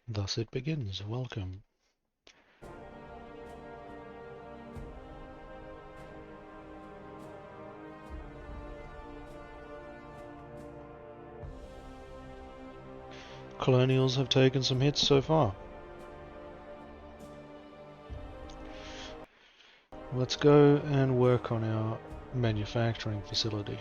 Thus it begins. Welcome. Colonials have taken some hits so far. Let's go and work on our manufacturing facility.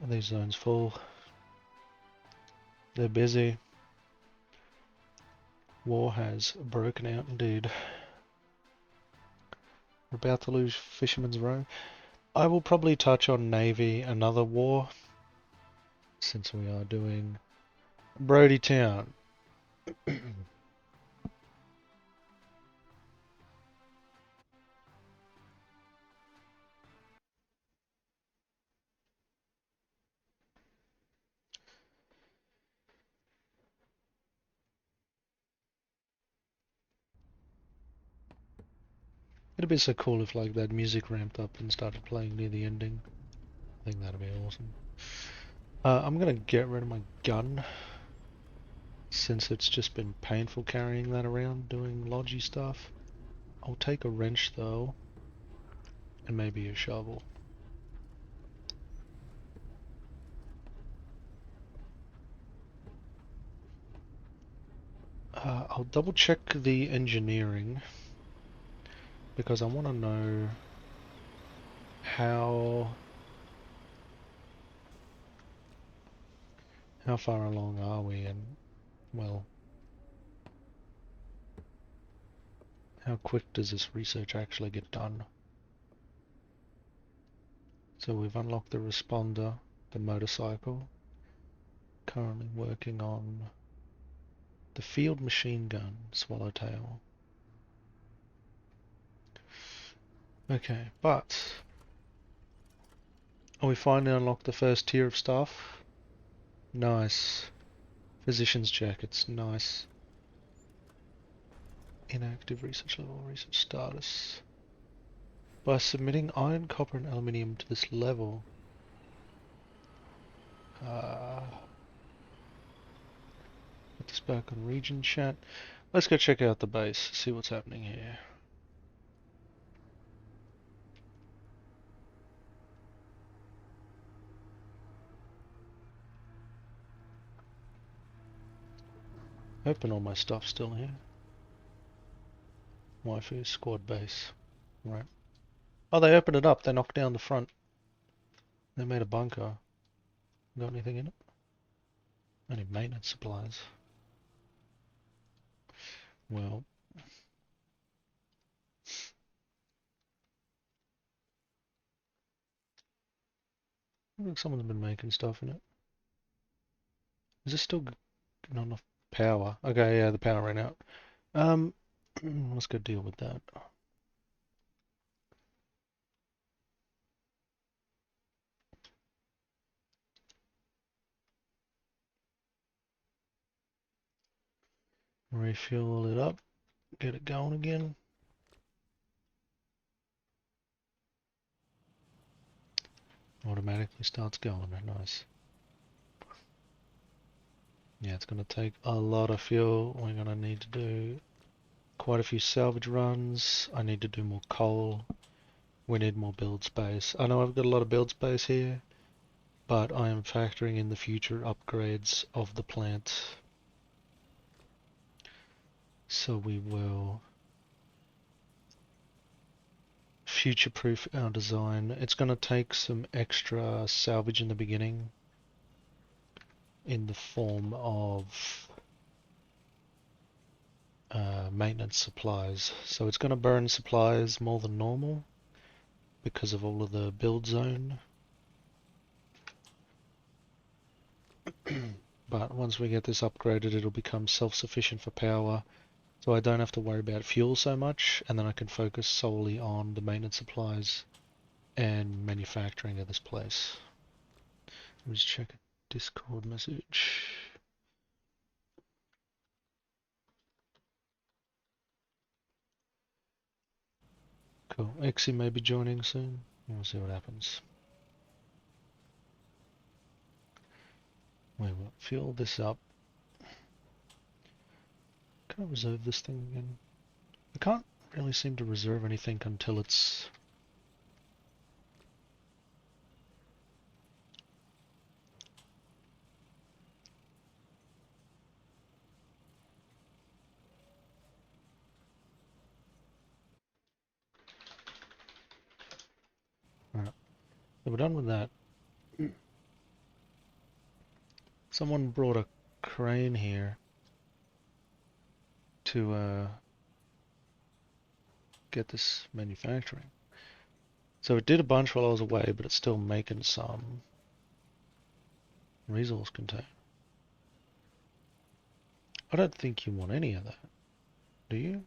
These zones full. They're busy. War has broken out indeed. We're about to lose Fisherman's Row. I will probably touch on Navy another war, since we are doing Brody Town. It'd be so cool if like that music ramped up and started playing near the ending. I think that'd be awesome. I'm gonna get rid of my gun, since it's just been painful carrying that around doing lodgy stuff. I'll take a wrench though, and maybe a shovel. I'll double check the engineering, because I want to know how far along are we, and well, how quick does this research actually get done? So we've unlocked the responder, the motorcycle, currently working on the field machine gun, Swallowtail. Okay, but we finally unlocked the first tier of stuff. Nice. Physician's jackets, nice. Inactive research level, research status. By submitting iron, copper, and aluminium to this level, put this back on region chat. Let's go check out the base, see what's happening here. Hoping all my stuff's still here. Waifu squad base. Right. Oh, they opened it up. They knocked down the front. They made a bunker. Got anything in it? Only maintenance supplies. Well. Looks like someone's been making stuff in it. Is this still not enough power? Okay, yeah, the power ran out. Let's go deal with that. Refuel it up. Get it going again. Automatically starts going. Nice. Yeah, it's going to take a lot of fuel. We're going to need to do quite a few salvage runs. I need to do more coal. We need more build space. I know I've got a lot of build space here, but I am factoring in the future upgrades of the plant. So we will future-proof our design. It's going to take some extra salvage in the beginning, in the form of maintenance supplies. So it's going to burn supplies more than normal because of all of the build zone. But once we get this upgraded, it'll become self-sufficient for power, so I don't have to worry about fuel so much, and then I can focus solely on the maintenance supplies and manufacturing of this place. Let me just check a Discord message. Cool. Exy may be joining soon. We'll see what happens. We will fuel this up. Can I reserve this thing again? I can't really seem to reserve anything until it's... Alright, so we're done with that. Someone brought a crane here to get this manufacturing. So it did a bunch while I was away, but it's still making some resource container. I don't think you want any of that, do you?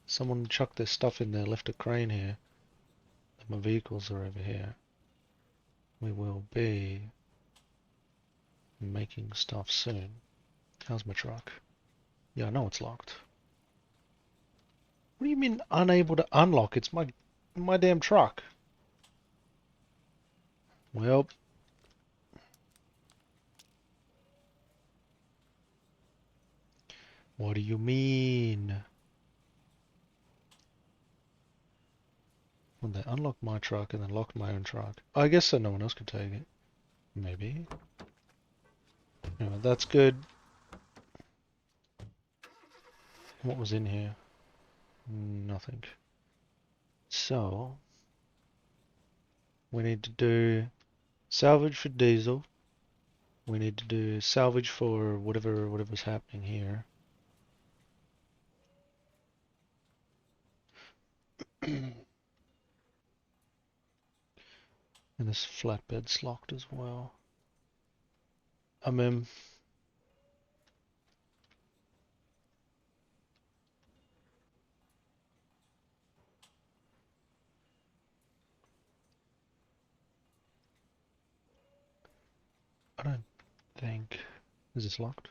Someone chucked their stuff in there, left a crane here, and my vehicles are over here. We will be making stuff soon. How's my truck? Yeah, I know it's locked. What do you mean unable to unlock? It's my damn truck. Well, what do you mean? When they unlocked my truck and then locked my own truck. I guess so no one else could take it. Maybe. Anyway, that's good. What was in here? Nothing. So, we need to do salvage for diesel. We need to do salvage for whatever's happening here. And this flatbed's locked as well. I don't think. Is this locked?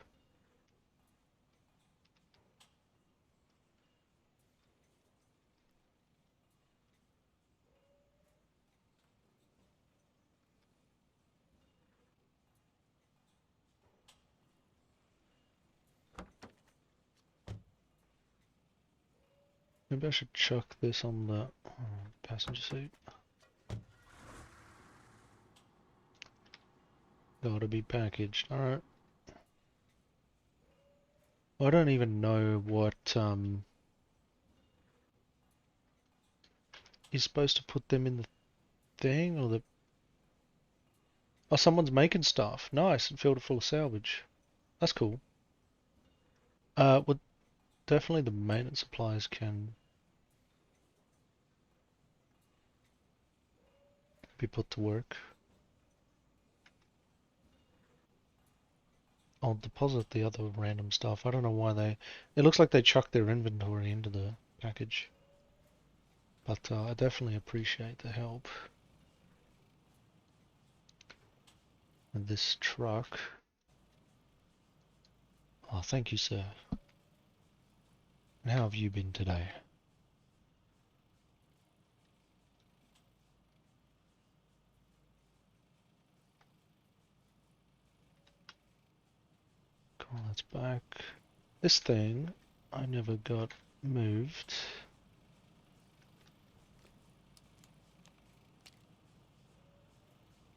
Maybe I should chuck this on the passenger seat. Gotta be packaged. Alright. I don't even know what you're supposed to put them in the thing or the... Oh, someone's making stuff. Nice, and filled it full of salvage. That's cool. Well, definitely the maintenance supplies can be put to work. I'll deposit the other random stuff. I don't know why they... It looks like they chucked their inventory into the package. But I definitely appreciate the help. And this truck... Oh, thank you, sir. And how have you been today? Cool, that's back. This thing I never got moved.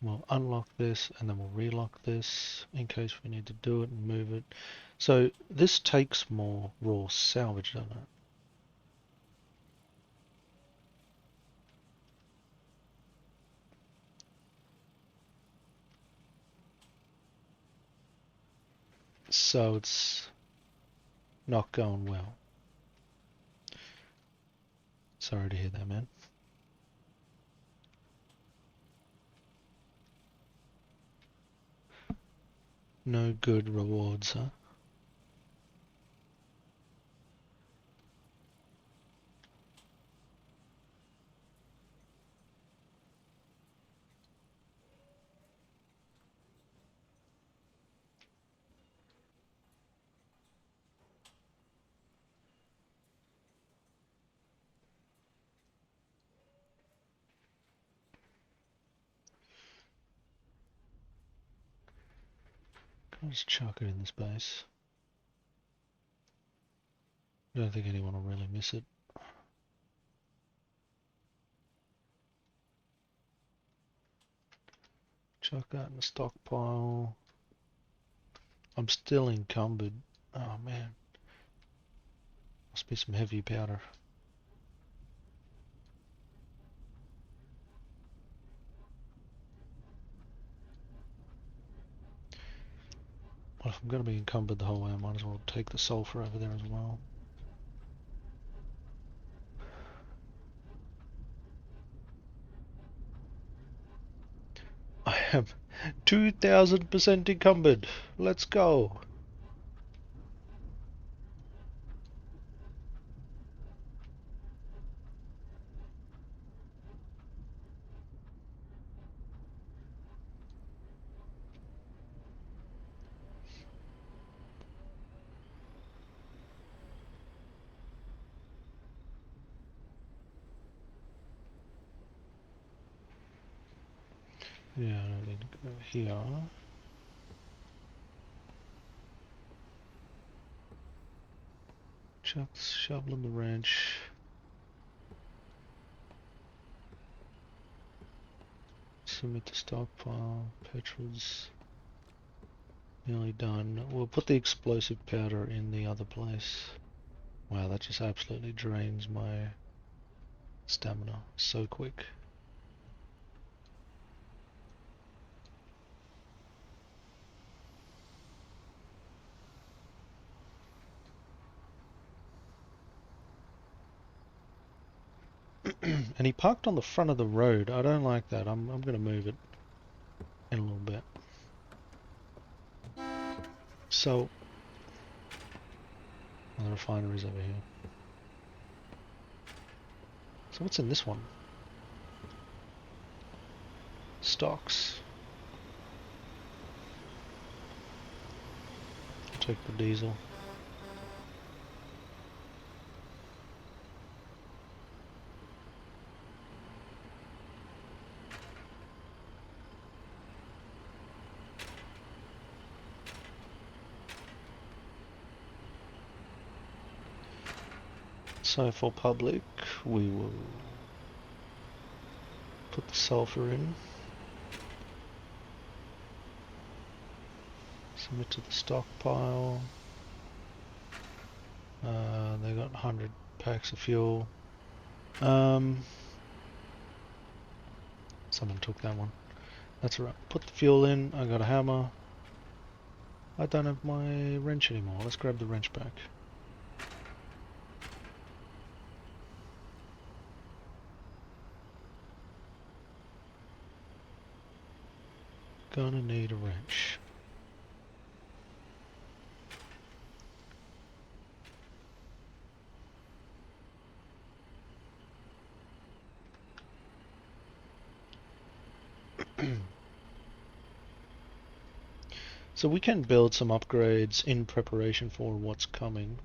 We'll unlock this and then we'll relock this in case we need to do it and move it. So this takes more raw salvage, doesn't it? So it's not going well. Sorry to hear that, man. No good rewards, huh? I'll just chuck it in this base. I don't think anyone will really miss it. Chuck that in the stockpile. I'm still encumbered. Oh man. Must be some heavy powder. Well, if I'm going to be encumbered the whole way, I might as well take the sulfur over there as well. I am 2000% encumbered. Let's go. Yeah, I don't need to go here. Chuck the shovel in the wrench. Submit the stockpile. Petrol's nearly done. We'll put the explosive powder in the other place. Wow, that just absolutely drains my stamina so quick. And he parked on the front of the road. I don't like that. I'm going to move it in a little bit. So, the refinery's over here. So what's in this one? Stocks. I'll take the diesel. So for public, we will put the sulfur in. Submit to the stockpile. They got 100 packs of fuel. Someone took that one. That's alright. Put the fuel in. I got a hammer. I don't have my wrench anymore. Let's grab the wrench back. Gonna need a wrench. So we can build some upgrades in preparation for what's coming.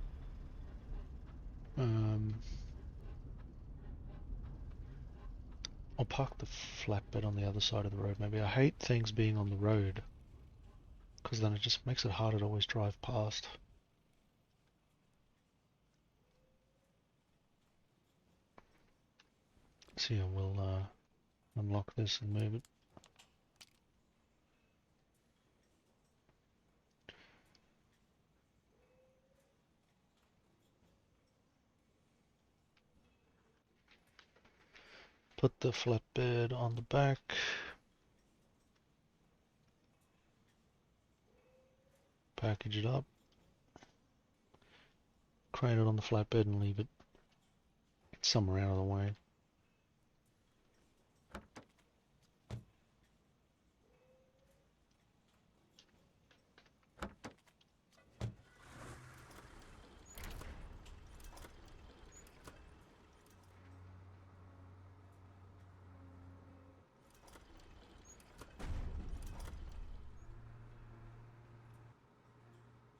I'll park the flatbed on the other side of the road maybe. I hate things being on the road, because then it just makes it harder to always drive past. So yeah, we'll unlock this and move it. Put the flatbed on the back. Package it up. crane it on the flatbed and leave it somewhere out of the way.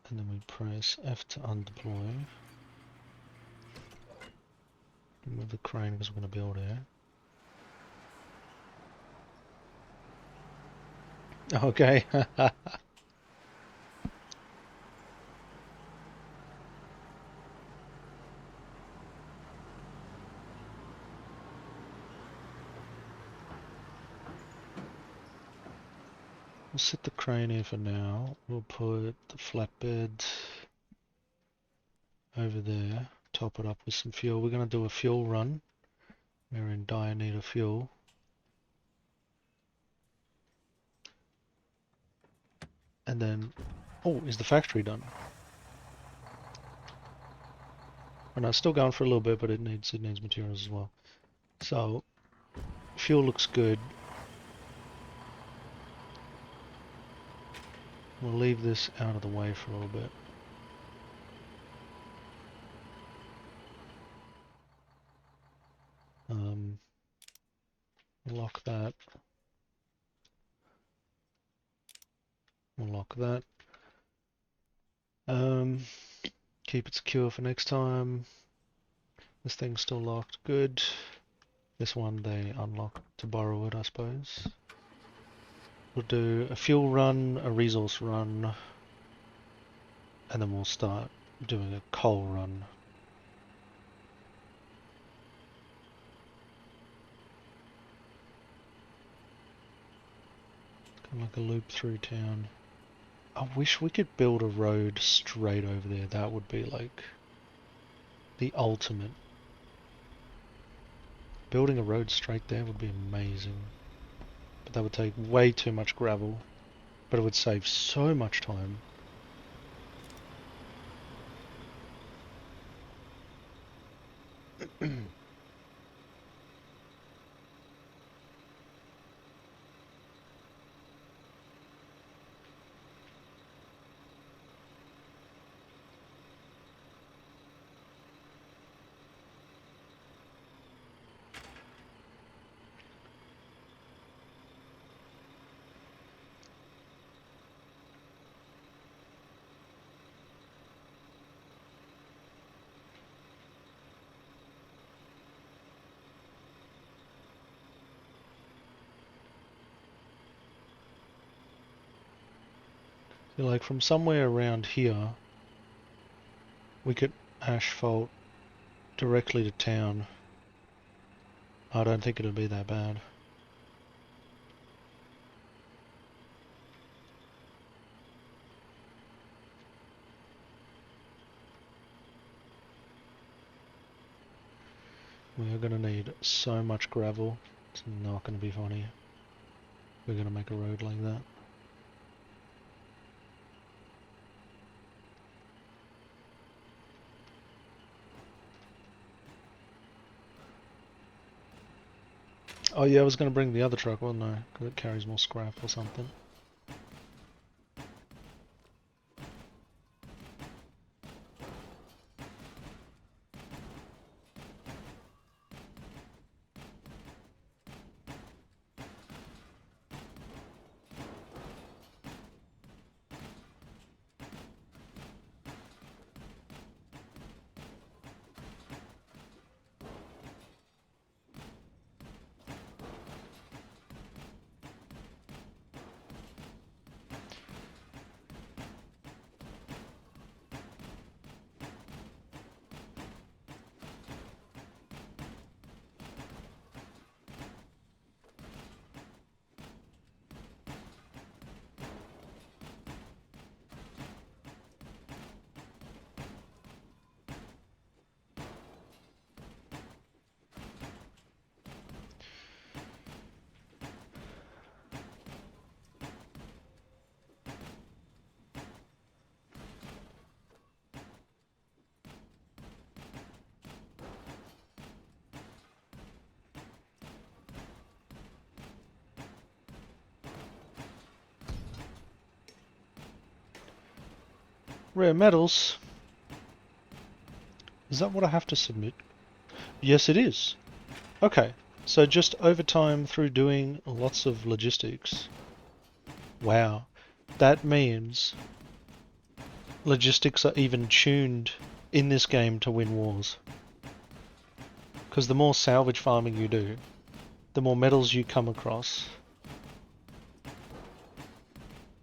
And then we press F to undeploy. Move the crane because we're going to build here. Okay. We'll set the crane here for now. We'll put the flatbed over there. Top it up with some fuel. We're going to do a fuel run. We're in dire need of fuel. And then, oh, is the factory done? Oh no, it's still going for a little bit, but it needs materials as well. So, fuel looks good. We'll leave this out of the way for a little bit. Lock that. We'll lock that. Keep it secure for next time. This thing's still locked. Good. This one they unlock to borrow it, I suppose. We'll do a fuel run, a resource run, and then we'll start doing a coal run. Kind of like a loop through town. I wish we could build a road straight over there. That would be like the ultimate. Building a road straight there would be amazing. But that would take way too much gravel. But it would save so much time. Like from somewhere around here, we could asphalt directly to town. I don't think it'll be that bad. We are going to need so much gravel. It's not going to be funny. We're going to make a road like that. Oh yeah, I was going to bring the other truck, wasn't I? Because it carries more scrap or something. Rare metals. Is that what I have to submit? Yes, it is. Okay, so just over time through doing lots of logistics. Wow, that means logistics are even tuned in this game to win wars. Because the more salvage farming you do, the more metals you come across.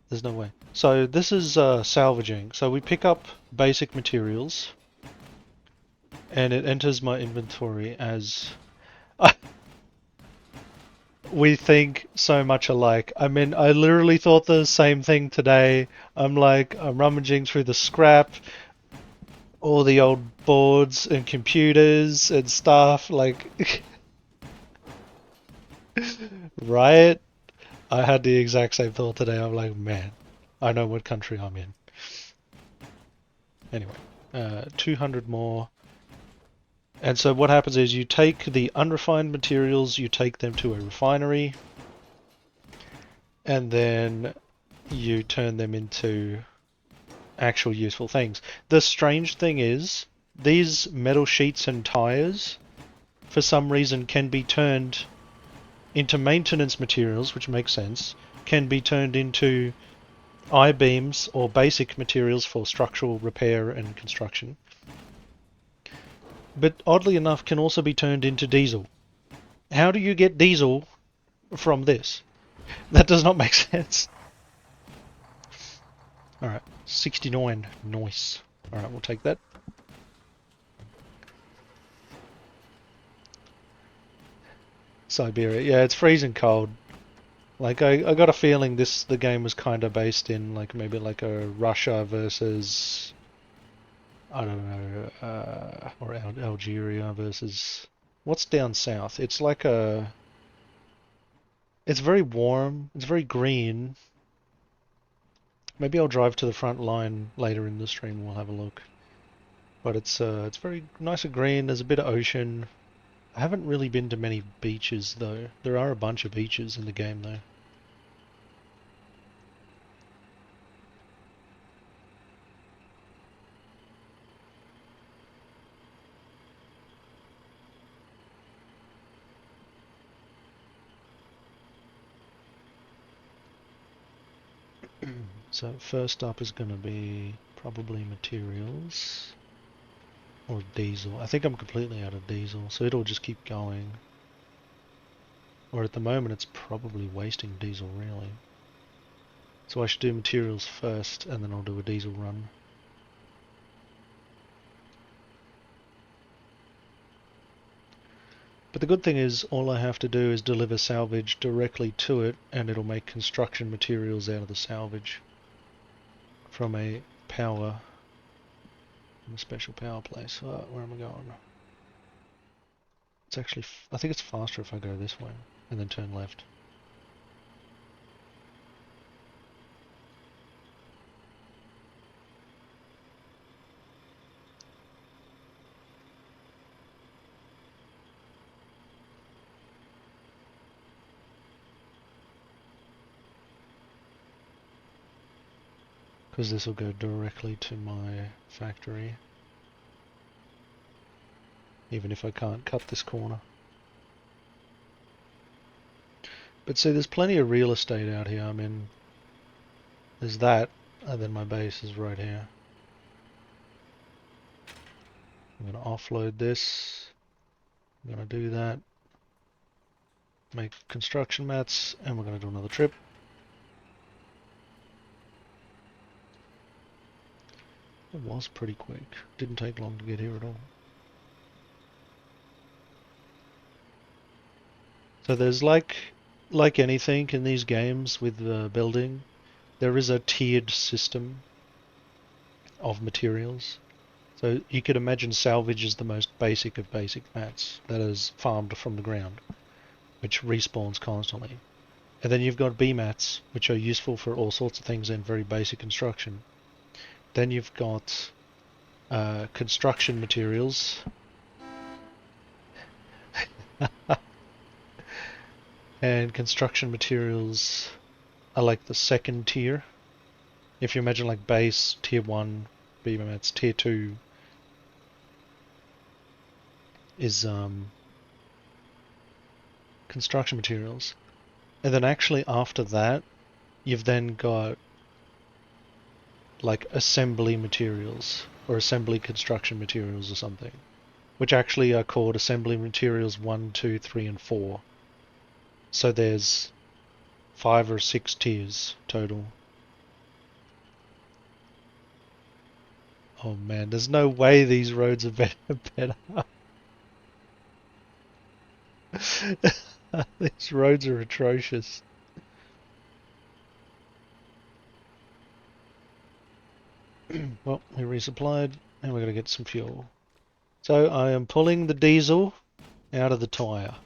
There's no way. So this is salvaging. So we pick up basic materials, and it enters my inventory as... We think so much alike. I mean, I literally thought the same thing today. I'm rummaging through the scrap, all the old boards and computers and stuff, like... Right? I had the exact same thought today. I'm like, man, I know what country I'm in. Anyway, 200 more. And so what happens is you take the unrefined materials, you take them to a refinery, and then you turn them into actual useful things. The strange thing is, these metal sheets and tires, for some reason, can be turned into maintenance materials, which makes sense, can be turned into I-beams or basic materials for structural repair and construction. But oddly enough, can also be turned into diesel. How do you get diesel from this? That does not make sense. Alright, 69. Nice. Alright, we'll take that. Siberia. Yeah, it's freezing cold. Like, I got a feeling the game was kind of based in, like, maybe like a Russia versus... I don't know, or Algeria versus... What's down south? It's like a... It's very warm, it's very green. Maybe I'll drive to the front line later in the stream and we'll have a look. But it's very nice and green, there's a bit of ocean. I haven't really been to many beaches though. There are a bunch of beaches in the game though. So first up is going to be probably materials or diesel. I think I'm completely out of diesel, so it'll just keep going. Or at the moment it's probably wasting diesel really. So I should do materials first and then I'll do a diesel run. But the good thing is all I have to do is deliver salvage directly to it and it'll make construction materials out of the salvage from a power, from a special power place. Where am I going? It's actually, I think it's faster if I go this way and then turn left. Because this will go directly to my factory. Even if I can't cut this corner. But see, there's plenty of real estate out here. I mean, there's that, and then my base is right here. I'm going to offload this. I'm going to do that. Make construction mats, and we're going to do another trip. It was pretty quick. Didn't take long to get here at all. So there's like anything in these games with building, there is a tiered system of materials. So you could imagine salvage is the most basic of basic mats that is farmed from the ground, which respawns constantly. And then you've got B mats, which are useful for all sorts of things in very basic construction. Then you've got construction materials. And construction materials are like the second tier. If you imagine like base, tier 1, BMAT's tier 2 is construction materials. And then actually after that, you've then got like assembly materials or assembly construction materials or something, which actually are called assembly materials 1, 2, 3, and 4. So there's 5 or 6 tiers total. Oh man, there's no way these roads are better. These roads are atrocious. Well, we resupplied, and we're going to get some fuel. So I am pulling the diesel out of the tyre.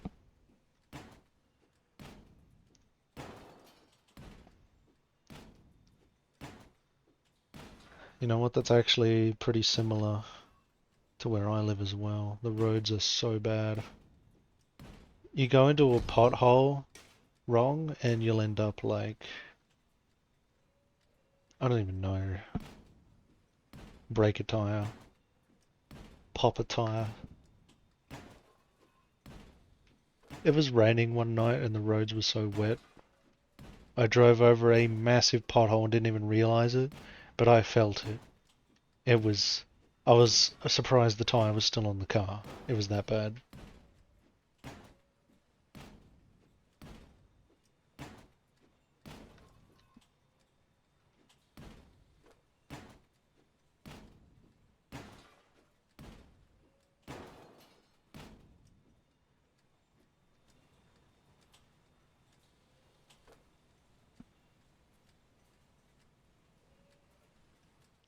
You know what, that's actually pretty similar to where I live as well. The roads are so bad. You go into a pothole wrong and you'll end up like, I don't even know, break a tyre, pop a tyre. It was raining one night and the roads were so wet. I drove over a massive pothole and didn't even realize it, but I felt it. I was surprised the tyre was still on the car. It was that bad.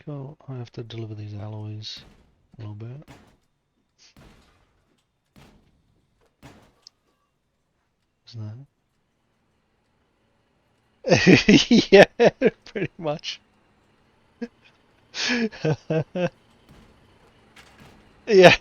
Cool, I have to deliver these alloys a little bit. Isn't that? Yeah, pretty much. Yeah.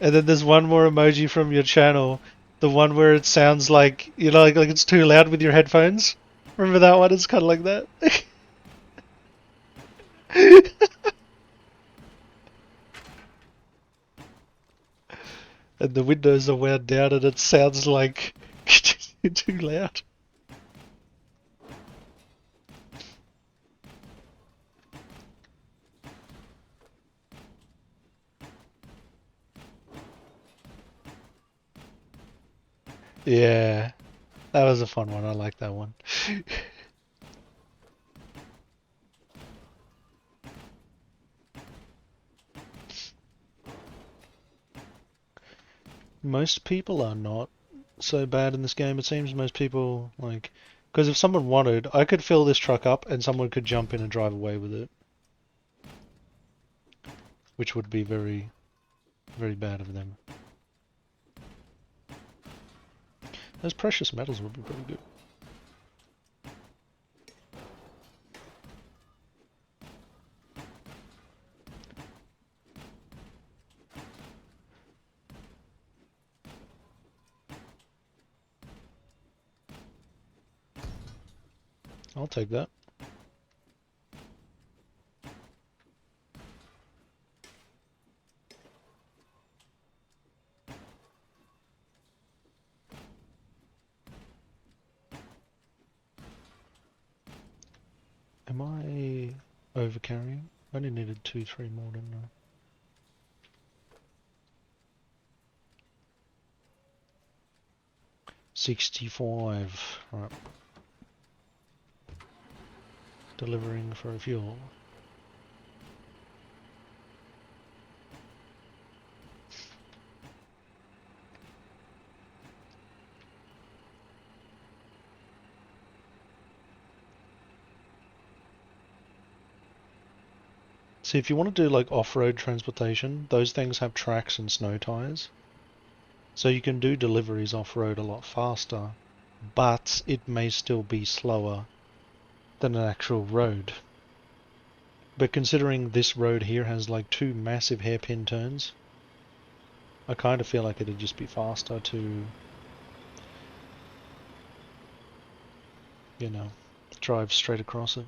And then there's one more emoji from your channel, the one where it sounds like, you know, like it's too loud with your headphones. Remember that one? It's kind of like that. And the windows are wound down and it sounds like too loud. Yeah, that was a fun one. I like that one. Most people are not so bad in this game. It seems most people, like, because if someone wanted, I could fill this truck up and someone could jump in and drive away with it. Which would be very, very bad of them. Those precious metals would be pretty good. I'll take that. Am I overcarrying? I only needed 2, 3 more, didn't I? $65. Right. Delivering for fuel. See, if you want to do like off-road transportation, those things have tracks and snow tires. So you can do deliveries off-road a lot faster, but it may still be slower than an actual road. But considering this road here has like 2 massive hairpin turns, I kind of feel like it'd just be faster to, you know, drive straight across it.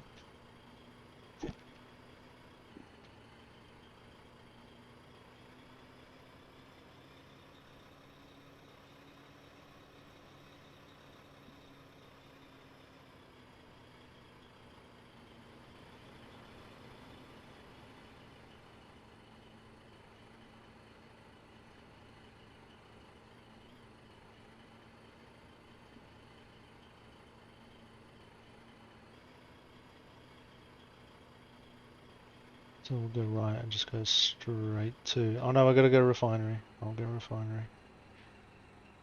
So we'll go right and just go straight to... Oh no, I gotta go refinery. I'll go refinery.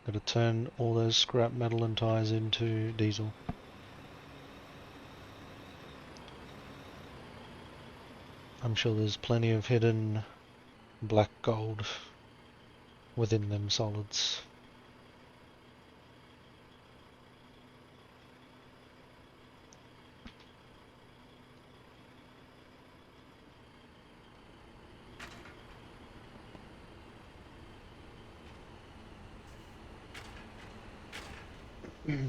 Gotta turn all those scrap metal and tires into diesel. I'm sure there's plenty of hidden black gold within them solids.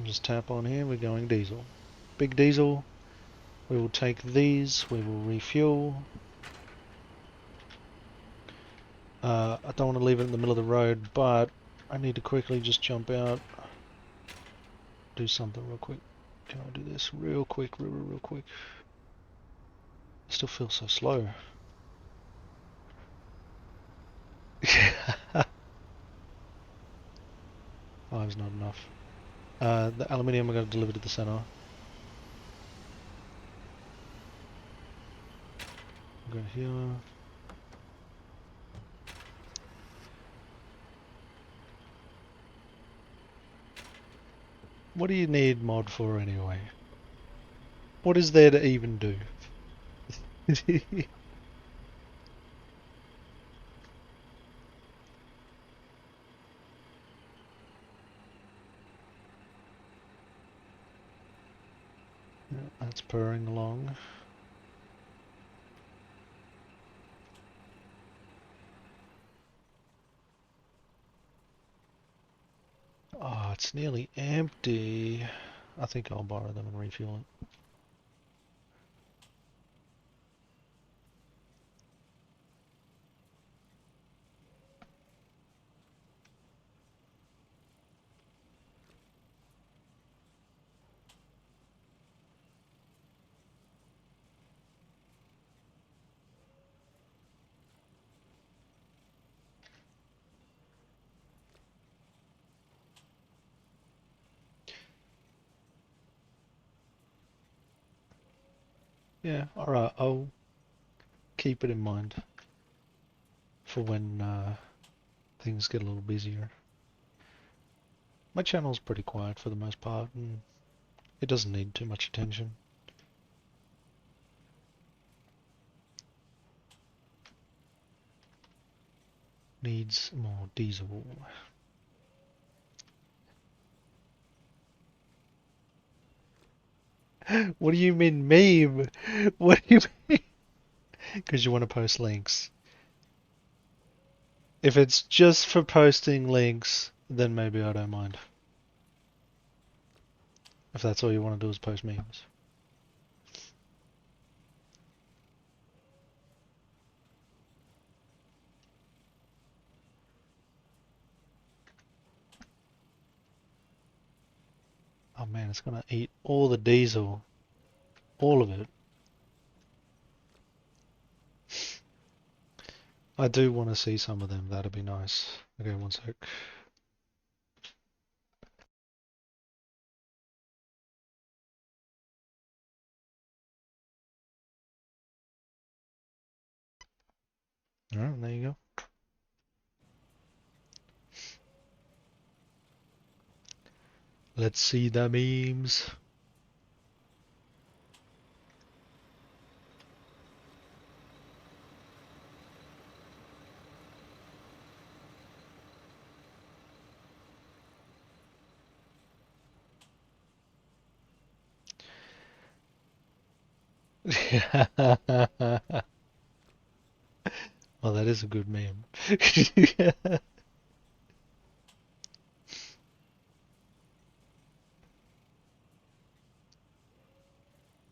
Just tap on here, we're going diesel. Big diesel. We will take these, we will refuel. I don't want to leave it in the middle of the road, but I need to quickly just jump out. Do something real quick. Can I do this real quick, real quick? I still feel so slow. Five's not enough. The aluminium I'm going to deliver to the center. Go here. What do you need mod for anyway? What is there to even do? That's purring along. Oh, it's nearly empty. I think I'll borrow them and refuel it. Yeah, alright, I'll keep it in mind for when things get a little busier. My channel's pretty quiet for the most part, and it doesn't need too much attention. Needs more diesel. What do you mean meme? What do you mean? Because you want to post links. If it's just for posting links, then maybe I don't mind. If that's all you want to do is post memes. Oh man, it's gonna eat all the diesel. All of it. I do want to see some of them, that'd be nice. Okay, one sec. Alright, there you go. Let's see the memes. Well, that is a good meme.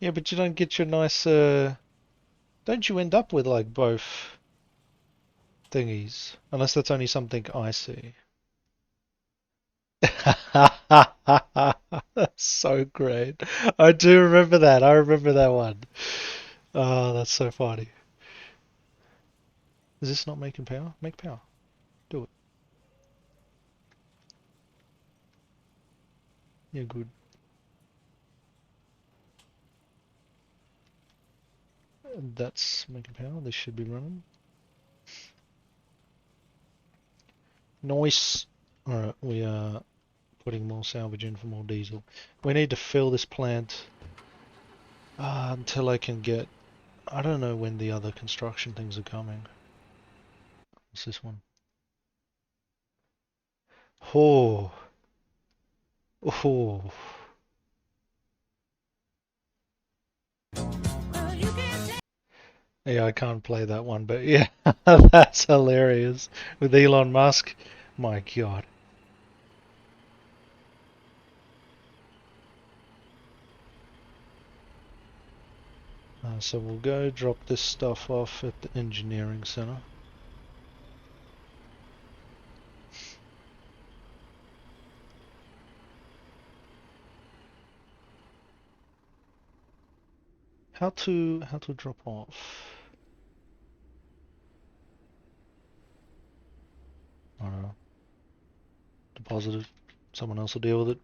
Yeah, but you don't get your nice, don't you end up with like both thingies? Unless that's only something I see. That's so great. I do remember that. I remember that one. Oh, that's so funny. Is this not making power? Make power. Do it. Yeah, good. That's making power. This should be running. Nice. Alright, we are putting more salvage in for more diesel. We need to fill this plant until I can get... I don't know when the other construction things are coming. What's this one? Oh. Oh. Yeah, I can't play that one, but yeah, that's hilarious. With Elon Musk. My God. So we'll go drop this stuff off at the engineering center. How to drop off? I don't know. Deposit it. Someone else will deal with it.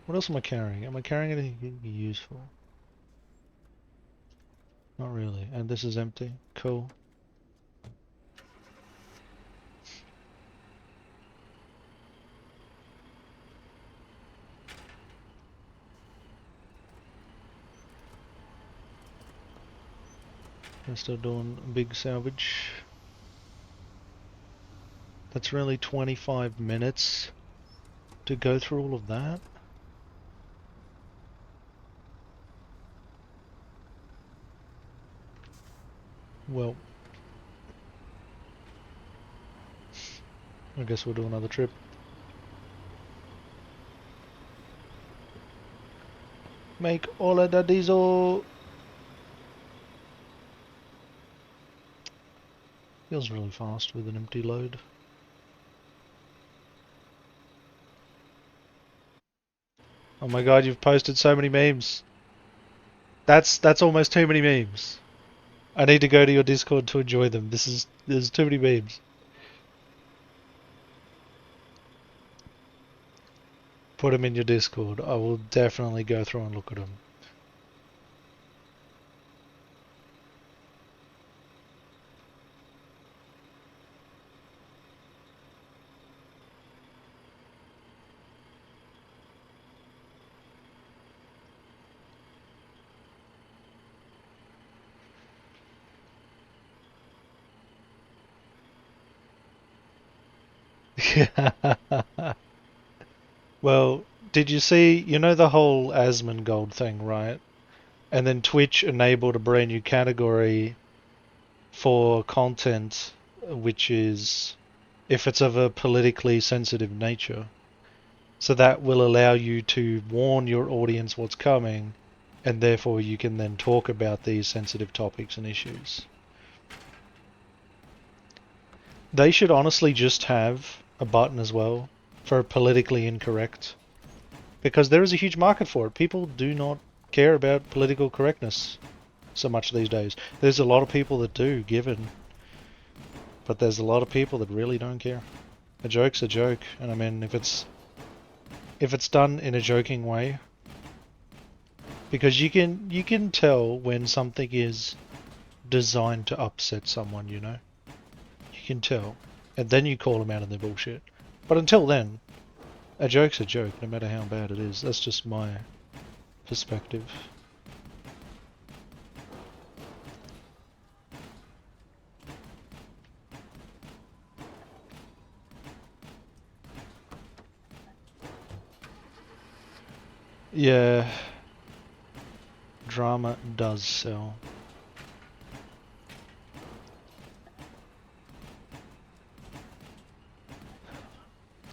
What else am I carrying? Am I carrying anything useful? Not really. And this is empty. Cool. I'm still doing big salvage. That's really 25 minutes to go through all of that. Well, I guess we'll do another trip. Make all of the diesel. Feels really fast with an empty load. Oh my God, you've posted so many memes. That's almost too many memes. I need to go to your Discord to enjoy them. There's too many memes. Put them in your Discord. I will definitely go through and look at them. Well, did you see, you know the whole Asmongold thing, right? And then Twitch enabled a brand new category for content, which is if it's of a politically sensitive nature. So that will allow you to warn your audience what's coming, and therefore you can then talk about these sensitive topics and issues. They should honestly just have a button as well for politically incorrect, because there is a huge market for it. People do not care about political correctness so much these days. There's a lot of people that do, given, but there's a lot of people that really don't care. A joke's a joke, and I mean, if it's done in a joking way, because you can tell when something is designed to upset someone, you know? You can tell. And then you call them out on their bullshit. But until then, a joke's a joke, no matter how bad it is. That's just my perspective. Yeah. Drama does sell.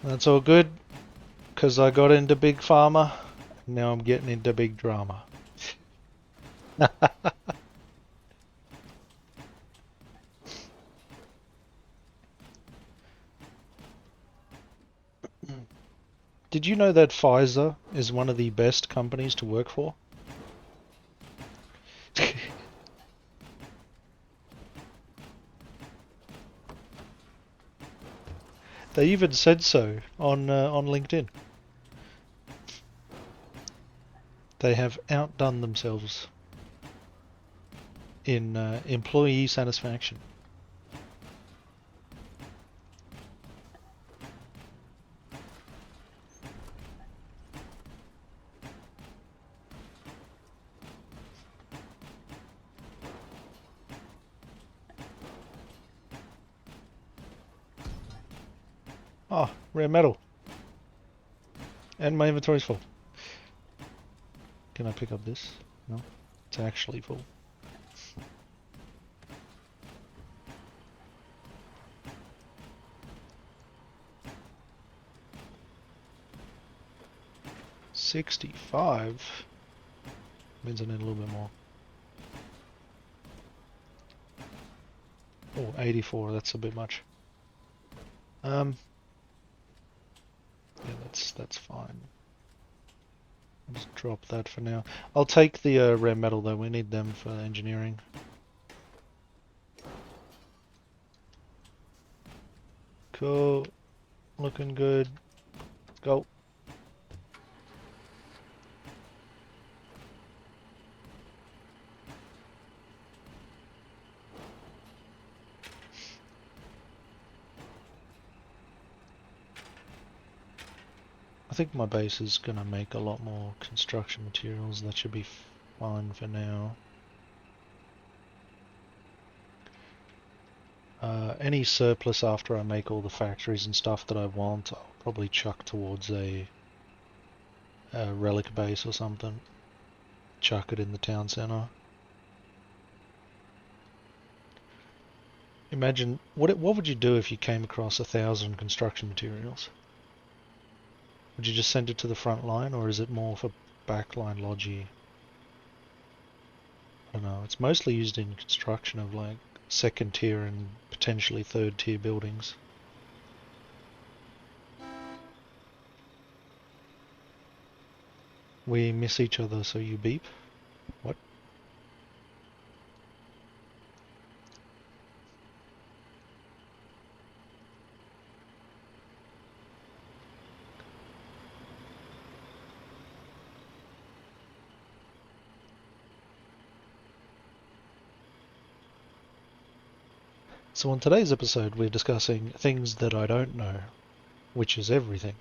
That's all good, because I got into Big Pharma, and now I'm getting into big drama. Did you know that Pfizer is one of the best companies to work for? They even said so on LinkedIn. They have outdone themselves in employee satisfaction. Oh, rare metal. And my inventory's full. Can I pick up this? No, it's actually full. $65 means I need a little bit more. Oh, 84, that's a bit much. Yeah, that's fine. I'll just drop that for now. I'll take the rare metal though, we need them for engineering. Cool, looking good. Let's go. I think my base is going to make a lot more construction materials. That should be fine for now. Any surplus after I make all the factories and stuff that I want, I'll probably chuck towards a relic base or something. Chuck it in the town center. Imagine, what would you do if you came across 1,000 construction materials? Would you just send it to the front line, or is it more for backline logi? I don't know. It's mostly used in construction of like second tier and potentially third tier buildings. We miss each other, so you beep? What? So on today's episode, we're discussing things that I don't know, which is everything.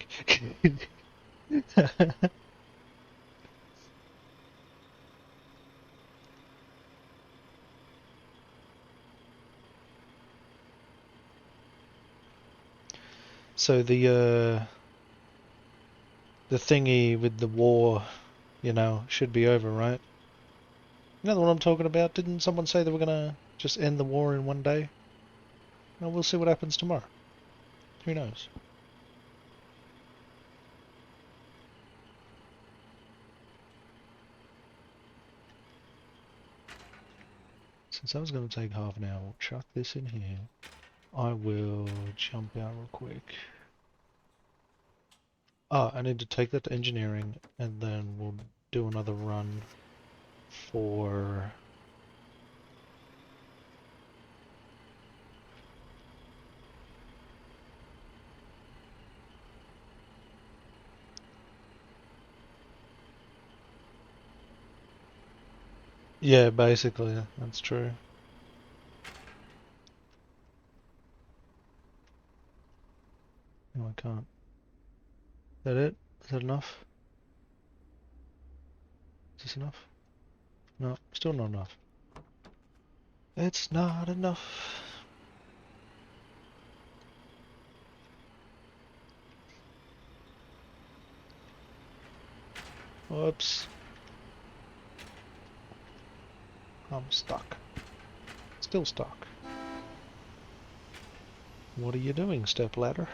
So the thingy with the war, should be over, right? You know the one I'm talking about? Didn't someone say they were gonna just end the war in one day? Well, we'll see what happens tomorrow. Who knows? Since that was going to take half an hour, we'll chuck this in here. I will jump out real quick. I need to take that to engineering, and then we'll do another run for... Yeah, basically, that's true. No, I can't. Is that it? Is that enough? Is this enough? No, still not enough. It's not enough. Whoops. I'm stuck. Still stuck. What are you doing, stepladder?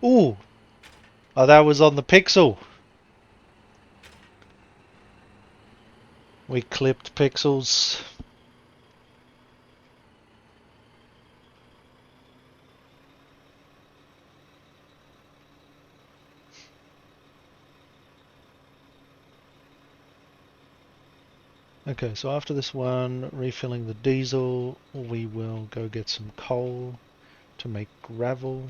Ooh! Oh, that was on the pixel. We clipped pixels. Okay, so after this one, refilling the diesel, we will go get some coal to make gravel.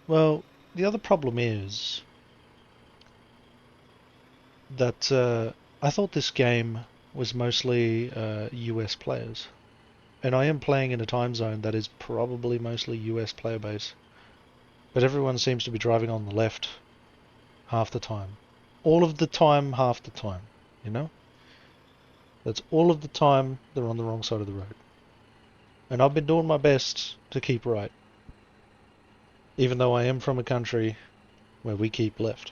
Well, the other problem is that I thought this game was mostly US players. And I am playing in a time zone that is probably mostly US player base. But everyone seems to be driving on the left half the time. All of the time, half the time, you know? That's all of the time they're on the wrong side of the road. And I've been doing my best to keep right, even though I am from a country where we keep left.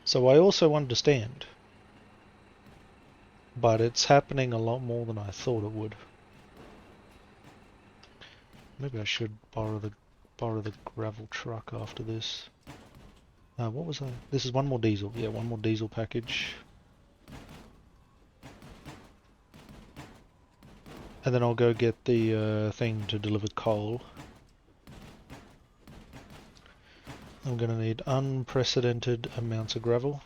So I also understand, but it's happening a lot more than I thought it would. Maybe I should borrow the gravel truck after this. What was that? This is one more diesel. Yeah, one more diesel package. And then I'll go get the thing to deliver coal. I'm going to need unprecedented amounts of gravel.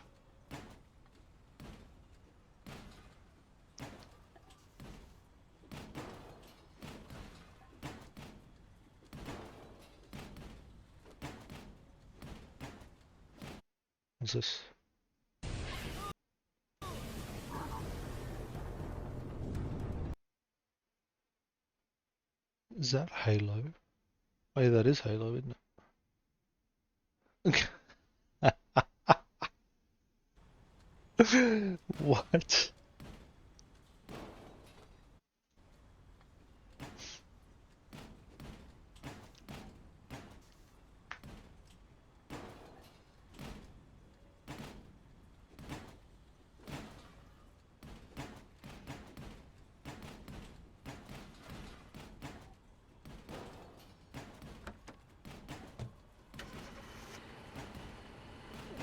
What's this? Is that Halo? Oh yeah, that is Halo, isn't it? What?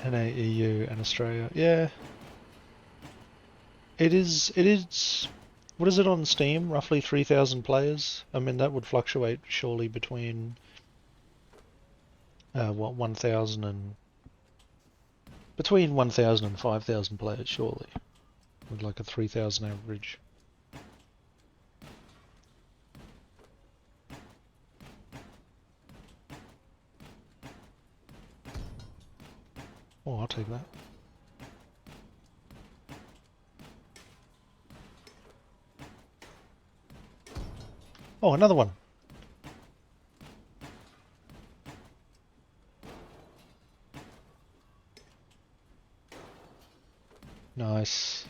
NA, EU, and Australia. Yeah, it is. It is. What is it on Steam? Roughly 3,000 players. I mean, that would fluctuate surely between what 1,000 and between 1,000 and 5,000 players, surely, with like a 3,000 average. Oh, I'll take that. Oh, another one. Nice.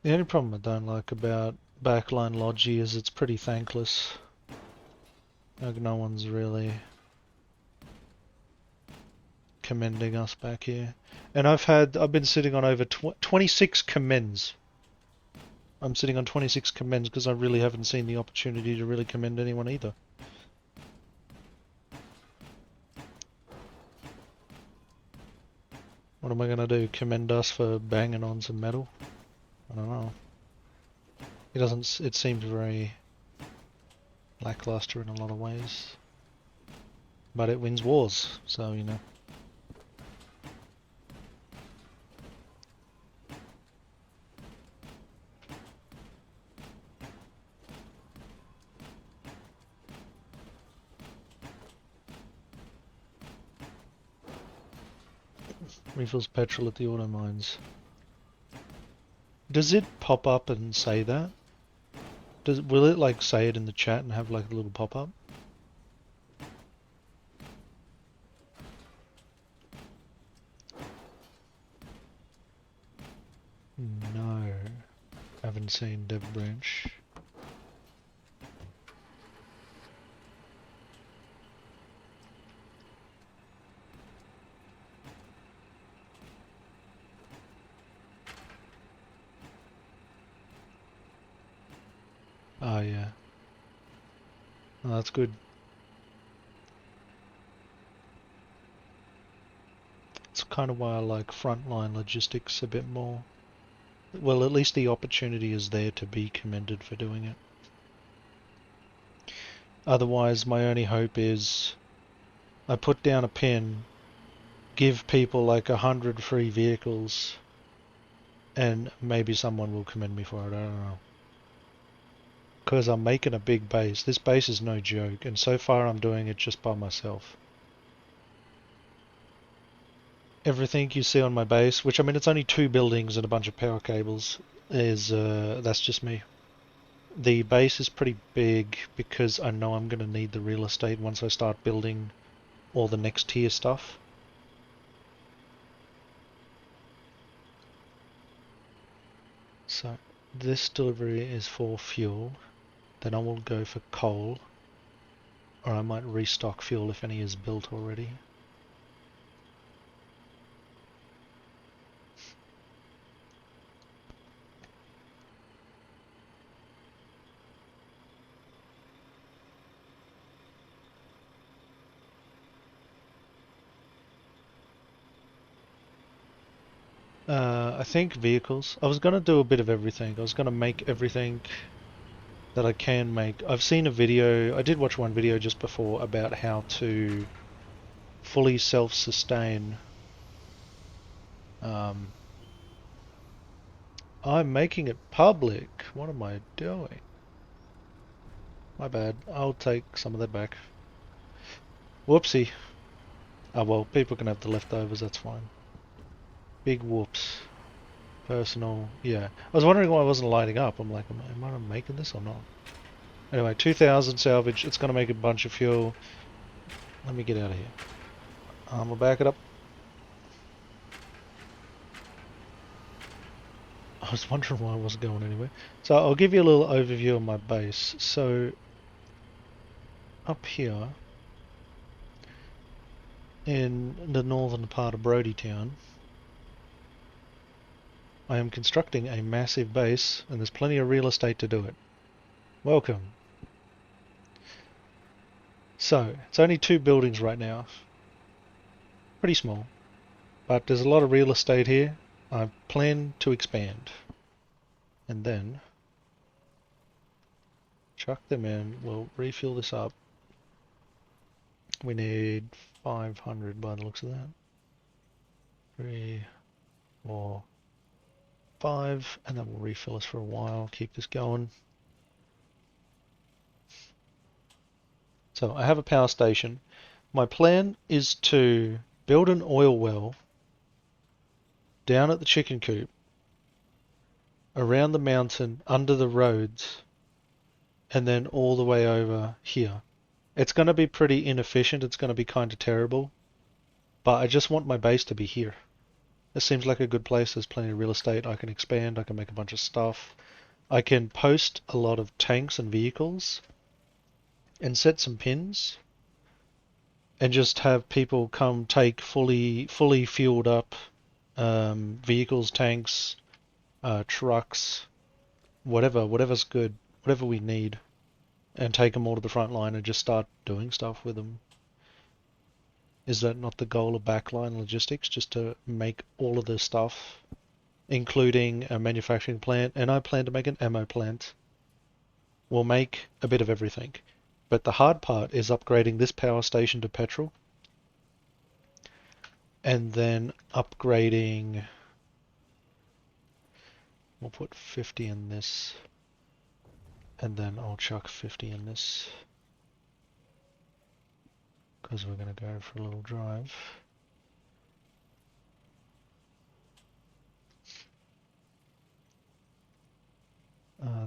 The only problem I don't like about Backline Logi is it's pretty thankless. Like no one's really commending us back here. And I've been sitting on over 26 commends. I'm sitting on 26 commends because I really haven't seen the opportunity to really commend anyone either. What am I gonna do? Commend us for banging on some metal? I don't know. It seems very lackluster in a lot of ways. But it wins wars, so you know. Refills petrol at the auto mines. Does it pop up and say that? Will it like say it in the chat and have like a little pop up? No. Haven't seen Dev Branch. yeah. Oh, that's good. It's kind of why I like frontline logistics a bit more. Well, at least the opportunity is there to be commended for doing it. Otherwise, my only hope is I put down a pin, give people like 100 free vehicles, and maybe someone will commend me for it. I don't know. Because I'm making a big base. This base is no joke, and so far I'm doing it just by myself. Everything you see on my base, which I mean it's only 2 buildings and a bunch of power cables, is that's just me. The base is pretty big because I know I'm going to need the real estate once I start building all the next tier stuff. So this delivery is for fuel, then I will go for coal, or I might restock fuel if any is built already. I think vehicles. I was going to do a bit of everything. I was going to make everything that I can make. I've seen a video, I did watch one video just before about how to fully self-sustain. I'm making it public. What am I doing? My bad. I'll take some of that back. Whoopsie. Oh well, people can have the leftovers, that's fine. Big whoops. Personal, yeah. I was wondering why I wasn't lighting up. I'm like, am I making this or not? Anyway, 2,000 salvage. It's going to make a bunch of fuel. Let me get out of here. We'll back it up. I was wondering why I wasn't going anywhere. So I'll give you a little overview of my base. So up here in the northern part of Brodie Town, I am constructing a massive base, and there's plenty of real estate to do it. Welcome. So, it's only 2 buildings right now. Pretty small. But there's a lot of real estate here. I plan to expand. And then chuck them in. We'll refill this up. We need 500 by the looks of that. 3, 4, 5, and then we'll refill this for a while. Keep this going. So I have a power station. My plan is to build an oil well down at the chicken coop, around the mountain, under the roads, and then all the way over here. It's going to be pretty inefficient. It's going to be kind of terrible. But I just want my base to be here. This seems like a good place. There's plenty of real estate. I can expand. I can make a bunch of stuff. I can post a lot of tanks and vehicles and set some pins and just have people come take fully fueled up vehicles, tanks, trucks, whatever's good, whatever we need, and take them all to the front line and just start doing stuff with them. Is that not the goal of backline logistics? Just to make all of this stuff, including a manufacturing plant, and I plan to make an ammo plant. We'll make a bit of everything. But the hard part is upgrading this power station to petrol, and then upgrading, we'll put 50 in this, and then I'll chuck 50 in this, because we're going to go for a little drive.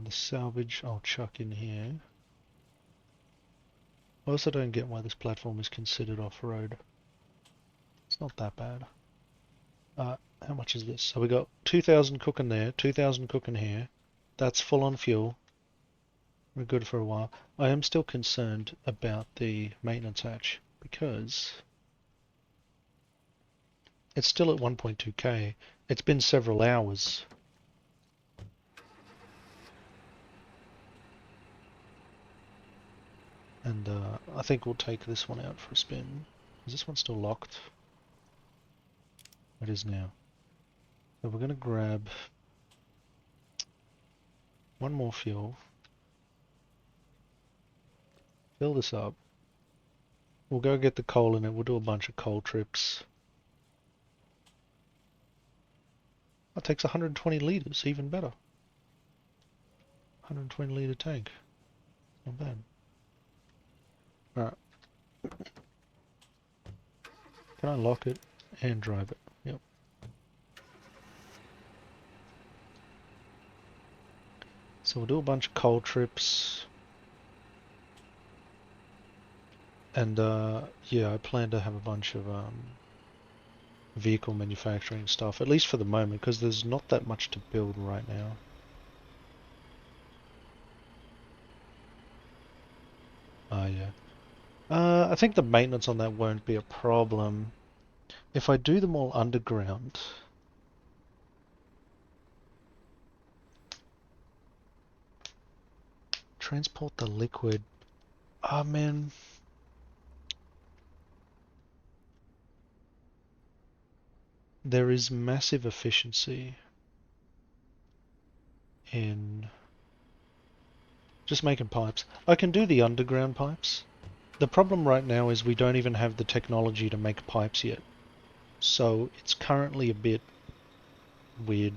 The salvage I'll chuck in here. I also don't get why this platform is considered off-road. It's not that bad. How much is this? So we got 2,000 cooking there, 2,000 cooking here. That's full on fuel. We're good for a while. I am still concerned about the maintenance hatch because it's still at 1.2k. It's been several hours. And I think we'll take this one out for a spin. Is this one still locked? It is now. So we're going to grab one more fuel. Fill this up. We'll go get the coal in it. We'll do a bunch of coal trips. That takes 120 litres, even better. 120 litre tank. Not bad. Alright. Can I lock it and drive it? Yep. So we'll do a bunch of coal trips. And yeah, I plan to have a bunch of vehicle manufacturing stuff, at least for the moment, because there's not that much to build right now. Yeah. I think the maintenance on that won't be a problem. If I do them all underground, transport the liquid. Ah, man. There is massive efficiency in just making pipes. I can do the underground pipes. The problem right now is we don't even have the technology to make pipes yet. So it's currently a bit weird.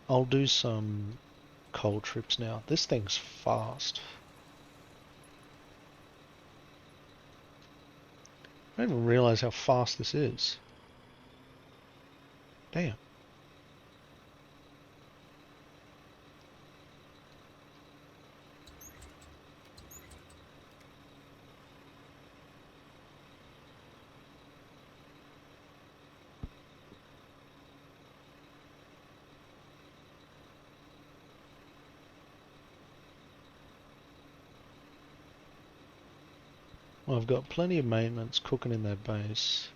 I'll do some coal trips now. This thing's fast. I didn't even realize how fast this is. Damn. Well, I've got plenty of maintenance cooking in that base.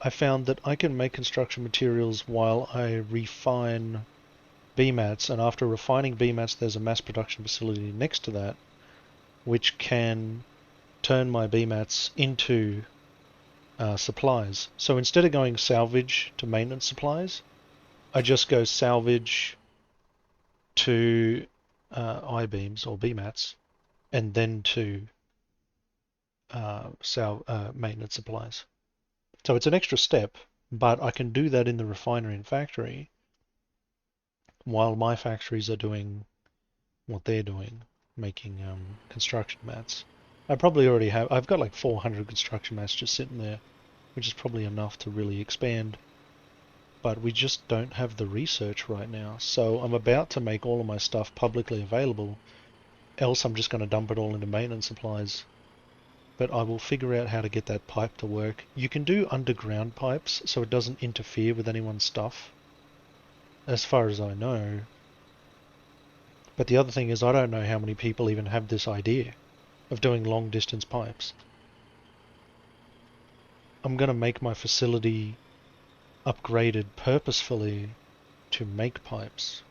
I found that I can make construction materials while I refine BMATs, and after refining BMATs there's a mass production facility next to that which can turn my BMATs into supplies. So instead of going salvage to maintenance supplies, I just go salvage to I-beams or BMATs and then to maintenance supplies. So it's an extra step, but I can do that in the refinery and factory while my factories are doing what they're doing, making construction mats. I probably already have, I've got like 400 construction mats just sitting there, which is probably enough to really expand, but we just don't have the research right now. So I'm about to make all of my stuff publicly available, else I'm just going to dump it all into maintenance supplies. But I will figure out how to get that pipe to work. You can do underground pipes so it doesn't interfere with anyone's stuff, as far as I know. But the other thing is I don't know how many people even have this idea of doing long distance pipes. I'm going to make my facility upgraded purposefully to make pipes,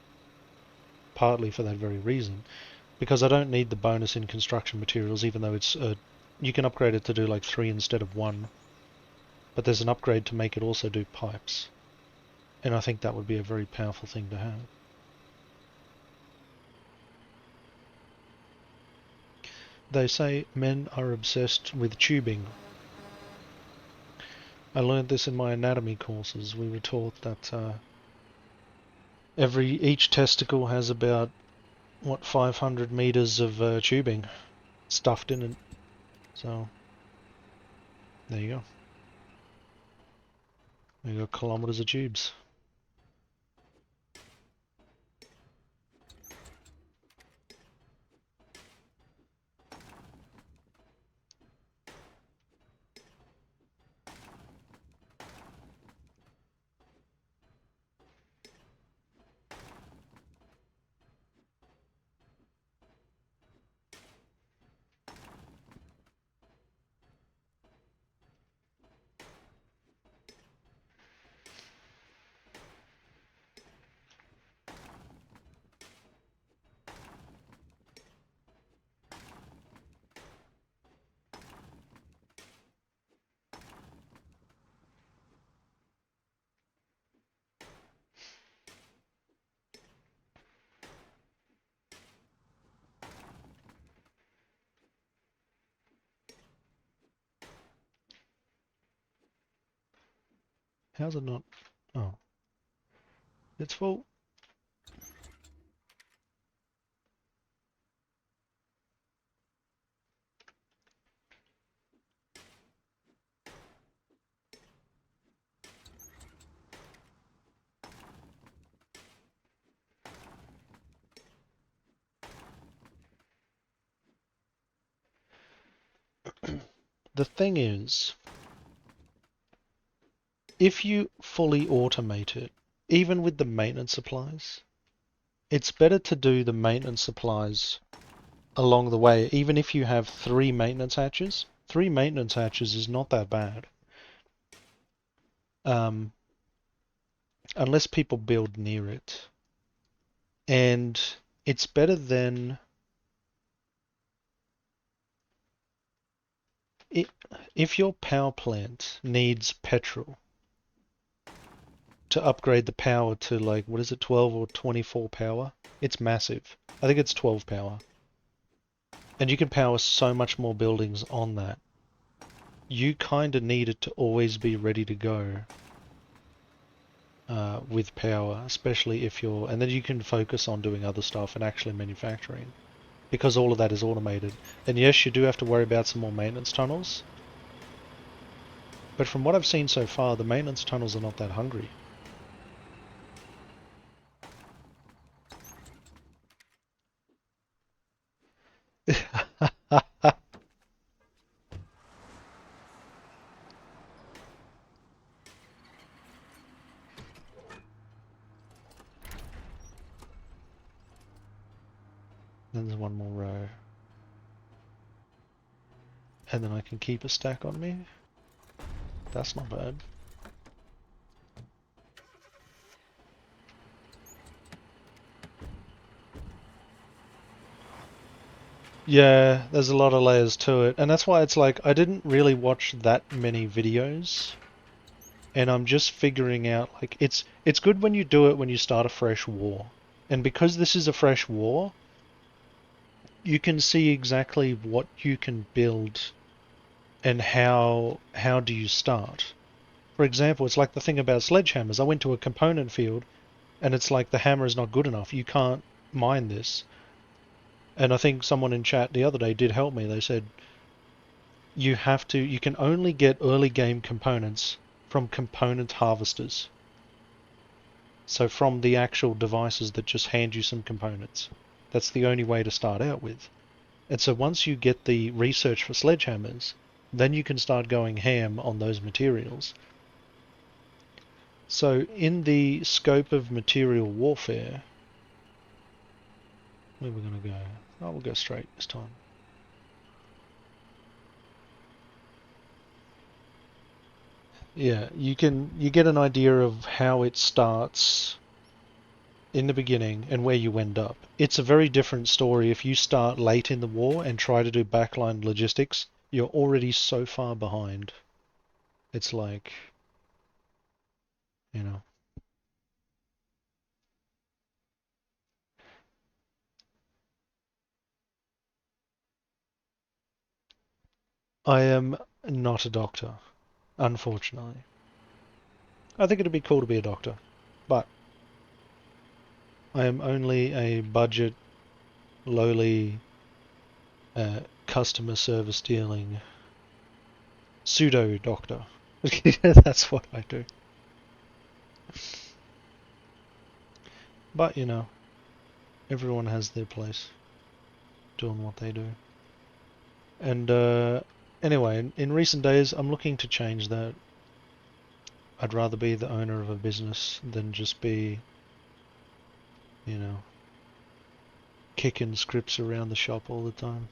partly for that very reason, because I don't need the bonus in construction materials, even though it's you can upgrade it to do like 3 instead of 1, but there's an upgrade to make it also do pipes, and I think that would be a very powerful thing to have. They say men are obsessed with tubing. I learned this in my anatomy courses. We were taught that each testicle has about, what, 500 meters of tubing stuffed in it. So, there you go. You got kilometers of tubes. How's it not? Oh, it's full. The thing is, if you fully automate it, even with the maintenance supplies, it's better to do the maintenance supplies along the way, even if you have 3 maintenance hatches. 3 maintenance hatches is not that bad. Unless people build near it. And it's better than if your power plant needs petrol to upgrade the power to, like, what is it, 12 or 24 power? It's massive. I think it's 12 power. And you can power so much more buildings on that. You kind of need it to always be ready to go with power, especially if you're... And then you can focus on doing other stuff and actually manufacturing, because all of that is automated. And yes, you do have to worry about some more maintenance tunnels. But from what I've seen so far, the maintenance tunnels are not that hungry. Then there's one more row. And then I can keep a stack on me. That's not bad. Yeah, there's a lot of layers to it. And that's why it's like, I didn't really watch that many videos. And I'm just figuring out, like, it's good when you do it when you start a fresh war. And because this is a fresh war, you can see exactly what you can build and how do you start. For example, it's like the thing about sledgehammers. I went to a component field and it's like the hammer is not good enough. You can't mine this. And I think someone in chat the other day did help me. They said you can only get early game components from component harvesters. So from the actual devices that just hand you some components. That's the only way to start out with. And so once you get the research for sledgehammers, then you can start going ham on those materials. So in the scope of material warfare, where we're going to go? Oh, we'll go straight this time. Yeah, you get an idea of how it starts in the beginning and where you end up. It's a very different story if you start late in the war and try to do backline logistics. You're already so far behind. It's like, you know. I am not a doctor, unfortunately. I think it'd be cool to be a doctor, but I am only a budget, lowly, customer service dealing pseudo doctor. That's what I do. But, you know, everyone has their place doing what they do. And anyway, in recent days, I'm looking to change that. I'd rather be the owner of a business than just be, you know, kicking scripts around the shop all the time.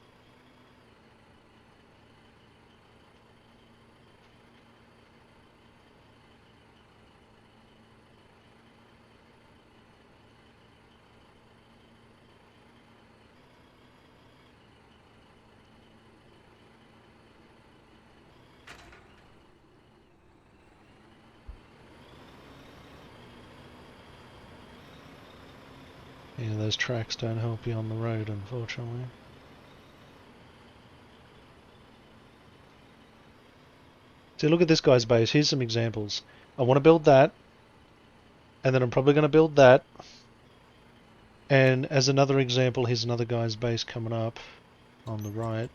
Yeah, those tracks don't help you on the road, unfortunately. So look at this guy's base. Here's some examples. I want to build that, and then I'm probably going to build that. And as another example, here's another guy's base coming up on the right.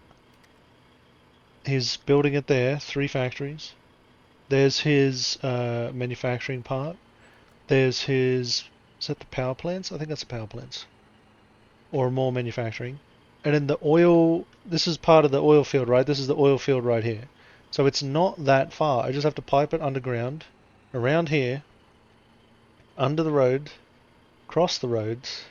He's building it there, 3 factories. There's his manufacturing part. There's his, is that the power plants? I think that's the power plants. Or more manufacturing. And then the oil, this is part of the oil field, right? This is the oil field right here. So it's not that far. I just have to pipe it underground, around here, under the road, cross the roads,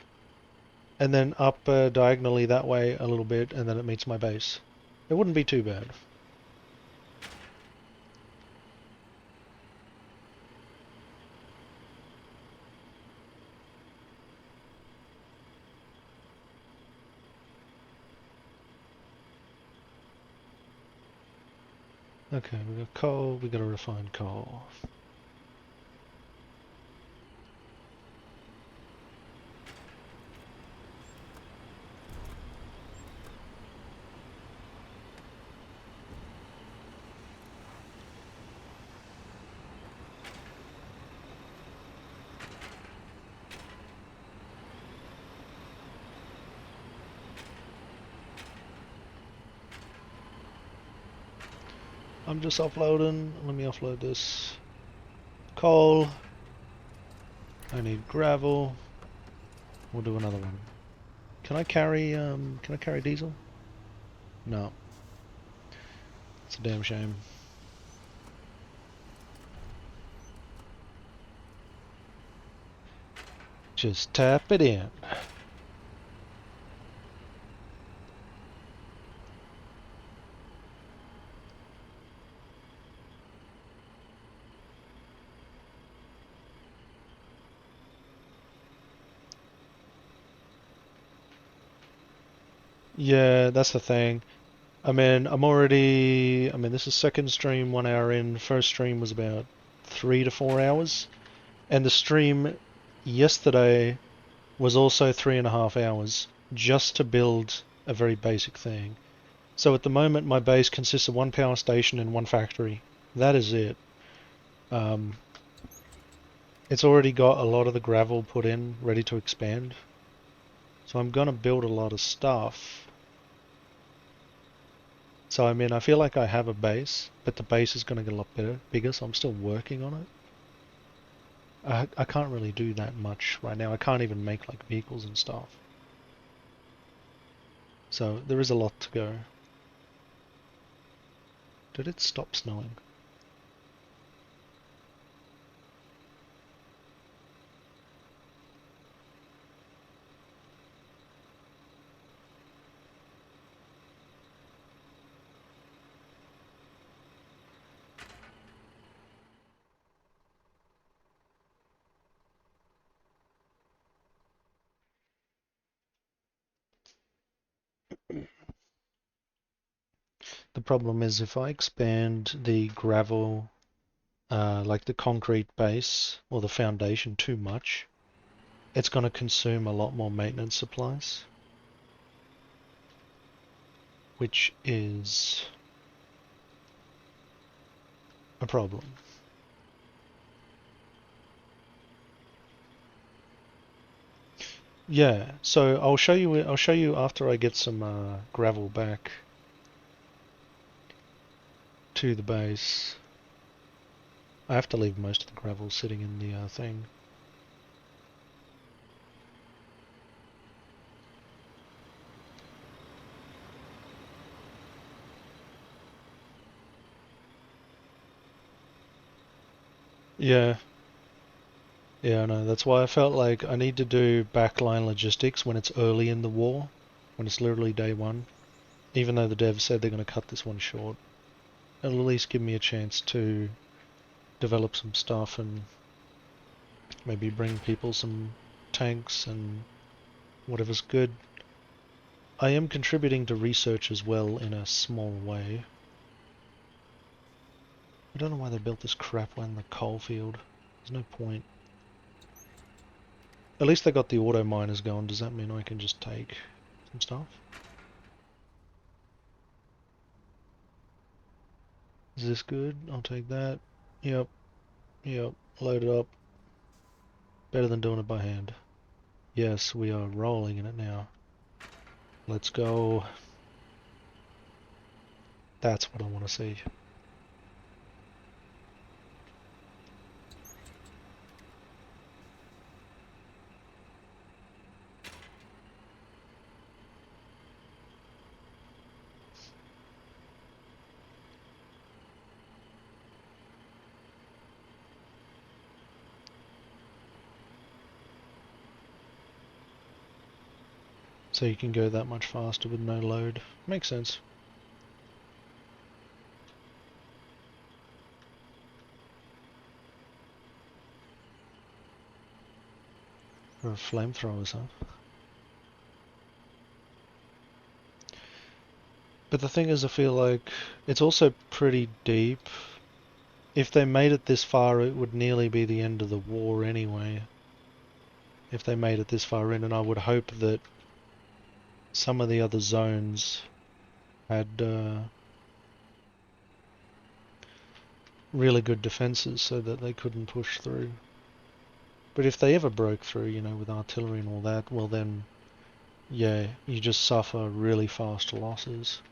and then up diagonally that way a little bit, and then it meets my base. It wouldn't be too bad. Okay, we got coal, we got to refine coal. I'm just offloading. Let me offload this coal. I need gravel. We'll do another one. Can I carry diesel? No. It's a damn shame. Just tap it in. Yeah, that's the thing. I mean, this is second stream, 1 hour in. First stream was about 3 to 4 hours. And the stream yesterday was also 3.5 hours just to build a very basic thing. So at the moment, my base consists of 1 power station and 1 factory. That is it. It's already got a lot of the gravel put in, ready to expand. So I'm gonna build a lot of stuff. So I mean, I feel like I have a base, but the base is gonna get a lot bigger, so I'm still working on it. I can't really do that much right now. I can't even make like vehicles and stuff. So there is a lot to go. Did it stop snowing? The problem is if I expand the gravel, like the concrete base or the foundation too much, it's going to consume a lot more maintenance supplies, which is a problem. Yeah, so I'll show you after I get some gravel back to the base. I have to leave most of the gravel sitting in the thing. Yeah. Yeah, I know. That's why I felt like I need to do backline logistics when it's early in the war, when it's literally day 1. Even though the devs said they're going to cut this one short. It'll at least give me a chance to develop some stuff and maybe bring people some tanks and whatever's good. I am contributing to research as well in a small way. I don't know why they built this crap in the coal field. There's no point. At least they got the auto miners going. Does that mean I can just take some stuff? Is this good? I'll take that. Yep, yep. Load it up. Better than doing it by hand. Yes, we are rolling in it now. Let's go. That's what I want to see. So you can go that much faster with no load. Makes sense. For flamethrowers, huh? But the thing is, I feel like it's also pretty deep. If they made it this far, it would nearly be the end of the war anyway. If they made it this far in, and I would hope that some of the other zones had really good defenses so that they couldn't push through. But if they ever broke through, you know, with artillery and all that, well then, yeah, you just suffer really fast losses.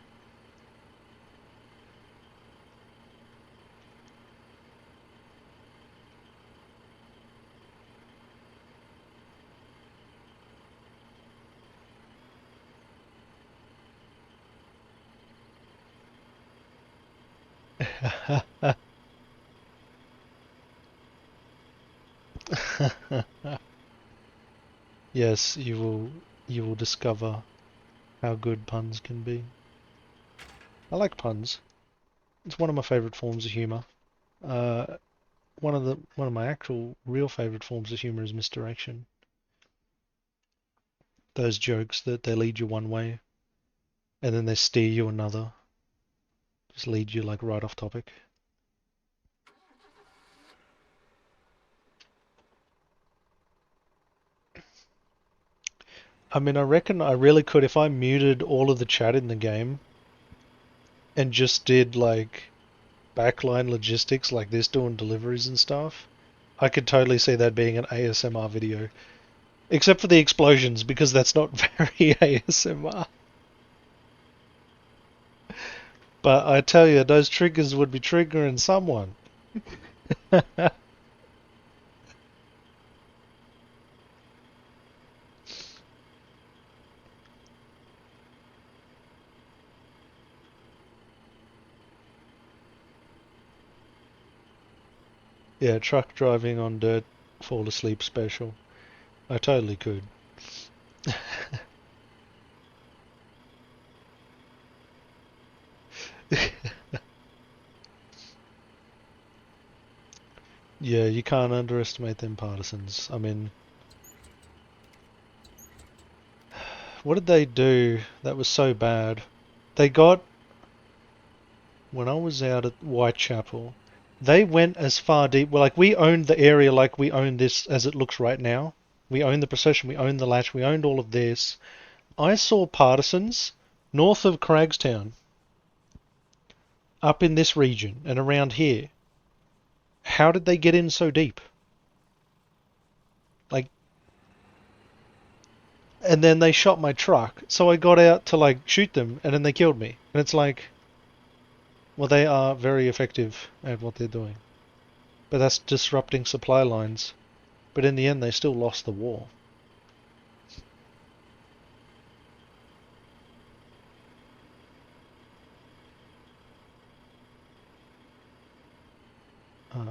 Yes, you will discover how good puns can be. I like puns. It's one of my favorite forms of humor. Uh, one of my actual real favorite forms of humor is misdirection. Those jokes that they lead you one way and then they steer you another. Just lead you like right off topic. I mean, I reckon I really could if I muted all of the chat in the game and just did like backline logistics like this, doing deliveries and stuff. I could totally see that being an ASMR video. Except for the explosions, because that's not very ASMR. But I tell you, those triggers would be triggering someone. Yeah, truck driving on dirt, fall asleep special. I totally could. Yeah, you can't underestimate them partisans. I mean, what did they do that was so bad? They got, when I was out at Whitechapel, they went as far deep. Well, like, we owned the area like we own this as it looks right now. We own the procession, we own the latch, we owned all of this. I saw partisans north of Cragstown, up in this region and around here. How did they get in so deep? Like, and then they shot my truck, so I got out to like shoot them, and then they killed me. And it's like, well, they are very effective at what they're doing, but that's disrupting supply lines. But in the end, they still lost the war.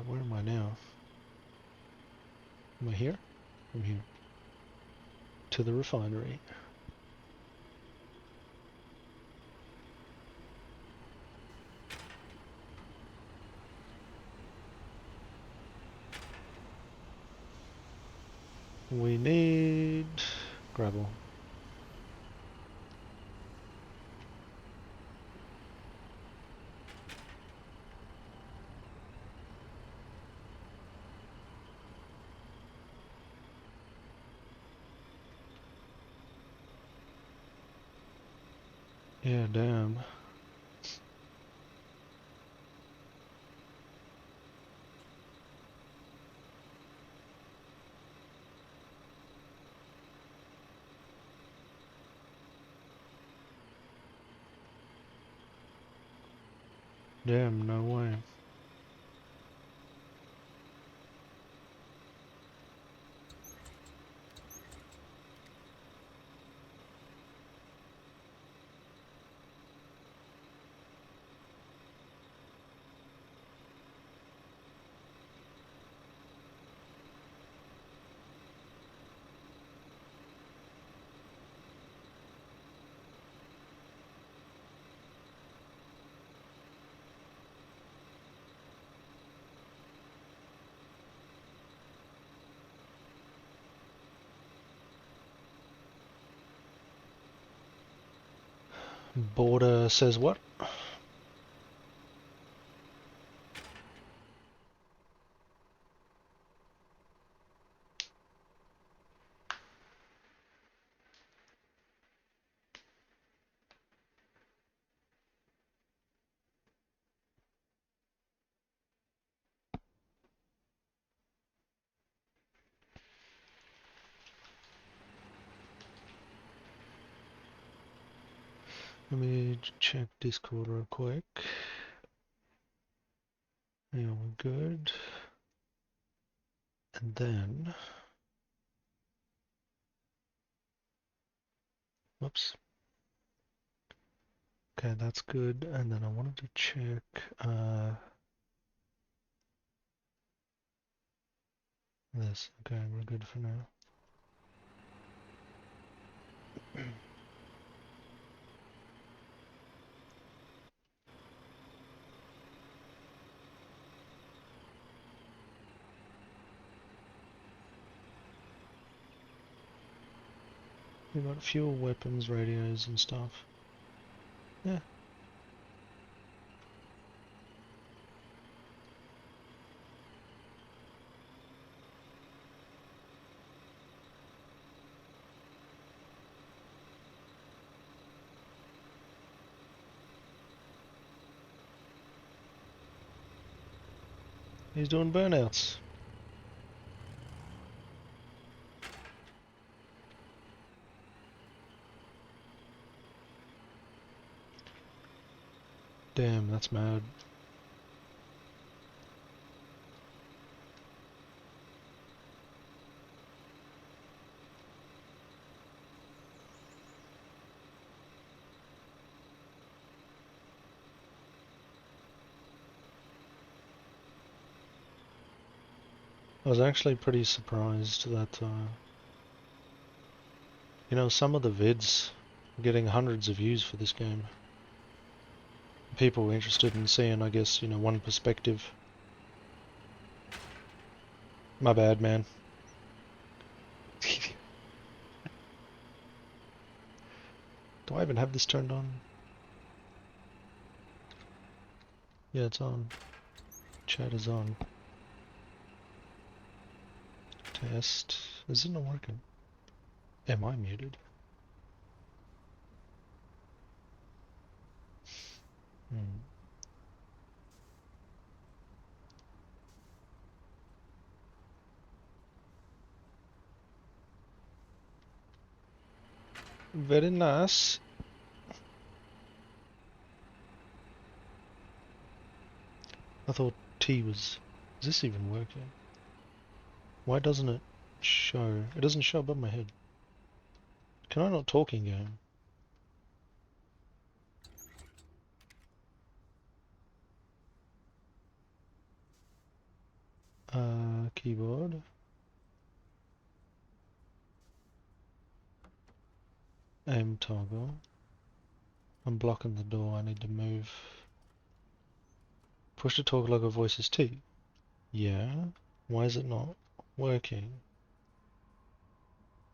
Where am I now? Am I here? I'm here. To the refinery. We need gravel. Yeah, damn. Damn, no way. Border says what? Let me check Discord real quick. Yeah, we're good. And then, whoops. Okay, that's good. And then I wanted to check this. Okay, we're good for now. We got fuel, weapons, radios, and stuff. Yeah. He's doing burnouts. Damn, that's mad. I was actually pretty surprised that, you know, some of the vids are getting hundreds of views for this game. People were interested in seeing, I guess, you know, one perspective. My bad, man. Do I even have this turned on? Yeah, it's on. Chat is on. Test. Is it not working? Am I muted? Hmm. Very nice. I thought T was... Is this even working? Why doesn't it show? It doesn't show above my head. Can I not talk in game? Keyboard. Aim toggle. I'm blocking the door, I need to move. Push to talk like a voice is T. Yeah? Why is it not working?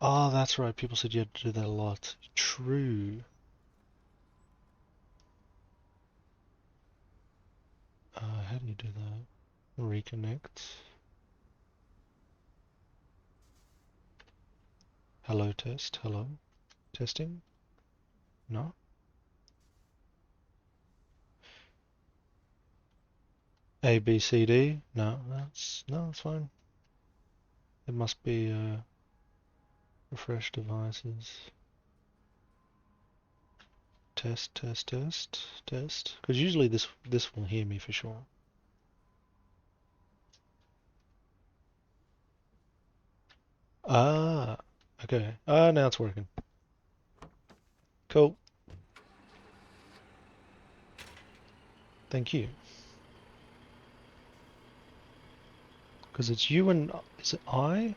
Oh, that's right, people said you had to do that a lot. True. How do you do that? Reconnect. Hello test, hello. Testing? No? A, B, C, D? No, that's fine. It must be, refresh devices. Test, test, test, test. Because usually this will hear me for sure. Ah, okay. Ah, now it's working. Cool. Thank you. Because it's you and... Is it I?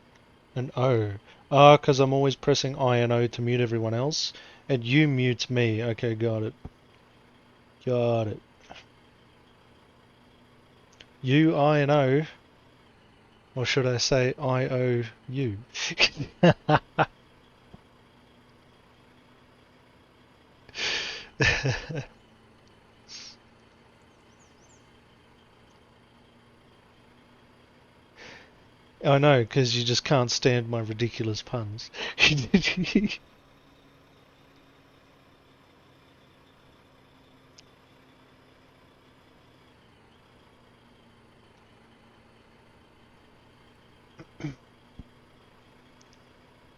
And O. Ah, because I'm always pressing I and O to mute everyone else. And you mutes me. Okay, got it. Got it. You, I, and O. Or should I say I, O, you? I know, because you just can't stand my ridiculous puns.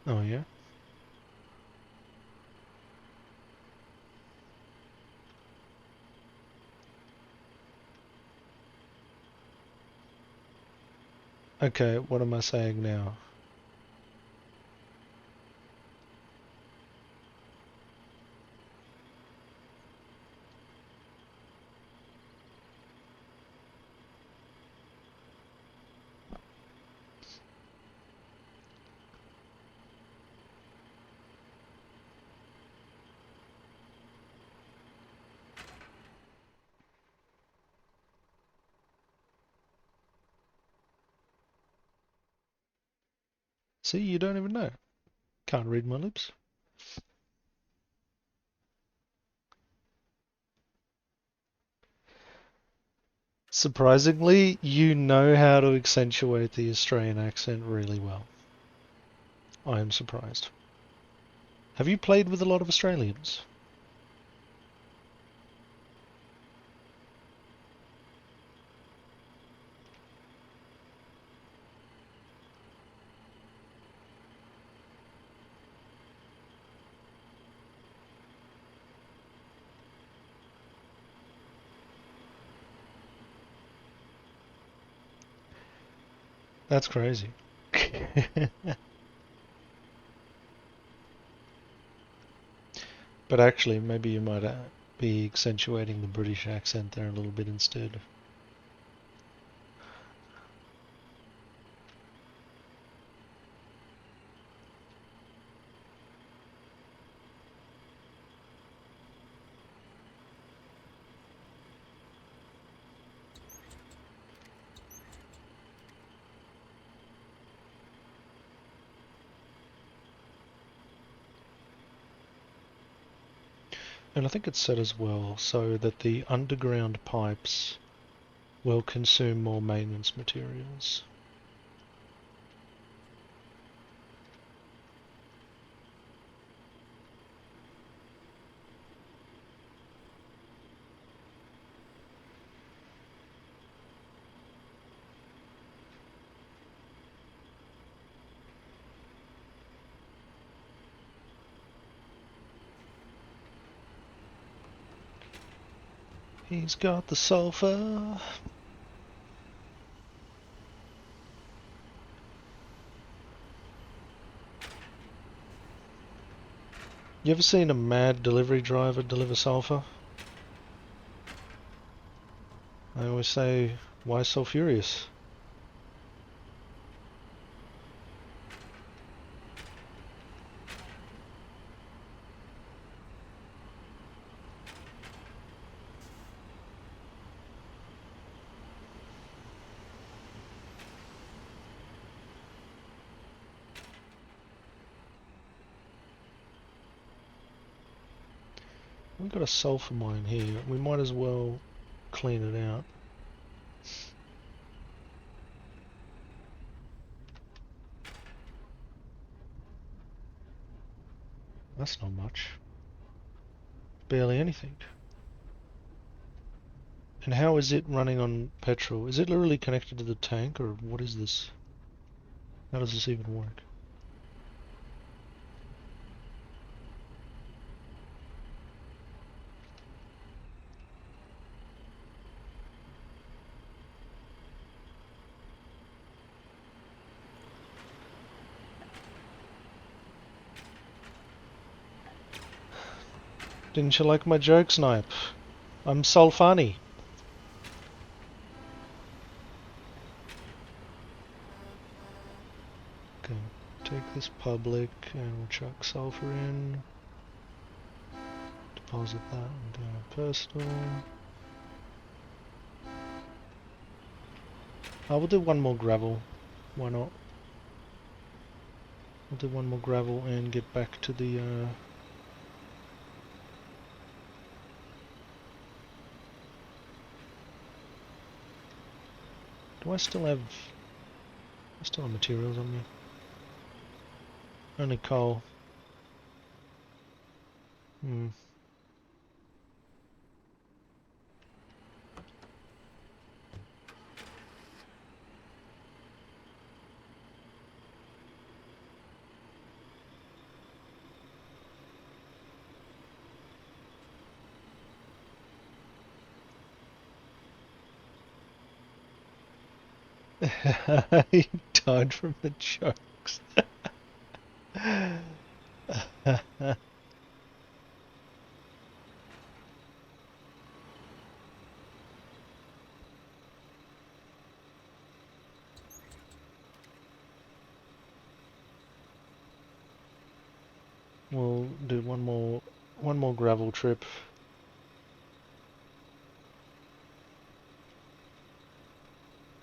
Oh, yeah? Okay, what am I saying now? See, you don't even know. Can't read my lips. Surprisingly, you know how to accentuate the Australian accent really well. I am surprised. Have you played with a lot of Australians? That's crazy. But actually, maybe you might be accentuating the British accent there a little bit instead. And I think it's set as well so that the underground pipes will consume more maintenance materials. He's got the sulfur. You ever seen a mad delivery driver deliver sulfur? I always say, why so furious? We've got a sulfur mine here. We might as well clean it out. That's not much. Barely anything. And how is it running on petrol? Is it literally connected to the tank, or what is this? How does this even work? Didn't you like my joke, Snipe? I'm so funny. Okay, take this public and we'll chuck sulfur in. Deposit that into our personal. We'll do one more gravel. Why not? We'll do one more gravel and get back to the do I still have materials on me? Only coal. Hmm. He died from the jokes. We'll do one more gravel trip.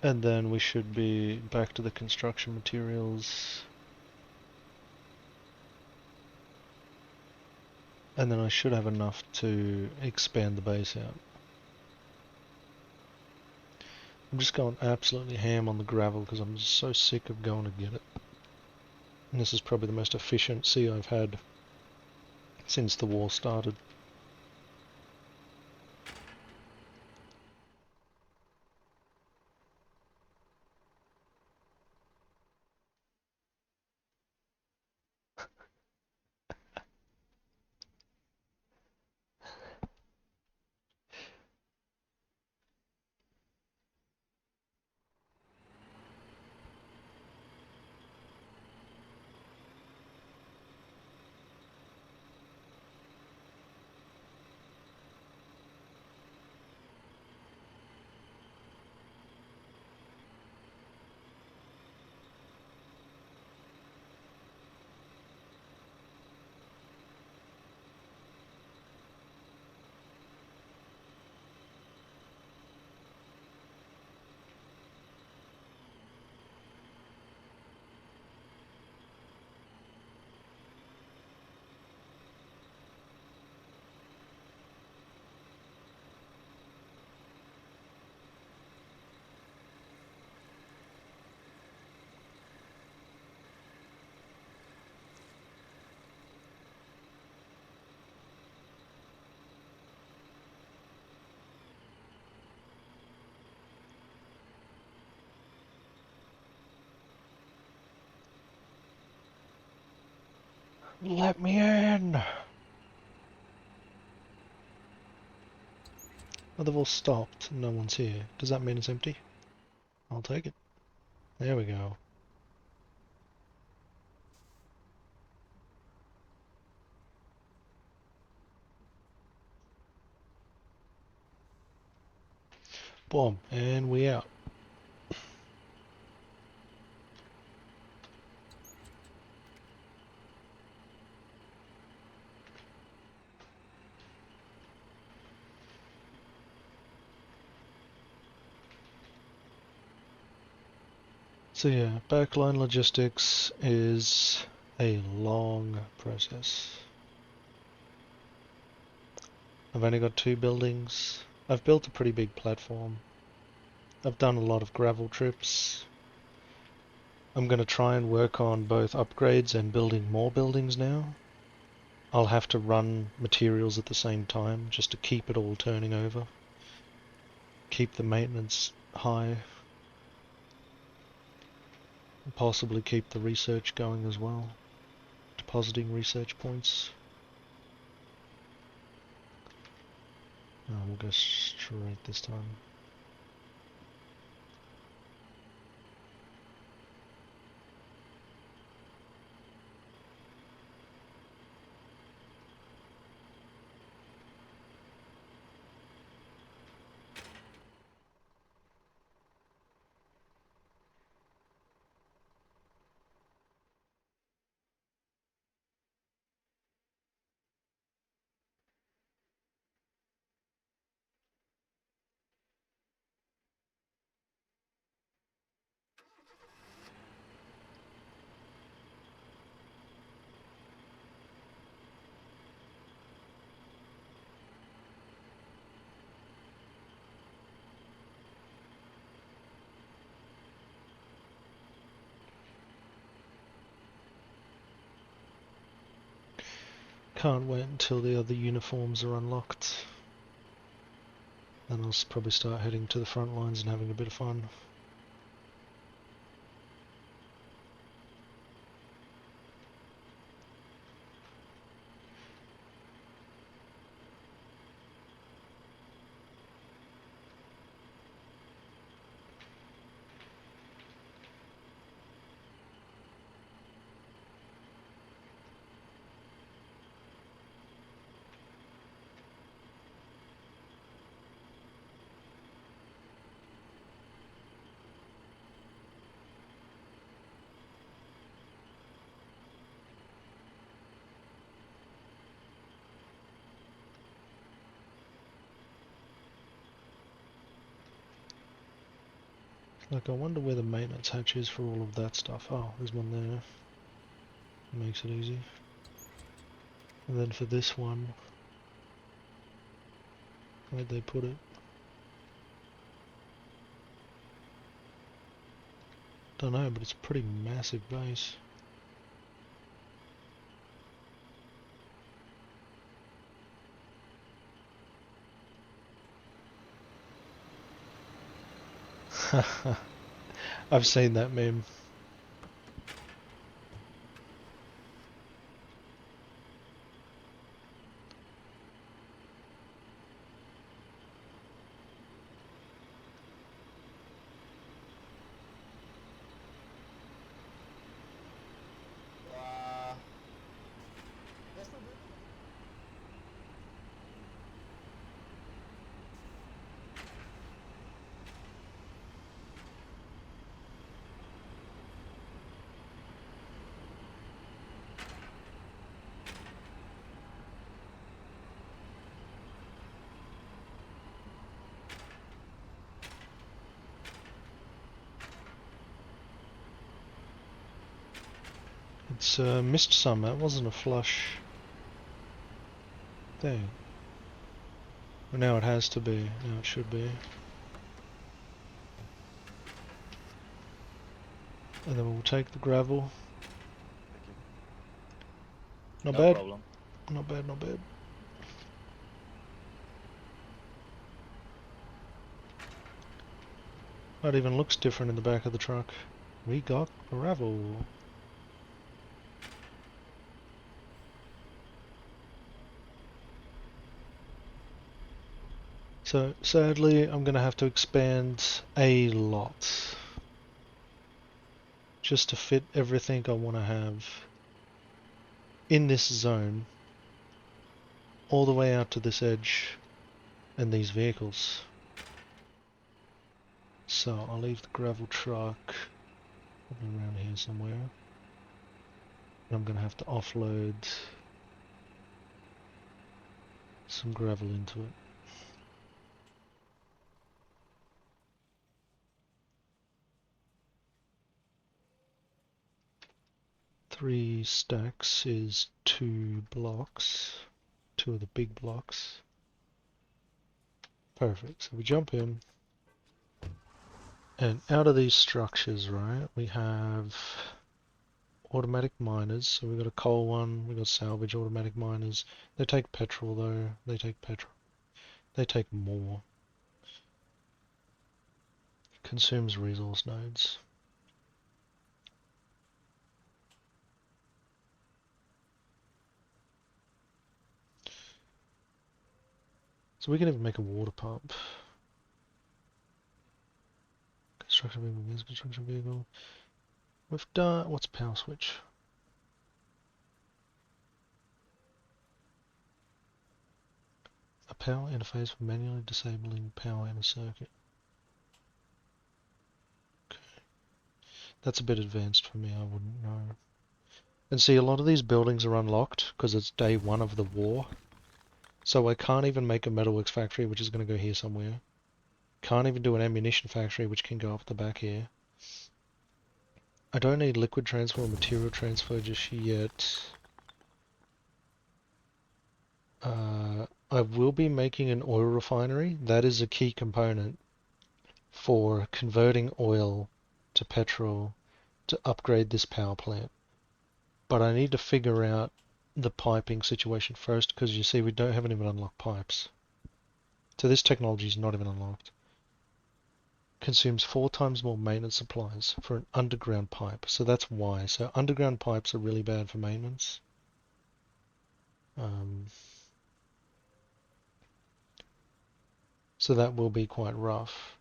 And then we should be back to the construction materials. And then I should have enough to expand the base out. I'm just going absolutely ham on the gravel because I'm just so sick of going to get it. And this is probably the most efficient sea I've had since the war started. Let me in! Oh, they've all stopped. No one's here. Does that mean it's empty? I'll take it. There we go. Boom. And we out. So yeah, backline logistics is a long process. I've only got 2 buildings. I've built a pretty big platform. I've done a lot of gravel trips. I'm going to try and work on both upgrades and building more buildings now. I'll have to run materials at the same time just to keep it all turning over. Keep the maintenance high. And possibly keep the research going as well. Depositing research points. We'll go straight this time. can't wait until the other uniforms are unlocked. Then I'll probably start heading to the front lines and having a bit of fun. Like, I wonder where the maintenance hatch is for all of that stuff. Oh, there's one there. Makes it easy. And then for this one, where'd they put it? Don't know, but it's a pretty massive base. I've seen that meme. It's missed some, that wasn't a flush thing. Well, now it has to be, now it should be. And then we'll take the gravel. Thank you. Not No bad. problem. Not bad, not bad. That even looks different in the back of the truck. We got gravel. So, sadly, I'm going to have to expand a lot. Just to fit everything I want to have in this zone. All the way out to this edge and these vehicles. So, I'll leave the gravel truck probably around here somewhere. And I'm going to have to offload some gravel into it. Three stacks is 2 blocks. 2 of the big blocks. Perfect. So we jump in. And out of these structures, right, we have automatic miners. So we've got a coal one, we've got salvage automatic miners. They take petrol though. They take petrol. They take more. Consumes resource nodes. So we can even make a water pump. Construction vehicle, construction vehicle. We've done, what's power switch? A power interface for manually disabling power in a circuit. Okay. That's a bit advanced for me, I wouldn't know. And see, a lot of these buildings are unlocked because it's day 1 of the war. So I can't even make a metalworks factory, which is going to go here somewhere. Can't even do an ammunition factory, which can go up the back here. I don't need liquid transfer or material transfer just yet. I will be making an oil refinery. That is a key component for converting oil to petrol to upgrade this power plant. But I need to figure out the piping situation first, because you see we haven't even unlocked pipes. So this technology is not even unlocked. Consumes 4 times more maintenance supplies for an underground pipe. So that's why. So underground pipes are really bad for maintenance. So that will be quite rough.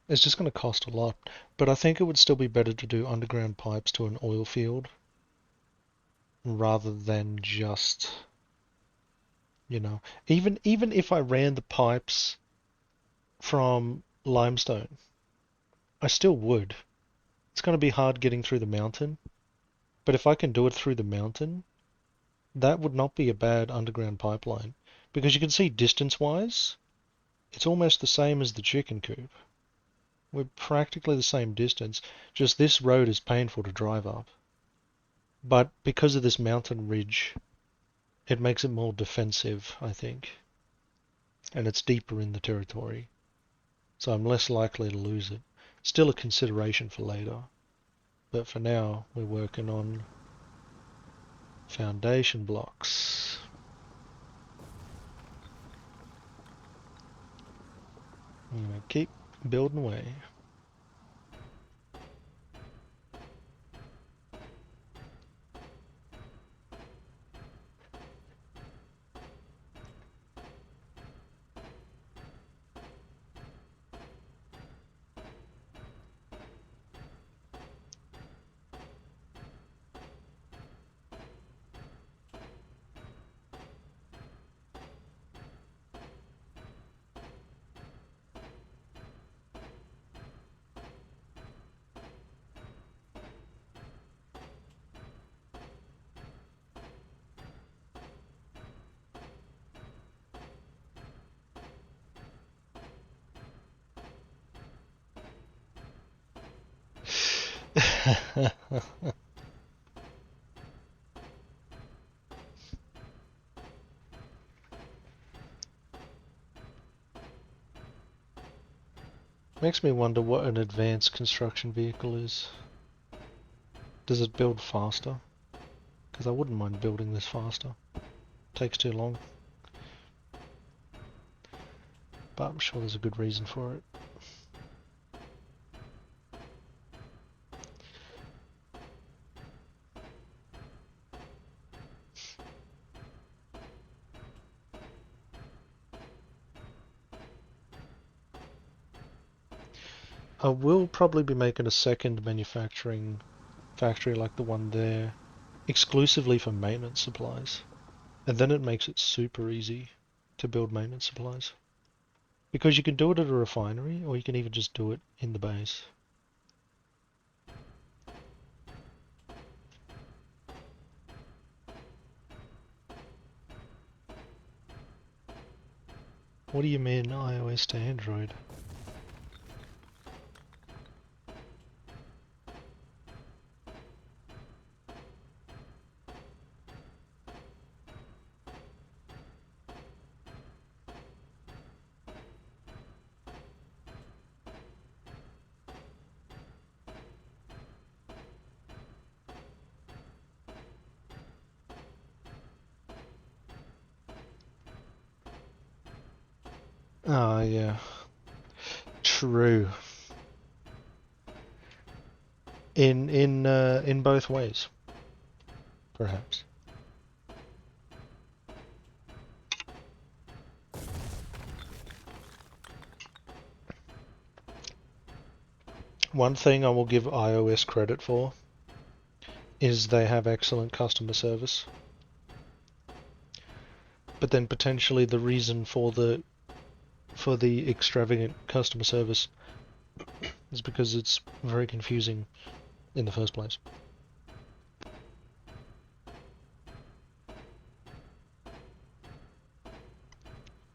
It's just going to cost a lot, but I think it would still be better to do underground pipes to an oil field rather than just, even if I ran the pipes from limestone, I still would. It's going to be hard getting through the mountain, but if I can do it through the mountain, that would not be a bad underground pipeline, because you can see distance-wise, it's almost the same as the chicken coop. We're practically the same distance, just this road is painful to drive up. But because of this mountain ridge, it makes it more defensive, I think. And it's deeper in the territory, so I'm less likely to lose it. Still a consideration for later. But for now, we're working on foundation blocks. I'm gonna keep building away. Makes me wonder what an advanced construction vehicle is. Does it build faster? Because I wouldn't mind building this faster. Takes too long. But I'm sure there's a good reason for it. I will probably be making a second manufacturing factory like the one there, exclusively for maintenance supplies. And then it makes it super easy to build maintenance supplies. Because you can do it at a refinery, or you can even just do it in the base. What do you mean iOS to Android? Ah, yeah. True. In both ways, perhaps. One thing I will give iOS credit for is they have excellent customer service. But then potentially the reason for the extravagant customer service is because it's very confusing in the first place.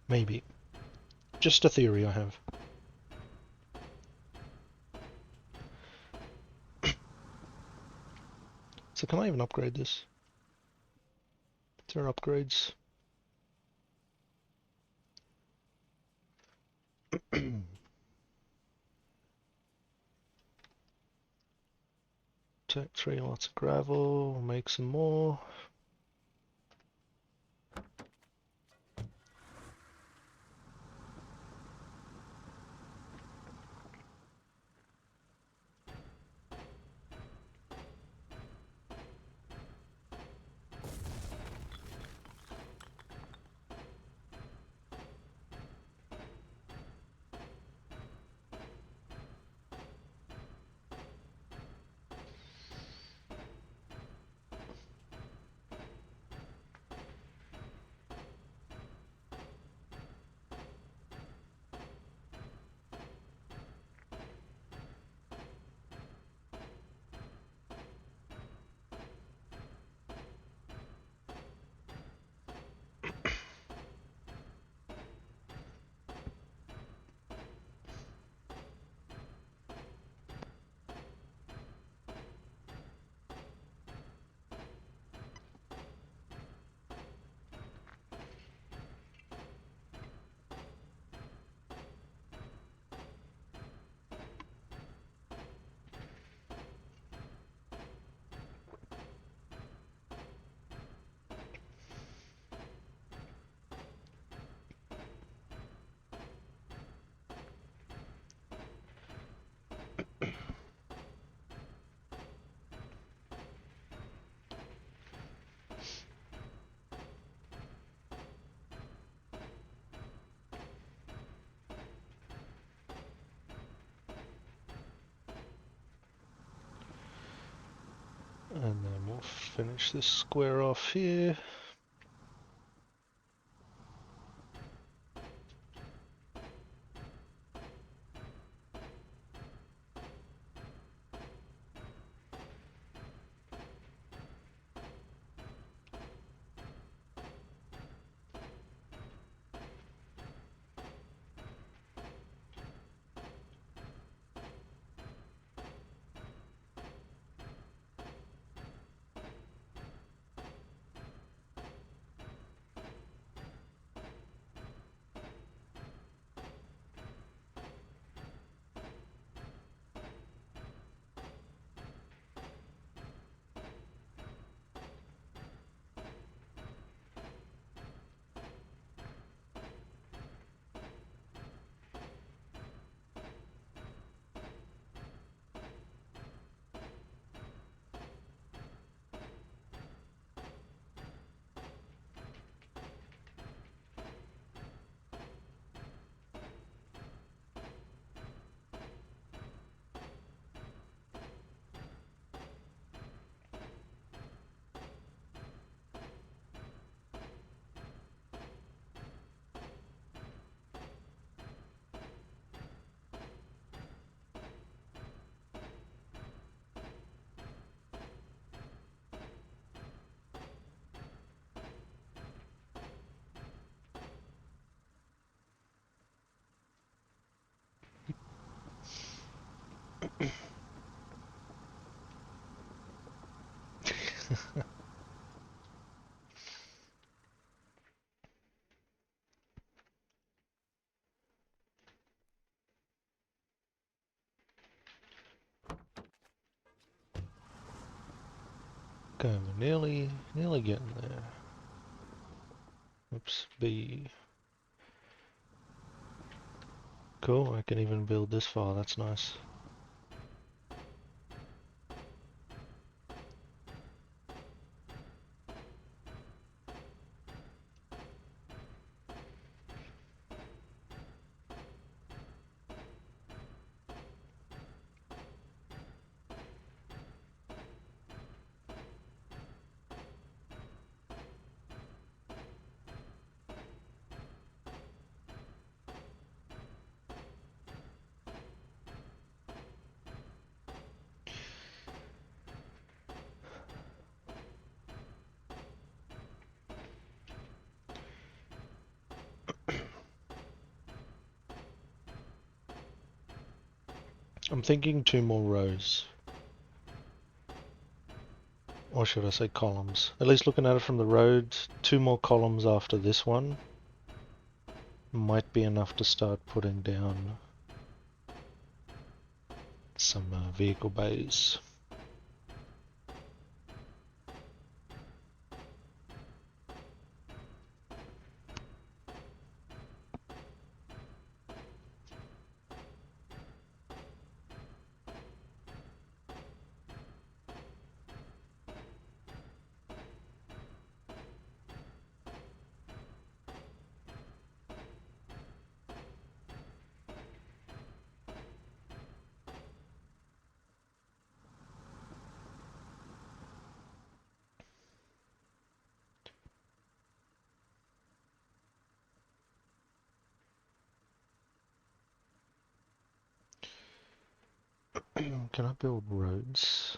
Maybe. Just a theory I have. So can I even upgrade this? Is there upgrades? take 3 lots of gravel, we'll make some more. And then we'll finish this square off here. Okay, we're nearly getting there. Oops, B. Cool, I can even build this far, that's nice. I'm thinking 2 more rows. Or should I say columns? At least looking at it from the road, 2 more columns after this one might be enough to start putting down some vehicle bays. Can I build roads?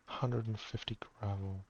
$150 gravel.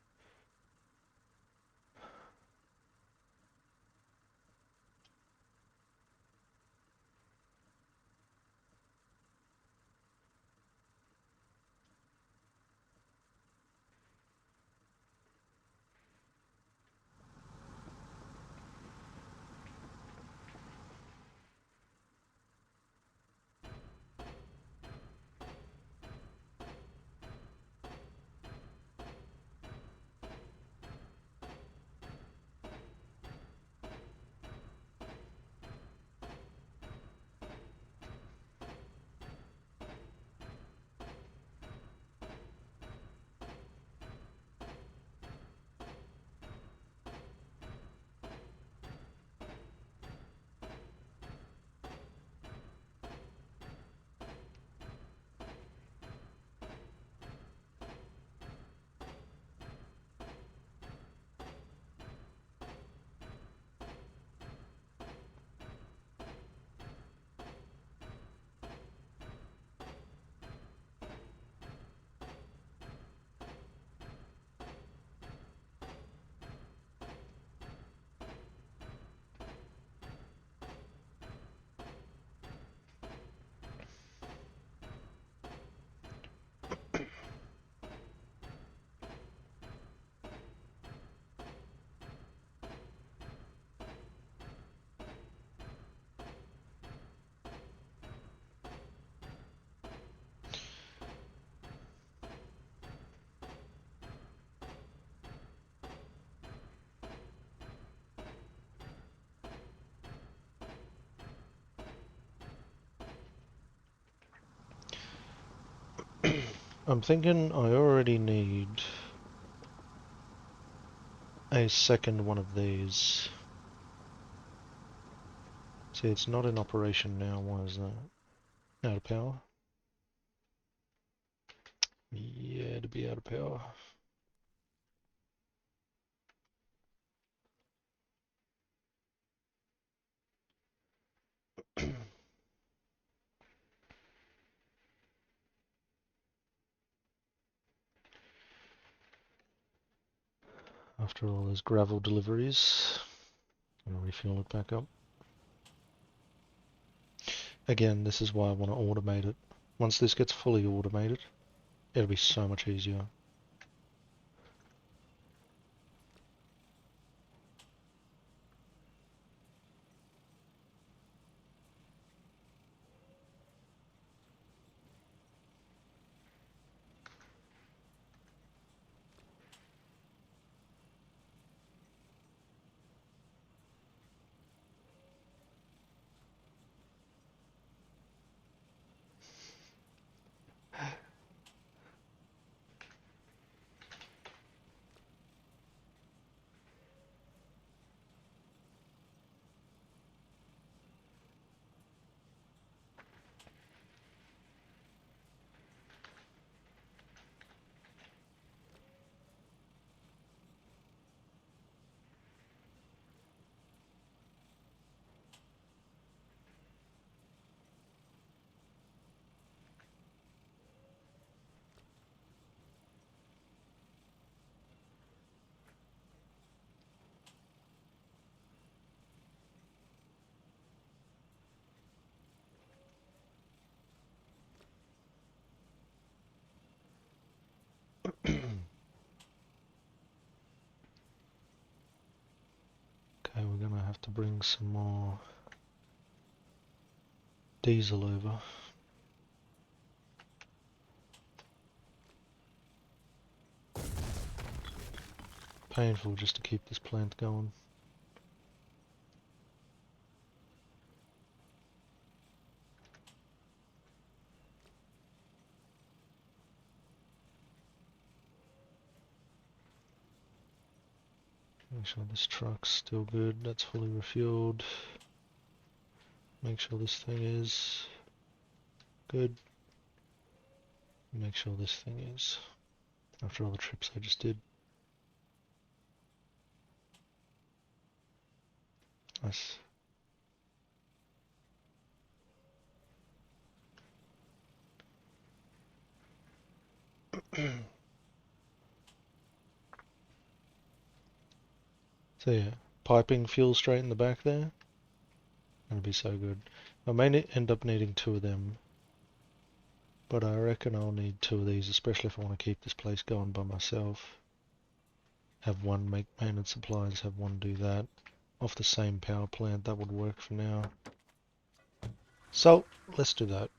I'm thinking I already need a second one of these. See, it's not in operation now. Why is that? Out of power? Yeah, to be out of power. After all those gravel deliveries, I'm gonna refuel it back up. Again, this is why I want to automate it. Once this gets fully automated, it'll be so much easier. Okay, we're gonna have to bring some more diesel over. Painful just to keep this plant going. Make sure this truck's still good, that's fully refueled. Make sure this thing is good. Make sure this thing is, after all the trips I just did. Nice. So yeah, piping fuel straight in the back there. Gonna be so good. I may end up needing 2 of them, but I reckon I'll need 2 of these, especially if I want to keep this place going by myself. Have one make maintenance supplies, have one do that. Off the same power plant, that would work for now. So, let's do that.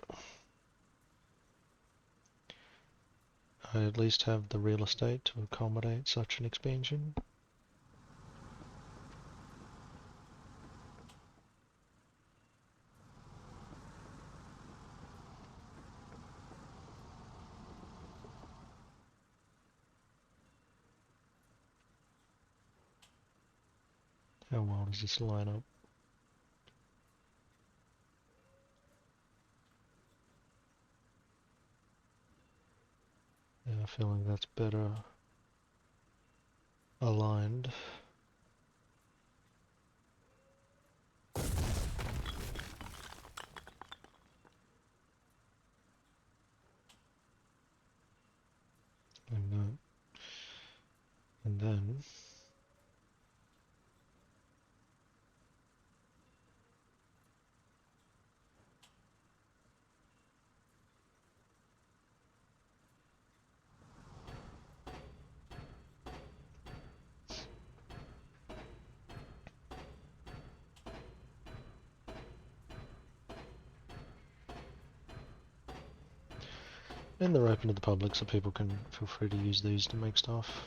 I at least have the real estate to accommodate such an expansion. How well does this line up? Yeah, I feel like that's better aligned. Like that. And then and they're open to the public, so people can feel free to use these to make stuff.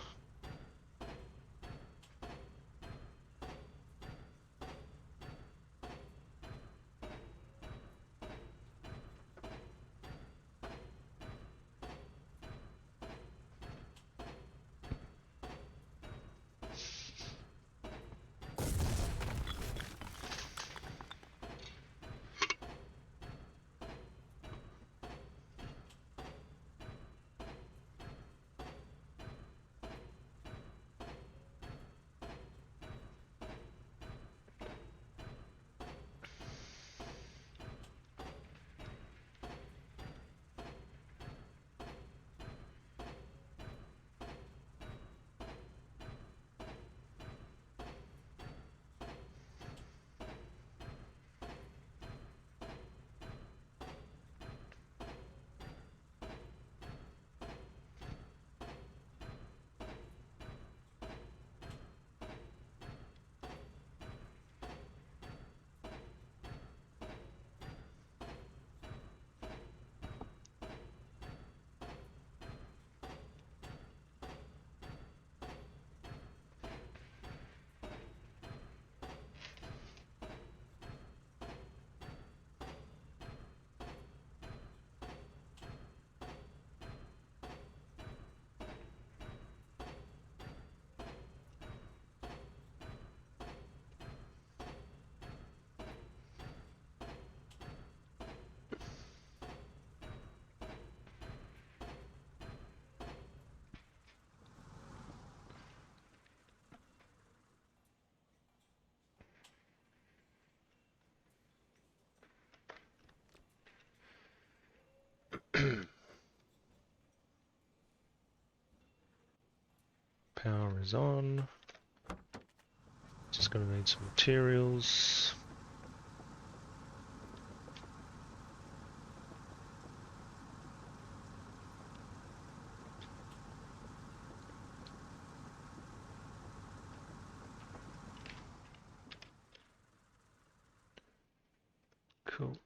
Power is on. Just gonna need some materials. Cool.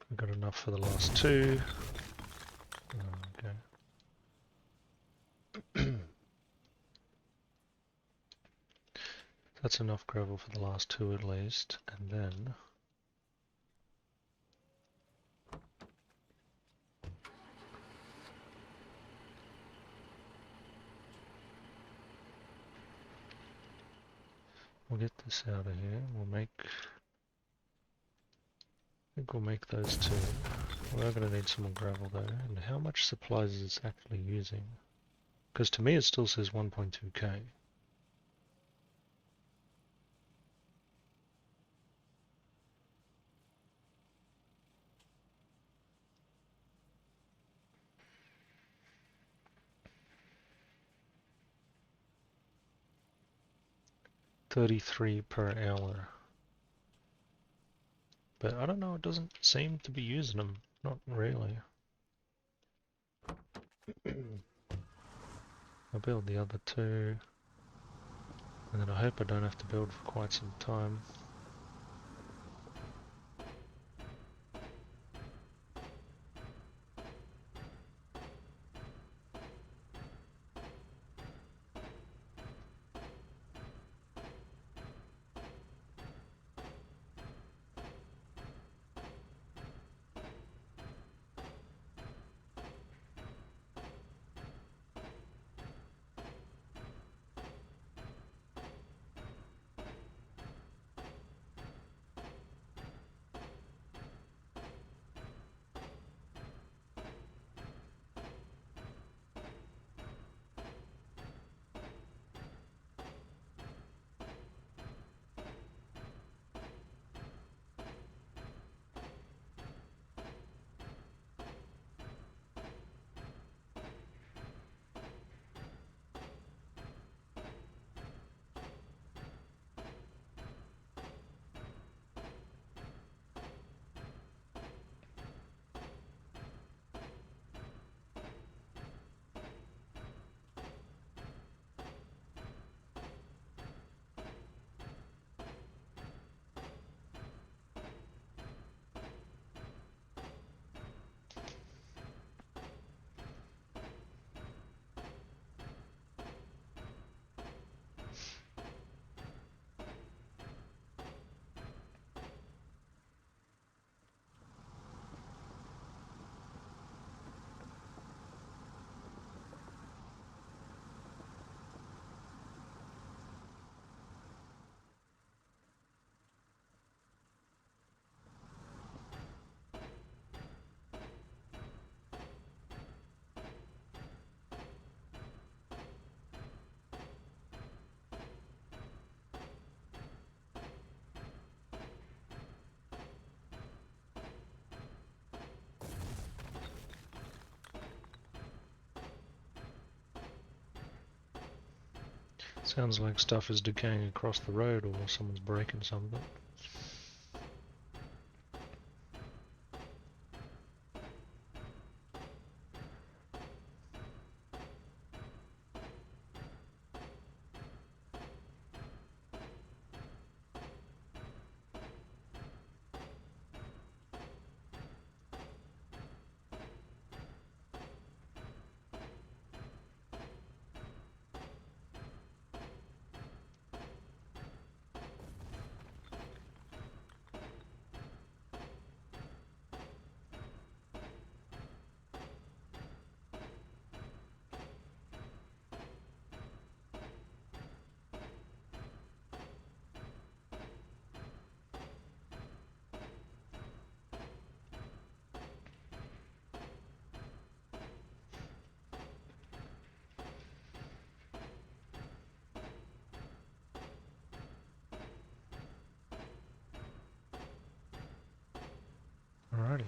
We've got enough for the last 2. Okay. That's enough gravel for the last 2 at least, and then we'll get this out of here. I think we'll make those 2. We are going to need some more gravel though. And how much supplies is this actually using? Because to me it still says 1.2K. $33 per hour. But I don't know, it doesn't seem to be using them. Not really. I'll build the other two. And then I hope I don't have to build for quite some time. Sounds like stuff is decaying across the road or someone's breaking something. Alrighty.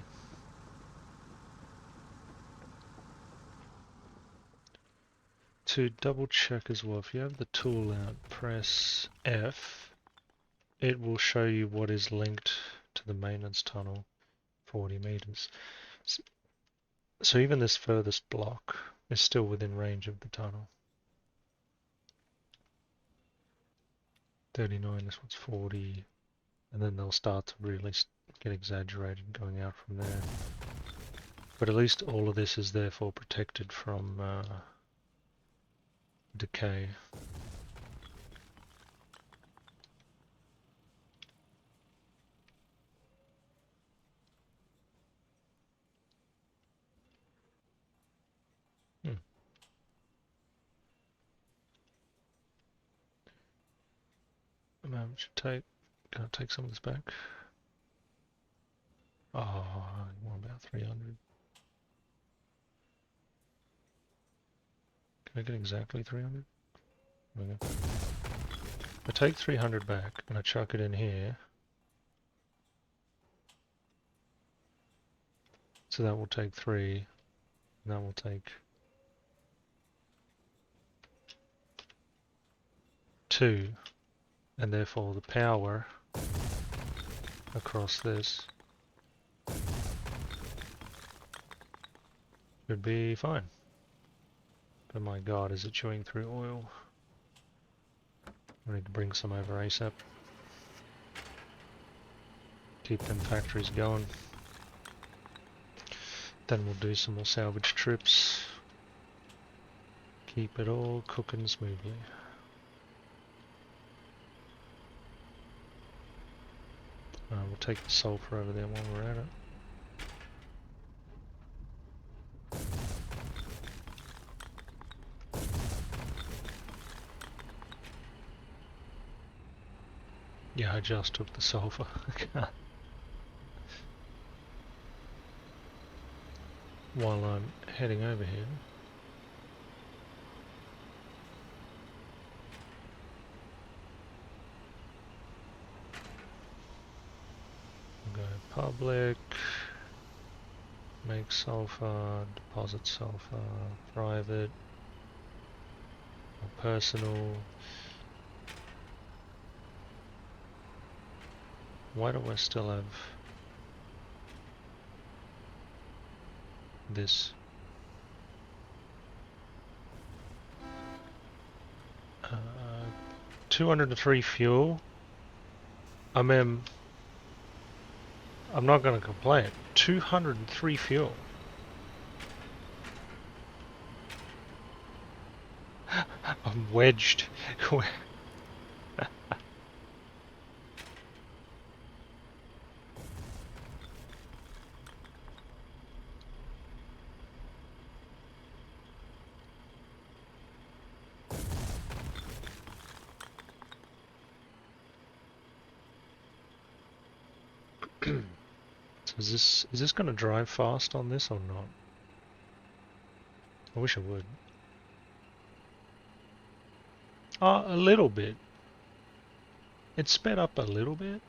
To double check as well, if you have the tool out, press F, it will show you what is linked to the maintenance tunnel, 40 meters. So even this furthest block is still within range of the tunnel. 39, this one's 40, and then they'll start to really get exaggerated going out from there. But at least all of this is therefore protected from decay. Can I take some of this back? Oh, I want about 300. Can I get exactly 300? Okay. I take 300 back and I chuck it in here. So that will take 3, and that will take 2, and therefore the power across this should be fine. But my god, is it chewing through oil? I need to bring some over ASAP. Keep them factories going. Then we'll do some more salvage trips. Keep it all cooking smoothly. We'll take the sulfur over there while we're at it. Yeah, I just took the sulfur. While I'm heading over here. We'll go public, make sulfur, deposit sulfur, private, personal. Why do I still have this? 203 fuel. I mean, I'm not going to complain. 203 fuel. I'm wedged. So is this going to drive fast on this or not? I wish it would. A little bit. It's sped up a little bit.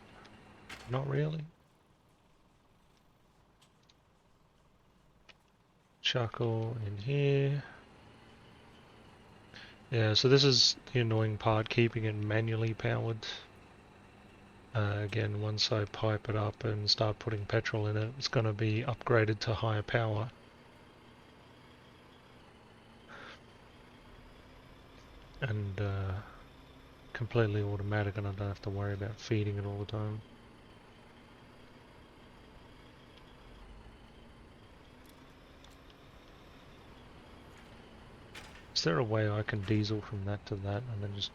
Not really. Chuckle in here. Yeah, so this is the annoying part, keeping it manually powered. Again, once I pipe it up and start putting petrol in it, it's going to be upgraded to higher power. And completely automatic, and I don't have to worry about feeding it all the time. Is there a way I can diesel from that to that and then just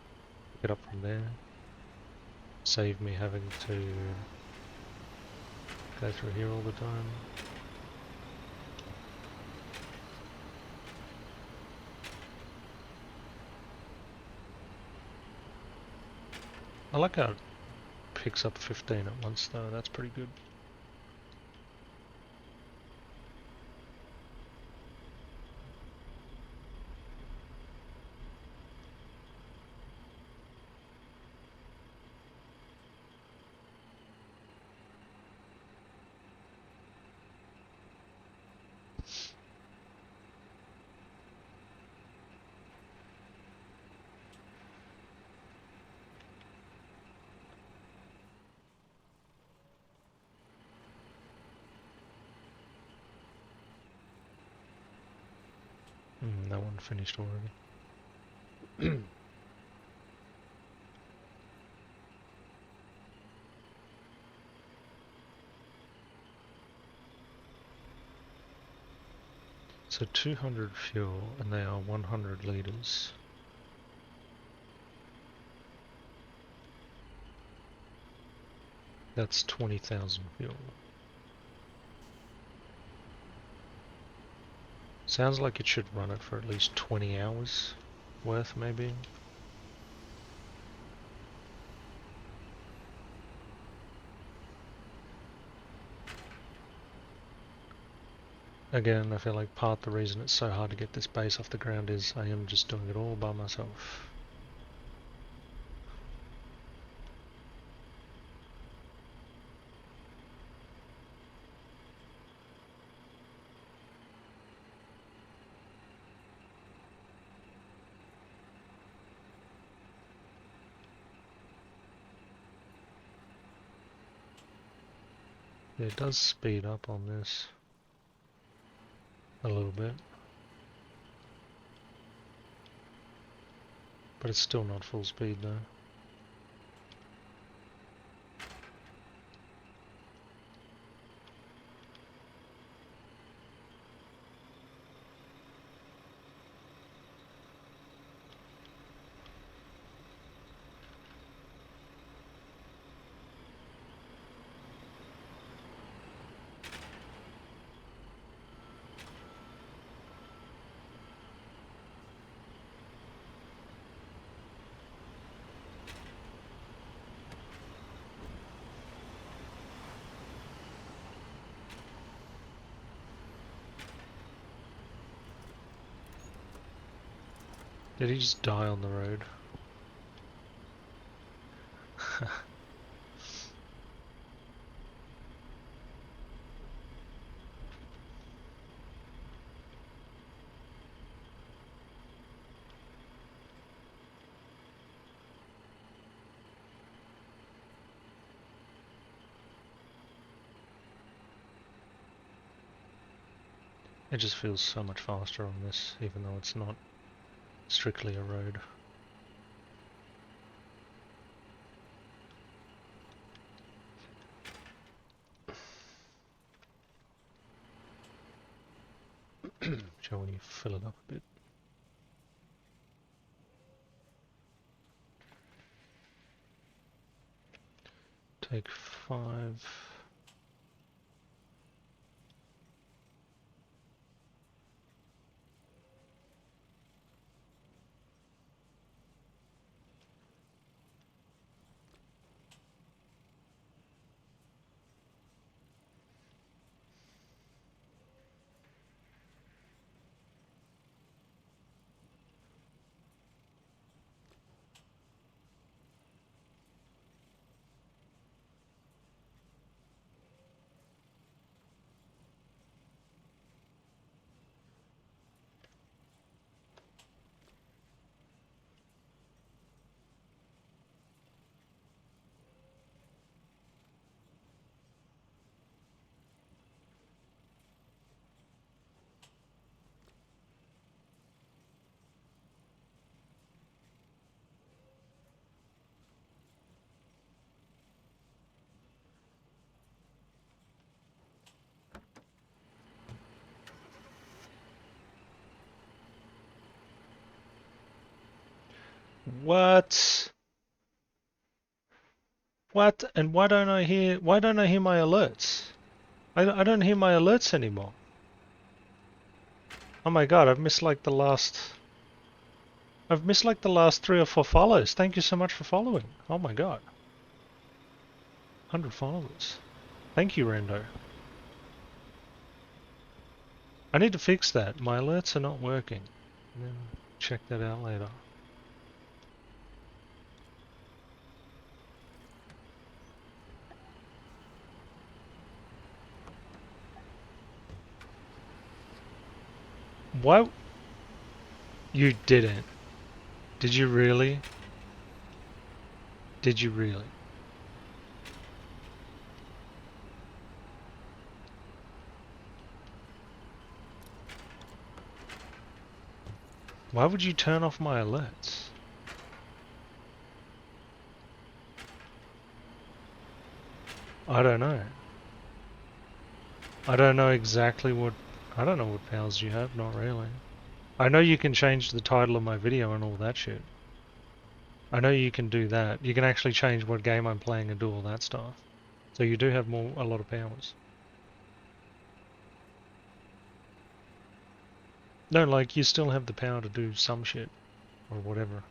pick it up from there? Save me having to go through here all the time. I like how it picks up 15 at once though, that's pretty good. That one finished already. So 200 fuel, and they are 100 liters. That's 20,000 fuel. Sounds like it should run it for at least 20 hours worth, maybe. again, I feel like part of the reason it's so hard to get this base off the ground is I am just doing it all by myself. Yeah, it does speed up on this a little bit, but it's still not full speed though. Did he just die on the road? It just feels so much faster on this, even though it's not strictly a road. Shall we fill it up a bit? Take 5. What? What? And why don't I hear my alerts? I don't hear my alerts anymore. Oh my god, I've missed like the last 3 or 4 follows. Thank you so much for following. Oh my god. 100 followers. Thank you, Rando. I need to fix that. My alerts are not working. Check that out later. Why? You didn't. Did you really? Did you really? Why would you turn off my alerts? I don't know. I don't know exactly what... I don't know what powers you have, not really. I know you can change the title of my video and all that shit. I know you can do that. You can actually change what game I'm playing and do all that stuff. So you do have a lot of powers. No, like, you still have the power to do some shit. Or whatever.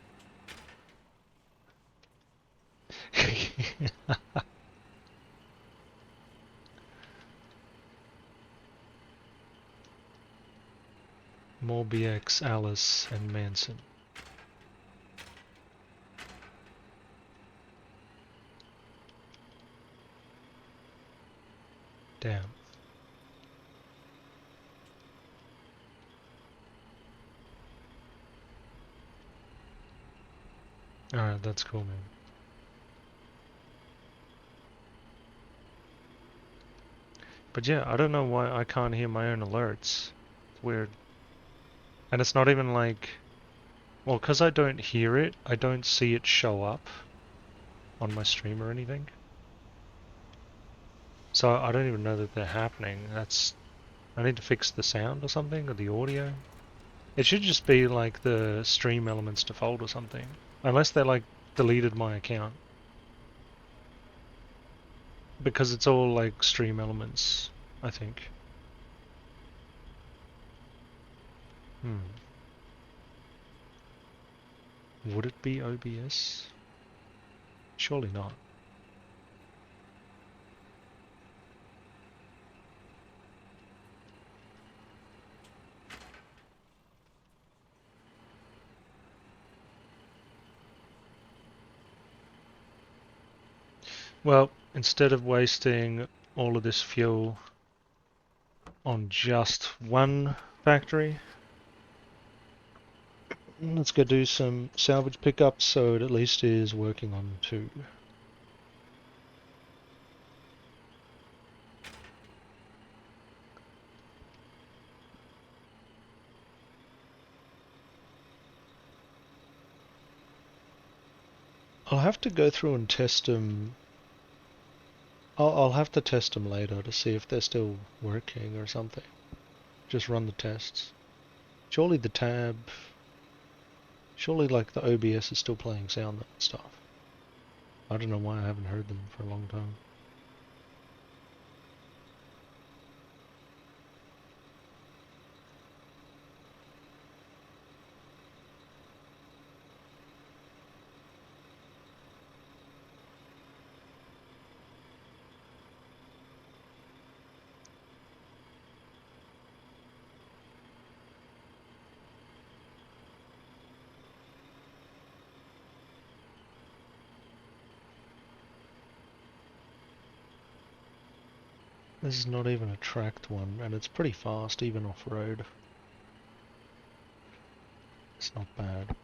MoreBX, Alice, and Manson. Damn. Alright, that's cool, man. But yeah, I don't know why I can't hear my own alerts. It's weird. And it's not even like... Well, because I don't hear it, I don't see it show up on my stream or anything. So I don't even know that they're happening. I need to fix the sound or something, or the audio. It should just be like the stream elements default or something. Unless they like deleted my account. Because it's all like stream elements, I think. Would it be OBS? Surely not. Well, instead of wasting all of this fuel on just one factory, let's go do some salvage pickups so it at least is working on two. I'll have to go through and test them. I'll have to test them later to see if they're still working or something. Just run the tests. Surely the tab... Surely like the OBS is still playing sound and stuff. I don't know why I haven't heard them for a long time. This is not even a tracked one, and it's pretty fast, even off-road. It's not bad.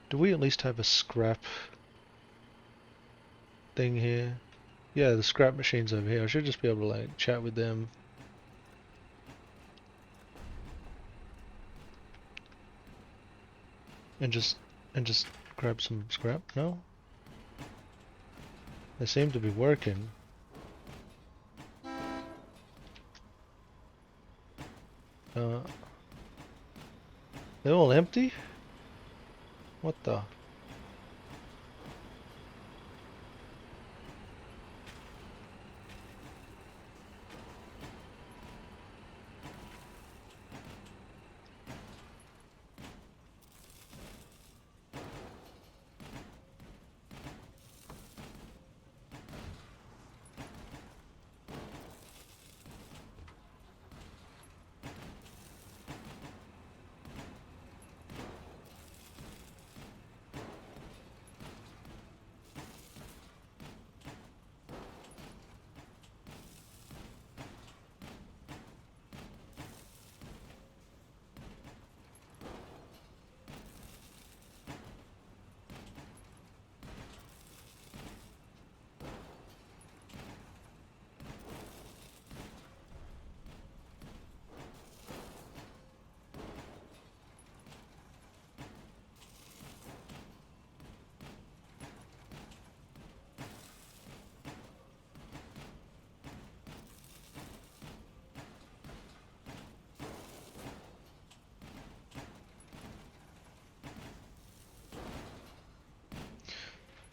Do we at least have a scrap thing here? Yeah, the scrap machine's over here. I should just be able to like chat with them. And just grab some scrap? No? They seem to be working. They're all empty? What the?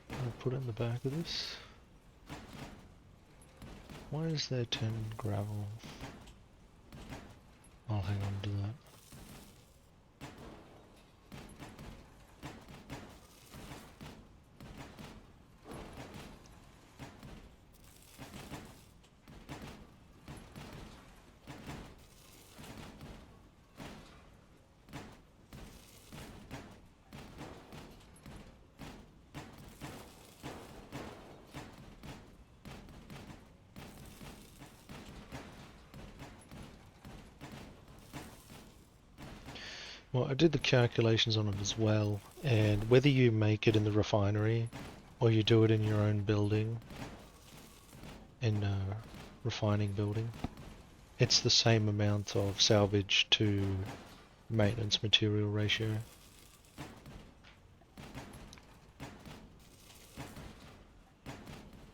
I'll put it in the back of this. Why is there 10 gravel? I'll hang on to that. Well, I did the calculations on it as well, and whether you make it in the refinery or you do it in your own building, in a refining building, it's the same amount of salvage to maintenance material ratio.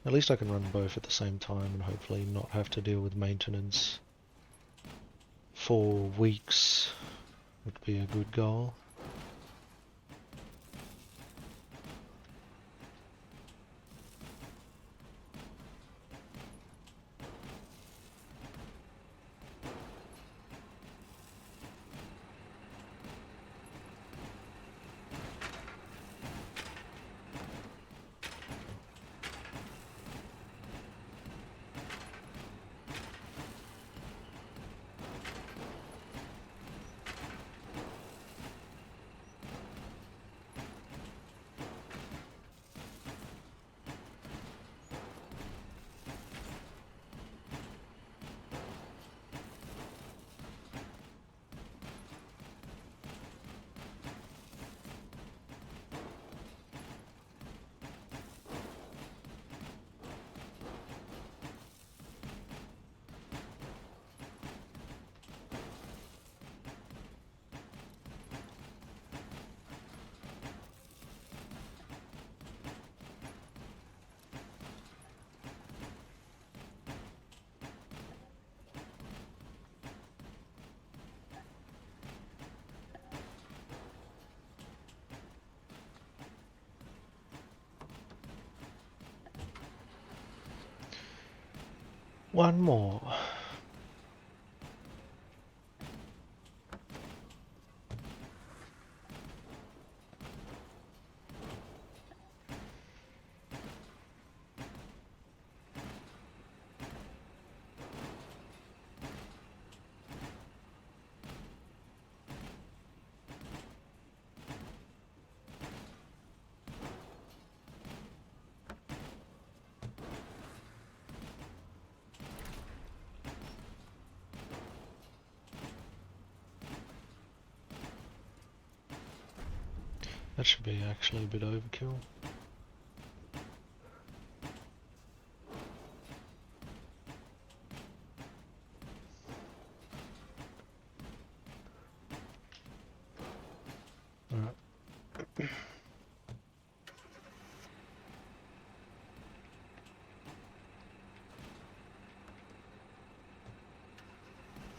At least I can run both at the same time and hopefully not have to deal with maintenance for weeks would be a good goal. One more. That should be actually a bit overkill. Alright.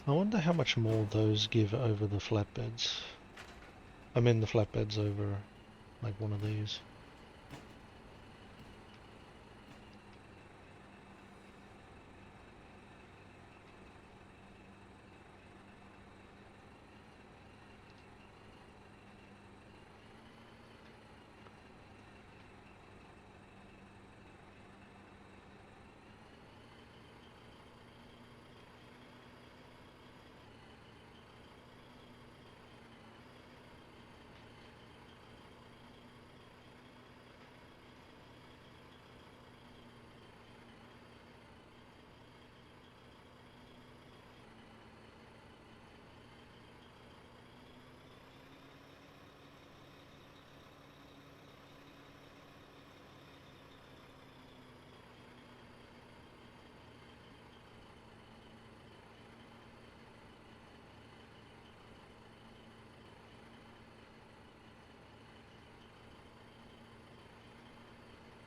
I wonder how much more those give over the flatbeds. I mean the flatbeds over like one of these.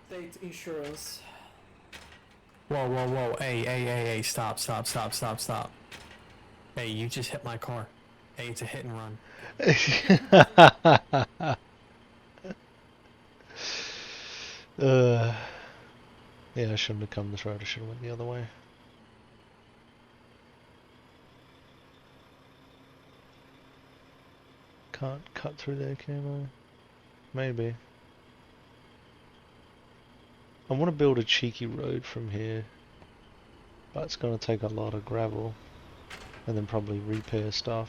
State insurance. Whoa, whoa, whoa. Hey, stop. Hey, you just hit my car. Hey, it's a hit and run. Yeah, I shouldn't have come this road, I should have went the other way. Can't cut through there, can I? Maybe. I want to build a cheeky road from here, but it's going to take a lot of gravel, and then probably repair stuff.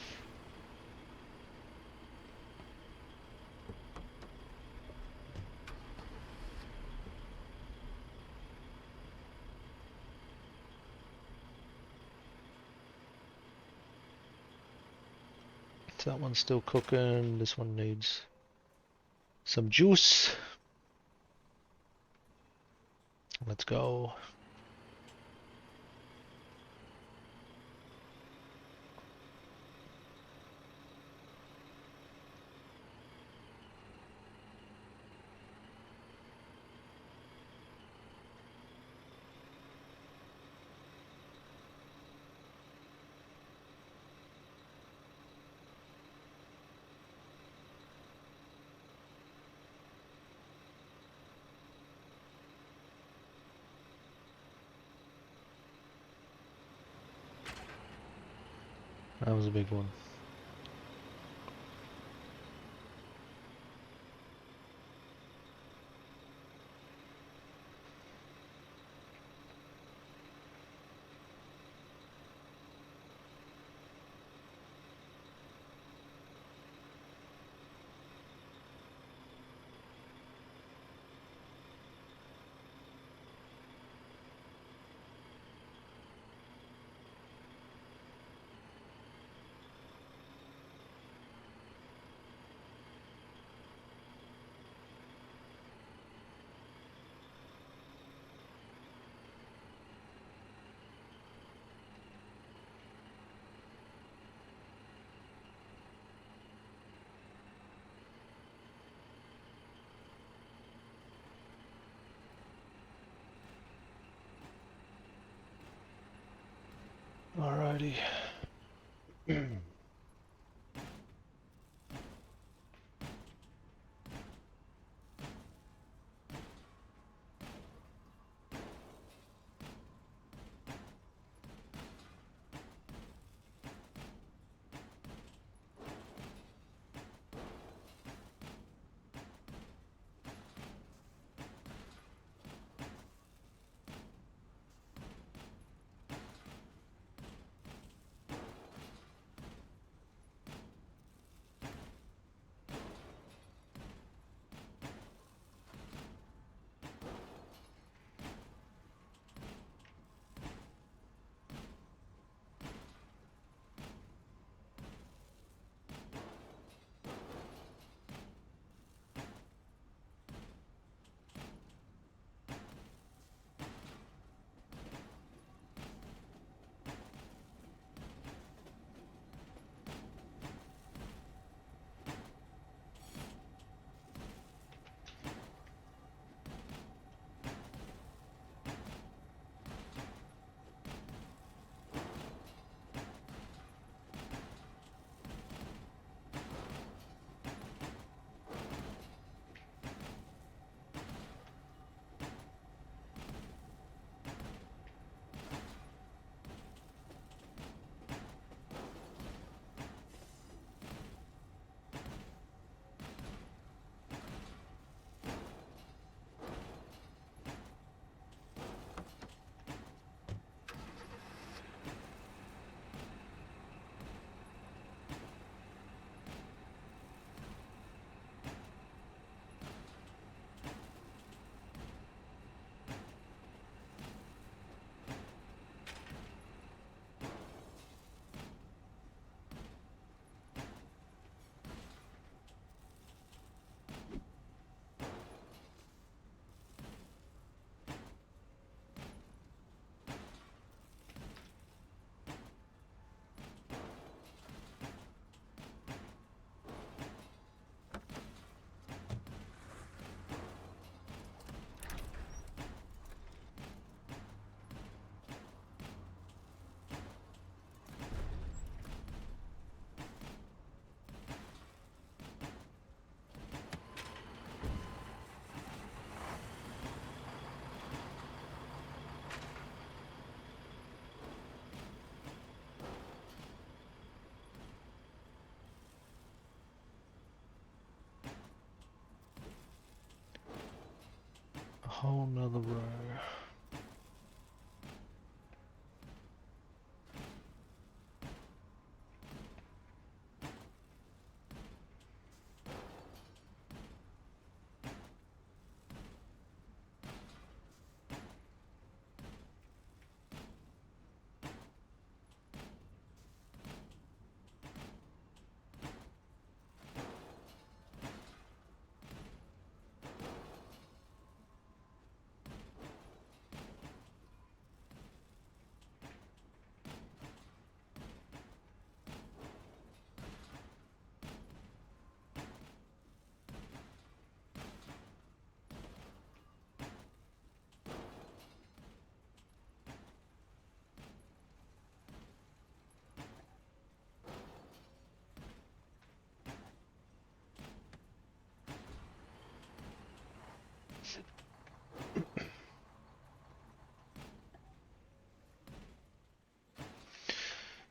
That one's still cooking. This one needs some juice. Let's go. That was a big one. Alrighty. A whole nother row.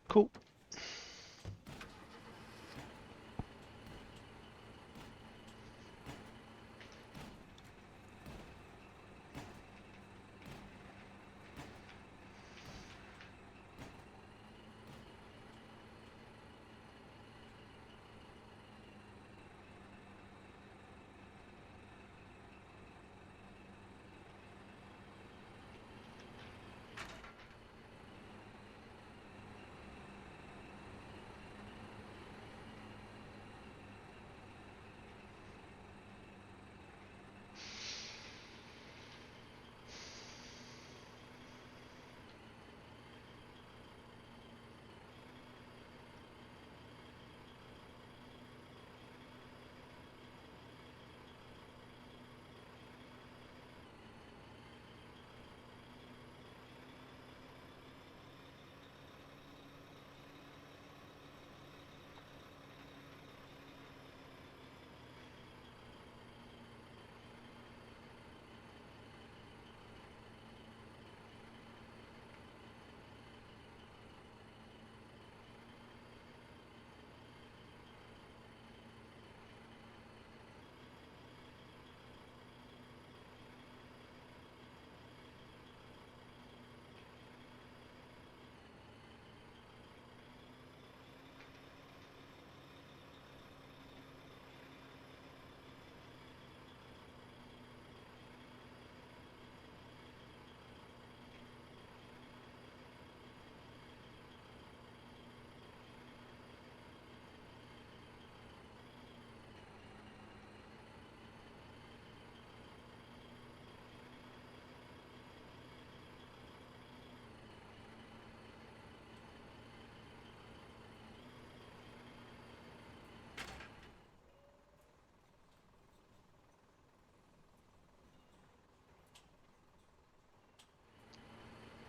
Cool.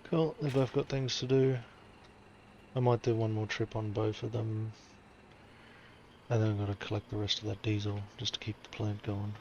Cool, they've both got things to do. I might do one more trip on both of them. And then I've got to collect the rest of that diesel just to keep the plant going.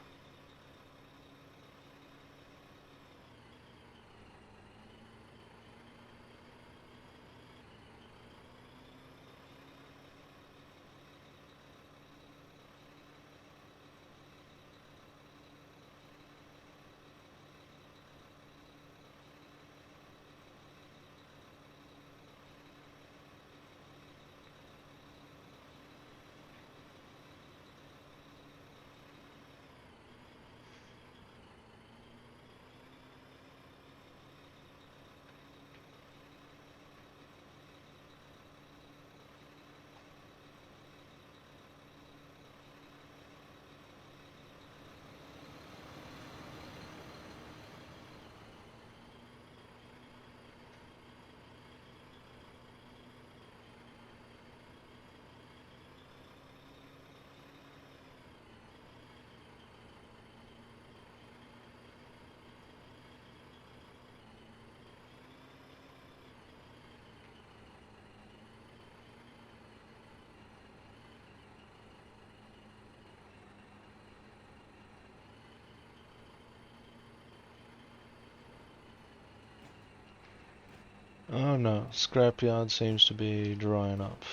Oh no, scrapyard seems to be drying up.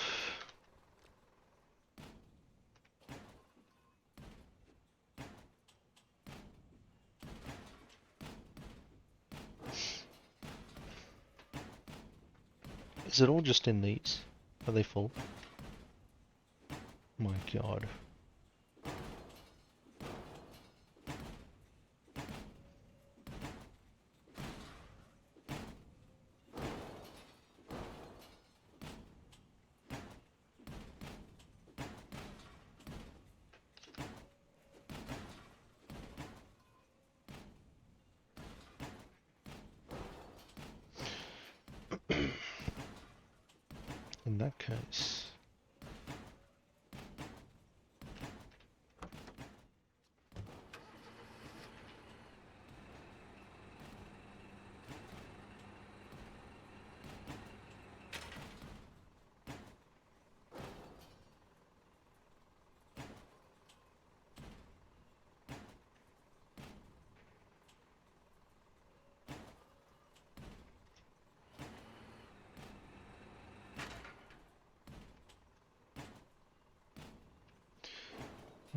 Is it all just in these? Are they full? My god. In that case...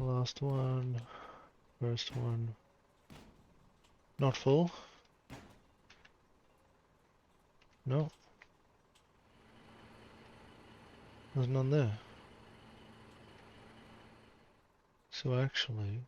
The last one. First one. Not full. No. There's none there. So actually...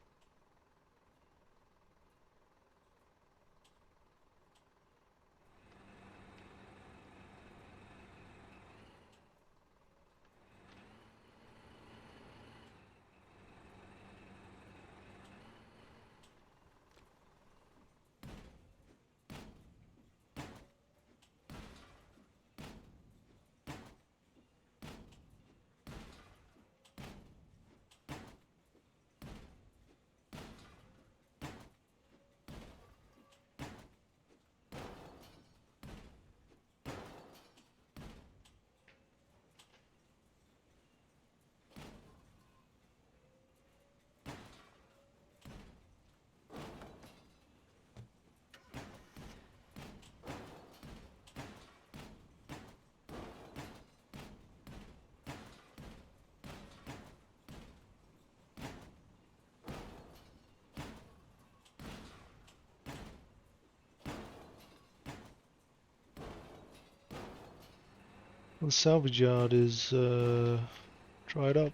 The salvage yard is dried up.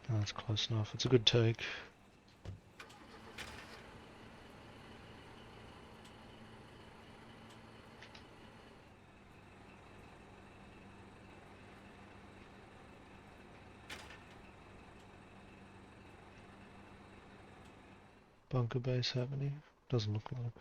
Oh, that's close enough. It's a good take. Bunker base happening? Doesn't look like.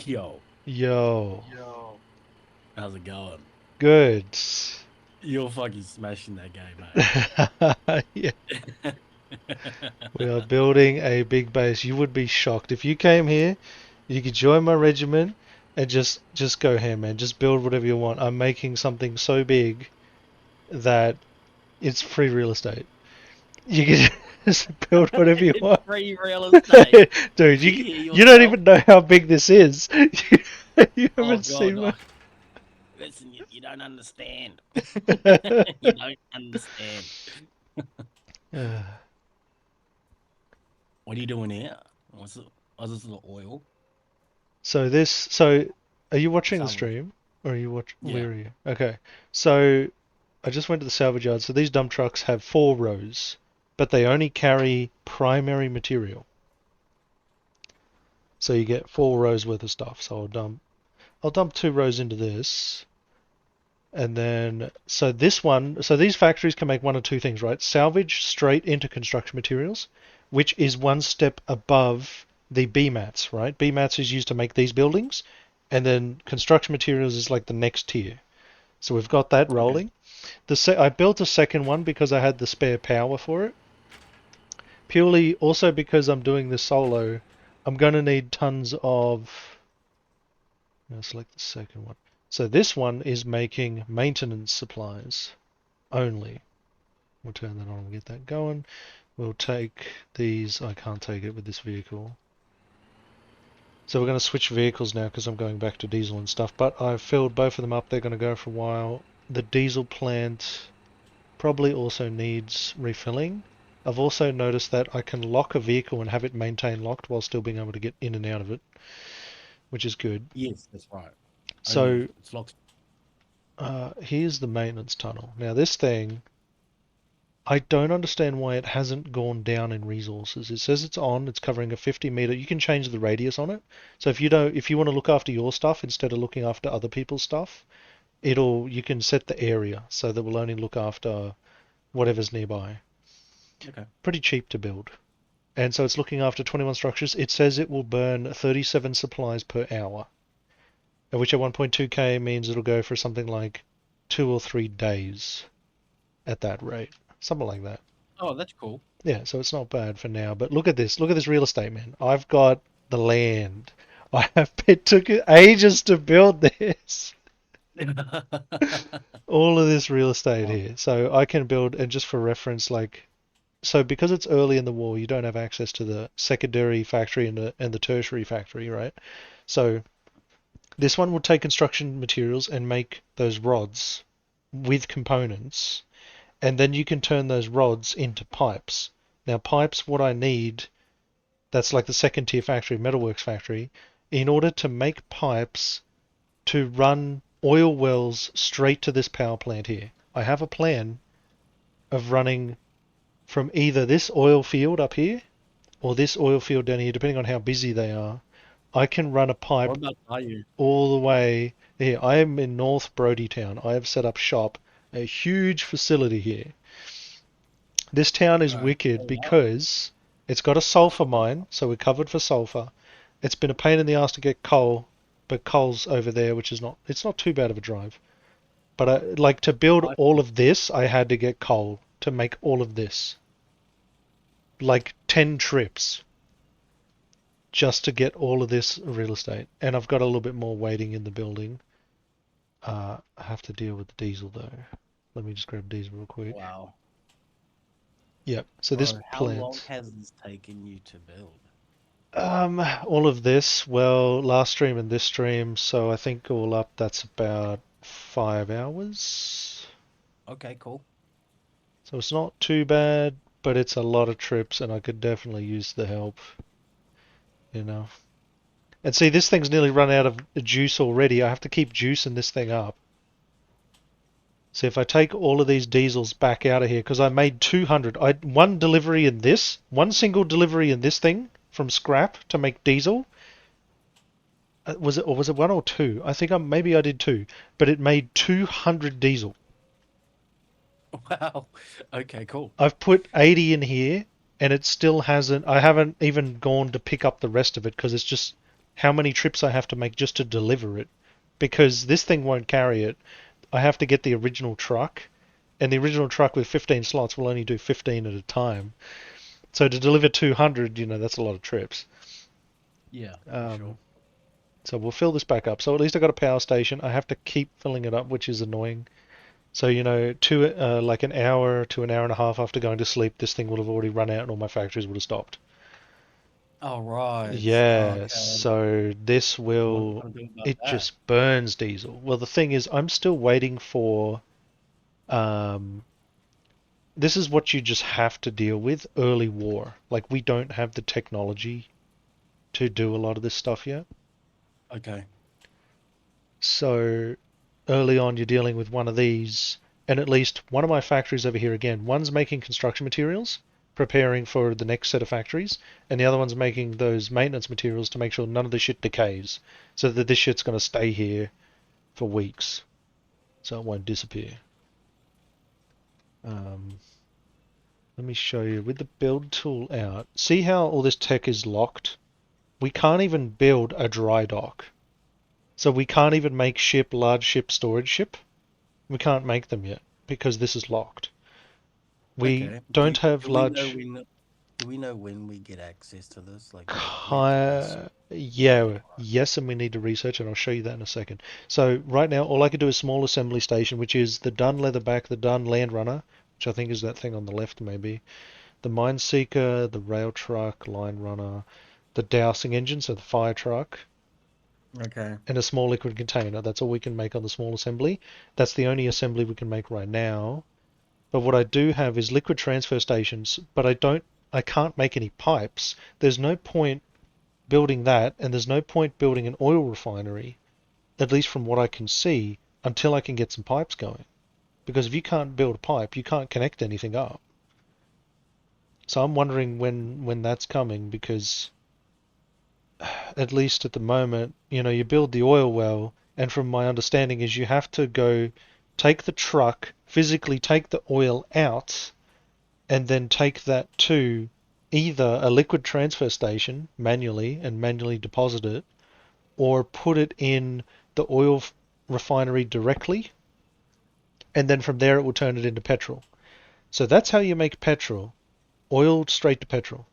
Yo, Yo. how's it going? Good. You're fucking smashing that game, Yeah. mate. We are building a big base. You would be shocked. If you came here, you could join my regiment and just go ham, man. Just build whatever you want. I'm making something so big that it's free real estate. You can just build whatever you It's want. free real estate. Dude, Do you you don't yourself? even know how big this is. You Oh haven't god, seen no. my... Listen, you don't understand. You don't understand. What are you doing here? What's it? Oh, this is the oil. So are you watching the Salvage. stream? Or are you Yeah. where are you? Okay. So I just went to the salvage yard. So these dump trucks have 4 rows, but they only carry primary material. So you get 4 rows worth of stuff. So I'll dump 2 rows into this. And then so these factories can make one or two things, right? Salvage straight into construction materials, which is one step above the B mats, right? B mats is used to make these buildings, and then construction materials is like the next tier. So we've got that Okay. rolling. I built a second one because I had the spare power for it. Purely also because I'm doing this solo, I'm going to need tons of... I'll select the second one. So this one is making maintenance supplies only. We'll turn that on and get that going. We'll take these. I can't take it with this vehicle. So we're going to switch vehicles now because I'm going back to diesel and stuff. But I've filled both of them up. They're going to go for a while. The diesel plant probably also needs refilling. I've also noticed that I can lock a vehicle and have it maintain locked while still being able to get in and out of it, which is good. Yes, that's right. So Only it's locked. here's the maintenance tunnel. Now this thing, I don't understand why it hasn't gone down in resources. It says it's on, it's covering a 50-meter. You can change the radius on it. So if you want to look after your stuff instead of looking after other people's stuff, you can set the area so that we'll only look after whatever's nearby. Okay. Pretty cheap to build. And so it's looking after 21 structures. It says it will burn 37 supplies per hour, which at 1.2k means it'll go for something like 2 or 3 days at that rate. Something like that. Oh, that's cool. Yeah, so it's not bad for now. But look at this. Look at this real estate, man. I've got the land. It took ages to build this. All of this real estate Wow. here. So I can build, and just for reference, so because it's early in the war, you don't have access to the secondary factory and the tertiary factory, right? So this one will take construction materials and make those rods with components, and then you can turn those rods into pipes. Now, pipes, what I need, that's like the second tier factory, metalworks factory, in order to make pipes to run oil wells straight to this power plant here. I have a plan of running from either this oil field up here or this oil field down here, depending on how busy they are. I can run a pipe What about are you? all the way here. I am in North Town. I have set up shop, a huge facility here. This town is wicked Oh, wow. because it's got a sulfur mine, so we're covered for sulfur. It's been a pain in the ass to get coal, but coal's over there, which is it's not too bad of a drive. But like to build I, all of this, I had to get coal to make all of this. Like 10 trips just to get all of this real estate. And I've got a little bit more waiting in the building. I have to deal with the diesel though. Let me just grab diesel real quick. wow. Yep. So this Bro, how long plant. has this taken you to build? All of this, well, last stream and this stream, so I think all up that's about 5 hours. Okay, cool. So it's not too bad, but it's a lot of trips and I could definitely use the help, you know. And see, this thing's nearly run out of juice already. I have to keep juicing this thing up. See, if I take all of these diesels back out of here, because I made 200, one delivery in this, one single delivery in this thing from scrap to make diesel. Was it one or two? I think maybe I did two, but it made 200 diesel. Wow. Okay, cool. I've put 80 in here, and it still hasn't. I haven't even gone to pick up the rest of it because it's just how many trips I have to make just to deliver it. Because this thing won't carry it. I have to get the original truck, and the original truck with 15 slots will only do 15 at a time. So to deliver 200, that's a lot of trips. Yeah, for sure. So we'll fill this back up. So at least I got a power station. I have to keep filling it up, which is annoying. So, like an hour to an hour and a half after going to sleep, this thing will have already run out and all my factories would have stopped. Oh, right. Yeah, Okay. so this What will, can I do about it that? just burns diesel. Well, the thing is, I'm still waiting for, um, this is what you just have to deal with early war. Like, we don't have the technology to do a lot of this stuff yet. Okay. So early on, you're dealing with one of these, and at least one of my factories over here again, one's making construction materials, preparing for the next set of factories, and the other one's making those maintenance materials to make sure none of the shit decays, so that this shit's going to stay here for weeks, so it won't disappear. Um, Let me show you with the build tool out. See how all this tech is locked? We can't even build a dry dock. So we can't even make large ship, storage ship. We can't make them yet because this is locked. We Okay. don't have Do we know large. when do we know when we get access to this? Like we have to research Yeah, it, yes, and we need to research, and I'll show you that in a second. So right now, all I can do is small assembly station, which is the done leatherback, the done land runner, which I think is that thing on the left maybe. The mine seeker, the rail truck, line runner, the dowsing engine, so the fire truck, Okay. and a small liquid container. That's all we can make on the small assembly. That's the only assembly we can make right now. But what I do have is liquid transfer stations, but I can't make any pipes. There's no point building that, and there's no point building an oil refinery, at least from what I can see, until I can get some pipes going. Because if you can't build a pipe, you can't connect anything up. So I'm wondering when that's coming, because at least at the moment, you build the oil well, and from my understanding is you have to go take the truck, physically take the oil out, and then take that to either a liquid transfer station manually and manually deposit it, or put it in the oil refinery directly, and then from there it will turn it into petrol. So that's how you make petrol. Oil straight to petrol.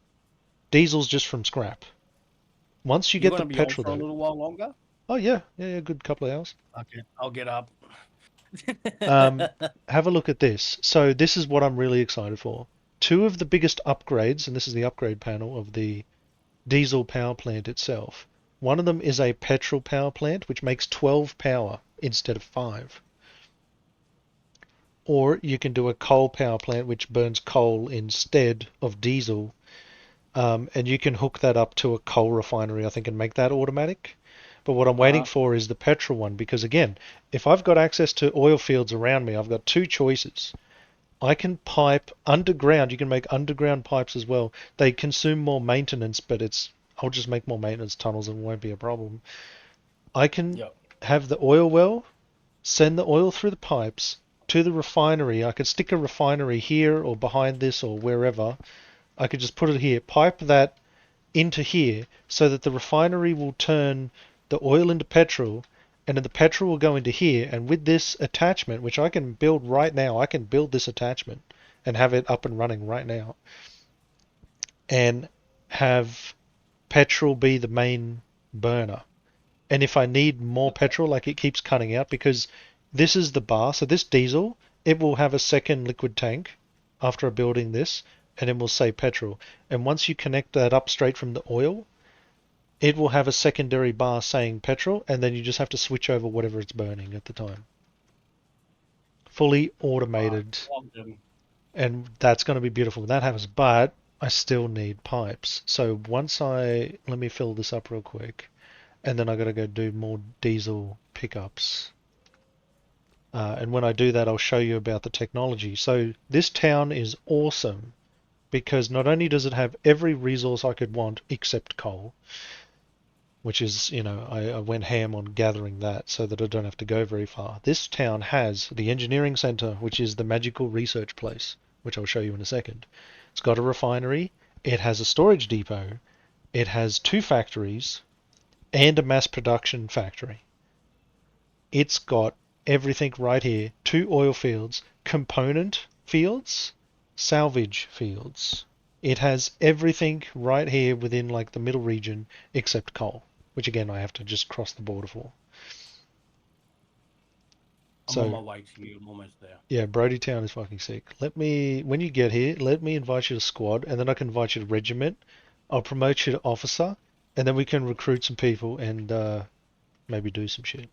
Diesel's just from scrap. Once you You get the gonna be on petrol for a though. little while longer? Oh yeah, good couple of hours. Okay, I'll get up. Have a look at this. So this is what I'm really excited for. Two of the biggest upgrades, and this is the upgrade panel of the diesel power plant itself. One of them is a petrol power plant, which makes 12 power instead of 5. Or you can do a coal power plant, which burns coal instead of diesel. And you can hook that up to a coal refinery, I think, and make that automatic. But what I'm waiting for is the petrol one, because again, if I've got access to oil fields around me, I've got two choices. I can pipe underground. You can make underground pipes as well. They consume more maintenance, but I'll just make more maintenance tunnels and it won't be a problem. I can Yep. have the oil well, send the oil through the pipes to the refinery. I could stick a refinery here or behind this or wherever. I could just put it here, pipe that into here so that the refinery will turn the oil into petrol, and then the petrol will go into here. And with this attachment, which I can build right now, I can build this attachment and have it up and running right now, and have petrol be the main burner. And if I need more petrol, like it keeps cutting out, because this is the bar, so this diesel, it will have a second liquid tank after building this, and it will say petrol. And once you connect that up straight from the oil, it will have a secondary bar saying petrol, and then you just have to switch over whatever it's burning at the time. Fully automated, and that's going to be beautiful when that happens, but I still need pipes. So let me fill this up real quick, and then I got to go do more diesel pickups. And when I do that, I'll show you about the technology. So this town is awesome because not only does it have every resource I could want except coal, which is, I went ham on gathering that so that I don't have to go very far. This town has the engineering center, which is the magical research place, which I'll show you in a second. It's got a refinery, it has a storage depot, it has 2 factories, and a mass production factory. It's got everything right here. 2 oil fields, component fields, salvage fields. It has everything right here within like the middle region except coal, which again I have to just cross the border for. I'm on my way to you. I'm almost there. Yeah, Brody Town is fucking sick. When you get here, let me invite you to squad, and then I can invite you to regiment. I'll promote you to officer, and then we can recruit some people and maybe do some shit.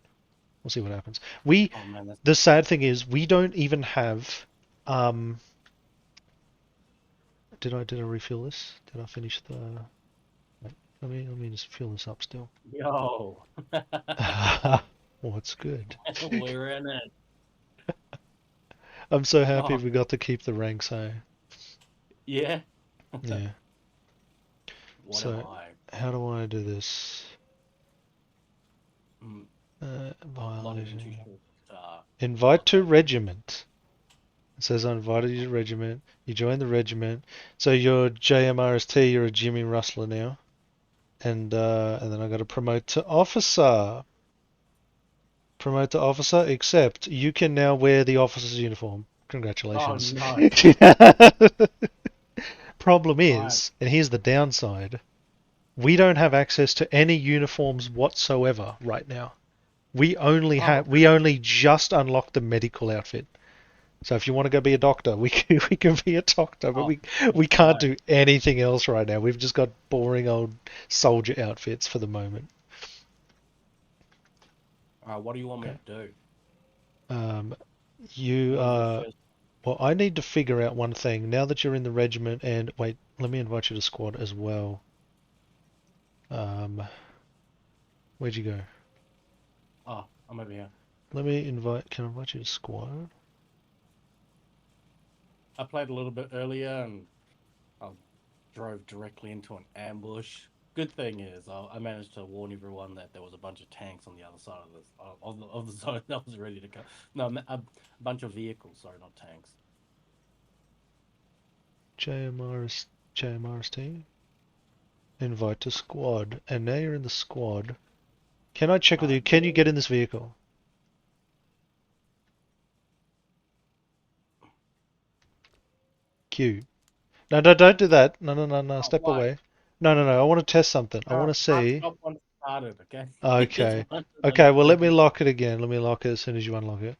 We'll see what happens. The sad thing is, we don't even have. Did I refill this? Did I finish the? Let me just fill this up still. Yo. What's good? We're in it. I'm so happy we got to keep the ranks, eh? Yeah. Yeah. What am I? How do I do this? Violation. Invite to regiment. It says I invited you to regiment. You join the regiment. So you're JMRST, you're a Jimmy Rustler now. And then I got to promote to officer. Promote to officer, except you can now wear the officer's uniform. Congratulations. Oh, no. Problem is, and here's the downside, we don't have access to any uniforms whatsoever right now. We only just unlocked the medical outfit. So if you want to go be a doctor, we can be a doctor, but Oh, we can't right. do anything else right now. We've just got boring old soldier outfits for the moment. What do you want me Okay. to do? Um, you What is the first? well, I need to figure out one thing. Now that you're in the regiment, and wait, let me invite you to squad as well. Where'd you go? Oh, I'm over here. Let me invite. Can I invite you to squad? I played a little bit earlier and I drove directly into an ambush. Good thing is, I managed to warn everyone that there was a bunch of tanks on the other side of the zone that was ready to go. No, a bunch of vehicles. Sorry, not tanks. JMRST. Invite to squad. And now you're in the squad. Can I check with you? Can you get in this vehicle? Q. No, no, don't do that. No, no, no, no. Oh, Step why? away. No, no, no. I want to test something. I want to Can't see. stop once it started. Okay. Just Okay. once Okay, well, let me lock it again. Let me lock it as soon as you unlock it.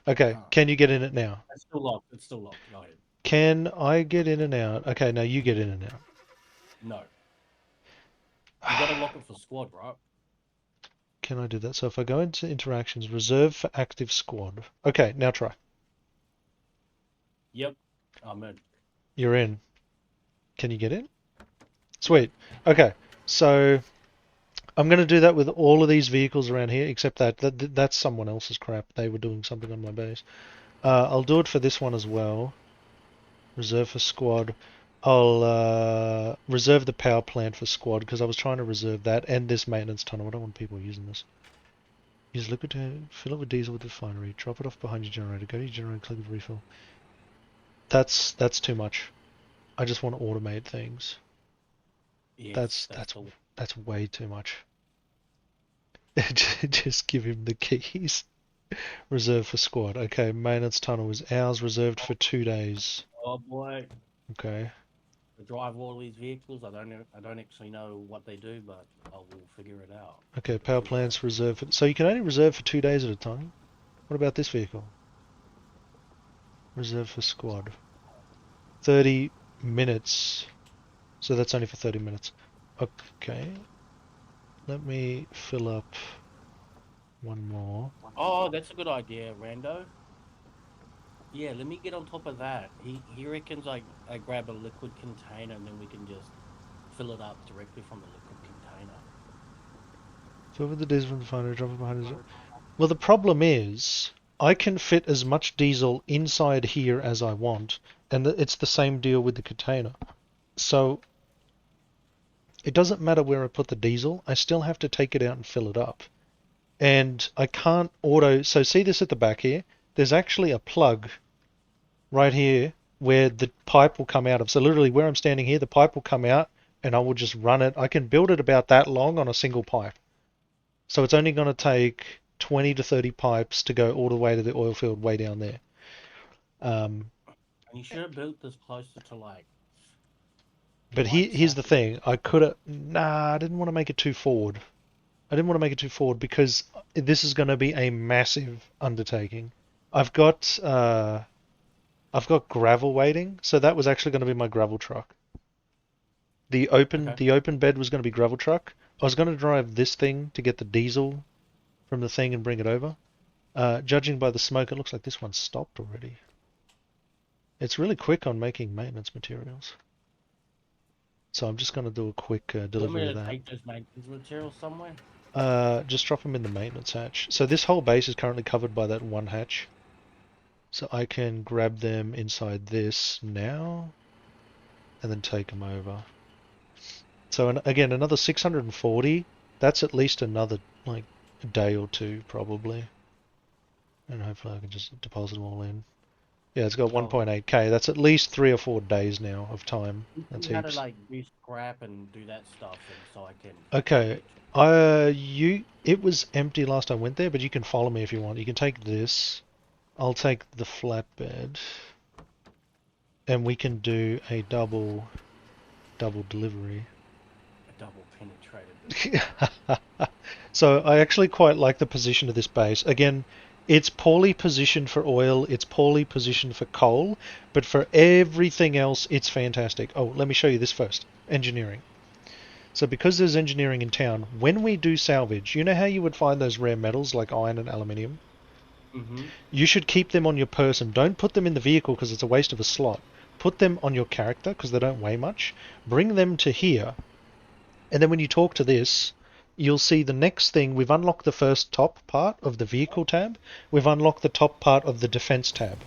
Okay, Oh, can you get in it now? it's still locked. It's still locked. Go ahead. Can I get in and out? Okay, now you get in and out. No, you got to lock it for squad, right? Can I do that? So if I go into interactions, reserve for active squad. Okay, now try. Yep. I'm in. You're in. Can you get in? Sweet. Okay, so I'm going to do that with all of these vehicles around here, except that's someone else's crap. They were doing something on my base. I'll do it for this one as well. Reserve for squad. I'll reserve the power plant for squad because I was trying to reserve that and this maintenance tunnel. I don't want people using this. Use liquid to fill it with diesel with the refinery. Drop it off behind your generator. Go to your generator, click the refill. That's too much. I just want to automate things. Yes, That's that's that's way too much. Just give him the keys. Reserve for squad. Okay, maintenance tunnel is ours. Reserved for 2 days. oh boy. Okay. I drive all these vehicles. I don't actually know what they do, but I will figure it out. Okay, power plants reserved for... So you can only reserve for 2 days at a time? What about this vehicle? Reserve for squad. 30 minutes. So that's only for 30 minutes. Okay. Let me fill up one more. Oh, that's a good idea, Rando. Yeah, let me get on top of that. He reckons I grab a liquid container and then we can just fill it up directly from the liquid container. Fill with the diesel from the refinery, drop it behind it. Well, the problem is, I can fit as much diesel inside here as I want, and it's the same deal with the container. So, it doesn't matter where I put the diesel, I still have to take it out and fill it up. And I can't auto... So see this at the back here? There's actually a plug right here where the pipe will come out of. So literally where I'm standing here, the pipe will come out and I will just run it. I can build it about that long on a single pipe. So it's only going to take 20 to 30 pipes to go all the way to the oil field way down there. And you should have built this closer to like. But here's the thing. I could have... Nah, I didn't want to make it too forward. I didn't want to make it too forward because this is going to be a massive undertaking. I've got gravel waiting, so that was actually going to be my gravel truck. The open bed was going to be gravel truck. I was going to drive this thing to get the diesel from the thing and bring it over. Judging by the smoke, it looks like this one's stopped already. It's really quick on making maintenance materials. So I'm just going to do a quick delivery of that. Take those maintenance materials somewhere. Just drop them in the maintenance hatch. So this whole base is currently covered by that one hatch. So I can grab them inside this now and then take them over. So again, another 640. That's at least another like a day or two probably. And hopefully I can just deposit them all in. Yeah, it's got 1.8k. That's at least 3 or 4 days now of time. That's How to heaps. like do scrap and do that stuff, and so I can. Okay. It was empty last I went there, but you can follow me if you want. You can take this. I'll take the flatbed. And we can do a double delivery. A double penetrated. So I actually quite like the position of this base. Again, It's poorly positioned for oil, it's poorly positioned for coal, but for everything else, it's fantastic. Oh, let me show you this first. Engineering. So because there's engineering in town, when we do salvage, you know how you would find those rare metals like iron and aluminium? Mm-hmm. You should keep them on your person. Don't put them in the vehicle because it's a waste of a slot. Put them on your character because they don't weigh much. Bring them to here. And then when you talk to this, you'll see the next thing. We've unlocked the first top part of the vehicle tab. We've unlocked the top part of the defense tab,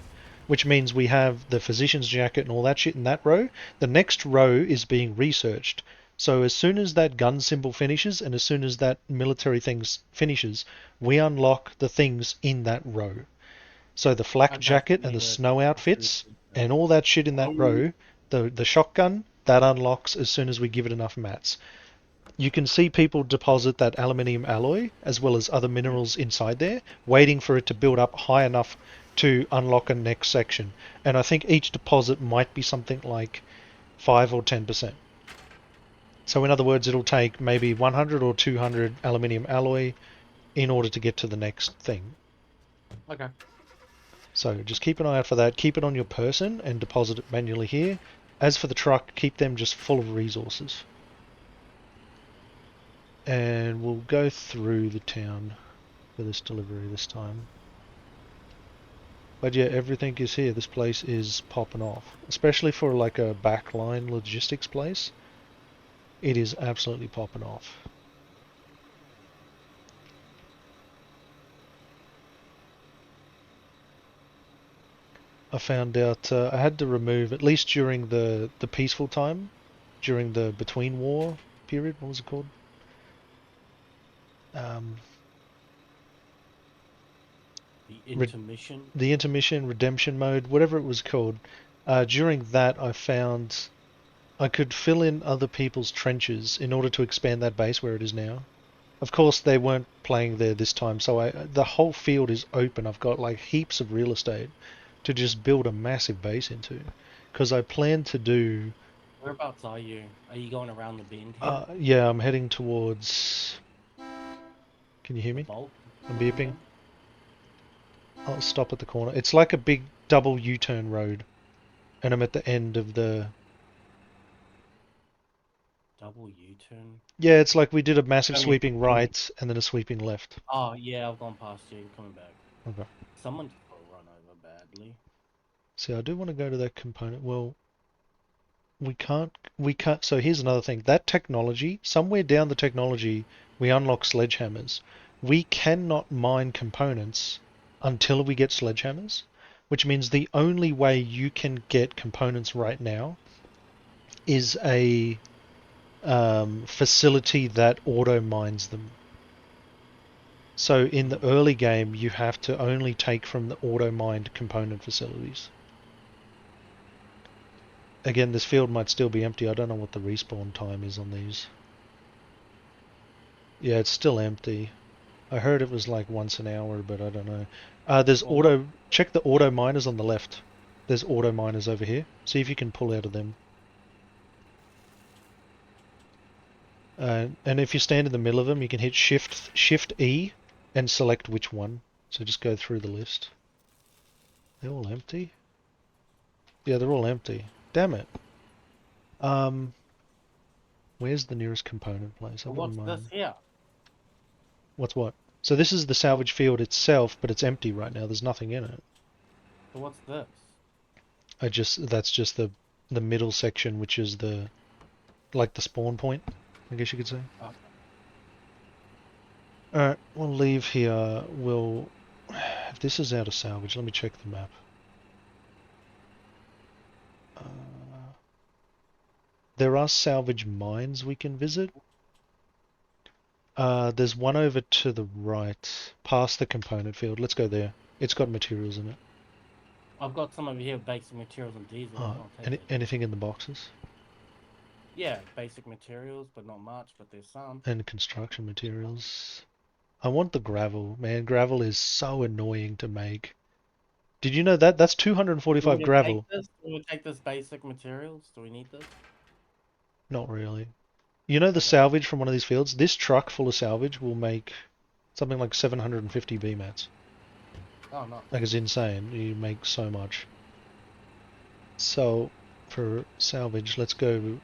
which means we have the physician's jacket and all that shit in that row. The next row is being researched. So as soon as that gun symbol finishes and as soon as that military thing finishes, we unlock the things in that row. So the flak Okay, jacket so and we the need to snow go through outfits the- and all that shit in that Oh, row, the shotgun, that unlocks as soon as we give it enough mats. You can see people deposit that aluminium alloy as well as other minerals inside there, waiting for it to build up high enough to unlock a next section. And I think each deposit might be something like 5 or 10%. So in other words, it'll take maybe 100 or 200 aluminium alloy in order to get to the next thing. Okay. So just keep an eye out for that. Keep it on your person and deposit it manually here. As for the truck, keep them just full of resources. And we'll go through the town for this delivery this time. But yeah, everything is here. This place is popping off. Especially for like a backline logistics place. It is absolutely popping off. I found out I had to remove, at least during the peaceful time, during the between war period, what was it called? Um, The intermission. the intermission, redemption mode, whatever it was called. During that, I found I could fill in other people's trenches in order to expand that base where it is now. Of course, they weren't playing there this time, so the whole field is open. I've got like heaps of real estate to just build a massive base into. Because I plan to do... Whereabouts are you? Are you going around the bend here? yeah, I'm heading towards... Can you hear The me? vault? I'm beeping. I'll stop at the corner. It's like a big double U-turn road. And I'm at the end of the... Double U-turn? Yeah, it's like we did a massive I mean, sweeping right and then a sweeping left. oh, yeah, I've gone past you. Coming back. Okay. Someone just got run over badly. See, I do want to go to that component. Well, we can't, so here's another thing. That technology, somewhere down the technology, we unlock sledgehammers. We cannot mine components until we get sledgehammers, which means the only way you can get components right now is a facility that auto mines them. So in the early game, you have to only take from the auto mined component facilities. Again, this field might still be empty. I don't know what the respawn time is on these. Yeah, it's still empty. I heard it was like once an hour, but I don't know. There's auto... Check the auto miners on the left. There's auto miners over here. See if you can pull out of them. And if you stand in the middle of them, you can hit Shift E and select which one. So just go through the list. They're all empty? Yeah, they're all empty. Damn it. Where's the nearest component place? I But wouldn't what's mind. this here? What's what? So this is the salvage field itself, but it's empty right now. There's nothing in it. So what's this? That's just the middle section, which is like the spawn point, I guess you could say. Okay. Alright, we'll leave here. If this is out of salvage, let me check the map. There are salvage mines we can visit. There's one over to the right, past the component field. Let's go there. It's got materials in it. I've got some over here, basic materials and diesel. I'll take it. Anything in the boxes? Yeah, basic materials, but not much, but there's some. And construction materials. I want the gravel, man. Gravel is so annoying to make. Did you know that? That's 245 gravel. Do we take this basic materials? Do we need this? Not really. You know the Okay. salvage from one of these fields? This truck full of salvage will make something like 750 VMATs. Oh, no. Like, it's insane. You make so much. So, for salvage, let's go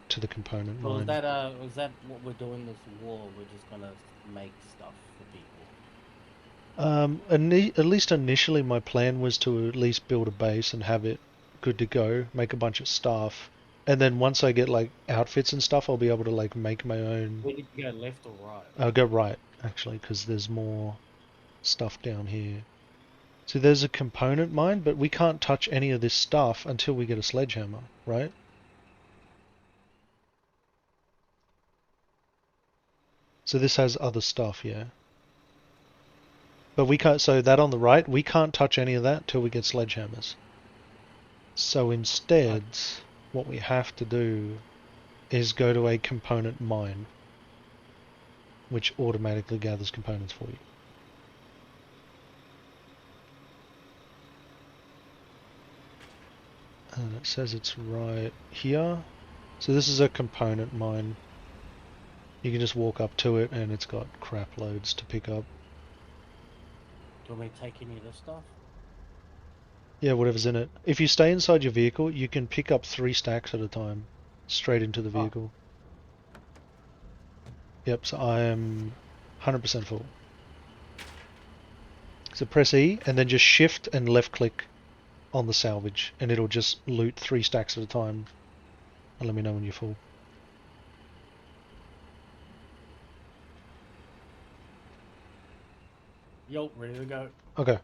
to the component So mine. was that what we're doing this war? We're just gonna make stuff for people. At least initially my plan was to at least build a base and have it good to go, make a bunch of stuff, and then once I get like outfits and stuff, I'll be able to like make my own. Where did you go, left or right? I'll go right, actually, because there's more stuff down here. So there's a component mine, but we can't touch any of this stuff until we get a sledgehammer, right? So this has other stuff, yeah. But we can't, so that on the right, we can't touch any of that till we get sledgehammers. So instead, what we have to do is go to a component mine, which automatically gathers components for you. And it says it's right here. So this is a component mine. You can just walk up to it and it's got crap loads to pick up. Do you want me to take any of this stuff? Yeah, whatever's in it. If you stay inside your vehicle, you can pick up 3 stacks at a time, straight into the vehicle. Yep, so I am 100% full. So press E and then just shift and left click on the salvage and it'll just loot 3 stacks at a time and let me know when you're full. Yo, ready to go. Okay.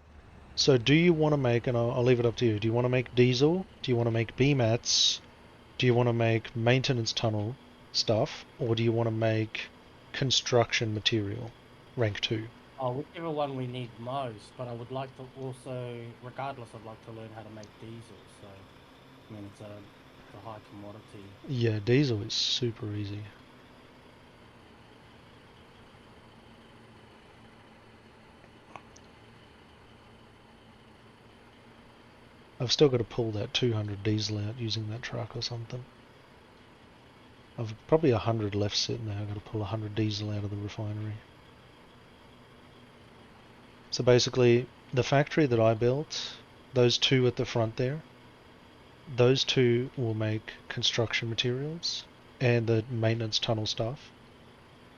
So do you want to make, and I'll leave it up to you, do you want to make diesel? Do you want to make BMATs? Do you want to make maintenance tunnel stuff? Or do you want to make construction material, rank 2? Oh, whichever one we need most, but I would like to also, regardless, I'd like to learn how to make diesel, so, I mean, it's a high commodity. Yeah, diesel is super easy. I've still got to pull that 200 diesel out using that truck or something. I've probably 100 left sitting there. I've got to pull 100 diesel out of the refinery. So basically, the factory that I built, those 2 at the front there, those 2 will make construction materials and the maintenance tunnel stuff.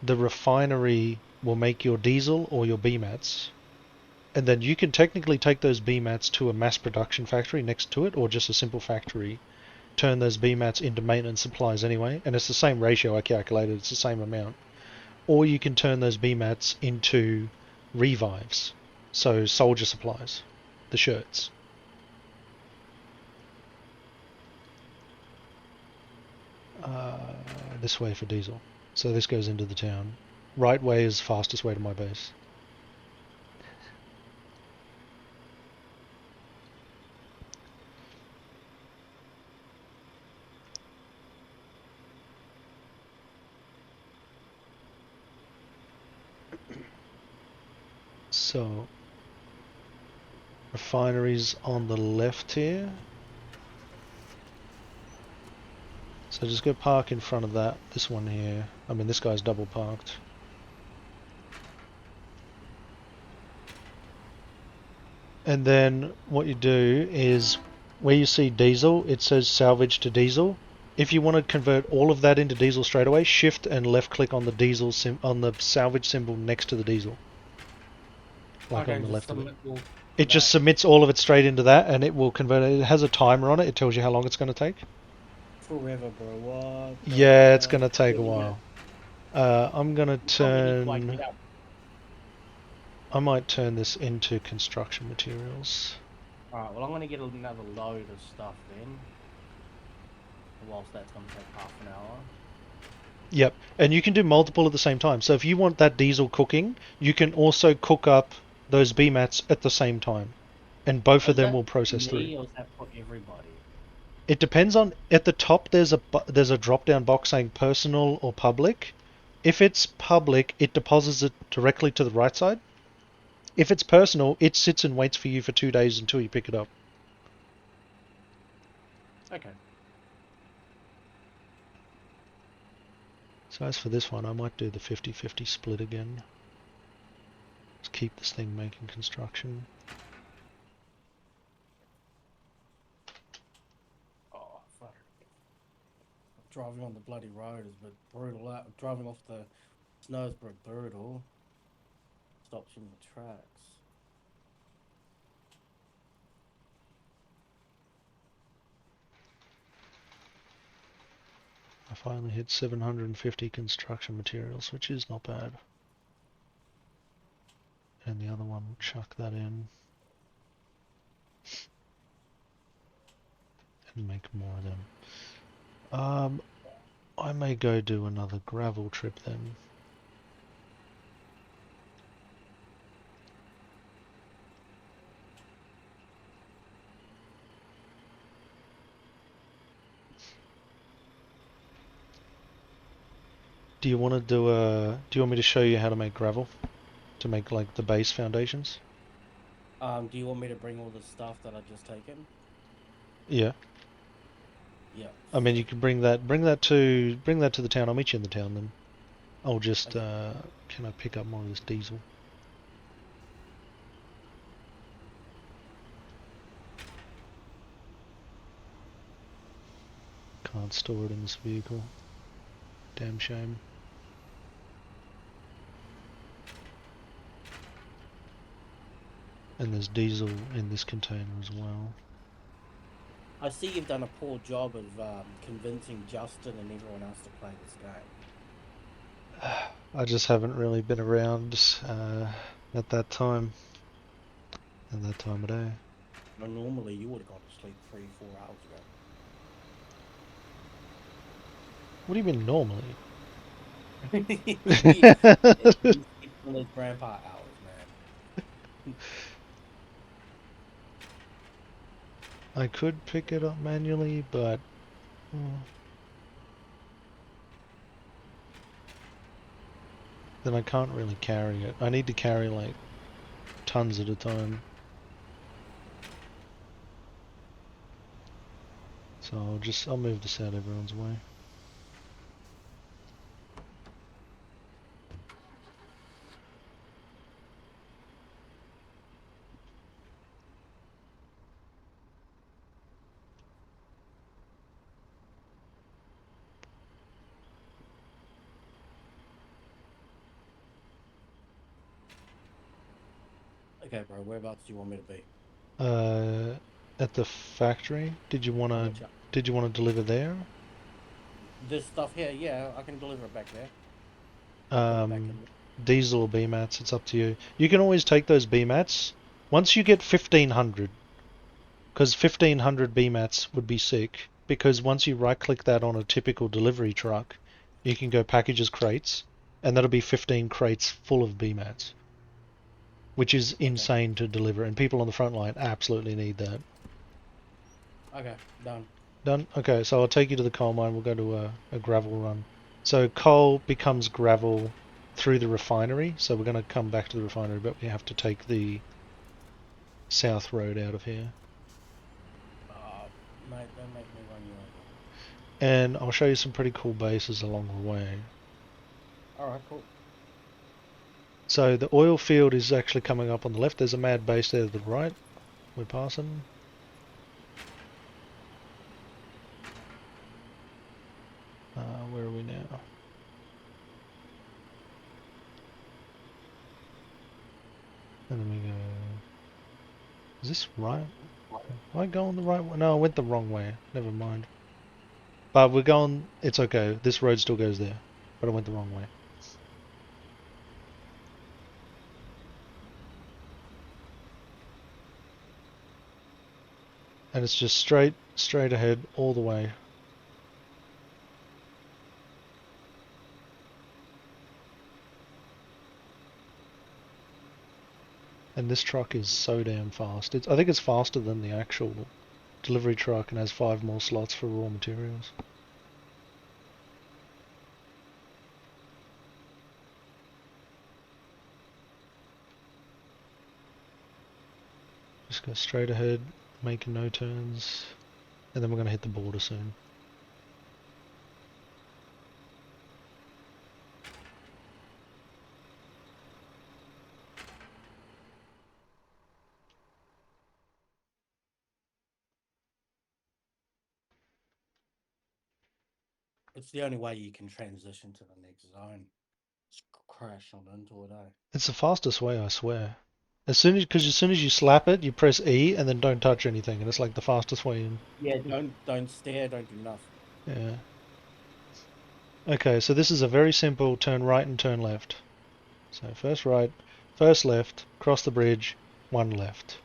The refinery will make your diesel or your BMATs. And then you can technically take those BMATs to a mass production factory next to it, or just a simple factory, turn those BMATs into maintenance supplies anyway, and it's the same ratio I calculated, it's the same amount. Or you can turn those BMATs into revives, so soldier supplies, the shirts. This way for diesel. So this goes into the town. Right way is fastest way to my base. So, refineries on the left here. So just go park in front of that, this one here. I mean, this guy's double parked. And then what you do is, where you see diesel, it says salvage to diesel. If you want to convert all of that into diesel straight away, shift and left click on the diesel on the salvage symbol next to the diesel. Like Okay, on the left of it. It just submits all of it straight into that and it will convert it. It has a timer on it. It tells you how long it's going to take. Forever, bro. What? Yeah, it's going to take a while. I'm going to turn... I might turn this into construction materials. Alright, well I'm going to get another load of stuff then. Whilst that's going to take half an hour. Yep, and you can do multiple at the same time. So if you want that diesel cooking, you can also cook up those BMATs at the same time. And both of them will process through. Or is that for everybody? It depends on, at the top there's a drop down box saying personal or public. If it's public, it deposits it directly to the right side. If it's personal, it sits and waits for you for 2 days until you pick it up. Okay. So as for this one, I might do the 50-50 split again. Let's keep this thing making construction. driving on the bloody road is a bit brutal. Driving off the snow is a bit brutal. Stops you in the tracks. I finally hit 750 construction materials, which is not bad. And the other one, chuck that in. And make more of them. I may go do another gravel trip then. Do you want to do a? Do you want me to show you how to make gravel? To make like the base foundations? Do you want me to bring all the stuff that I just taken? Yeah. Yeah. I mean, you can bring that to the town. I'll meet you in the town then. I'll just Okay. can I pick up more of this diesel? Can't store it in this vehicle. Damn shame. And there's diesel in this container as well. I see you've done a poor job of convincing Justin and everyone else to play this game. I just haven't really been around at that time of day. Now, normally you would have gone to sleep 3-4 hours ago. What do you mean normally? He's on his grandpa hours, man. I could pick it up manually, but then I can't really carry it. I need to carry like tons at a time. So I'll move this out everyone's way. Okay, bro, whereabouts do you want me to be? At the factory. I got you. Did you want to deliver there? This stuff here, yeah, I can deliver it back there. Put it back Um, in. Diesel or B mats, it's up to you. You can always take those B mats once you get 1500, because 1500 B mats would be sick. Because once you right click that on a typical delivery truck, you can go packages crates, and that'll be 15 crates full of B mats, which is Okay. insane to deliver. And people on the front line absolutely need that. Okay, done. Done? Okay, so I'll take you to the coal mine. We'll go to a gravel run. So coal becomes gravel through the refinery. So we're going to come back to the refinery, but we have to take the south road out of here. Mate, don't make me run you over. And I'll show you some pretty cool bases along the way. Alright, cool. So the oil field is actually coming up on the left. There's a mad base there to the right. We're passing. Where are we now? And then we go... Is this right? Am I going the right way? No, I went the wrong way. Never mind. But we're going... It's okay. This road still goes there. But I went the wrong way. And it's just straight ahead all the way. And this truck is so damn fast. I think it's faster than the actual delivery truck and has 5 more slots for raw materials. Just go straight ahead, making no turns, and then we're going to hit the border soon. It's the only way you can transition to the next zone. Just crash on into it, eh? It's the fastest way, I swear. Because as soon as you slap it, you press E and then don't touch anything, and it's like the fastest way in. Yeah, don't stare, don't do nothing. Yeah. Okay, so this is a very simple turn right and turn left. So first right, first left, cross the bridge, one left.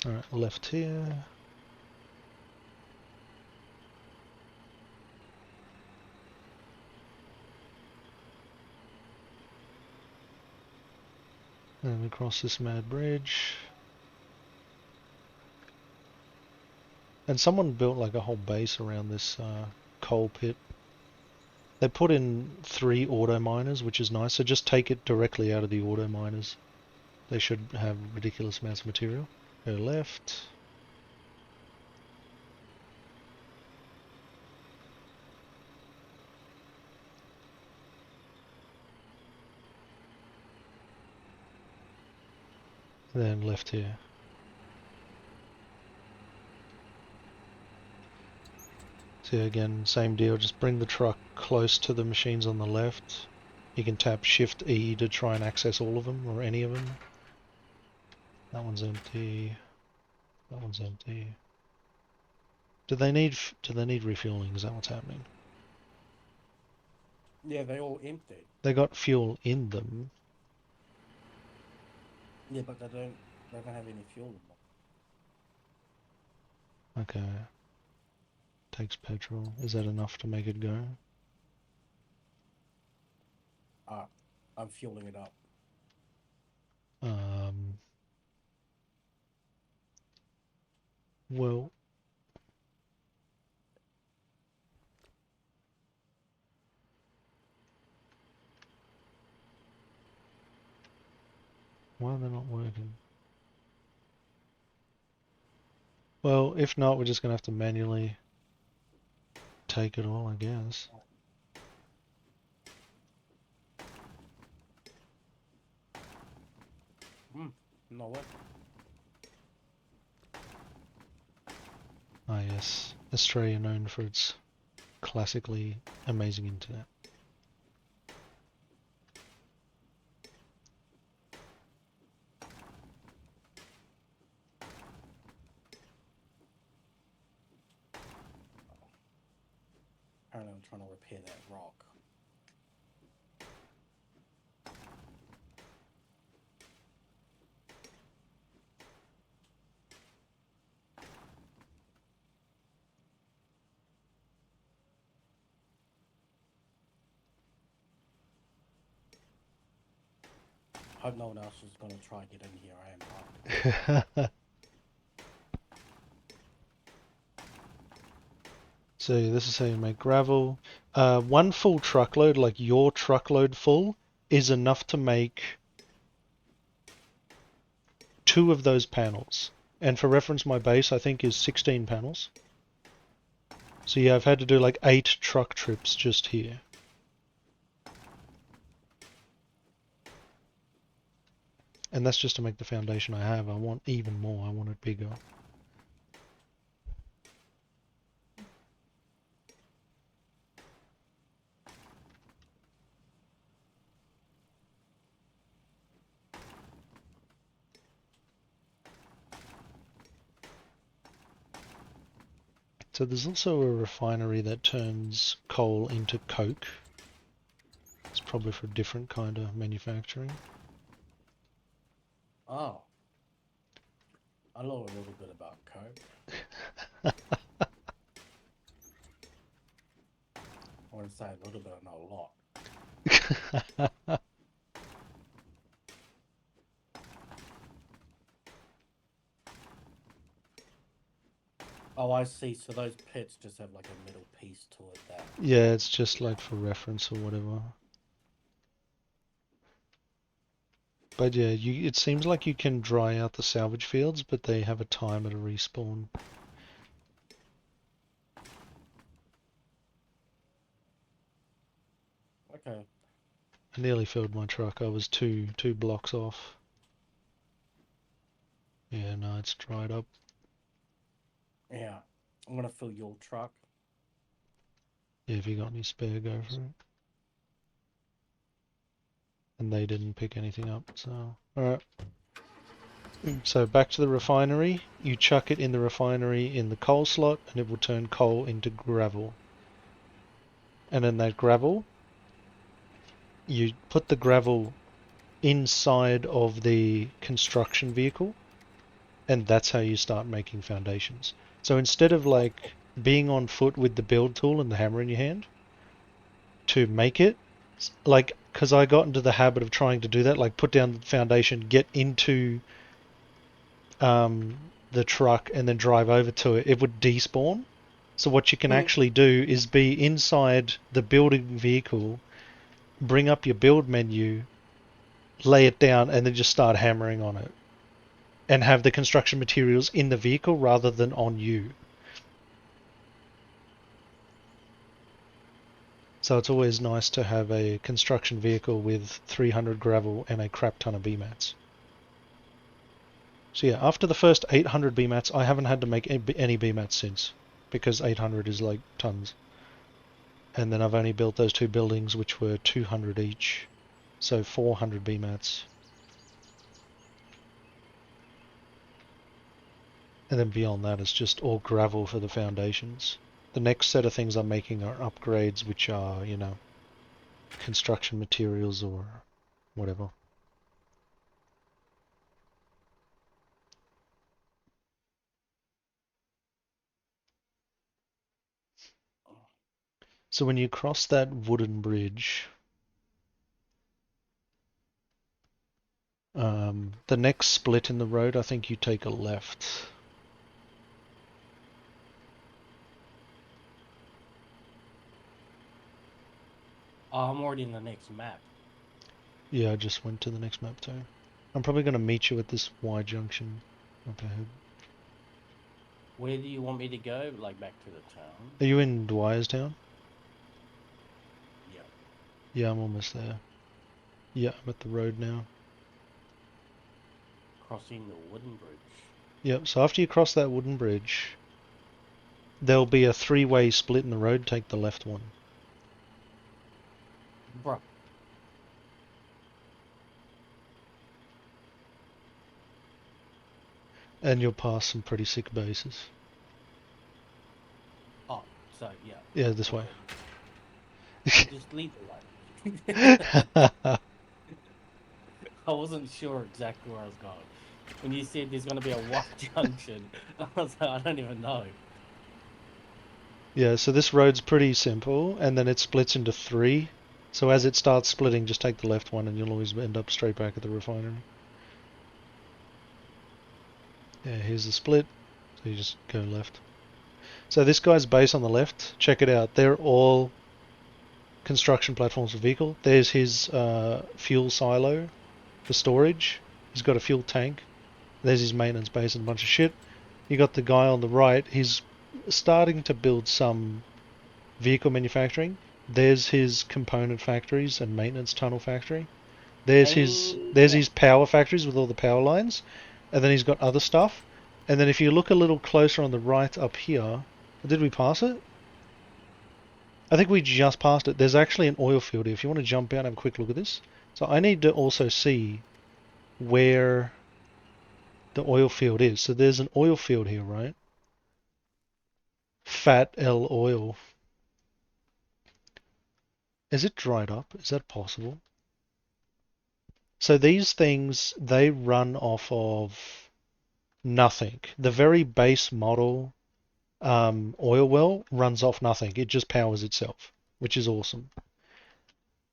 Alright, left here. Then we cross this mad bridge. And someone built like a whole base around this coal pit. They put in 3 auto miners, which is nice, so just take it directly out of the auto miners. They should have ridiculous amounts of material. Go left. Then left here. So again, same deal, just bring the truck close to the machines on the left. You can tap Shift E to try and access all of them, or any of them. That one's empty. That one's empty. Do they need refueling? Is that what's happening? Yeah, they all empty. They got fuel in them. Yeah, but they don't have any fuel in them. Okay. Takes petrol. Is that enough to make it go? I'm fueling it up. Well, why are they not working? Well, if not, we're just gonna have to manually take it all, I guess. No way. Ah yes, Australia known for its classically amazing internet. Apparently I'm trying to repair that rock. Hope no one else is gonna try and get in here. I am parked. So this is how you make gravel. One full truckload, like your truckload full, is enough to make 2 of those panels. And for reference, my base I think is 16 panels. So yeah, I've had to do like 8 truck trips just here. And that's just to make the foundation I have. I want even more. I want it bigger. So there's also a refinery that turns coal into coke. It's probably for a different kind of manufacturing. Oh. I know a little bit about coke. I want to say a little bit, not a lot. Oh, I see. So those pits just have like a middle piece to it that... Yeah, it's just like for reference or whatever. But yeah, it seems like you can dry out the salvage fields, but they have a timer to respawn. Okay. I nearly filled my truck. I was two blocks off. Yeah, no, it's dried up. Yeah. I'm gonna fill your truck. Yeah, if you got any spare, go for it. And they didn't pick anything up, so... Alright. So back to the refinery. You chuck it in the refinery in the coal slot, and it will turn coal into gravel. And then that gravel, you put the gravel inside of the construction vehicle, and that's how you start making foundations. So instead of like being on foot with the build tool and the hammer in your hand to make it, like, because I got into the habit of trying to do that, like put down the foundation, get into the truck, and then drive over to it, it would despawn. So what you can actually do is be inside the building vehicle, bring up your build menu, lay it down, and then just start hammering on it. And have the construction materials in the vehicle rather than on you. So it's always nice to have a construction vehicle with 300 gravel and a crap ton of B-mats. So yeah, after the first 800 B-mats, I haven't had to make any B-mats since, because 800 is like tons. And then I've only built those two buildings, which were 200 each, so 400 B-mats. And then beyond that, it's just all gravel for the foundations. The next set of things I'm making are upgrades, which are, you know, construction materials or whatever. So when you cross that wooden bridge, the next split in the road, I think you take a left. Oh, I'm already in the next map. Yeah, I just went to the next map too. I'm probably going to meet you at this Y junction up ahead. Where do you want me to go? Like back to the town? Are you in Dwyerstown? Yeah. Yeah, I'm almost there. Yeah, I'm at the road now. Crossing the wooden bridge. Yep, so after you cross that wooden bridge, there'll be a three-way split in the road. Take the left one. Bruh. And you'll pass some pretty sick bases. Oh, so yeah. Yeah, this way. Just lead the way. I wasn't sure exactly where I was going. When you said there's going to be a Y junction, I was like, I don't even know. Yeah, so this road's pretty simple, and then it splits into three. So as it starts splitting, just take the left one, and you'll always end up straight back at the refinery. Yeah, here's the split, so you just go left. So this guy's base on the left, check it out. They're all construction platforms for vehicle. There's his fuel silo for storage. He's got a fuel tank. There's his maintenance base and a bunch of shit. You got the guy on the right. He's starting to build some vehicle manufacturing. There's his component factories and maintenance tunnel factory. There's his power factories with all the power lines. And then he's got other stuff. And then if you look a little closer on the right up here, did we pass it? I think we just passed it. There's actually an oil field here. If you want to jump out and have a quick look at this. So I need to also see where the oil field is. So there's an oil field here, right? Fat L oil. Is it dried up? Is that possible? So these things, they run off of nothing. The very base model oil well runs off nothing. It just powers itself, which is awesome.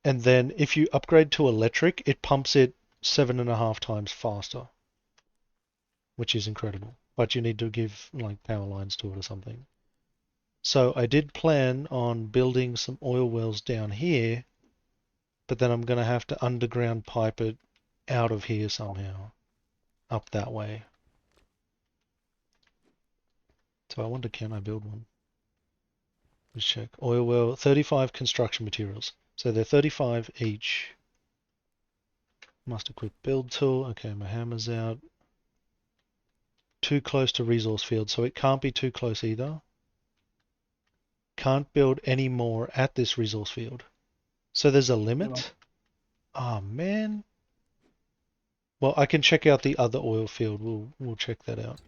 And then if you upgrade to electric, it pumps it 7.5 times faster, which is incredible. But you need to give like power lines to it or something. So I did plan on building some oil wells down here, but then I'm going to have to underground pipe it out of here somehow, up that way. So I wonder, can I build one? Let's check. Oil well, 35 construction materials. So they're 35 each. Must equip build tool. Okay, my hammer's out. Too close to resource field, so it can't be too close either. Can't build any more at this resource field. So there's a limit? Oh man. Well, I can check out the other oil field. We'll check that out.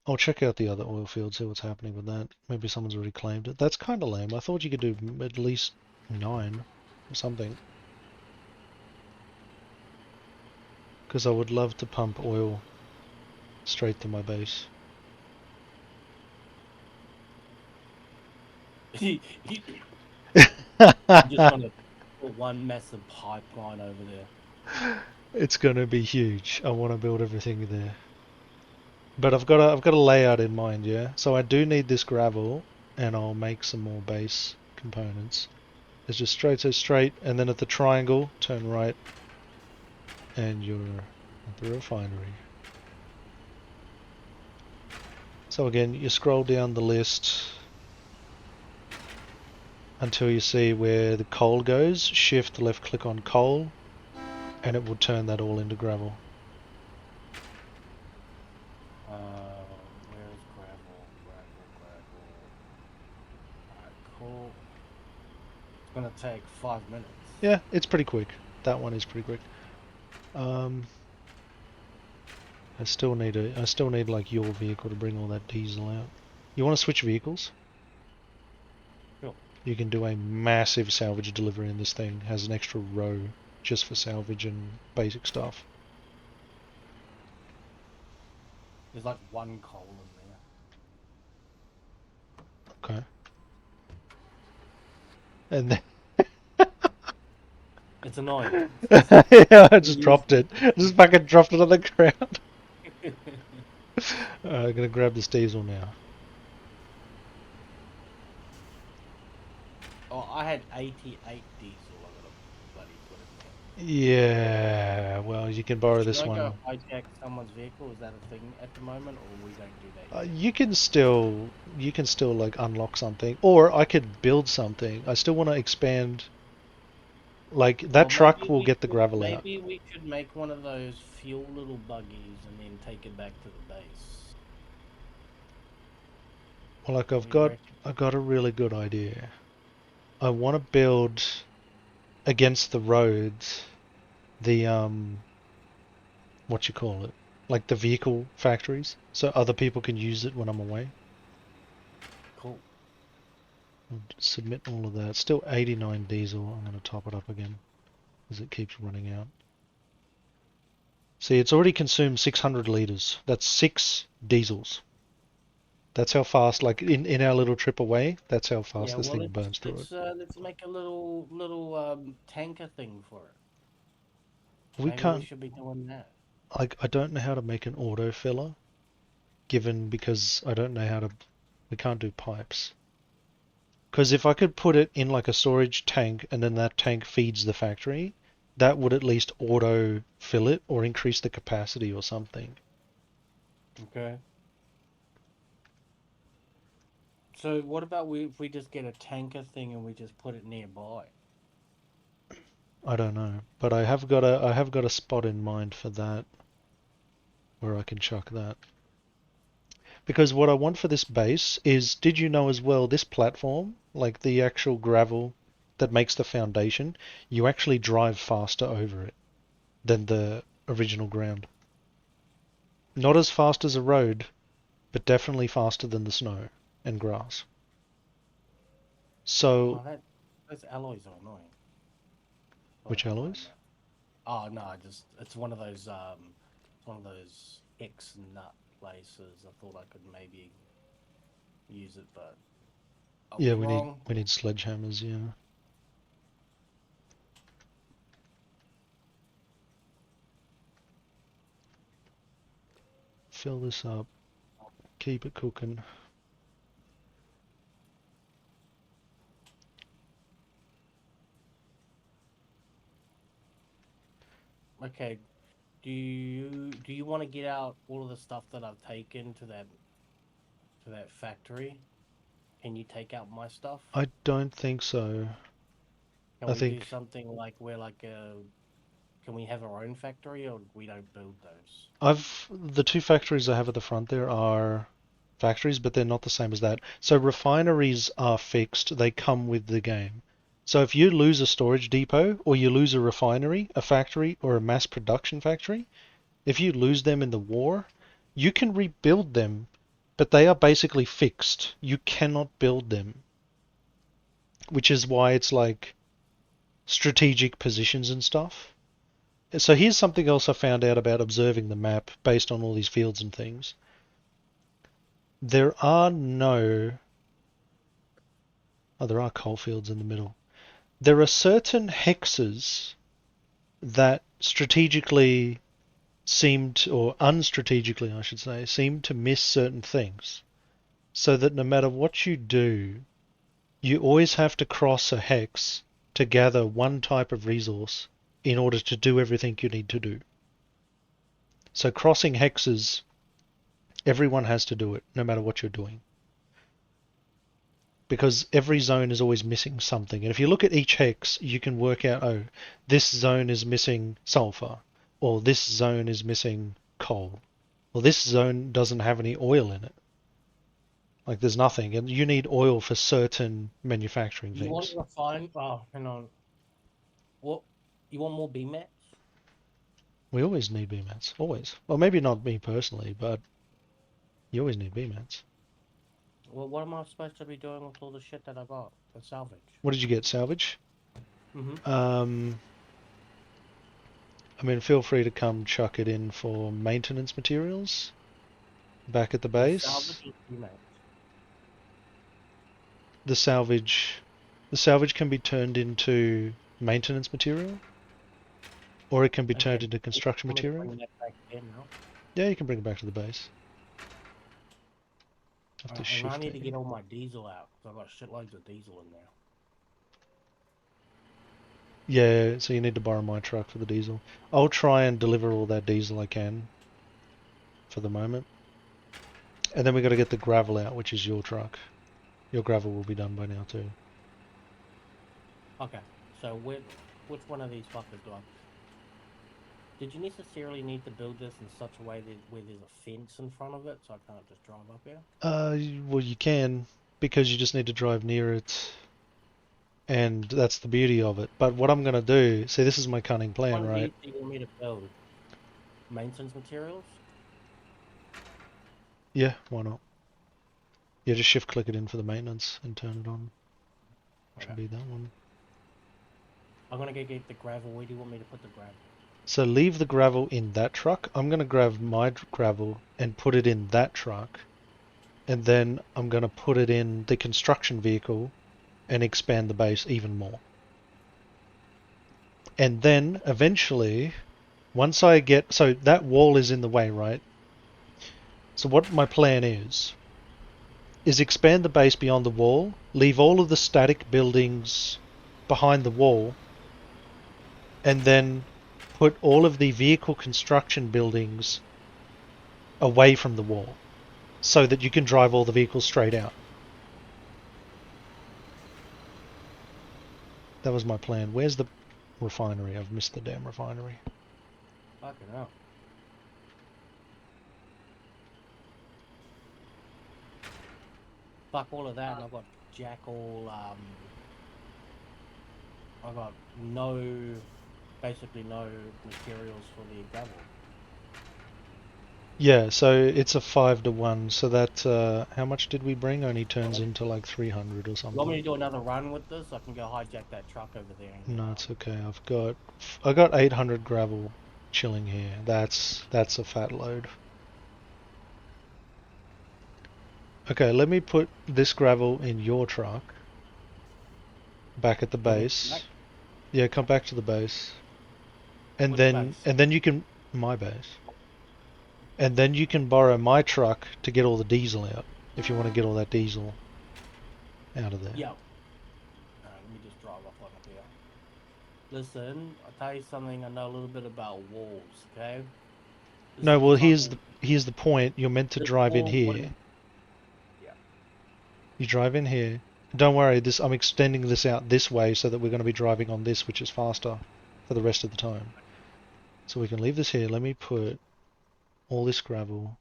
I'll check out the other oil field, see what's happening with that. Maybe someone's already claimed it. That's kind of lame. I thought you could do at least 9 or something. Because I would love to pump oil straight to my base. You just want to put one massive pipeline over there. It's gonna be huge. I want to build everything there. But I've got a layout in mind, yeah? So I do need this gravel, and I'll make some more base components. It's just straight to straight, and then at the triangle, turn right, and you're at the refinery. So again, you scroll down the list until you see where the coal goes, shift left click on coal, and it will turn that all into gravel. Where's gravel? Alright, cool. It's gonna take 5 minutes. Yeah, it's pretty quick. That one is pretty quick. I still need like your vehicle to bring all that diesel out. You want to switch vehicles? Sure. You can do a massive salvage delivery in this thing. Has an extra row just for salvage and basic stuff. There's like 1 coal in there. Okay. And then It's annoying. yeah, I just dropped it. I just fucking dropped it on the ground. I'm gonna grab this diesel now. Oh, I had 88 diesel. I gotta bloody put it Yeah, well, you can borrow there. this Should I one. go hijack someone's vehicle? Is that a thing at the moment, or we don't do that yet? You can still like unlock something, or I could build something. I still want to expand. Like that Well, truck will get the gravel out. maybe we should make one of those fuel little buggies and then take it back to the base. Well, like What do you reckon? I've got a really good idea. I want to build against the roads the what you call it, like the vehicle factories, so other people can use it when I'm away. Cool. I'll submit all of that. Still 89 diesel. I'm going to top it up again as it keeps running out. See, it's already consumed 600 liters. That's 6 diesels. That's how fast, like in our little trip away, that's how fast Yeah, this well, thing burns through it. let's make a little tanker thing for it. We Maybe we can't, should be doing that. like, I don't know how to make an auto filler, because I don't know how to, we can't do pipes. Because if I could put it in like a storage tank and then that tank feeds the factory, that would at least auto fill it or increase the capacity or something. Okay. So what about if we just get a tanker thing and we just put it nearby? I don't know, but I have got a spot in mind for that where I can chuck that. Because what I want for this base is, did you know as well, this platform, like the actual gravel that makes the foundation, you actually drive faster over it than the original ground. Not as fast as a road, but definitely faster than the snow and grass. So, Oh, those alloys are annoying. What which if I mind alloys? that? Oh no, it's one of those X nut places. I thought I could maybe use it, but I Yeah, was wrong. we need sledgehammers, yeah. Fill this up, keep it cooking. Okay, do you want to get out all of the stuff that I've taken to that factory? Can you take out my stuff? I don't think so. Can I we do think something like where can we have our own factory or we don't build those? the two factories I have at the front there are factories, but they're not the same as that. So refineries are fixed, they come with the game. So if you lose a storage depot, or you lose a refinery, a factory, or a mass production factory, if you lose them in the war, you can rebuild them, but they are basically fixed. You cannot build them, which is why it's like strategic positions and stuff. So here's something else I found out about observing the map based on all these fields and things. There are no... Oh, there are coal fields in the middle. There are certain hexes that strategically seemed, or unstrategically I should say, seem to miss certain things. So that no matter what you do, you always have to cross a hex to gather one type of resource in order to do everything you need to do. So crossing hexes, everyone has to do it, no matter what you're doing. Because every zone is always missing something. And if you look at each hex, you can work out, oh, this zone is missing sulfur, or this zone is missing coal, or this zone doesn't have any oil in it. Like there's nothing, and you need oil for certain manufacturing You want things. to refine? Oh, hang on. What? You want more BMAX? We always need BMATs, always. Well, maybe not me personally, but you always need BMATs. Well, what am I supposed to be doing with all the shit that I got? The salvage. What did you get, salvage? Mm-hmm. I mean, feel free to come chuck it in for maintenance materials back at the The base. salvage is BMAX. The salvage can be turned into maintenance material, or it can be turned Okay. into construction Want me to material. bring that back in now? Yeah, you can bring it back to the base. Have to And I shift need it. to get all my diesel out because I've got shitloads of diesel in there. Yeah, so you need to borrow my truck for the diesel. I'll try and deliver all that diesel I can for the moment. And then we got to get the gravel out, which is your truck. Your gravel will be done by now too. Okay. So which one of these fuckers do I? Did you necessarily need to build this in such a way that where there's a fence in front of it, so I can't just drive up here? Well, you can, because you just need to drive near it, and that's the beauty of it. But what I'm gonna do, see, this is my cunning plan, One of right? these do you want me to build? Maintenance materials? Yeah, why not? Yeah, just shift click it in for the maintenance and turn it on. Okay. Should be that one. I'm gonna go get the gravel. Where do you want me to put the gravel? So leave the gravel in that truck. I'm gonna grab my gravel and put it in that truck. And then I'm gonna put it in the construction vehicle and expand the base even more. And then eventually, once I get, so that wall is in the way, right? So what my plan is expand the base beyond the wall, leave all of the static buildings behind the wall, and then put all of the vehicle construction buildings away from the wall so that you can drive all the vehicles straight out. That was my plan. Where's the refinery? I've missed the damn refinery. Fucking hell. Fuck all of that, and I've got I've got basically no materials for the gravel. Yeah, so it's a 5-to-1, so that, how much did we bring? Only turns into like 300 or You want me something. to do another run with this? I can go hijack that truck over there. No, it's okay. I got 800 gravel chilling here. That's a fat load. Okay, let me put this gravel in your truck. Back at the base. Yeah, come back to the base. And Which then base? you can my base. And then you can borrow my truck to get all the diesel out, if you want to get all that diesel out of there. Yeah. Let me just drive off on up here. Listen, I'll tell you something. I know a little bit about walls. Okay. This No, is the well type here's the point. You're meant to this drive in wall here. wouldn't- Yeah. You drive in here. Don't worry, this I'm extending this out this way so that we're going to be driving on this, which is faster for the rest of the time. So we can leave this here. Let me put all this gravel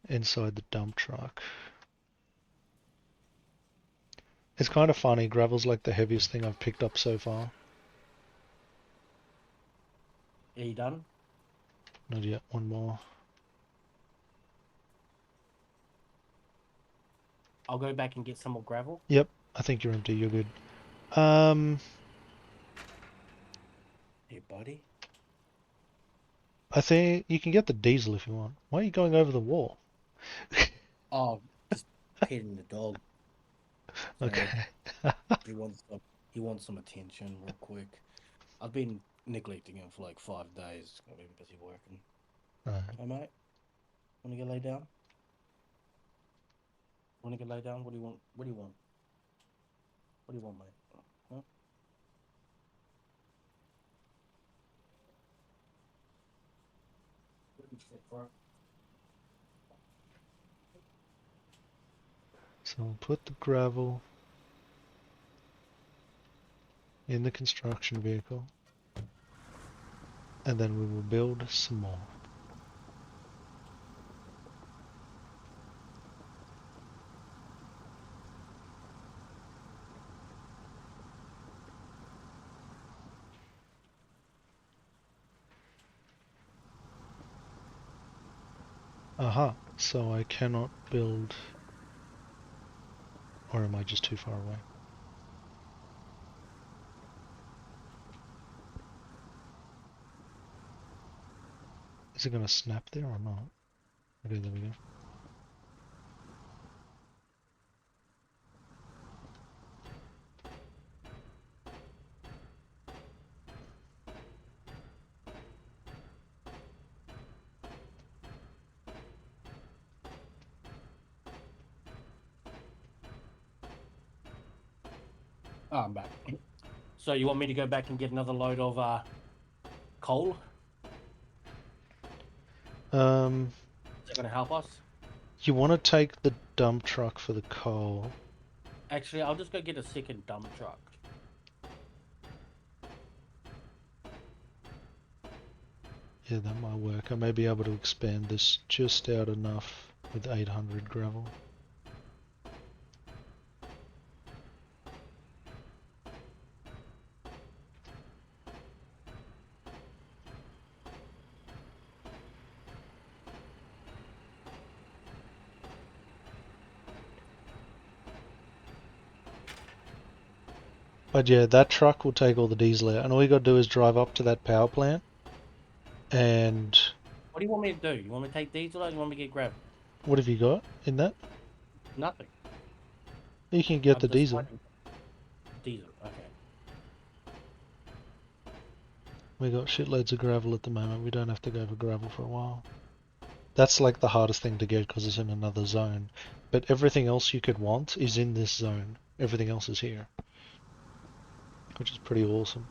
inside the dump truck. It's kind of funny, gravel's like the heaviest thing I've picked up so far. Are you done? Not yet, one more. I'll go back and get some more gravel. Yep, I think you're empty, you're good. Hey, buddy. I think you can get the diesel if you want. Why are you going over the wall? Oh, just petting the dog. So Okay. he wants some attention real quick. I've been neglecting him for like 5 days. I've been busy working. Alright. Hey, mate. Want to get laid down? Want to get laid down? What do you want? What do you want? What do you want, mate? Huh? What did you say, bro? So I'll put the gravel in the construction vehicle, and then we will build some more. Aha, so I cannot build, or am I just too far away? Is it going to snap there or not? Okay, there we go. Oh, I'm back. So you want me to go back and get another load of coal? Is that going to help us? You want to take the dump truck for the coal. Actually, I'll just go get a second dump truck. Yeah, that might work. I may be able to expand this just out enough with 800 gravel. But yeah, that truck will take all the diesel out, and all you got to do is drive up to that power plant, and What do you want me to do? You want me to take diesel or you want me to get gravel? what have you got in that? Nothing. You can get I'm the diesel. deciding- Diesel, okay. We got shitloads of gravel at the moment. We don't have to go for gravel for a while. That's like the hardest thing to get because it's in another zone. But everything else you could want is in this zone. Everything else is here, which is pretty awesome.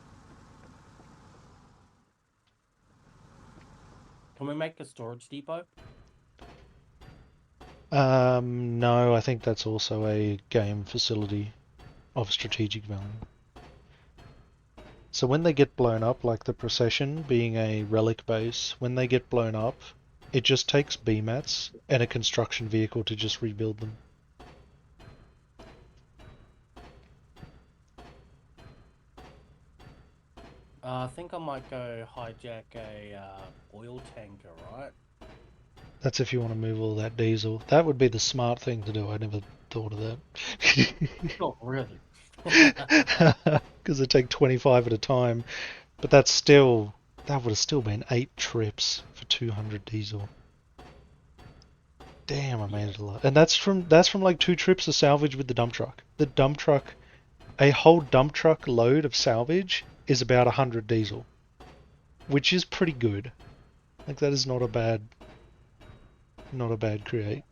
Can we make a storage depot? No, I think that's also a game facility of strategic value. So when they get blown up, like the procession being a relic base, when they get blown up, it just takes BMATs and a construction vehicle to just rebuild them. I think I might go hijack a oil tanker, right? That's if you want to move all that diesel. That would be the smart thing to do. I never thought of that. Not really. Because it take 25 at a time. But that's still, that would have still been 8 trips for 200 diesel. Damn, I made it a lot. And that's from like 2 trips of salvage with the dump truck. The dump truck, a whole dump truck load of salvage is about 100 diesel, which is pretty good. Like that is not a bad create.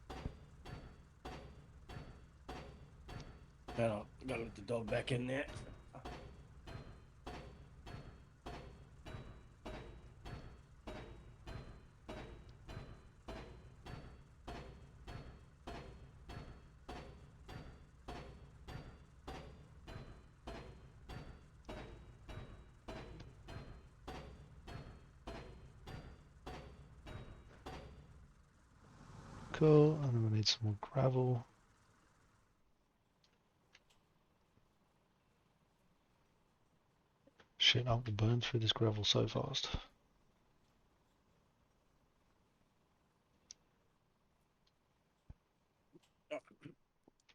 Gotta let the dog back in there. Cool, and then we need some more gravel. Shit, I will burn through this gravel so fast.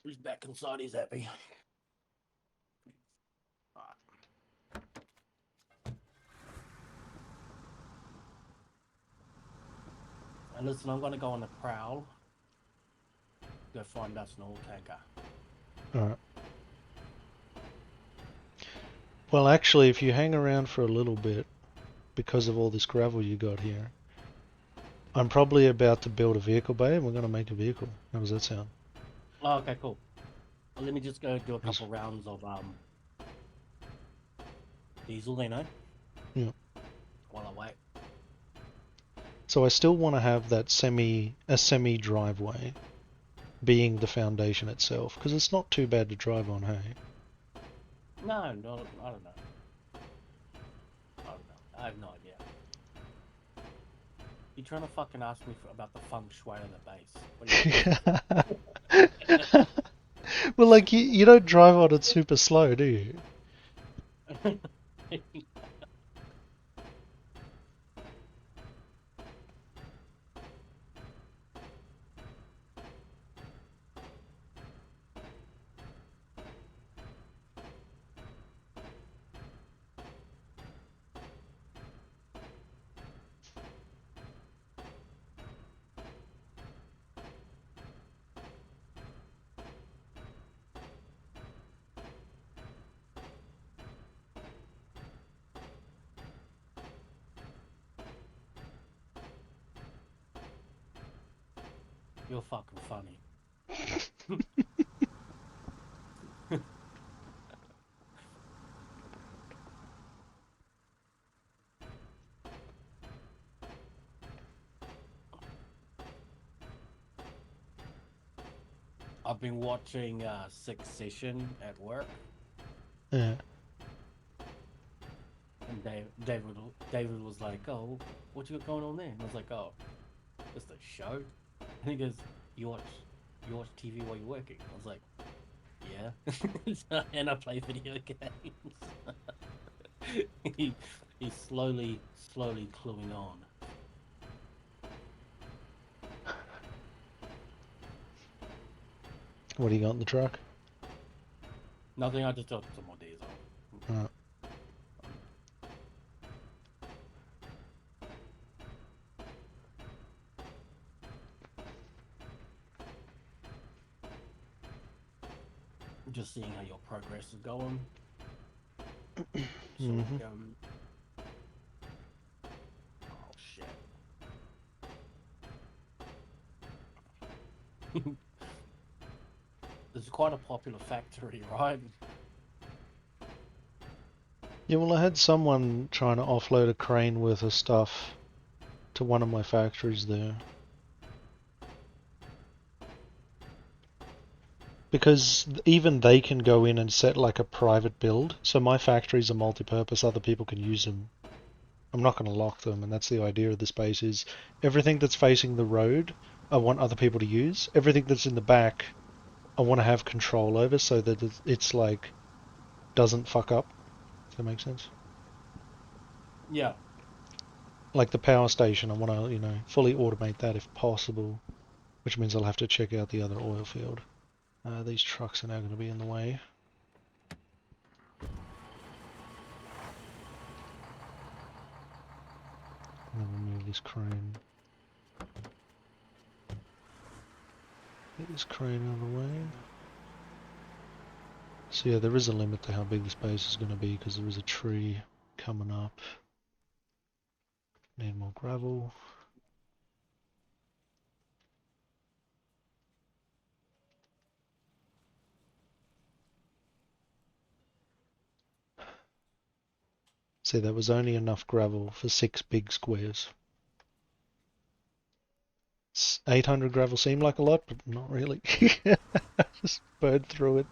Who's back inside? He's happy. And listen, I'm gonna go on the prowl. Go find us an oil tanker. Alright. Well, actually, if you hang around for a little bit, because of all this gravel you got here, I'm probably about to build a vehicle bay and we're going to make a vehicle. How does that sound? Oh, okay, cool. Well, let me just go do a couple rounds of diesel, you know? Yeah. While I wait. So I still want to have that semi driveway being the foundation itself, because it's not too bad to drive on, hey? No, I don't know. I have no idea. You trying to fucking ask me about the feng shui of the base? What are you Well, like, you don't drive on it super slow, do you? You're fucking funny. I've been watching Succession at work. Yeah. And David was like, "Oh, what you got going on there?" And I was like, "Oh, just a show." And he goes, "You watch TV while you're working?" I was like, "Yeah." And I play video games. He's slowly cluing on. What do you got in the truck? Nothing. I just took some more diesel. Right. Just seeing how your progress is going. So, Mhm. Oh shit. This is quite a popular factory, right? Yeah, well, I had someone trying to offload a crane worth of stuff to one of my factories there. Because even they can go in and set like a private build, so my factories are multi-purpose, other people can use them. I'm not going to lock them, and that's the idea of the space is everything that's facing the road, I want other people to use. Everything that's in the back, I want to have control over so that it's like, doesn't fuck up. Does that make sense? Yeah. Like the power station, I want to, fully automate that if possible, which means I'll have to check out the other oil field. These trucks are now going to be in the way. And then we'll move this crane. Get this crane out of the way. So yeah, there is a limit to how big the space is going to be because there is a tree coming up. Need more gravel. See, there was only enough gravel for 6 big squares. 800 gravel seemed like a lot, but not really. Just burned through it.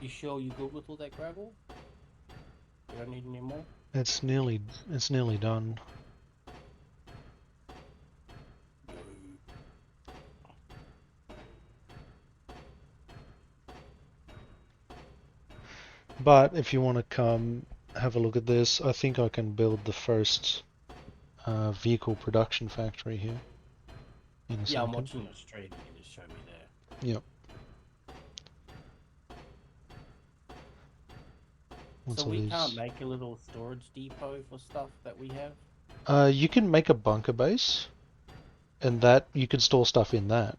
You sure you good with all that gravel? You don't need any more? It's nearly done. But if you want to come have a look at this, I think I can build the first vehicle production factory here in a Yeah, second. I'm watching your stream. You can just show me there. Yep. What's So all we these? can't make a little storage depot for stuff that we have? You can make a bunker base, and that you can store stuff in that.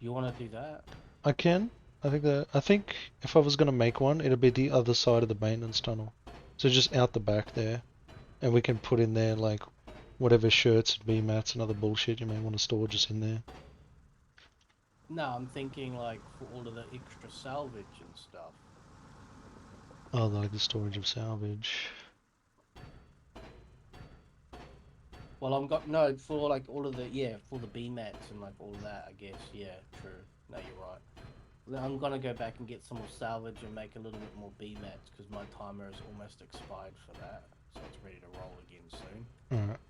You want to do that? I can. I think if I was gonna make one, it'd be the other side of the maintenance tunnel. So just out the back there, and we can put in there like whatever shirts and VMATs and other bullshit you may want to store just in there. No, I'm thinking like for all of the extra salvage and stuff. Oh, like the storage of salvage. Well, I'm got no for like all of the for the B mats and like all of that. I guess true. No, you're right. I'm gonna go back and get some more salvage and make a little bit more B mats because my timer is almost expired for that, so it's ready to roll again soon. Alright.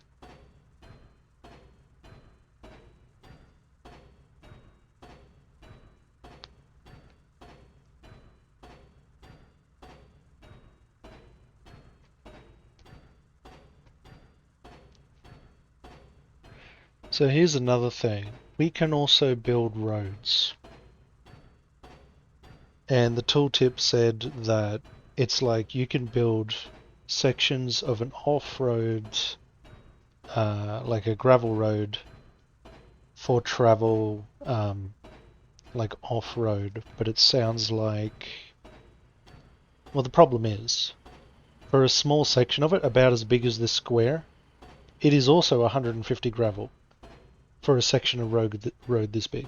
So here's another thing. We can also build roads. And the tooltip said that it's like you can build sections of an off-road, like a gravel road for travel, like off-road, but it sounds like... Well, the problem is, for a small section of it, about as big as this square, it is also 150 gravel for a section of road this big.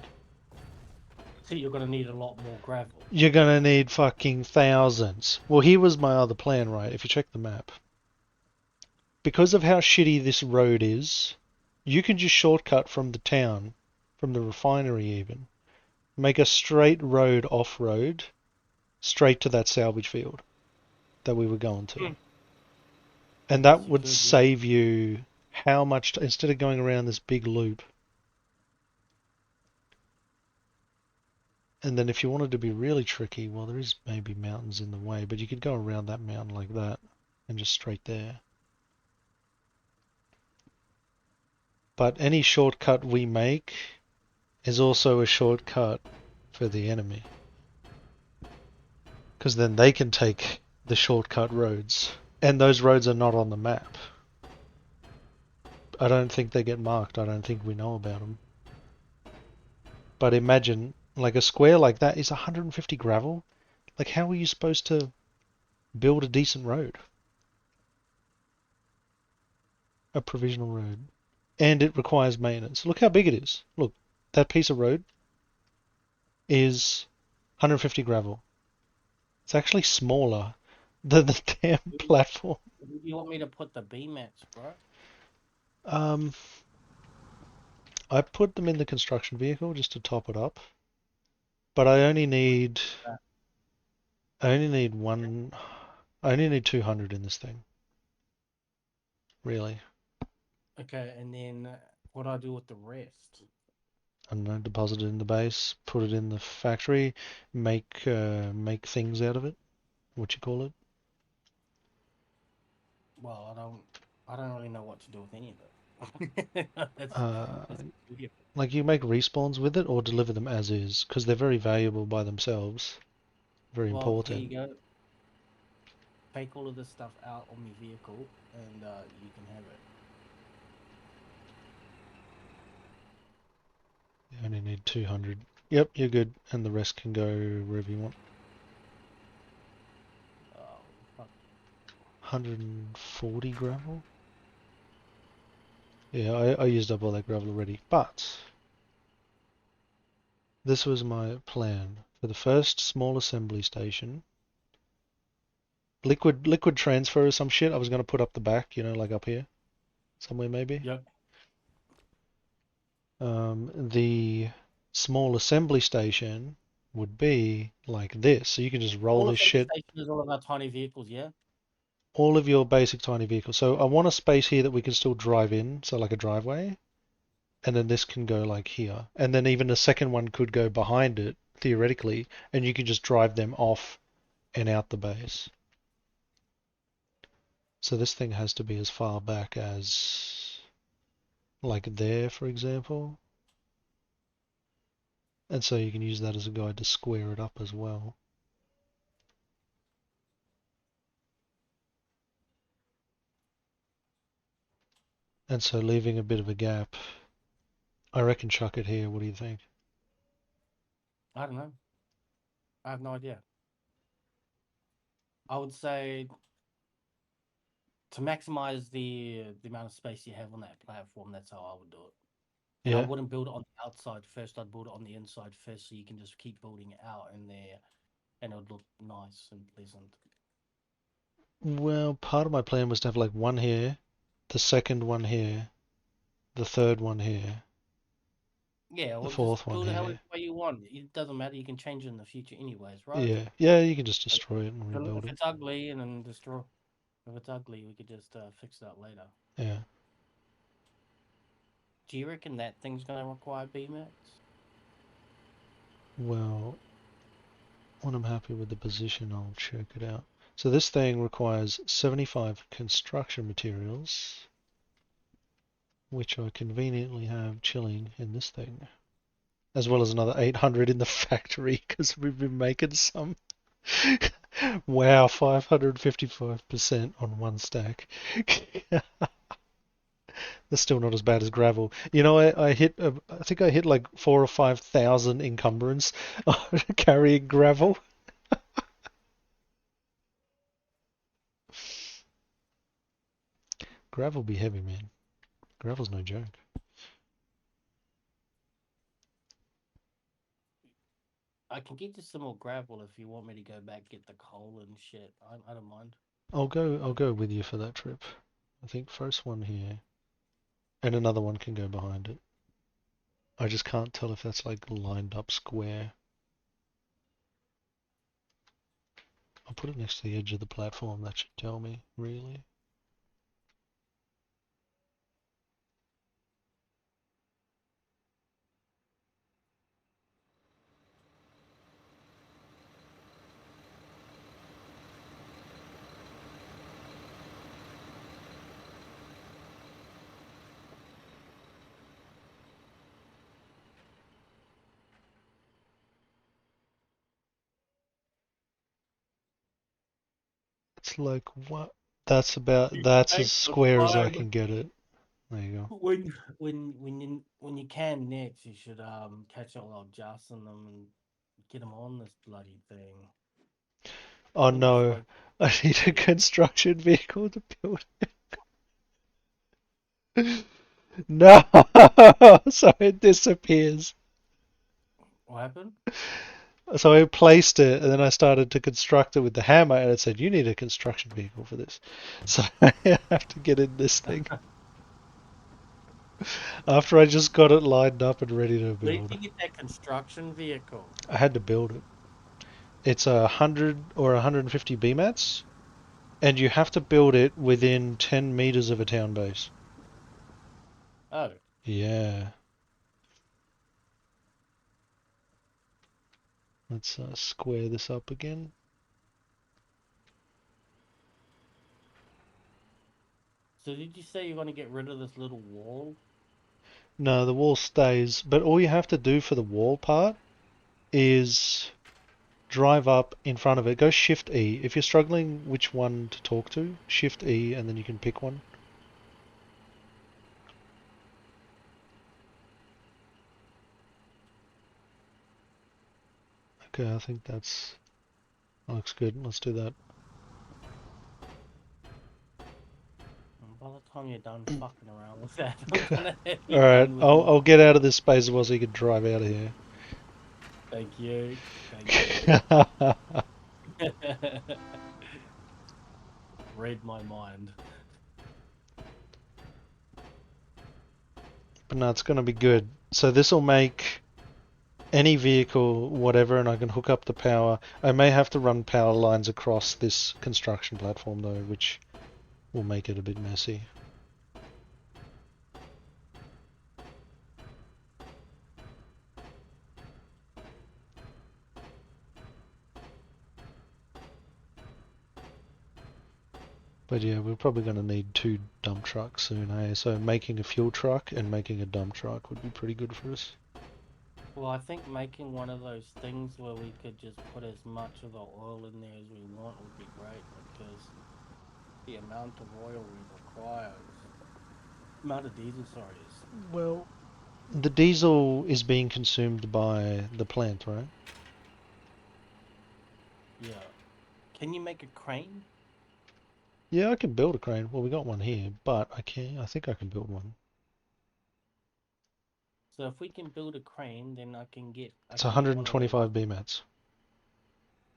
So you're gonna need a lot more gravel. You're gonna need fucking thousands. Well, here was my other plan, right? If you check the map. Because of how shitty this road is, you can just shortcut from the town, from the refinery even, make a straight road off-road, straight to that salvage field that we were going to. And that Yes, you would could, yeah. save you how much, instead of going around this big loop. And then if you wanted to be really tricky, well, there is maybe mountains in the way, but you could go around that mountain like that and just straight there. But any shortcut we make is also a shortcut for the enemy. Because then they can take the shortcut roads. And those roads are not on the map. I don't think they get marked. I don't think we know about them. But imagine, like a square like that is 150 gravel. Like, how are you supposed to build a decent road? A provisional road. And it requires maintenance. Look how big it is. Look, that piece of road is 150 gravel. It's actually smaller than the damn platform. Where do you want me to put the B mats, bro? I put them in the construction vehicle just to top it up. But I only need one. I only need 200 in this thing. Really. Okay, and then what do I do with the rest? I don't know, deposit it in the base, put it in the factory, make things out of it. What you call it? Well, I don't really know what to do with any of it. That's weird. Like you make respawns with it or deliver them as is, because they're very valuable by themselves. Very Well, important. here you go. Take all of this stuff out on my vehicle, and you can have it. You only need 200. Yep, you're good, and the rest can go wherever you want. Oh, fuck. 140 gravel? Yeah, I used up all that gravel already, but this was my plan for the first small assembly station. Liquid transfer or some shit I was going to put up the back, you know, like up here. Somewhere maybe. Yep. The small assembly station would be like this. So you can just roll All this of the shit, station is all about tiny vehicles, yeah? all of your basic tiny vehicles. So I want a space here that we can still drive in, so like a driveway, and then this can go like here. And then even a second one could go behind it, theoretically, and you can just drive them off and out the base. So this thing has to be as far back as like there, for example. And so you can use that as a guide to square it up as well. And so leaving a bit of a gap, I reckon chuck it here. What do you think? I don't know. I have no idea. I would say to maximize the amount of space you have on that platform, that's how I would do it. And I Yeah. wouldn't build it on the outside first. I'd build it on the inside first, so you can just keep building it out in there, and it would look nice and pleasant. Well, part of my plan was to have like one here, the second one here, the third one here, Yeah, the well, just fourth one build it however here. way you want. It doesn't matter. You can change it in the future, anyways, right? Yeah. Yeah, you can just But destroy it and rebuild if it. it's ugly, and then destroy. If it's ugly, we could just fix that later. Yeah. Do you reckon that thing's gonna require BMAX? Well, when I'm happy with the position, I'll check it out. So this thing requires 75 construction materials, which I conveniently have chilling in this thing, as well as another 800 in the factory because we've been making some. Wow, 555% on one stack. That's still not as bad as gravel. You know, I hit, I think I hit like 4 or 5,000 encumbrance carrying gravel. Gravel be heavy, man. Gravel's no joke. I can get you some more gravel if you want me to go back get the coal and shit. I don't mind. I'll go with you for that trip. I think first one here, and another one can go behind it. I just can't tell if that's like lined up square. I'll put it next to the edge of the platform. That should tell me, really. It's like what? That's as Thanks for square as I time. can get it. There you go. When you can next, you should catch all old Joss and them and get them on this bloody thing. Oh All this no, work. I need a construction vehicle to build it. No, so it disappears. What happened? So I placed it and then I started to construct it with the hammer and it said, you need a construction vehicle for this. So I have to get in this thing. After I just got it lined up and ready to Where did build. you get that construction vehicle? I had to build it. It's 100 or 150 BMATs, and you have to build it within 10 meters of a town base. Oh, Yeah. Let's square this up again. so did you say you're gonna get rid of this little wall? No, the wall stays, but all you have to do for the wall part is drive up in front of it. Go Shift E. If you're struggling which one to talk to, Shift E and then you can pick one. Okay, I think that looks good. Let's do that. And by the time you're done fucking around with that, I'm gonna have you Alright, done with I'll get out of this space as well so you can drive out of here. Thank you. Thank you. Read my mind. But no, it's gonna be good. So this will make any vehicle, whatever, and I can hook up the power. I may have to run power lines across this construction platform though, which will make it a bit messy. But yeah, we're probably going to need 2 dump trucks soon, eh? So making a fuel truck and making a dump truck would be pretty good for us. Well, I think making one of those things where we could just put as much of the oil in there as we want would be great, because the amount of oil we require, amount of diesel, sorry, is... Well, the diesel is being consumed by the plant, right? Yeah. Can you make a crane? Yeah, I can build a crane. Well, we got one here, but I think I can build one. So if we can build a crane, then I can get It's one of those. 125 BMATs.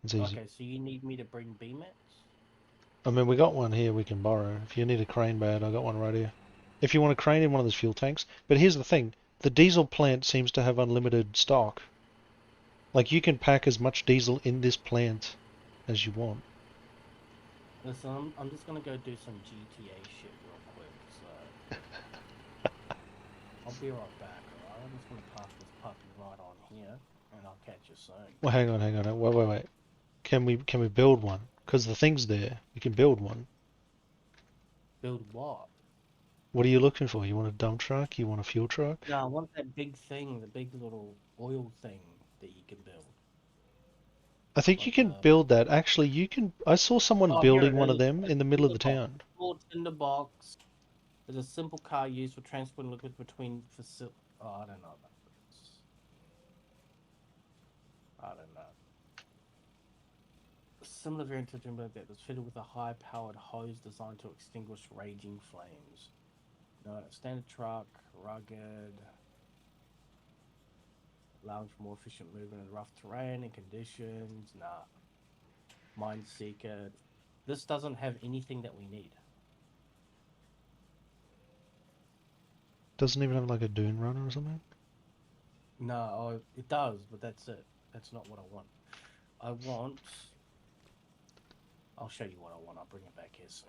It's easy. Okay, so you need me to bring BMATs? I mean, we got one here we can borrow. If you need a crane bad, I got one right here. If you want a crane in one of those fuel tanks. But here's the thing. The diesel plant seems to have unlimited stock. Like, you can pack as much diesel in this plant as you want. Listen, I'm just gonna go do some GTA shit real quick, so... I'll be right back, alright? I'm just gonna park this puppy right on here, and I'll catch you soon. Well, hang on. Wait. Can we build one? Because the thing's there. We can build one. Build what? What are you looking for? You want a dump truck? You want a fuel truck? No, I want that big thing, the big little oil thing that you can build. I think you can build that. Actually, you can. I saw someone Oh, here building it one of is. them in the middle of the town. Small tinder box. There's a simple car used for transporting liquids between facilities. Oh, I don't know about this. I don't know. A similar variant to that was fitted with a high-powered hose designed to extinguish raging flames. No, standard truck, rugged, allowing for more efficient movement in rough terrain and conditions. Nah. Mine Seeker. This doesn't have anything that we need. Doesn't even have like a dune runner or something? No, oh, it does, but that's it. That's not what I want. I want... I'll show you what I want. I'll bring it back here soon.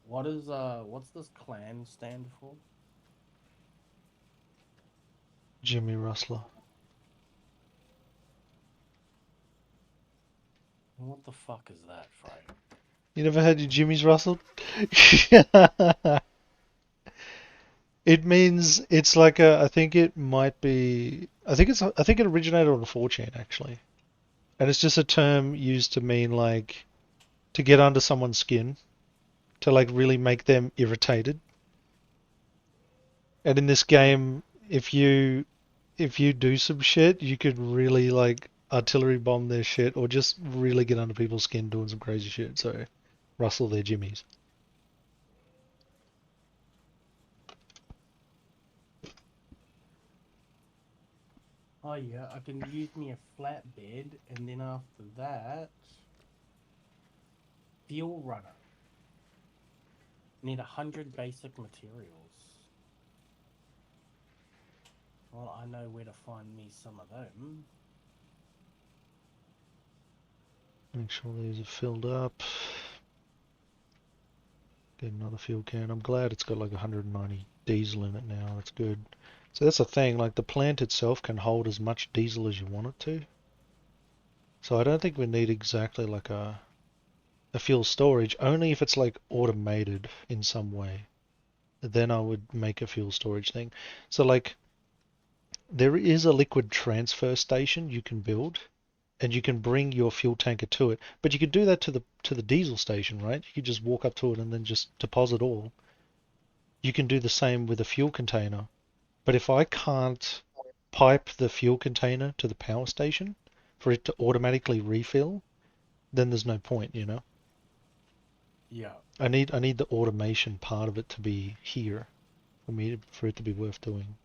What's this clan stand for? Jimmy Rustler. What the fuck is that, Frank? You never had your Jimmy's rustled? It means it's like a. I think it might be. I think it originated on 4chan actually, and it's just a term used to mean like to get under someone's skin, to like really make them irritated. And in this game, if you do some shit, you could really like artillery bomb their shit or just really get under people's skin doing some crazy shit. So rustle their jimmies. Oh yeah, I can use me a flatbed, and then after that, fuel runner. Need 100 basic materials. Well, I know where to find me some of them. Make sure these are filled up. Get another fuel can. I'm glad it's got like 190 diesel in it now. That's good. So that's the thing, like the plant itself can hold as much diesel as you want it to. So I don't think we need exactly like a fuel storage, only if it's like automated in some way. Then I would make a fuel storage thing. So like there is a liquid transfer station you can build and you can bring your fuel tanker to it. But you could do that to the diesel station, right? You could just walk up to it and then just deposit all. You can do the same with a fuel container. But if I can't pipe the fuel container to the power station for it to automatically refill, then there's no point, you know? Yeah. I need the automation part of it to be here for it to be worth doing.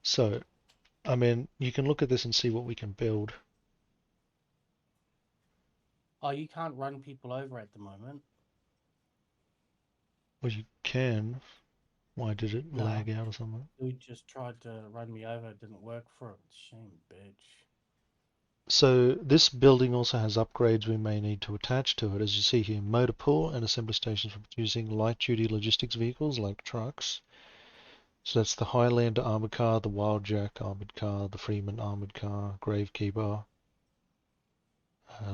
So, I mean, you can look at this and see what we can build. Oh, you can't run people over at the moment. Well, you can. Why did it No, lag out or something? dude just tried to run me over. It didn't work for him. Shame, bitch. So this building also has upgrades we may need to attach to it. As you see here, motor pool and assembly stations for producing light-duty logistics vehicles like trucks. So that's the Highlander armored car, the Wildjack armored car, the Freeman armored car, Gravekeeper,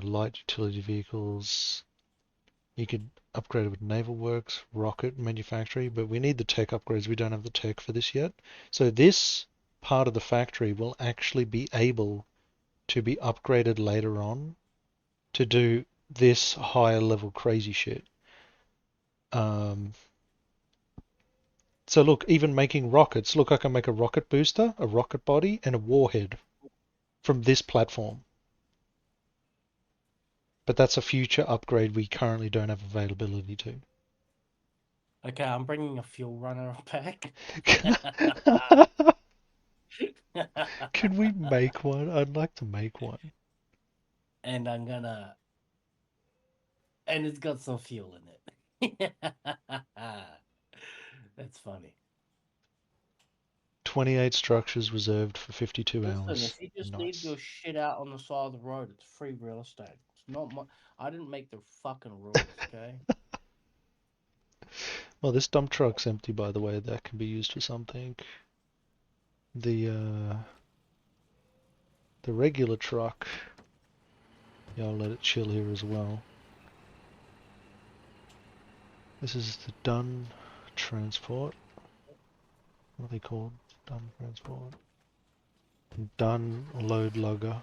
light utility vehicles. You could upgrade it with naval works, rocket manufacturing, but we need the tech upgrades. We don't have the tech for this yet. So this part of the factory will actually be able to be upgraded later on to do this higher level crazy shit. So look, even making rockets, look, I can make a rocket booster, a rocket body, and a warhead from this platform. But that's a future upgrade we currently don't have availability to. Okay, I'm bringing a fuel runner back. Can we make one? I'd like to make one. And I'm gonna. And it's got some fuel in it. That's funny. 28 structures reserved for 52 Listen, hours. if you just leave Nice. your shit out on the side of the road, it's free real estate. It's not my. I didn't make the fucking rules, okay? Well, this dump truck's empty, by the way. That can be used for something. The regular truck. Yeah, I'll let it chill here as well. This is the Dun Transport. What are they called? Dun Transport. Dun Load Lugger.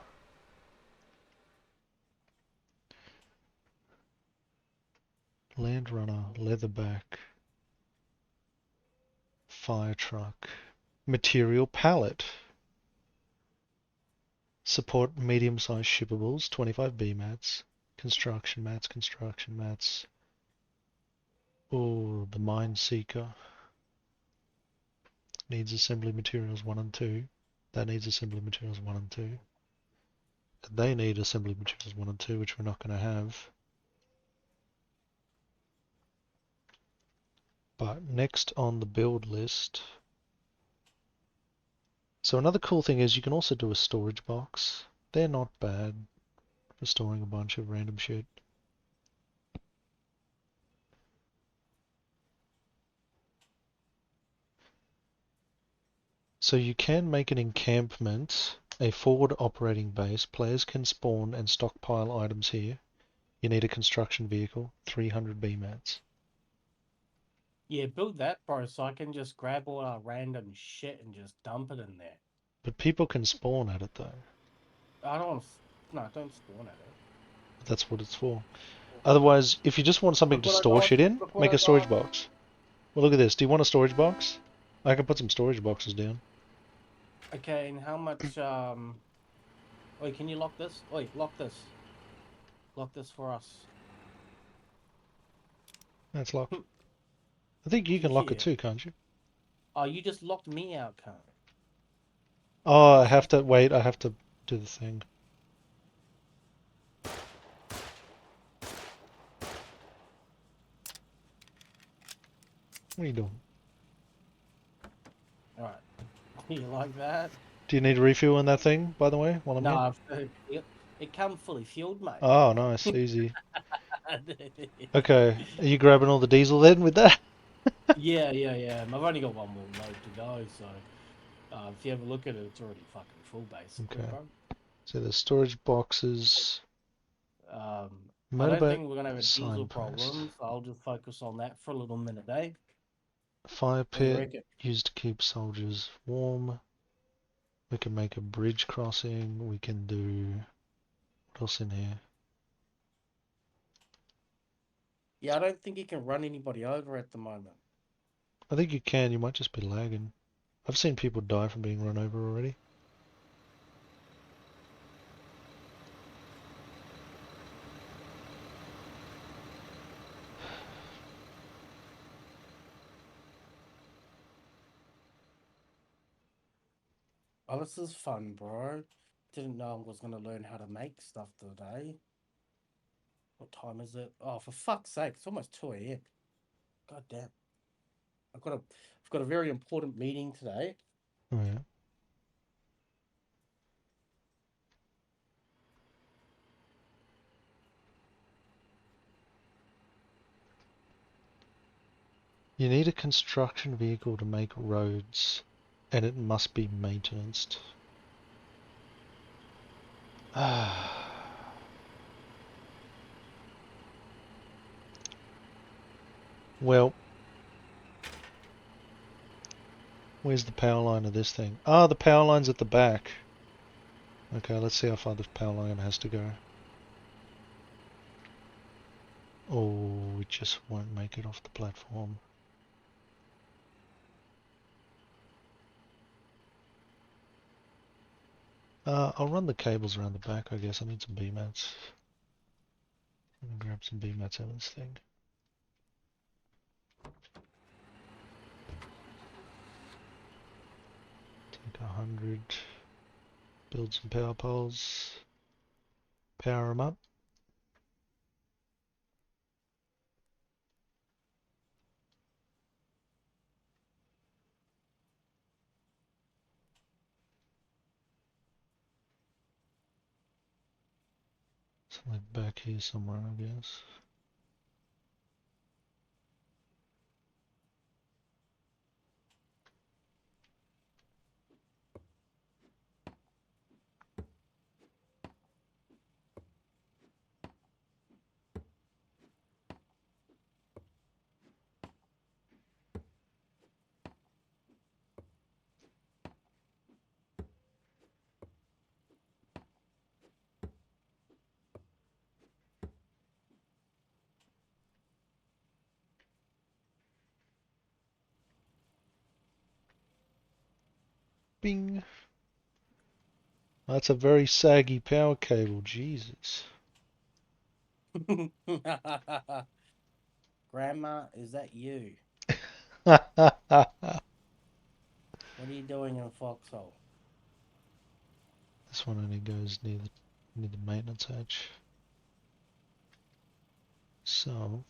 Land Runner, Leatherback. Fire Truck. Material Pallet. Support medium-sized shippables, 25 B mats. Construction mats, construction mats. Oh, the Mine Seeker. Needs assembly materials 1 and 2. That needs assembly materials 1 and 2. They need assembly materials 1 and 2, which we're not going to have. But next on the build list. So another cool thing is you can also do a storage box. They're not bad for storing a bunch of random shit. So you can make an encampment, a forward operating base. Players can spawn and stockpile items here. You need a construction vehicle, 300 B mats. Yeah, build that, bro, so I can just grab all our random shit and just dump it in there. But people can spawn at it though. I don't want to. No, don't spawn at it. That's what it's for. Otherwise, if you just want something Look to what I store got. shit in, Look what make I a storage got. box. Well, look at this. Do you want a storage box? I can put some storage boxes down. Okay, and how much? Wait, can you lock this? Wait, lock this. Lock this for us. That's locked. I think you can lock it Yeah. too, can't you? Oh, you just locked me out, cunt. Oh, I have to wait. I have to do the thing. What are you doing? All right. You like that? Do you need a refuel in that thing, by the way, while I'm No, here? it come fully fueled, mate. Oh, nice. Easy. Okay. Are you grabbing all the diesel then with that? Yeah. I've only got one more load to go, so if you have a look at it, it's already fucking full, basically, Okay. bro. So the storage boxes, I don't motorbike think we're gonna have a diesel signpost, problem, so I'll just focus on that for a little minute, eh? fire What do you pit reckon? used to keep soldiers warm. We can make a bridge crossing. We can do what else in here? Yeah, I don't think you can run anybody over at the moment. I think you can. You might just be lagging. I've seen people die from being run over already. Oh, this is fun, bro. Didn't know I was gonna learn how to make stuff today. What time is it? Oh, for fuck's sake, it's almost 2 a.m. God damn. I've got a very important meeting today. Oh yeah. You need a construction vehicle to make roads, and it must be maintained. Well, where's the power line of this thing? Ah, the power line's at the back. Okay, let's see how far the power line has to go. Oh, it just won't make it off the platform. I'll run the cables around the back, I guess. I need some B-mats. Grab some B-mats out of this thing. Take 100. Build some power poles. Power them up. Something back here somewhere, I guess. Bing! That's a very saggy power cable, Jesus. Grandma, is that you? This What are you doing in Foxhole? one only goes near the maintenance hatch. So,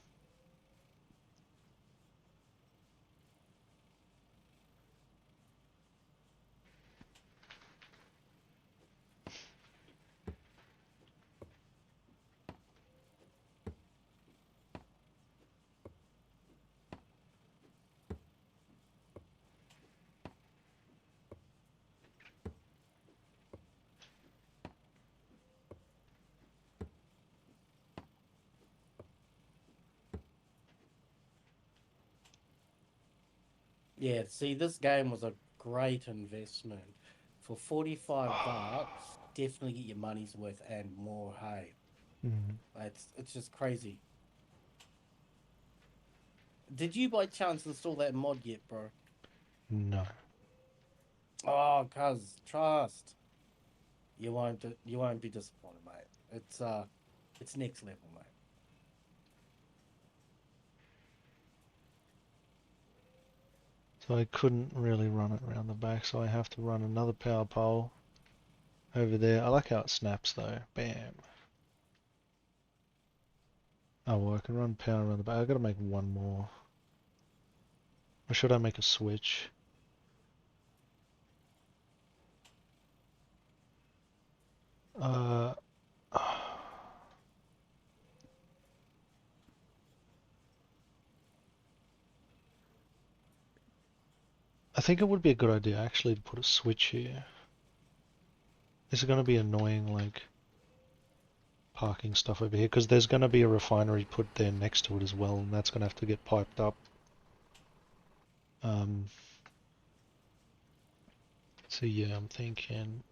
Yeah, see, this game was a great investment. For 45 bucks, definitely get your money's worth and more, hey. It's just crazy. Did you by chance install that mod yet, bro? no. Oh, cuz trust. You won't be disappointed, mate. It's next level, mate. So I couldn't really run it around the back, so I have to run another power pole over there. I like how it snaps though. Bam. Oh well, I can run power around the back. I gotta make one more. Or should I make a switch? Uh, I think it would be a good idea actually to put a switch here. Is it going to be annoying, like, parking stuff over here? Because there's going to be a refinery put there next to it as well, and that's going to have to get piped up. So yeah, I'm thinking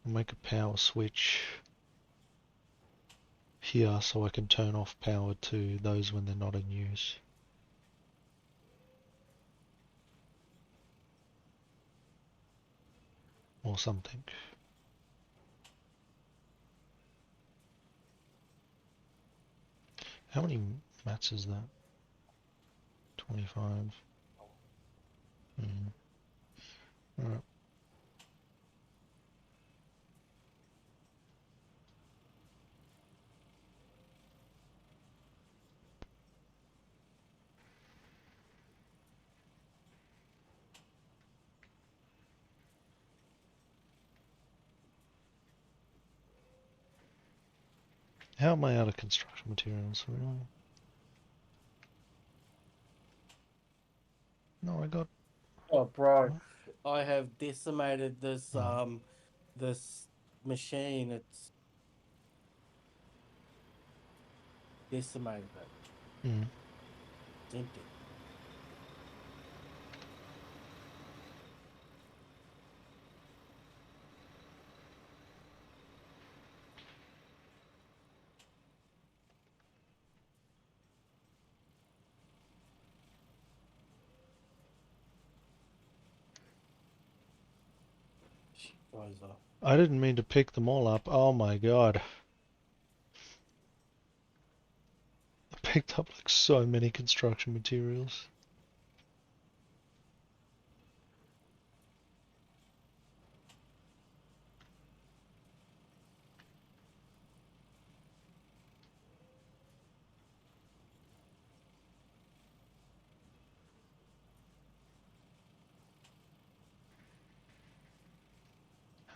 I'll make a power switch here so I can turn off power to those when they're not in use. Or something. How many mats is that? 25. Alright. How am I out of construction materials? Really? No, I got. Oh, bro, What? I have decimated this Oh. this machine. It's decimated it. Mm. It's empty. Shit goes off. I didn't mean to pick them all up. Oh my god. I picked up like so many construction materials.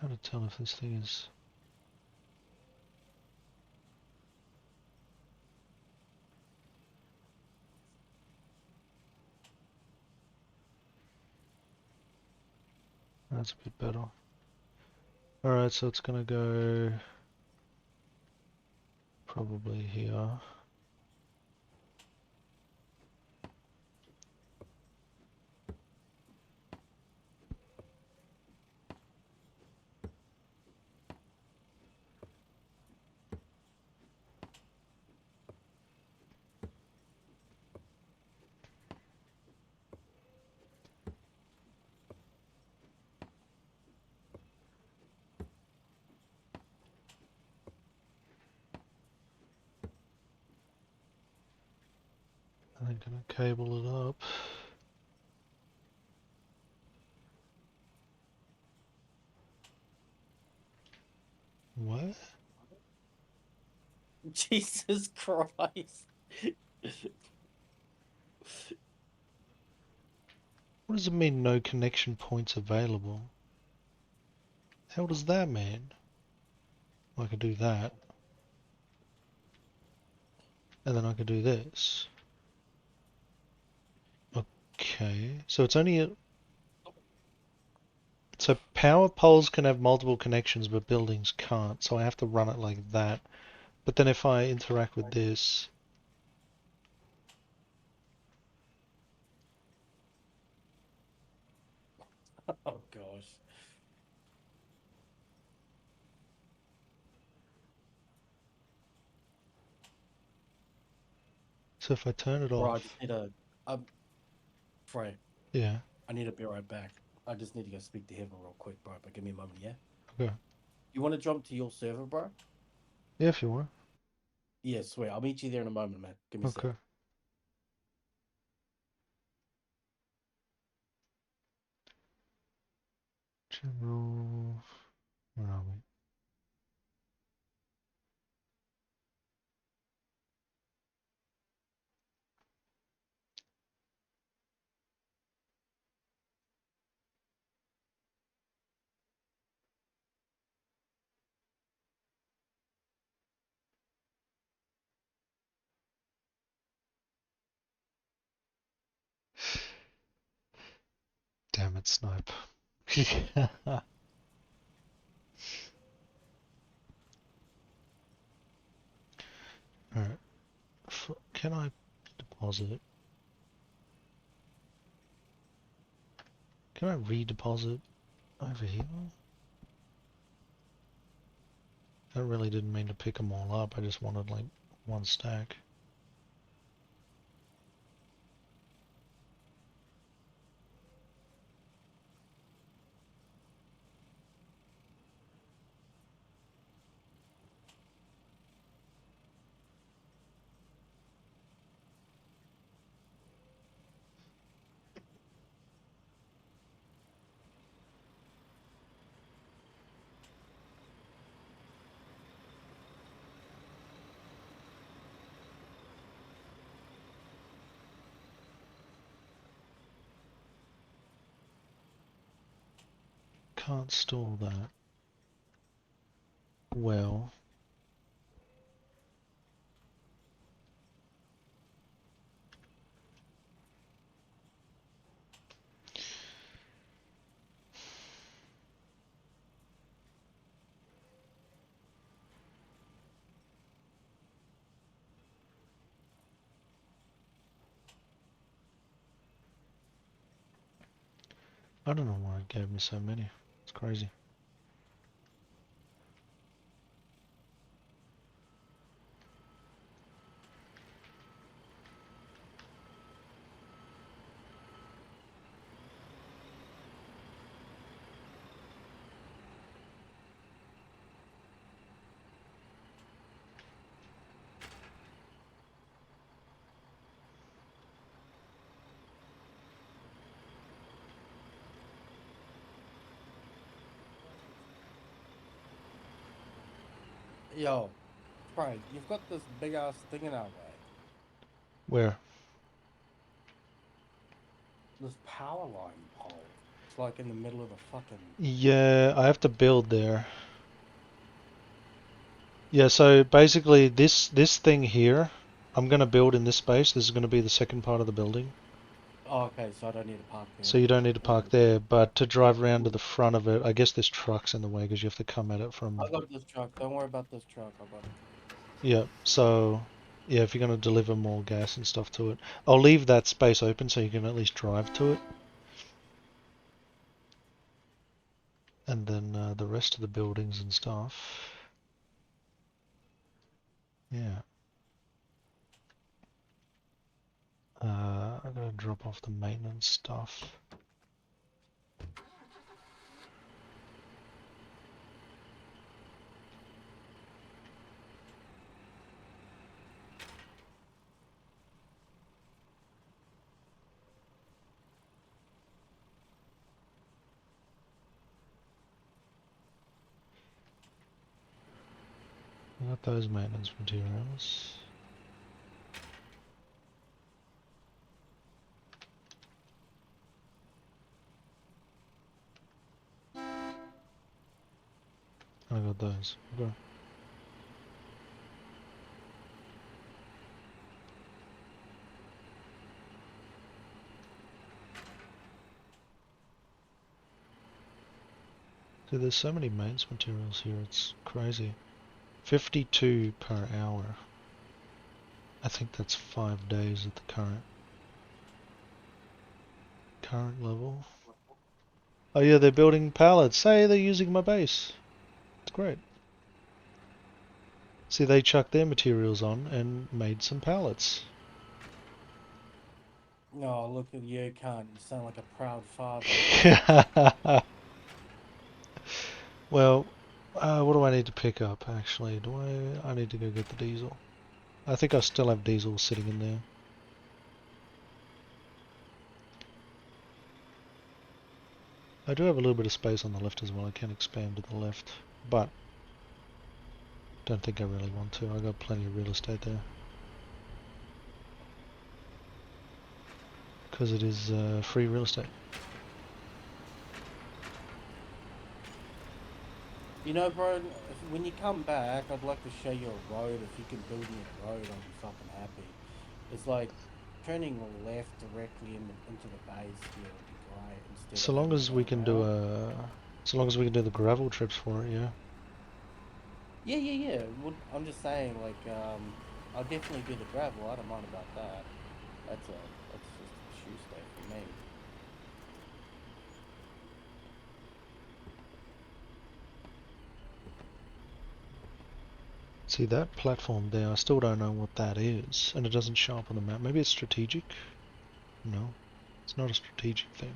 How to tell if this thing is... That's a bit better. Alright, so it's gonna go... probably here. And I'm gonna cable it up. What? Jesus Christ! What does it mean no connection points available? How does that mean? I could do that. And then I could do this. Okay, so it's only a... So power poles can have multiple connections, but buildings can't, so I have to run it like that. But then if I interact with this... Oh gosh. So if I turn it Bro, off... I just need a Frey. Yeah, I need to be right back. I just need to go speak to Heaven real quick, bro. But give me a moment, yeah? okay. You want to jump to your server, bro? Yeah, if you want. Yeah, sweet. I'll meet you there in a moment, man. Give me a sec. Okay. General... Where are we? Damn it, Snipe. Alright. Can I deposit? Can I redeposit over here? I really didn't mean to pick them all up, I just wanted like one stack. Can't store that. Well, I don't know why it gave me so many. It's crazy. Yo, Frank, you've got this big ass thing in our way. Where? This power line pole. It's like in the middle of the fucking. Yeah, I have to build there. Yeah, so basically this thing here, I'm gonna build in this space. This is gonna be the second part of the building. Oh, okay, so I don't need to park there. So you don't need to park Or- there, but to drive around to the front of it, I guess there's trucks in the way because you have to come at it from. I got this truck. Don't worry about this truck. I got it. Yeah, so yeah, if you're gonna deliver more gas and stuff to it, I'll leave that space open so you can at least drive to it. And then the rest of the buildings and stuff. Yeah. I'm gonna drop off the maintenance stuff. I got those maintenance materials. I got those. Okay. Dude, there's so many maintenance materials here, it's crazy. 52 per hour. I think that's 5 days at the current level. Oh yeah, they're building pallets. Hey, they're using my base. It's great. See, they chucked their materials on and made some pallets. No, look at you, cunt. You sound like a proud father. Well, what do I need to pick up actually? I need to go get the diesel. I think I still have diesel sitting in there. I do have a little bit of space on the left as well. I can expand to the left, but don't think I really want to. I got plenty of real estate there. Because it is free real estate. You know, bro, when you come back, I'd like to show you a road. If you can build me a road, I'll be fucking happy. It's like turning left directly into the base here would be great instead So of long having to as go we can do around. so long as we can do the gravel trips for it, yeah. Yeah. Well, I'm just saying, like, I'll definitely do the gravel. I don't mind about that. That's just a shoe stay for me. See that platform there, I still don't know what that is, and it doesn't show up on the map. Maybe it's strategic? No, it's not a strategic thing.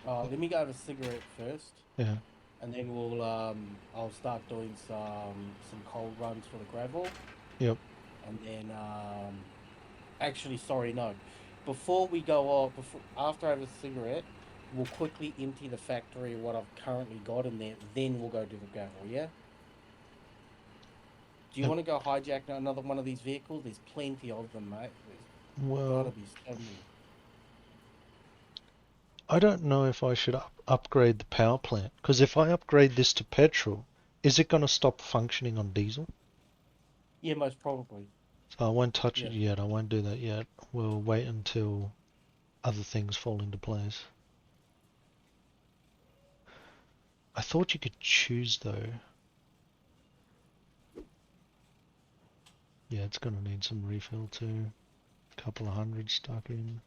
Let me go have a cigarette first, Yeah. and then I'll start doing some cold runs for the gravel, Yep. and then actually, sorry, no. Before we go off, after I have a cigarette, we'll quickly empty the factory what I've currently got in there. Then we'll go do the gravel. Yeah. Do you Yep. want to go hijack another one of these vehicles? There's plenty of them, mate. There's gotta Well, be so many. I don't know if I should upgrade the power plant, because if I upgrade this to petrol, is it going to stop functioning on diesel? Yeah, most probably. So I won't touch it Yeah. yet. I won't do that yet. We'll wait until other things fall into place. I thought you could choose though. Yeah, it's gonna need some refill too. A couple of hundred stuck in.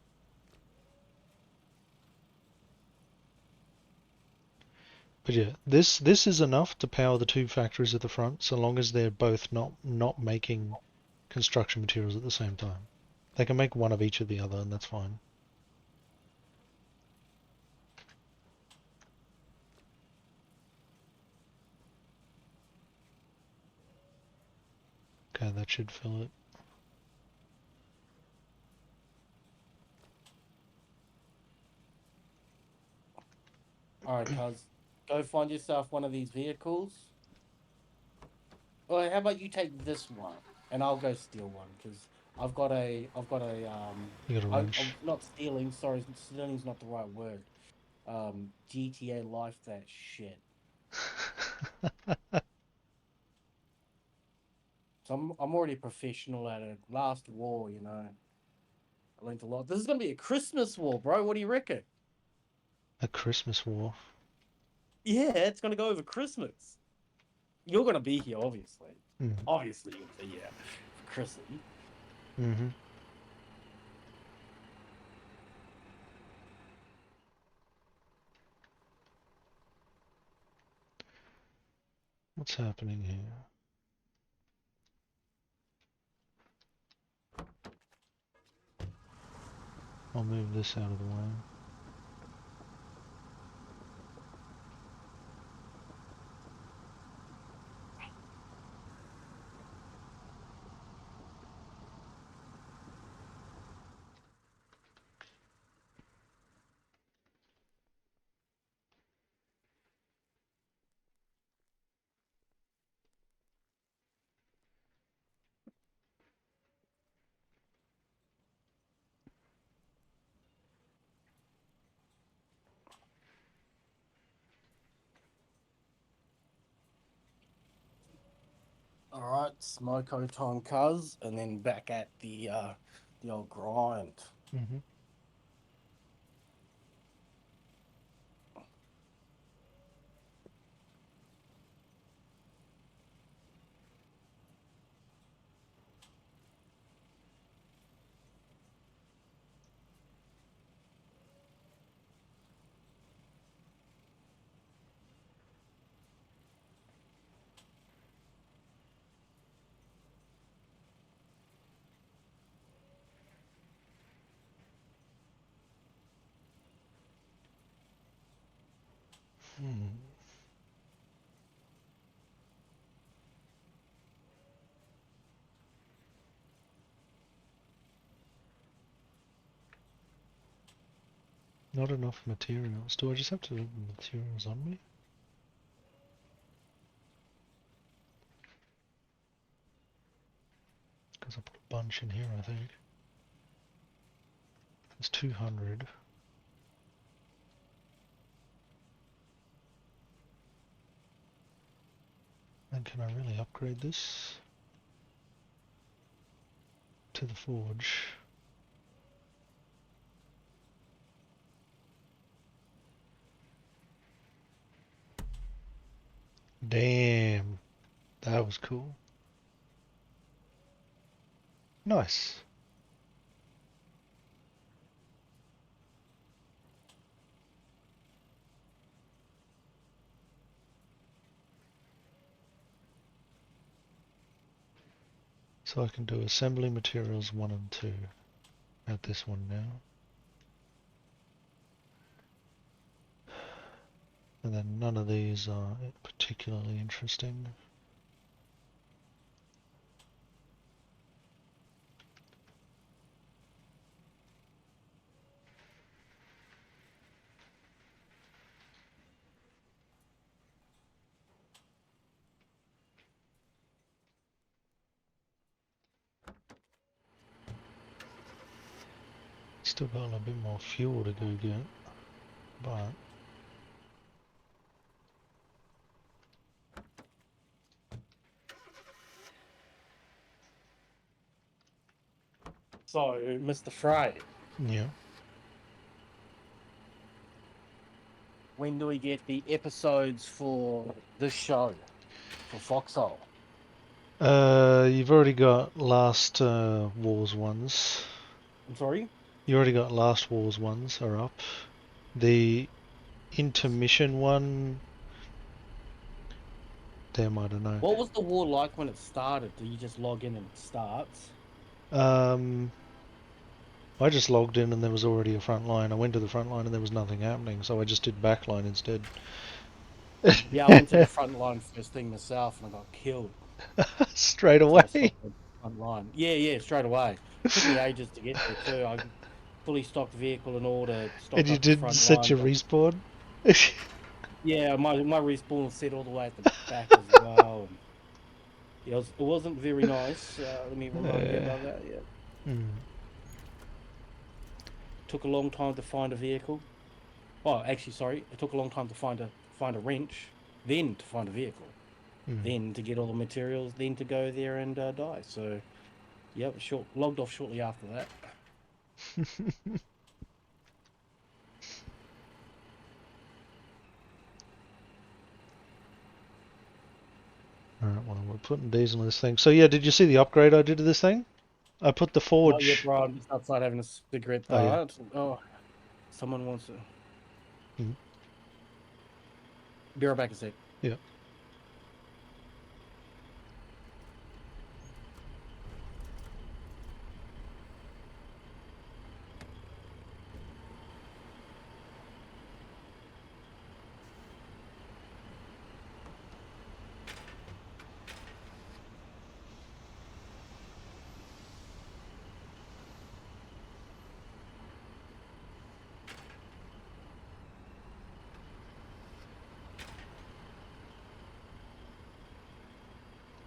But yeah, this is enough to power the two factories at the front, so long as they're both not making construction materials at the same time. They can make one of each of the other, and that's fine. Okay, that should fill it. Alright, cuz. Go find yourself one of these vehicles. Or how about you take this one, and I'll go steal one, because You got a I'm wrench. not stealing, sorry, stealing's not the right word. GTA life that shit. So I'm already a professional at it. Last war, you know. I learned a lot. This is gonna be a Christmas war, bro. What do you reckon? A Christmas war. Yeah, it's gonna go over Christmas. You're gonna be here, obviously. Mm. Obviously, you'll be here for Christmas. Mm-hmm. What's happening here? I'll move this out of the way. All right, smoko time, cuz, and then back at the old grind. Mm-hmm. Hmm. Not enough materials. Do I just have to have the materials on me? Because I put a bunch in here, I think. There's 200. And can I really upgrade this to the forge? Damn, that was cool. Nice. So I can do assembly materials 1 and 2 at this one now. And then none of these are particularly interesting. Still got a little bit more fuel to go get, but So, Mr. Fry, yeah. when do we get the episodes for this show for Foxhole? You've already got last Wars ones. I'm sorry? You already got last Wars ones are up. The intermission one them, I don't know. What was the war like when it started? Do you just log in and it starts? I just logged in and there was already a front line. I went to the front line and there was nothing happening, so I just did backline instead. Yeah, I went to the front line first thing myself and I got killed. Straight So I away. stopped at the front line. Yeah, straight away. Took me ages to get there too. I fully stocked vehicle and all to And stock you up the didn't front set line. your But respawn? yeah, my respawn was set all the way at the back as well. And it wasn't very nice. Let me remind you about that. Yeah, Hmm. took a long time to find a vehicle. Oh, actually, sorry, it took a long time to find a wrench, then to find a vehicle, Hmm. then to get all the materials, then to go there and die. So, yep, logged off shortly after that. Alright, well, we're putting diesel in this thing. So yeah, did you see the upgrade I did to this thing? I put the Not yet, forge... bro. I'm just outside having a cigarette. Oh yeah. Oh, someone wants to. Hmm. Be right back a sec. Yeah.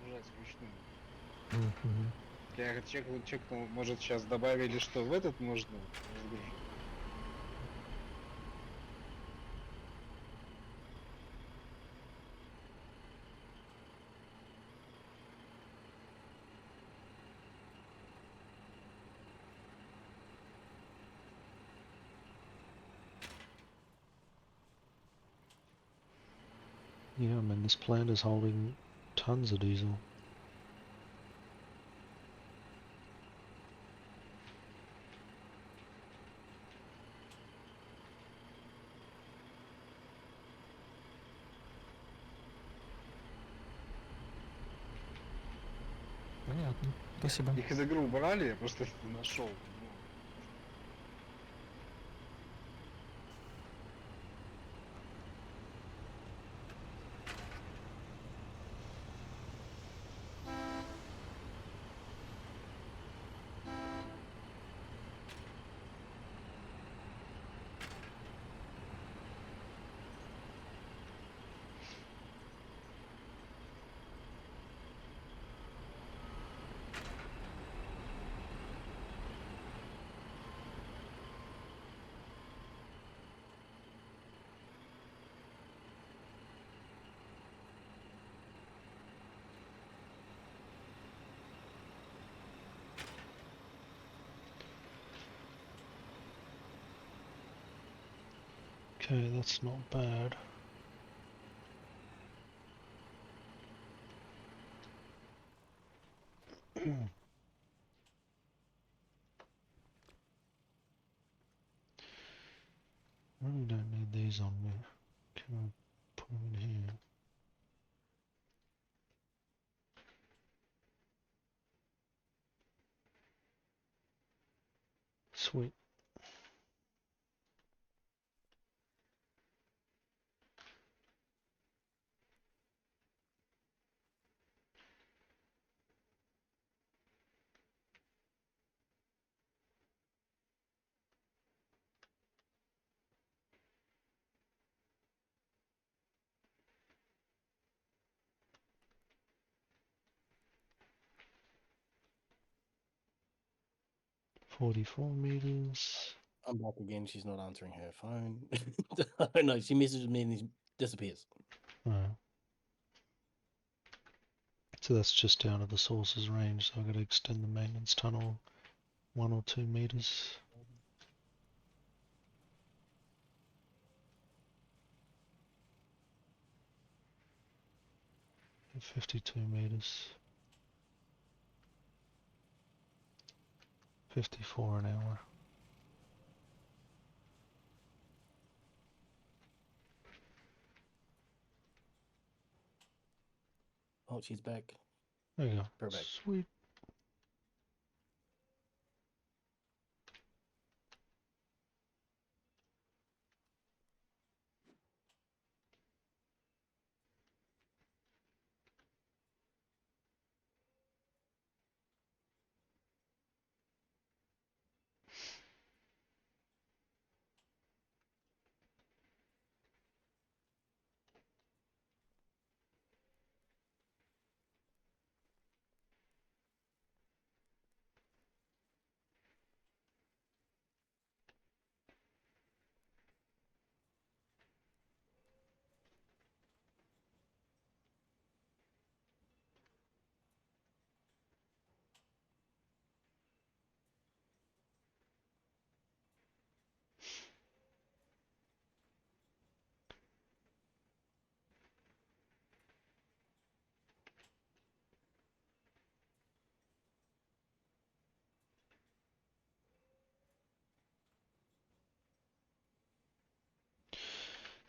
Загружать вручную. Mm-hmm. Я чекнул, может сейчас добавили, что в этот можно разгружать. Yeah, I mean, this plant is holding tons of diesel. Понятно. Спасибо. Их из игры убрали, я просто нашел. Ну, 'Kay, that's not bad. Really don't need these on me. Can I put them in here? Sweet. $44 meters. I'm back again. She's not answering her phone. I don't know. She messages me and then disappears. Oh. So that's just out of the source's range, so I've got to extend the maintenance tunnel 1 or 2 meters. 52 meters. 54 an hour. Oh, she's back. There you go. Perfect. Sweet.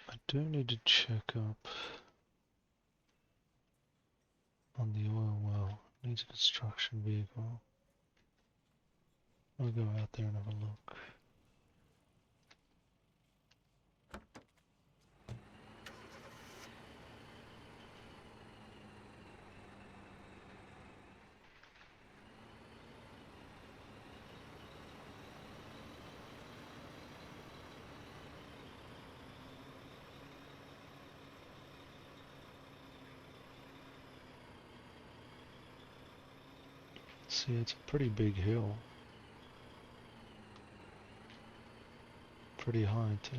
I do need to check up on the oil well. Needs a construction vehicle. I'll go out there and have a look. See, it's a pretty big hill. Pretty high too.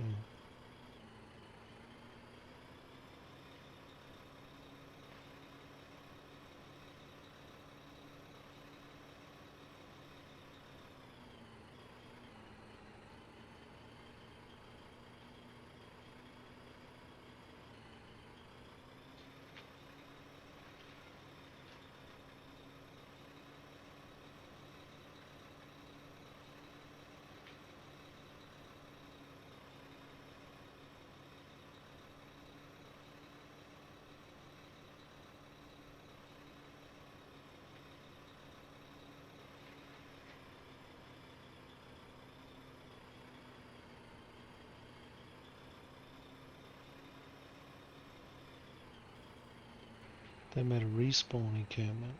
They made a respawn encampment.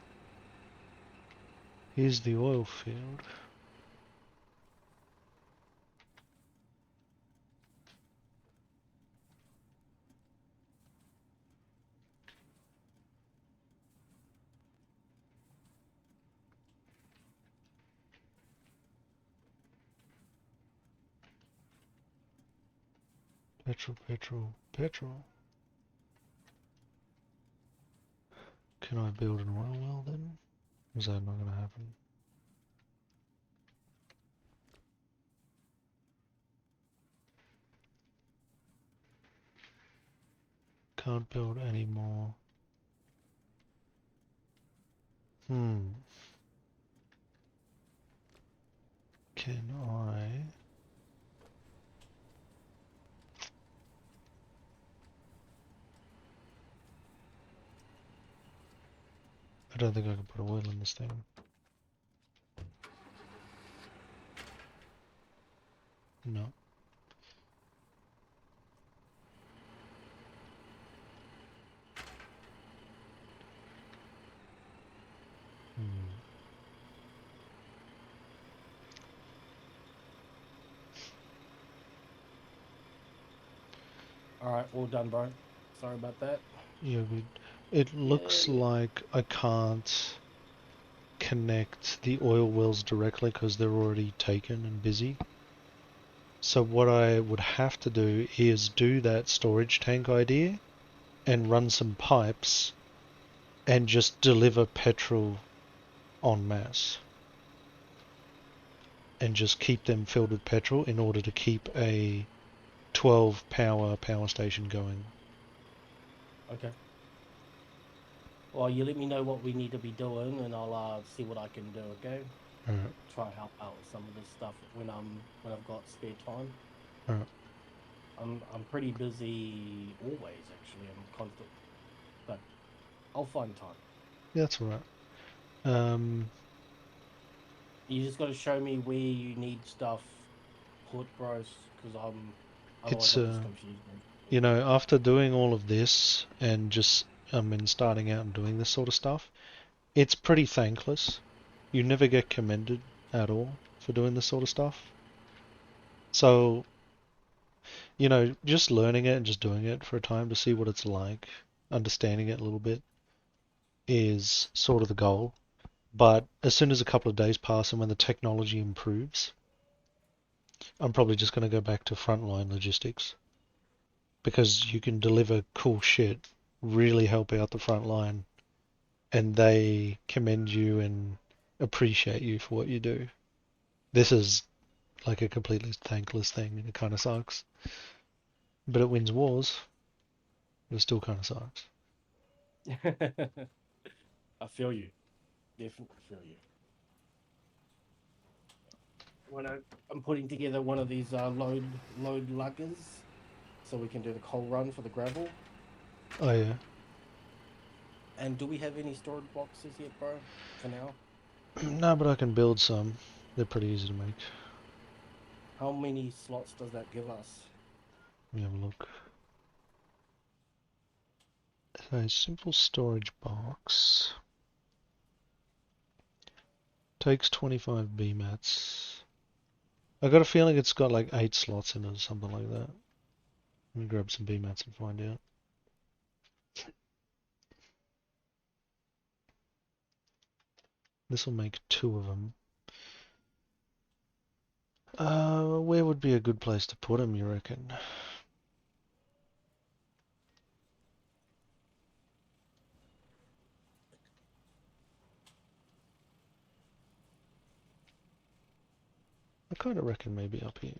Here's the oil field. Petrol, petrol, petrol. Can I build an oil well then? Is that not gonna happen? Can't build any more. Can I? I don't think I can put oil in this thing. No. All right, all done, bro. Sorry about that. Yeah, it looks Yay. like I can't connect the oil wells directly because they're already taken and busy. So what I would have to do is do that storage tank idea and run some pipes and just deliver petrol en masse. And just keep them filled with petrol in order to keep a 12 power station going. Okay. Well, you let me know what we need to be doing, and I'll see what I can do. Okay. Alright, Try and help out with some of this stuff when I've got spare time. alright. I'm pretty busy always, actually. I'm constant, but I'll find time. Yeah, that's alright. Um, You just got to show me where you need stuff put, bros, because otherwise it's I'm just confused. you know, after doing all of this and just starting out and doing this sort of stuff, it's pretty thankless. You never get commended at all for doing this sort of stuff. So, you know, just learning it and just doing it for a time to see what it's like, understanding it a little bit is sort of the goal. But as soon as a couple of days pass and when the technology improves, I'm probably just going to go back to frontline logistics because you can deliver cool shit, really help out the front line, and they commend you and appreciate you for what you do. This is like a completely thankless thing and it kind of sucks. But it wins wars, but it still kind of sucks. I feel you. Definitely feel you. When I'm putting together one of these load luggers so we can do the coal run for the gravel. Oh yeah. And do we have any storage boxes yet, bro? For now? No, but I can build some. They're pretty easy to make. How many slots does that give us? Let me have a look. A simple storage box takes 25 BMATs. I got a feeling it's got like 8 slots in it or something like that. Let me grab some BMATs and find out. This will make 2 of them. Where would be a good place to put them, you reckon? I kind of reckon maybe up here.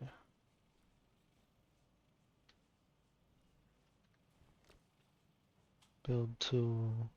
Build tool.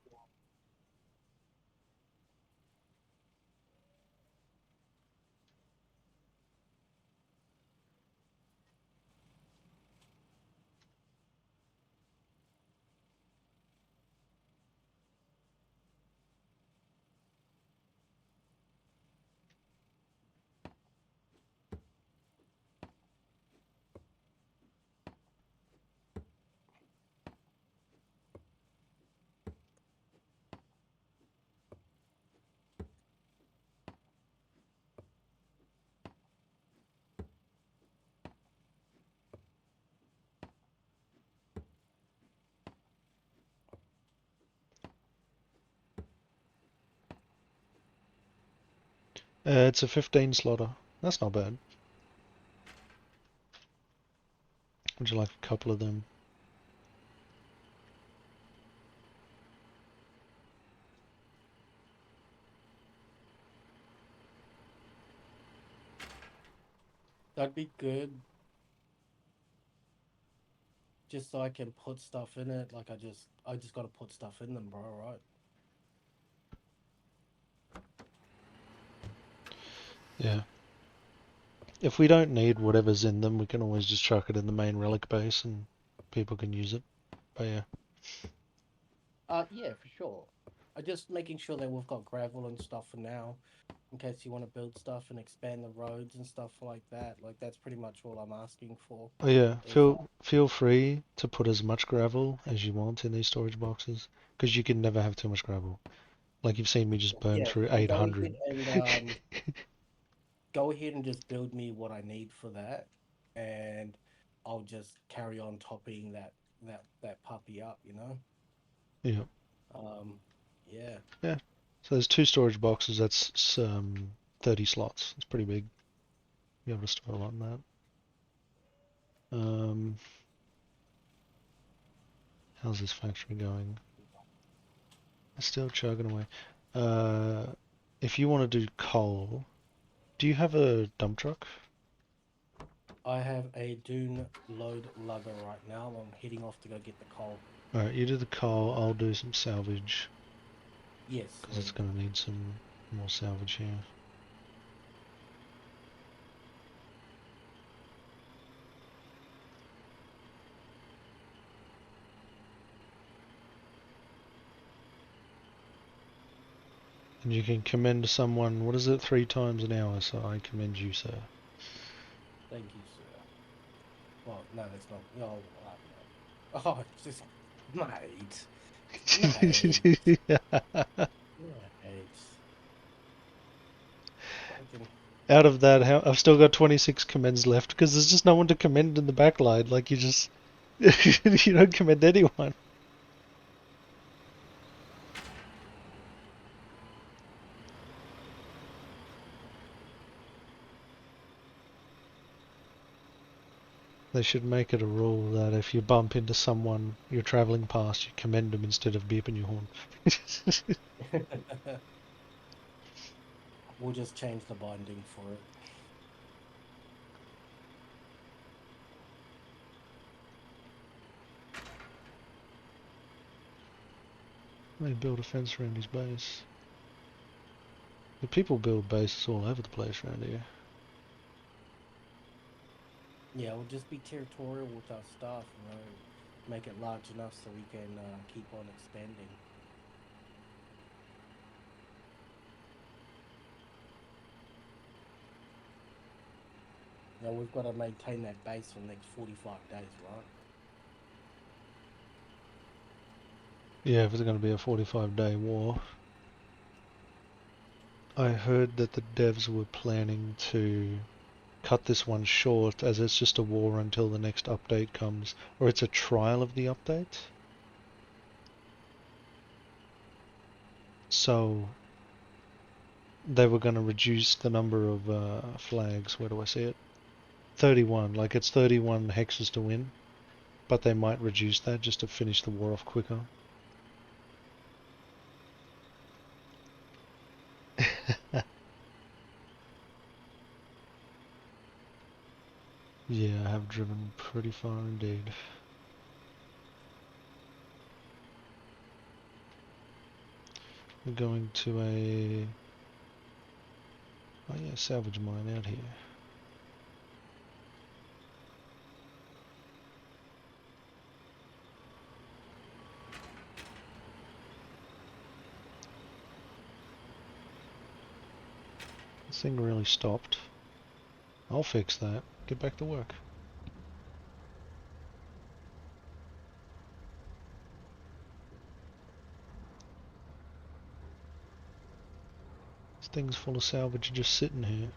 It's a 15 slotter. That's not bad. Would you like a couple of them? That'd be good. Just so I can put stuff in it. Like I just gotta put stuff in them, bro, right? Yeah. If we don't need whatever's in them, we can always just chuck it in the main relic base and people can use it. But yeah. Yeah, for sure. I just making sure that we've got gravel and stuff for now, in case you want to build stuff and expand the roads and stuff like that. Like that's pretty much all I'm asking for. Oh yeah, Is feel free to put as much gravel as you want in these storage boxes, because you can never have too much gravel. Like you've seen me just burn yeah. through So 800. go ahead and just build me what I need for that, and I'll just carry on topping that puppy up. You know. Yeah. Um, yeah. Yeah. So there's 2 storage boxes. That's 30 slots. It's pretty big. You'll be able to store a lot in that. How's this factory going? It's still chugging away. If you want to do coal, do you have a dump truck? I have a dune load lugger right now. I'm heading off to go get the coal. Alright, you do the coal, I'll do some salvage, Yes, because it's sweet. going to need some more salvage here. And you can commend someone, what is it, 3 times an hour, so I commend you, sir. Thank you, sir. Well, no, that's not. No, oh, it's just mate, mate, mate. Fucking. Out of that, I've still got 26 commends left because there's just no one to commend in the backline. Like you just, you don't commend anyone. They should make it a rule that if you bump into someone you're traveling past, you commend them instead of beeping your horn. We'll just change the binding for it. They build a fence around his base. The people build bases all over the place around here. Yeah, we'll just be territorial with our stuff, you know, make it large enough so we can keep on expanding. Now we've got to maintain that base for the next 45 days, right? Yeah, if it's going to be a 45-day war. I heard that the devs were planning to cut this one short as it's just a war until the next update comes, or it's a trial of the update. So they were going to reduce the number of flags. Where do I see it? 31. Like it's 31 hexes to win, but they might reduce that just to finish the war off quicker. Yeah, I have driven pretty far indeed. We're going to a... Oh yeah, salvage mine out here. This thing really stopped. I'll fix that. Get back to work. This thing's full of salvage just sitting here.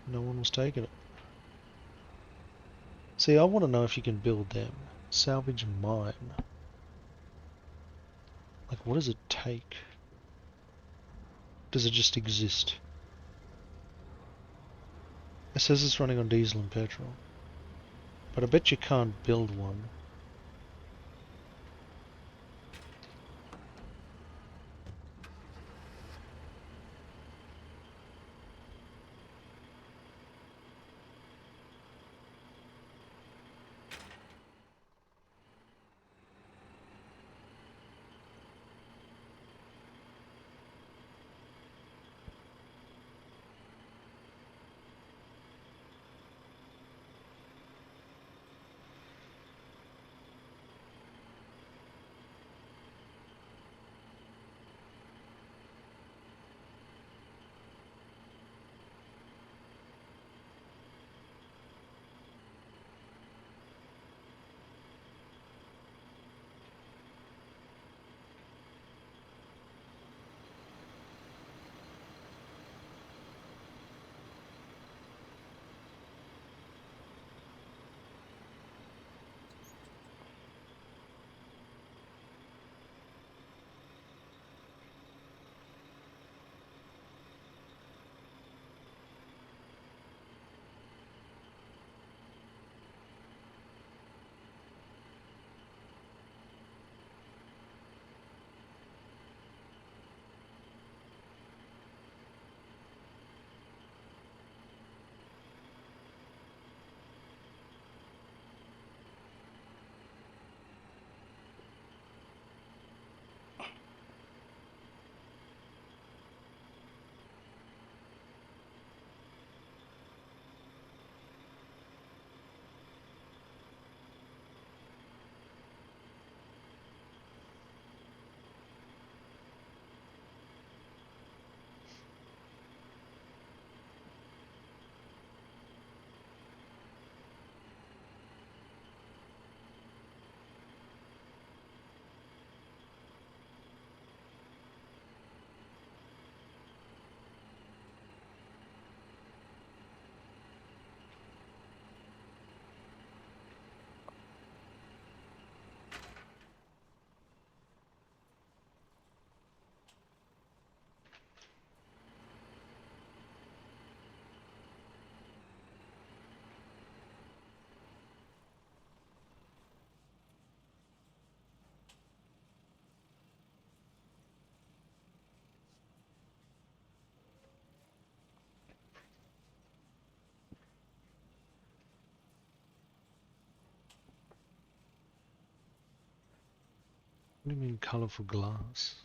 No one was taking it. See, I want to know if you can build them. Salvage mine. Like, what does it take? Does it just exist? It says it's running on diesel and petrol. But I bet you can't build one. What do you mean colourful glass?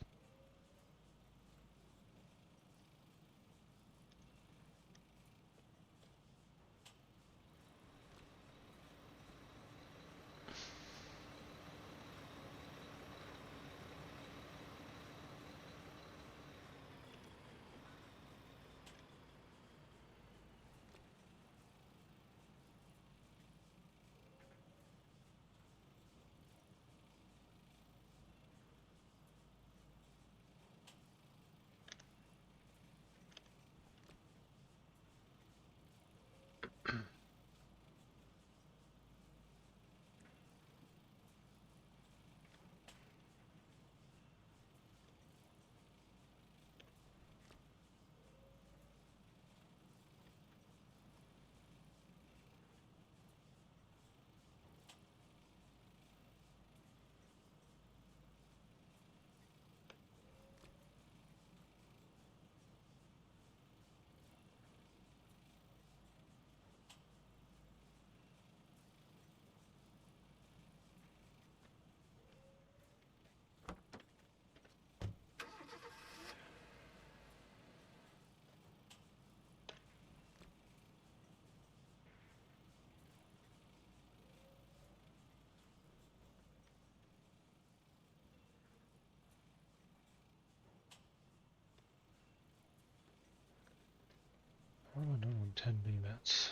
Oh, I don't want 10 BMATs.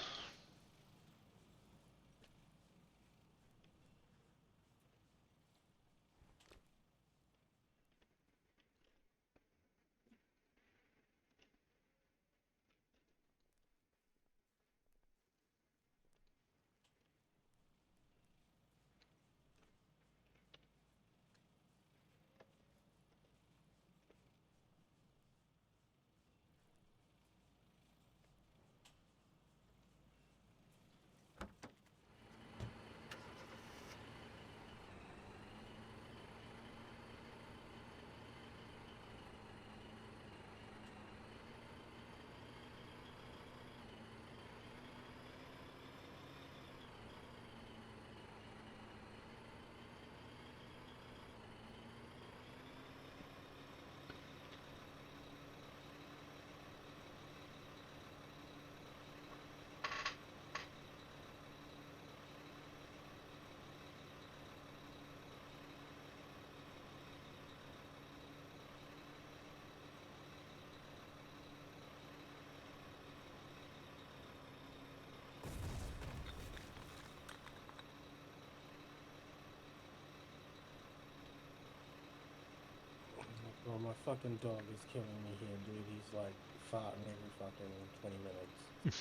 Well, my fucking dog is killing me here, dude. He's like farting every fucking 20 minutes.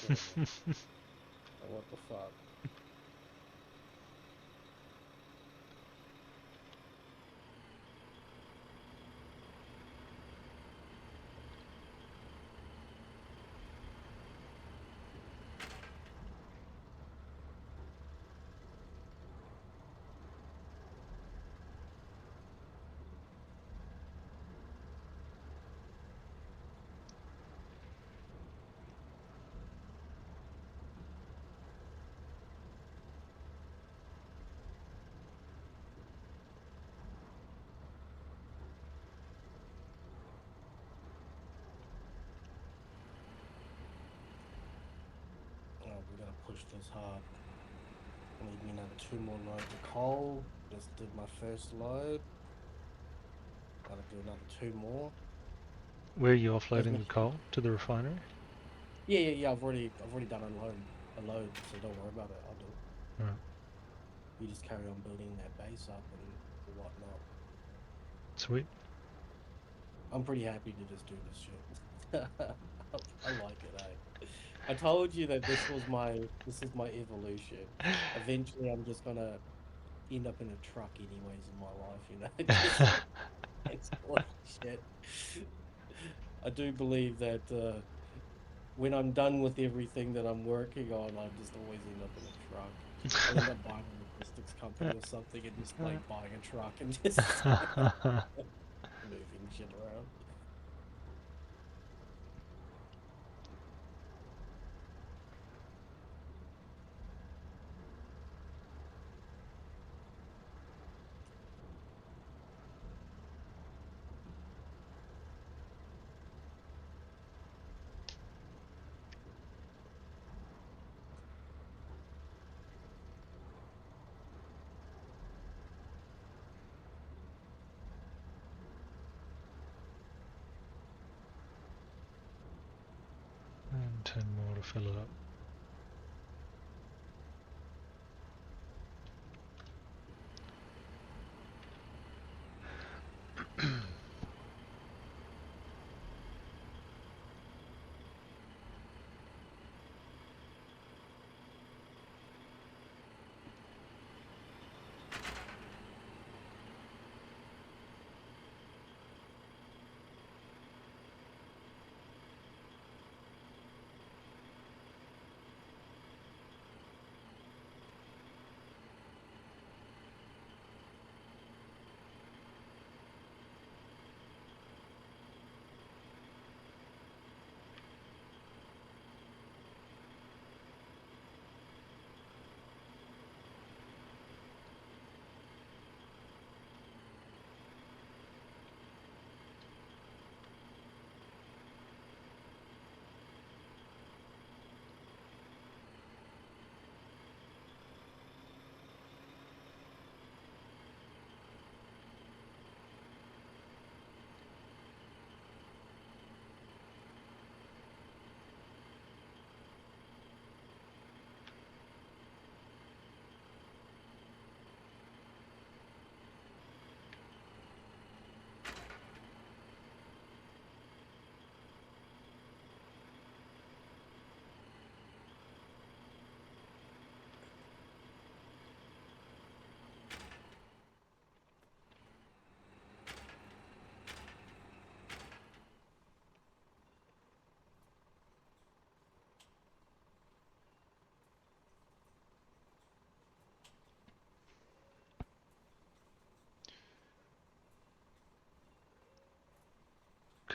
It's killing me. Like, what the fuck? Oh, we gotta push this hard. I need me another 2 more loads of coal. Just did my first load. Gotta do another 2 more. Where are you Those offloading the mach- coal? To the refinery? Yeah. I've already done a load, so don't worry about it. I'll do it. Alright, You just carry on building that base up and whatnot. sweet. I'm pretty happy to just do this shit. I like it, eh? I told you that this is my evolution. Eventually, I'm just gonna end up in a truck, anyways, in my life. You know, just exploit shit. I do believe that when I'm done with everything that I'm working on, I'll just always end up in a truck. I'll end up buying a logistics company or something and just like buying a truck and just moving shit around. 10 more to fill it up.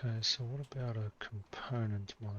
Okay, so what about a component mine?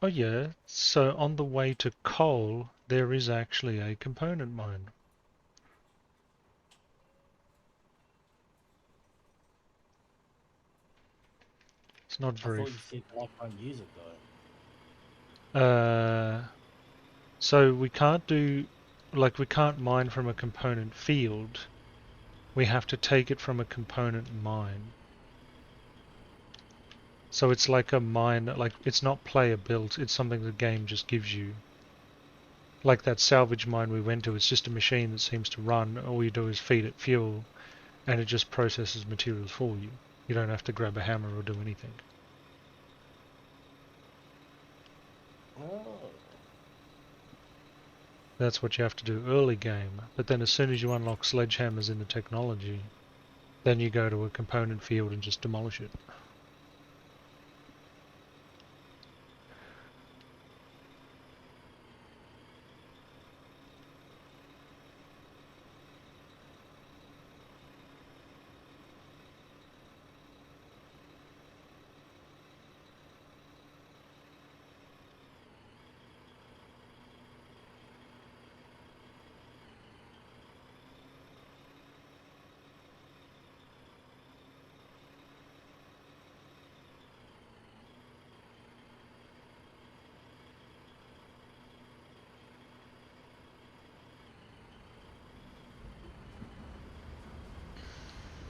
Oh yeah, so on the way to coal, there is actually a component mine. It's not I very... thought you said I can't use it though. So we can't do... Like, we can't mine from a component field. We have to take it from a component mine. So it's like a mine, like, it's not player built, it's something the game just gives you. Like that salvage mine we went to, it's just a machine that seems to run. All you do is feed it fuel, and it just processes materials for you. You don't have to grab a hammer or do anything. Oh. That's what you have to do early game. But then as soon as you unlock sledgehammers in the technology, then you go to a component field and just demolish it.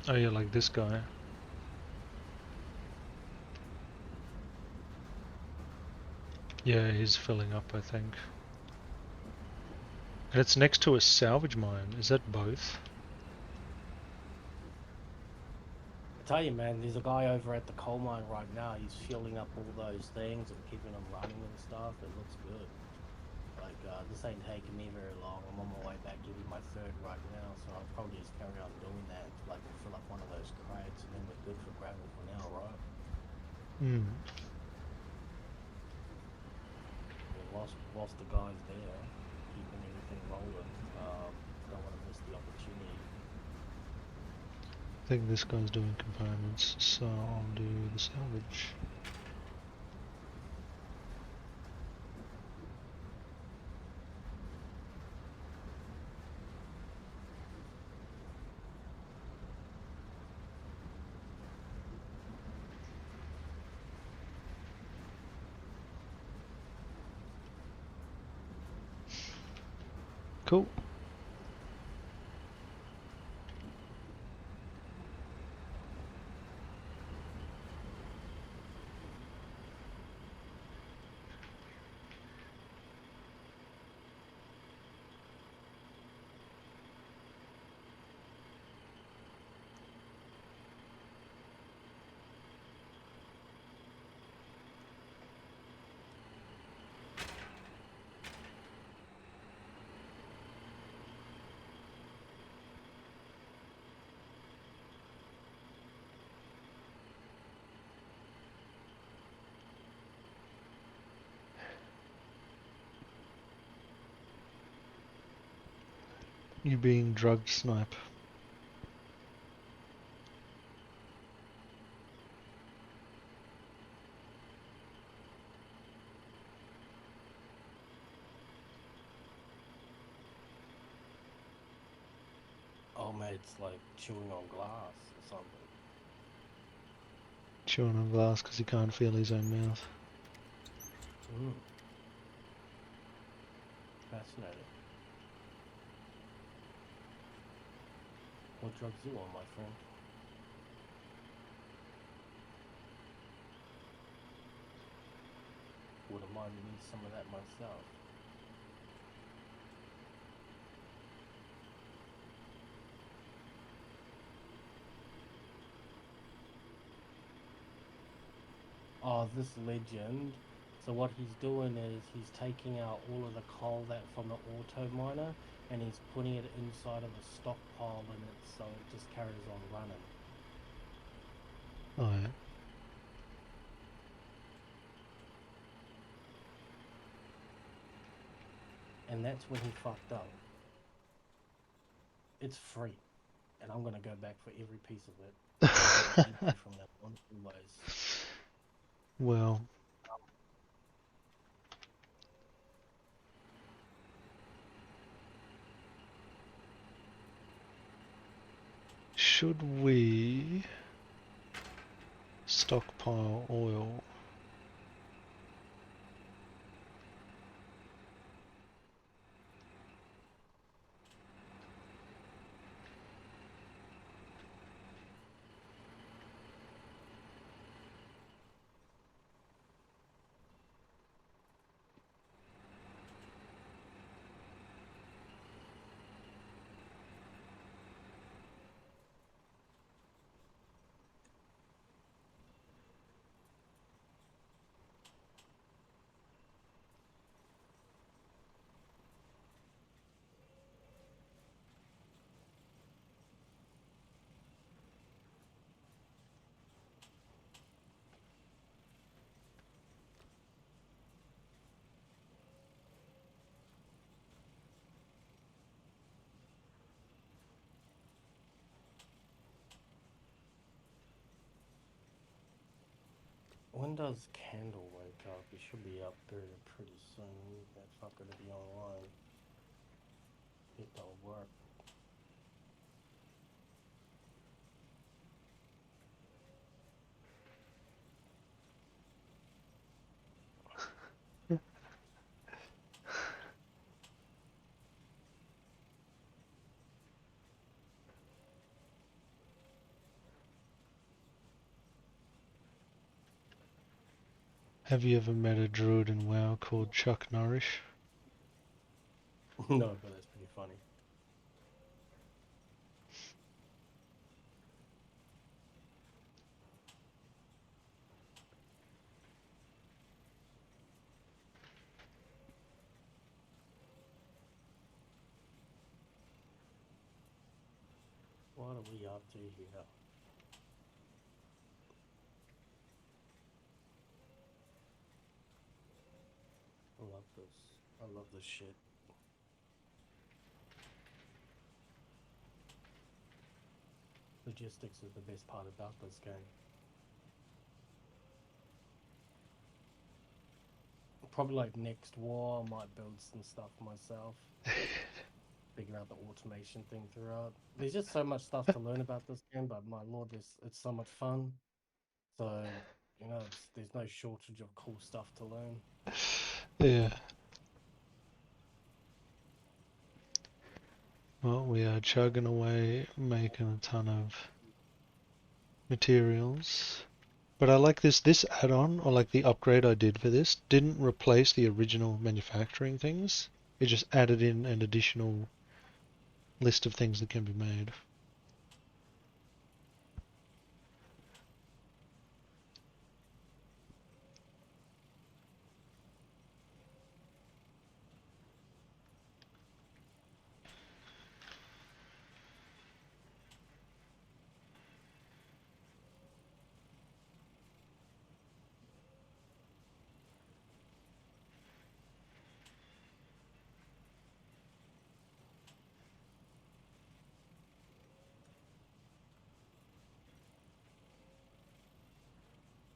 Oh yeah, like this guy. Yeah, he's filling up, I think. And it's next to a salvage mine. Is that both? I tell you, man, there's a guy over at the coal mine right now. He's fueling up all those things and keeping them running and stuff. It looks good. Like, this ain't taking me very long. I'm on my way back getting my third right now, so I'll probably just carry on doing that. Like, we'll fill up one of those crates, and then we're good for gravel for now, right? Hmm. And whilst the guy's there, keeping everything rolling, don't want to miss the opportunity. I think this guy's doing components, so I'll do the salvage. Cool. You being drugged, Snipe. Oh, mate, it's like chewing on glass or something. Chewing on glass because he can't feel his own mouth. Mm. Fascinating. What drugs you on, my friend? Wouldn't mind me some of that myself. Oh, this legend. So what he's doing is he's taking out all of the coal that from the auto miner and he's putting it inside of a stockpile in it so it just carries on running. Oh yeah. And that's when he fucked up. It's free. And I'm gonna go back for every piece of it. Keep you from that one always. Well, should we stockpile oil? When does Candle wake up? He should be up there pretty soon. That fucker to be online. It don't work. Have you ever met a druid in WoW called Chuck Norris? No, but that's pretty funny. What are we up to here? I love this. I love this shit. Logistics is the best part about this game. Probably like next war, I might build some stuff myself. Figure out the automation thing throughout. There's just so much stuff to learn about this game, but my lord, it's so much fun. So, you know, there's no shortage of cool stuff to learn. Yeah. Well, we are chugging away, making a ton of materials. But I like this add-on, or like the upgrade I did for this, didn't replace the original manufacturing things. It just added in an additional list of things that can be made.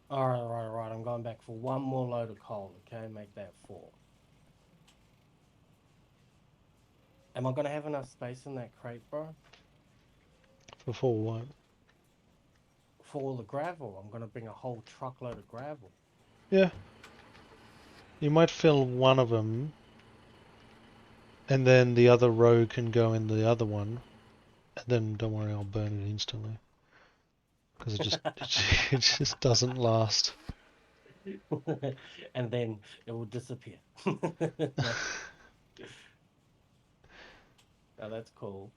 Alright. I'm going back for one more load of coal, okay? Make that 4. Am I gonna have enough space in that crate, bro? For what? For all the gravel. I'm gonna bring a whole truckload of gravel. Yeah. You might fill one of them, and then the other row can go in the other one, and then don't worry, I'll burn it instantly. Because it just doesn't last. And then it will disappear. Now that's cool.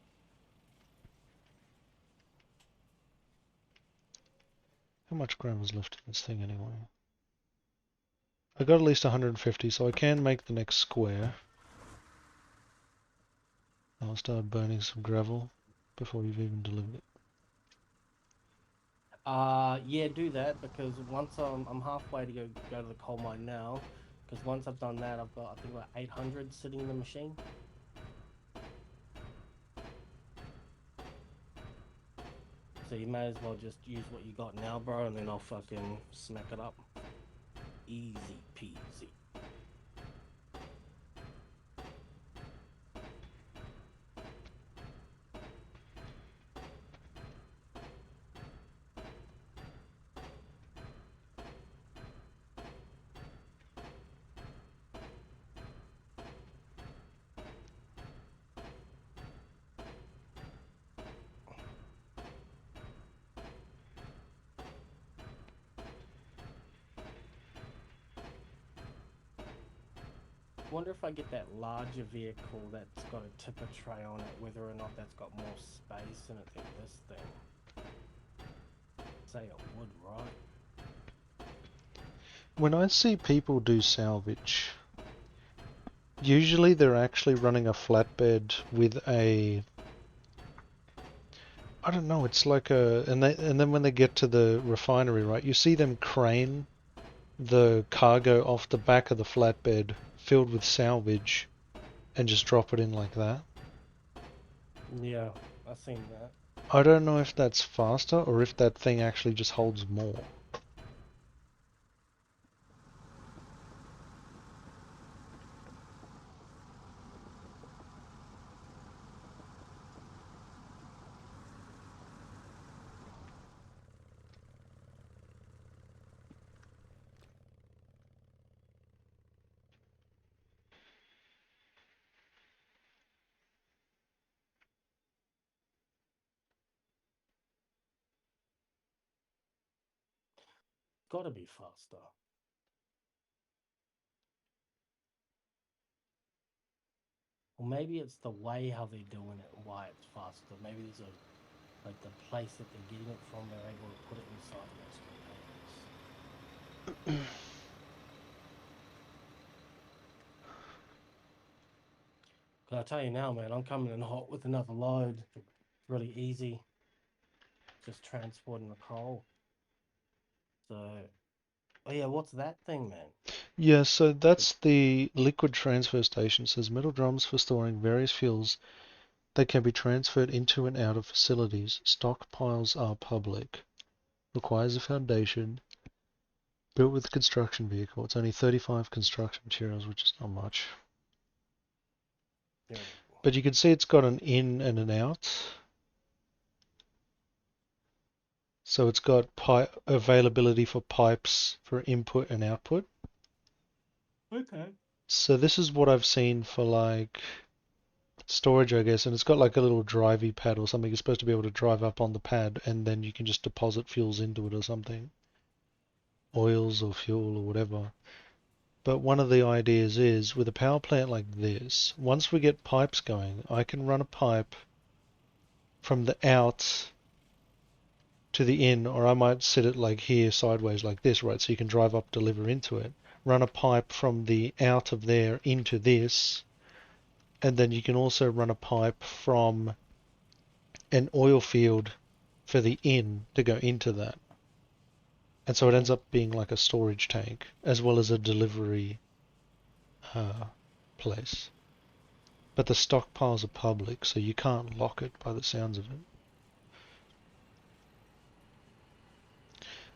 How much gravel's left in this thing anyway? I got at least 150, so I can make the next square. I'll start burning some gravel before you've even delivered it. Yeah, do that, because once I'm halfway to go to the coal mine now, because once I've done that, I've got, I think, about 800 sitting in the machine. So you may as well just use what you got now, bro, and then I'll fucking smack it up. Easy peasy. Wonder if I get that larger vehicle that's got a tipper tray on it, whether or not that's got more space in it than this thing. Say it would, right? When I see people do salvage, usually they're actually running a flatbed with a, I don't know, it's like a, and then when they get to the refinery, right, you see them crane the cargo off the back of the flatbed filled with salvage and just drop it in like that. Yeah, I've seen that. I don't know if that's faster or if that thing actually just holds more. Gotta be faster. Or maybe it's the way how they're doing it, why it's faster. Maybe there's a, like, the place that they're getting it from, they're able to put it inside those containers. Cause I tell you now, man, I'm coming in hot with another load. Really easy. Just transporting the coal. So, oh yeah, what's that thing, man? Yeah, so that's the liquid transfer station. It says metal drums for storing various fuels that can be transferred into and out of facilities. Stockpiles are public. Requires a foundation. Built with a construction vehicle. It's only 35 construction materials, which is not much. Yeah. But you can see it's got an in and an out. So it's got availability for pipes for input and output. Okay. So this is what I've seen for like storage, I guess, and it's got like a little drivey pad or something. You're supposed to be able to drive up on the pad, and then you can just deposit fuels into it or something, oils or fuel or whatever. But one of the ideas is, with a power plant like this, once we get pipes going, I can run a pipe from the out to the in, or I might set it like here sideways like this, right? So you can drive up, deliver into it. Run a pipe from the out of there into this, and then you can also run a pipe from an oil field for the in to go into that. And so it ends up being like a storage tank as well as a delivery place. But the stockpiles are public, so you can't lock it by the sounds of it.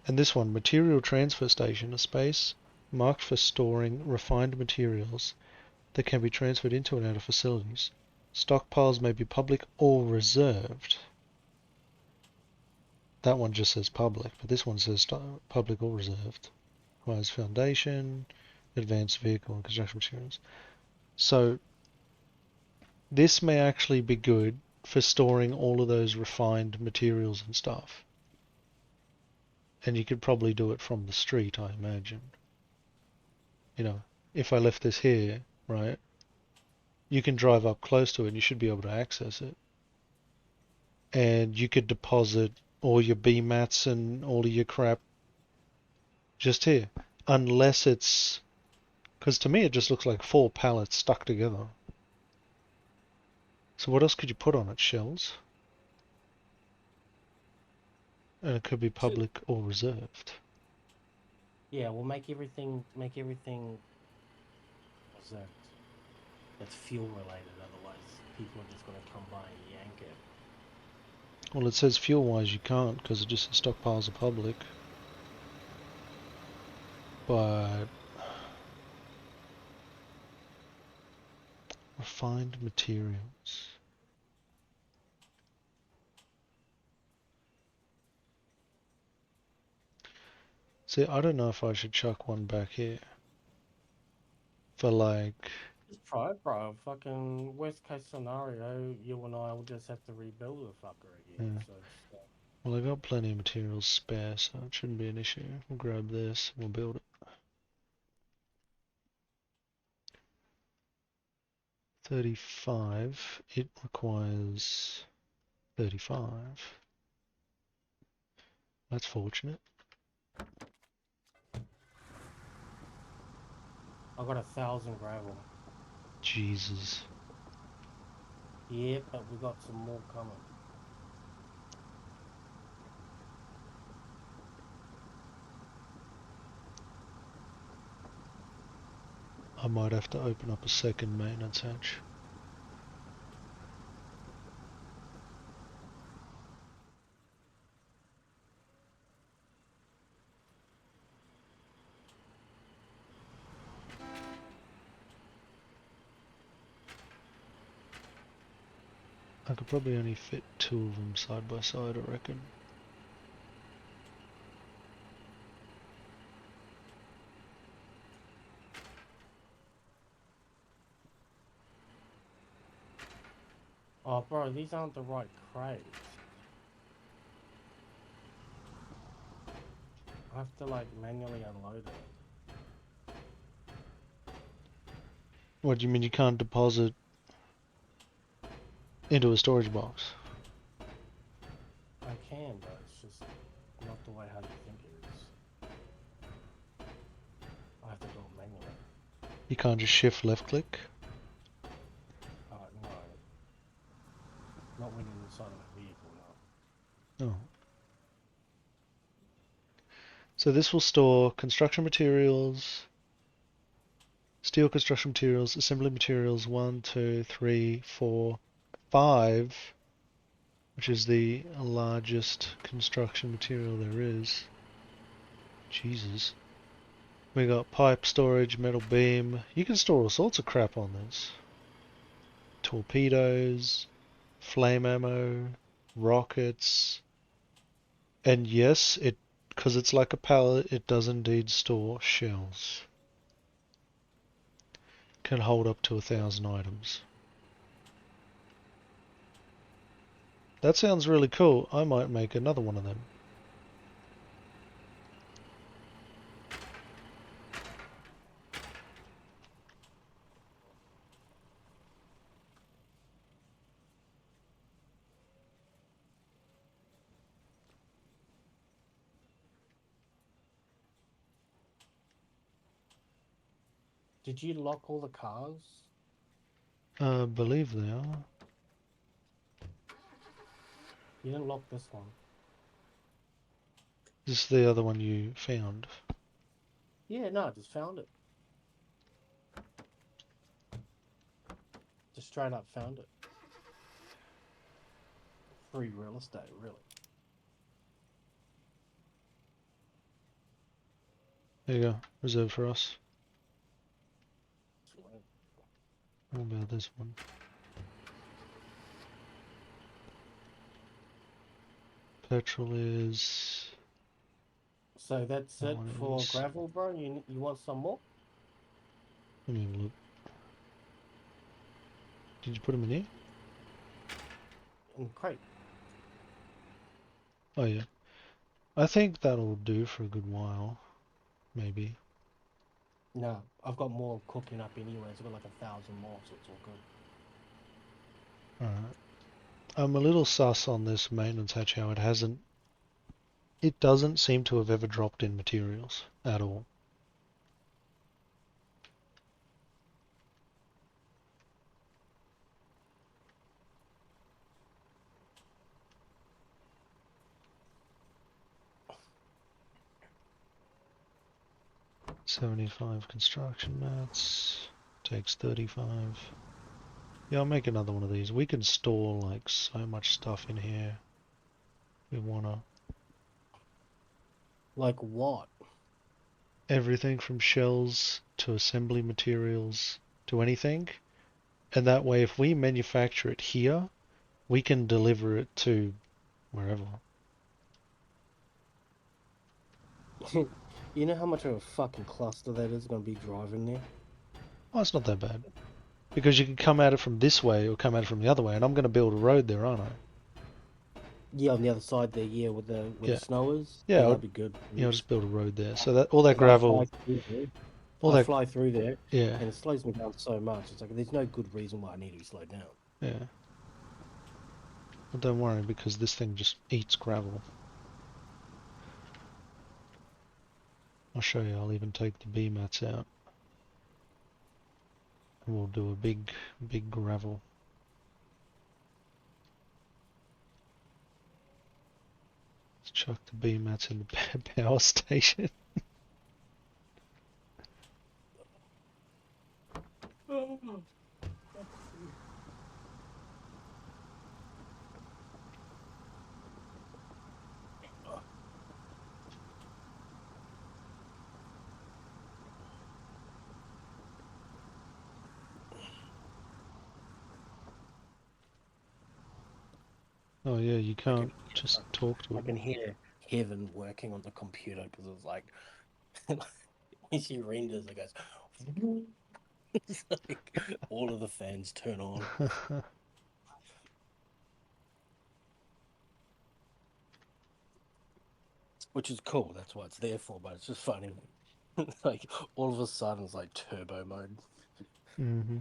And this one, material transfer station, a space marked for storing refined materials that can be transferred into and out of facilities. Stockpiles may be public or reserved. That one just says public, but this one says public or reserved. Requires foundation, advanced vehicle and construction materials. So this may actually be good for storing all of those refined materials and stuff. And you could probably do it from the street, I imagine. You know, if I left this here, right, you can drive up close to it and you should be able to access it. And you could deposit all your B mats and all of your crap just here. Unless it's... Because to me it just looks like 4 pallets stuck together. So what else could you put on it? Shells? And it could be public or reserved. Yeah, we'll make everything reserved. That's fuel related, otherwise people are just gonna come by and yank it. Well, it says fuel-wise you can't because it just says stockpiles are public. But... refined materials. See, I don't know if I should chuck one back here. For like... Just try it, bro. Fucking worst case scenario, you and I will just have to rebuild the fucker again. Yeah. So it's, Well, I got plenty of materials spare, so it shouldn't be an issue. We'll grab this, we'll build it. 35. It requires 35. That's fortunate. I got 1,000 gravel. Jesus. Yeah, but we got some more coming. I might have to open up a second maintenance hatch. I could probably only fit 2 of them side by side, I reckon. Oh, bro, these aren't the right crates. I have to, like, manually unload it. What do you mean you can't deposit into a storage box? I can, but it's just not the way how you think it is. I have to do it manually. You can't just shift left click? No. Not when you're inside of a vehicle, no. Oh. So this will store construction materials, steel construction materials, assembly materials 1, 2, 3, 4, 5, which is the largest construction material there is. Jesus. We got pipe storage, metal beam. You can store all sorts of crap on this. Torpedoes, flame ammo, rockets. And yes, because it's like a pallet, it does indeed store shells. Can hold up to 1,000 items. That sounds really cool. I might make another one of them. Did you lock all the cars? I believe they are. You didn't lock this one. This is the other one you found. Yeah, no, I just found it. Just straight up found it. Free real estate, really. There you go. Reserved for us. Sweet. What about this one? Petrol is... So that's That it one for is... gravel, bro. You want some more? Let me have a look. Did you put them in here? In crate. Oh yeah. I think that'll do for a good while. Maybe. No, I've got more cooking up anyways. I've got like 1,000 more, so it's all good. Alright. I'm a little sus on this maintenance hatch how it hasn't... It doesn't seem to have ever dropped in materials at all. $75 construction mats. Takes 35. Yeah, I'll make another one of these. We can store like so much stuff in here. We wanna... Like what? Everything from shells to assembly materials to anything. And that way if we manufacture it here, we can deliver it to wherever. You know how much of a fucking cluster that is going to be driving there? Oh, it's not that bad. Because you can come at it from this way or come at it from the other way, and I'm going to build a road there, aren't I? Yeah, on the other side there, yeah, with the Yeah. snow is. Yeah, Yeah, that'd be good. Yeah, I'll just build a road there. So that all that If I gravel, fly through there, all I that, fly through there, yeah, and it slows me down so much. It's like there's no good reason why I need to be slowed down. yeah. But don't worry, because this thing just eats gravel. I'll show you. I'll even take the B mats out, and we'll do a big gravel. Let's chuck the B mats in the power station. Oh yeah, you can't just talk to I it. can hear Heaven working on the computer because it's like when she renders, it goes. It's like all of the fans turn on. Which is cool, that's what it's there for, but it's just funny. Like all of a sudden it's like turbo mode. Mm-hmm.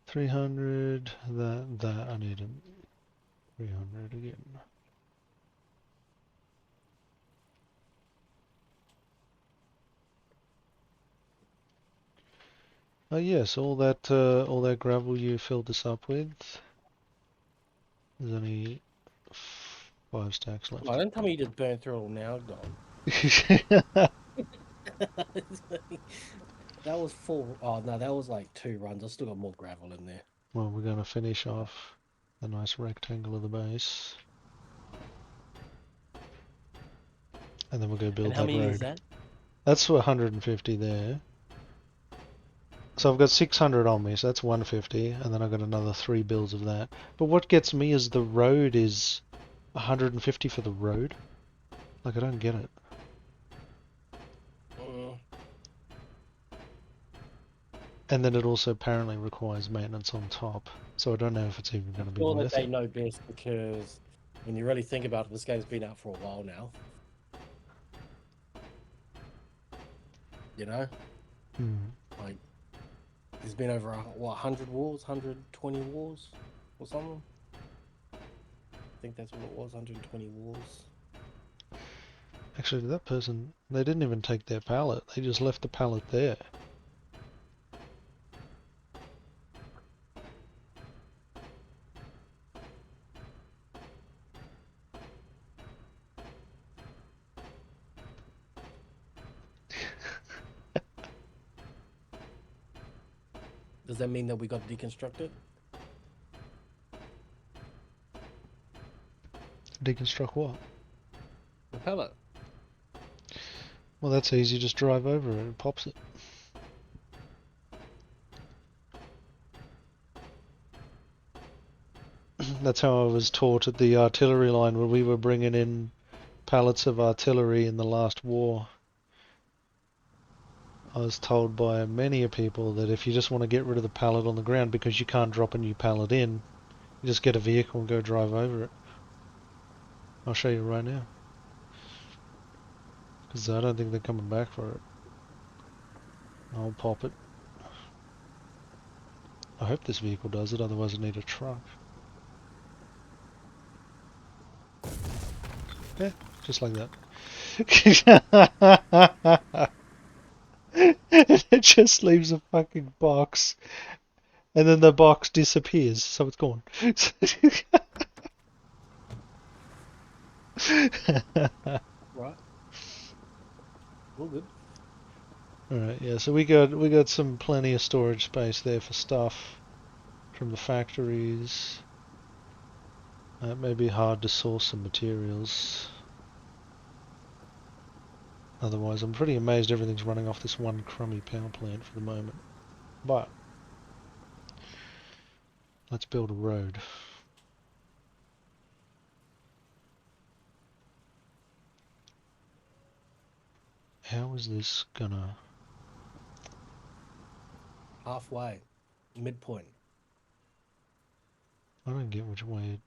300, that I need a 300 again. Oh yes, all that gravel you filled this up with. There's only 5 stacks left. Oh, don't tell me you just burned through it all now, gone. That was 4. Oh no, that was like 2 runs. I still got more gravel in there. Well, we're gonna finish off the nice rectangle of the base, and then we'll go build And how that many road. is that? That's 150 there. So I've got 600 on me, so that's 150, and then I've got another 3 builds of that. But what gets me is the road is 150 for the road. Like, I don't get it. And then it also apparently requires maintenance on top. So I don't know if it's even going to be Sure that worth they it. know best because when you really think about it, this game's been out for a while now. You know, Hmm. like there's been over 100 wars, 120 wars, or something. I think that's what it was, 120 wars. Actually, that person, they didn't even take their pallet. They just left the pallet there. Does that mean that we got deconstructed? Deconstruct what? The pallet. Well, that's easy. Just drive over it and it pops it. That's how I was taught at the artillery line when we were bringing in pallets of artillery in the last war. I was told by many people that if you just want to get rid of the pallet on the ground because you can't drop a new pallet in, you just get a vehicle and go drive over it. I'll show you right now. Because I don't think they're coming back for it. I'll pop it. I hope this vehicle does it, otherwise I need a truck. Yeah, just like that. It just leaves a fucking box. And then the box disappears, so it's gone. Right. All good. Alright, yeah, so we got some plenty of storage space there for stuff from the factories. It may be hard to source some materials. Otherwise, I'm pretty amazed everything's running off this one crummy power plant for the moment. But let's build a road. How is this gonna... Halfway. Midpoint. I don't get which way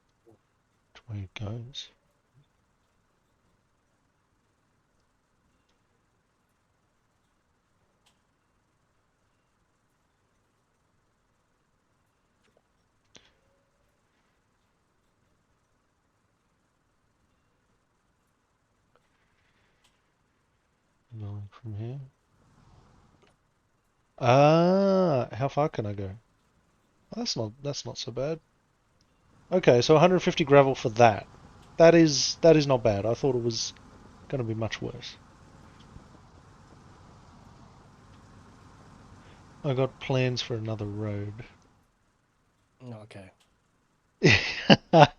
it goes. Going from here. Ah, how far can I go? That's not so bad. Okay, so 150 gravel for that. That is not bad. I thought it was going to be much worse. I got plans for another road. Okay. Can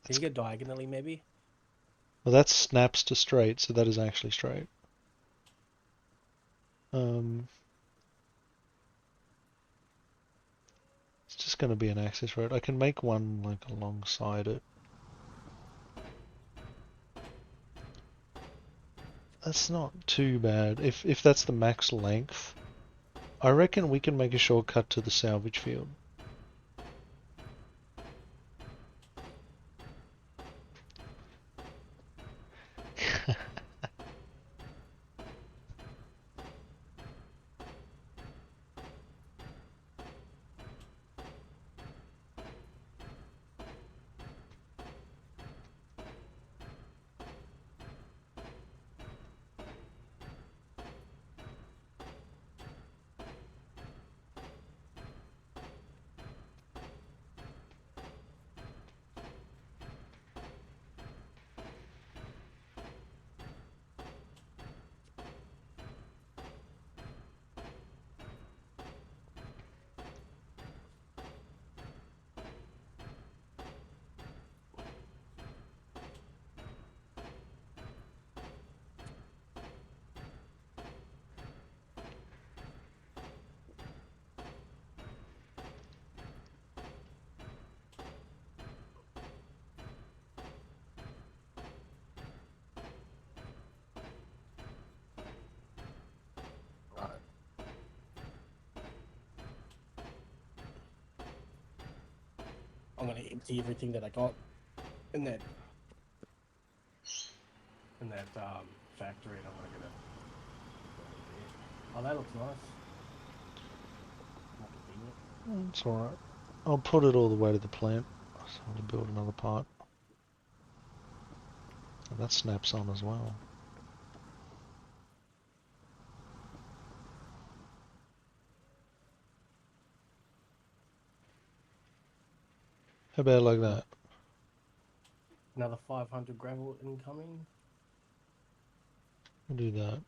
you go diagonally, maybe? Well, that snaps to straight, so that is actually straight. It's just going to be an access road. I can make one like alongside it. That's not too bad. If that's the max length, I reckon we can make a shortcut to the salvage field. I'm gonna empty everything that I got in that factory, and I'm gonna get a. Oh, that looks nice. More convenient. It's alright. I'll put it all the way to the plant, so I'll build another part. And that snaps on as well. How about like that? Another 500 gravel incoming. We'll do that.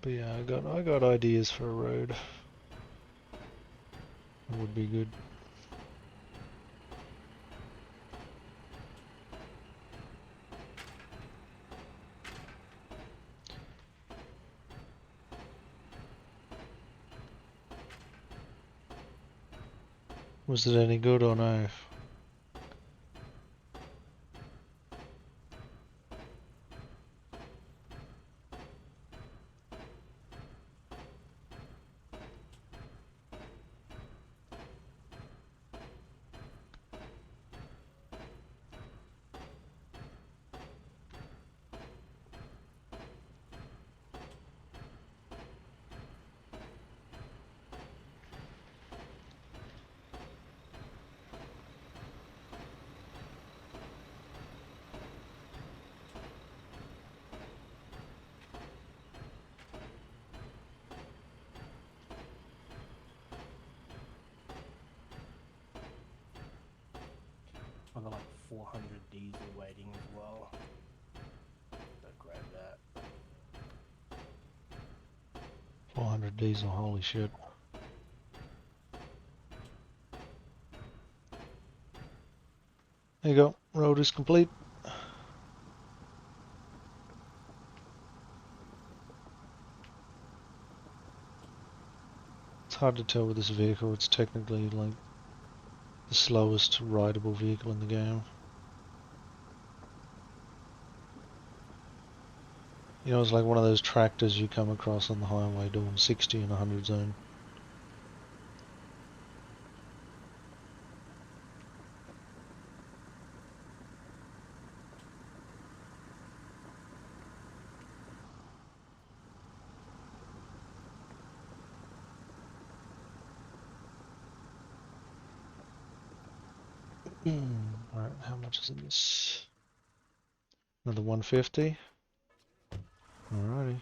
But yeah, I got ideas for a road. That would be good. Was it any good or no? I got like 400 diesel waiting as well. So grab that. 400 diesel, holy shit. There you go, road is complete. It's hard to tell with this vehicle, it's technically like the slowest rideable vehicle in the game. You know, it's like one of those tractors you come across on the highway doing 60 in a 100 zone. Alright, how much is in this? Another 150? Alrighty.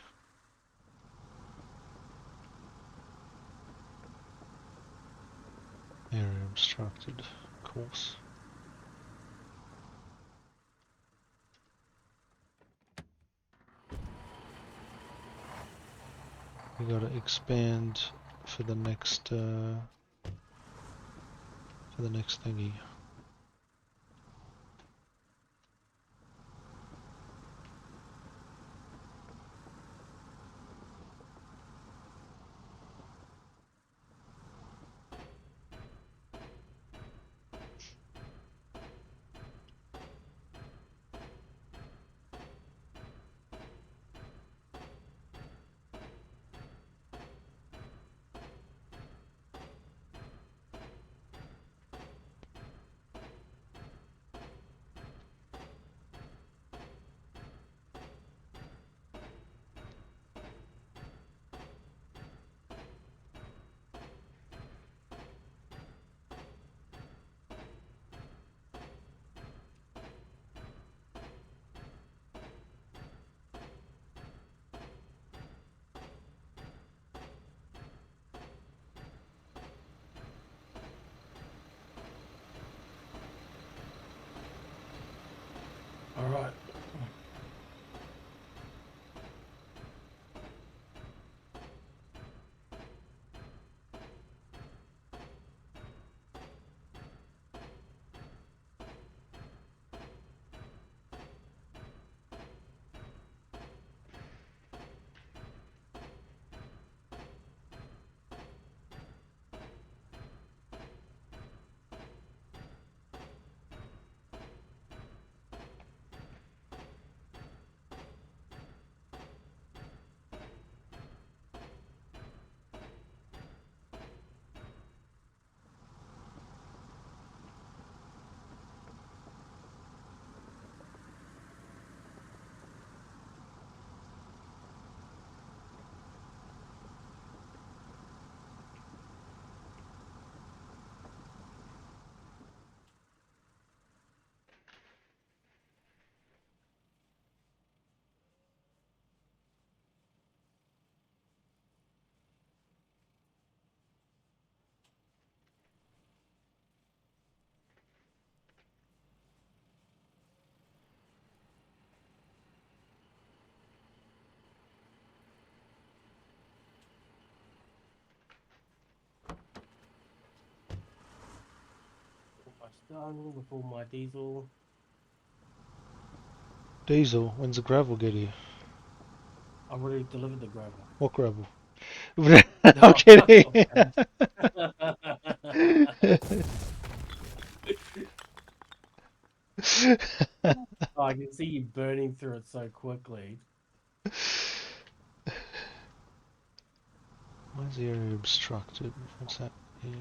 Area obstructed, of course. We gotta expand for the next thingy. done with all my diesel. Diesel, when's the gravel get here? I've already delivered the gravel. What gravel? I'm kidding. Oh, I can see you burning through it so quickly. Why is the area obstructed? What's that here?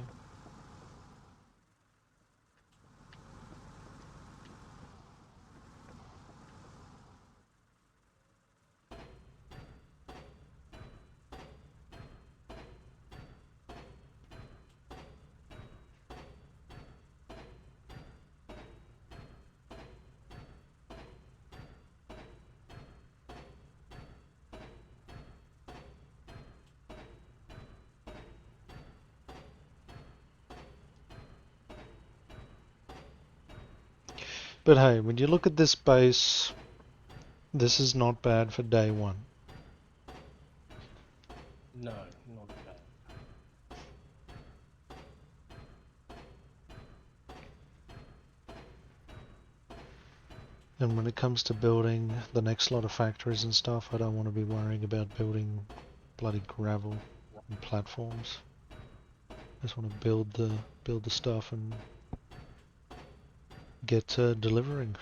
But hey, when you look at this base, this is not bad for day one. No, not bad. And when it comes to building the next lot of factories and stuff, I don't want to be worrying about building bloody gravel and platforms. I just want to build the stuff and get delivering.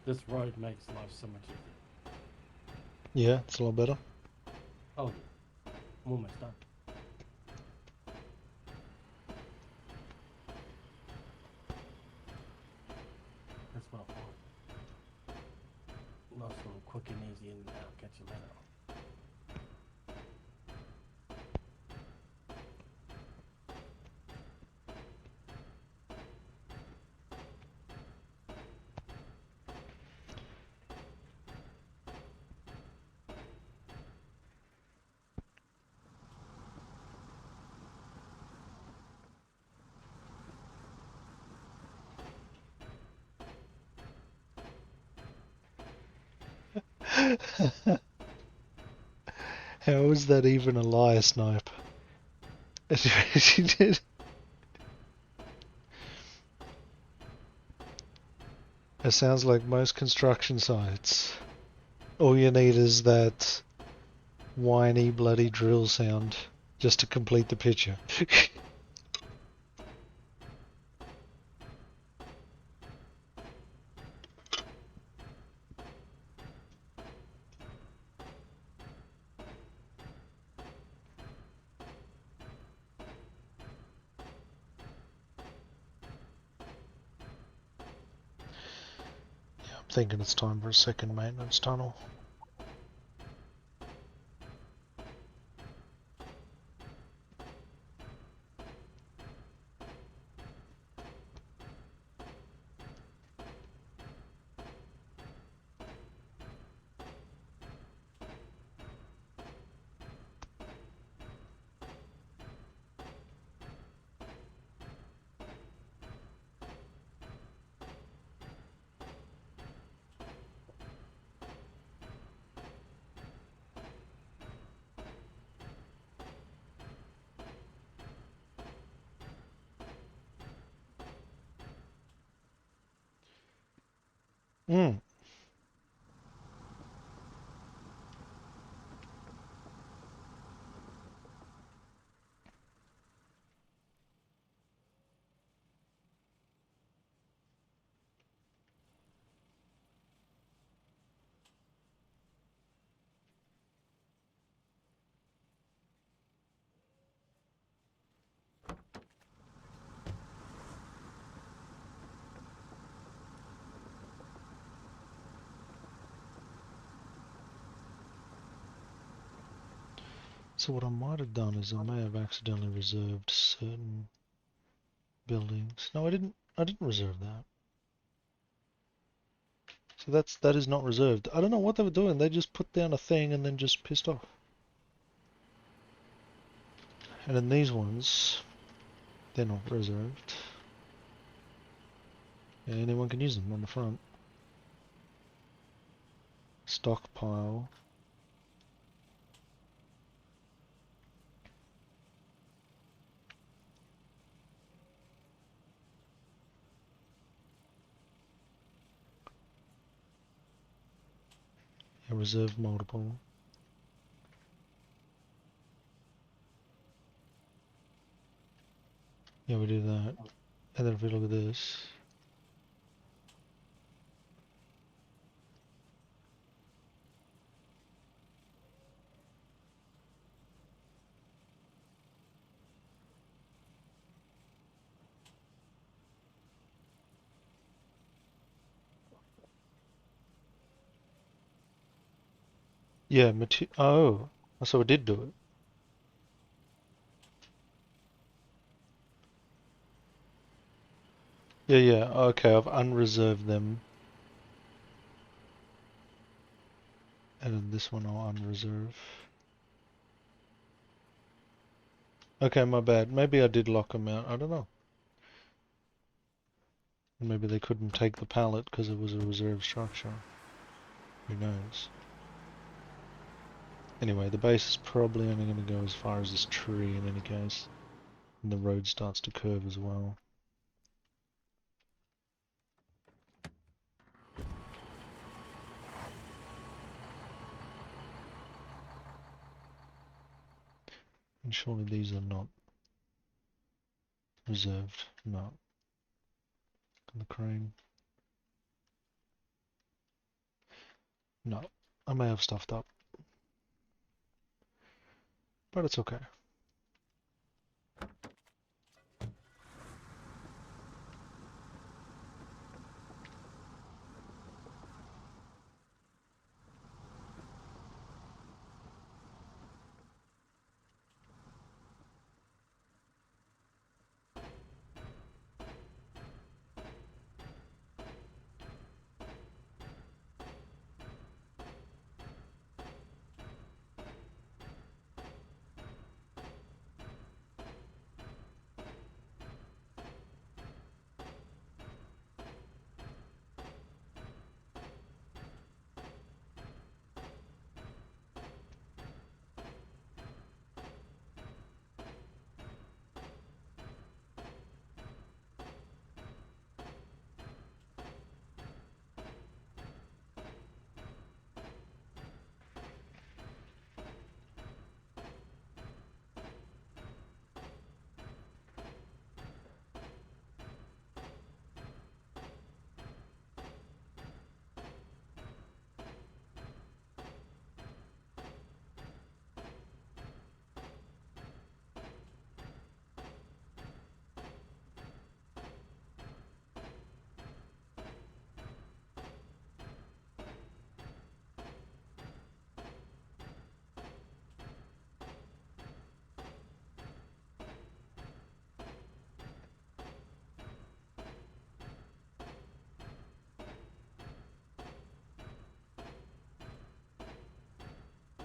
This road makes life so much easier. Yeah, it's a lot better. Oh, yeah. I'm almost done. That's what I thought. Nice little quick and easy and out, catch you later. How is that even a lie, Snipe? She did. It sounds like most construction sites. All you need is that whiny bloody drill sound just to complete the picture. I'm thinking it's time for a second maintenance tunnel. Mm. So what I might have done is I may have accidentally reserved certain buildings. No, I didn't. I didn't reserve that. So that is not reserved. I don't know what they were doing. They just put down a thing and then just pissed off. And then these ones, they're not reserved. And anyone can use them on the front. Stockpile. Yeah, reserve multiple. Yeah, we do that. And then if we look at this. Yeah, oh, so we did do it. Yeah, yeah, okay, I've unreserved them. And then this one I'll unreserve. Okay, my bad. Maybe I did lock them out. I don't know. Maybe they couldn't take the pallet because it was a reserved structure. Who knows? Anyway, the base is probably only going to go as far as this tree in any case. And the road starts to curve as well. And surely these are not reserved. No. The crane. No. I may have stuffed up. But it's okay.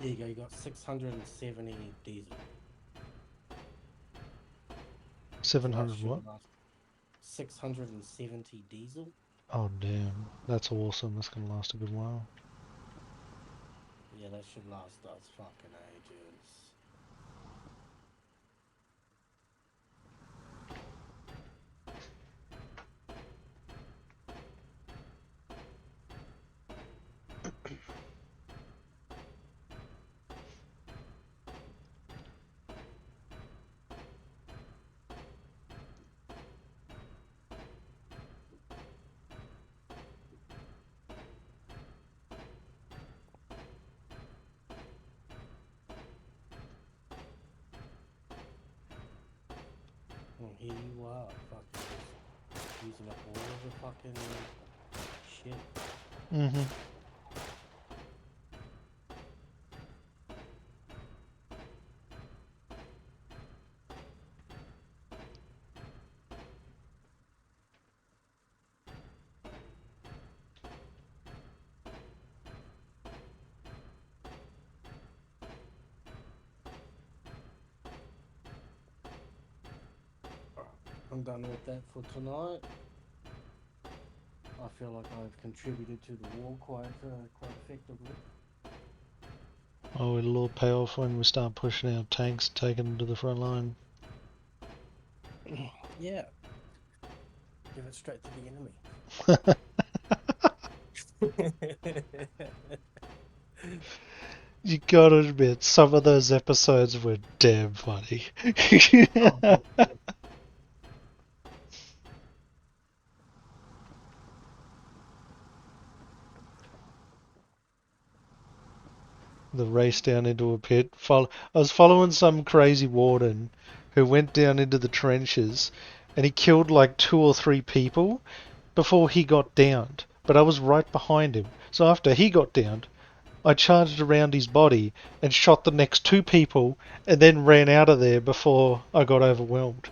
There you go, you got 670 diesel. So that 700 should what? last 670 diesel. Oh damn. That's awesome. That's gonna last a good while. Yeah, that should last us fucking ages. And here you are, fucking just using up all of the fucking shit. Mm-hmm. I'm done with that for tonight. I feel like I've contributed to the war quite effectively. Oh, it'll all pay off when we start pushing our tanks, taking them to the front line. Yeah. Give it straight to the enemy. You gotta admit, some of those episodes were damn funny. The race down into a pit. I was following some crazy warden who went down into the trenches and he killed like 2 or 3 people before he got downed. But I was right behind him. So after he got downed, I charged around his body and shot the next 2 people and then ran out of there before I got overwhelmed.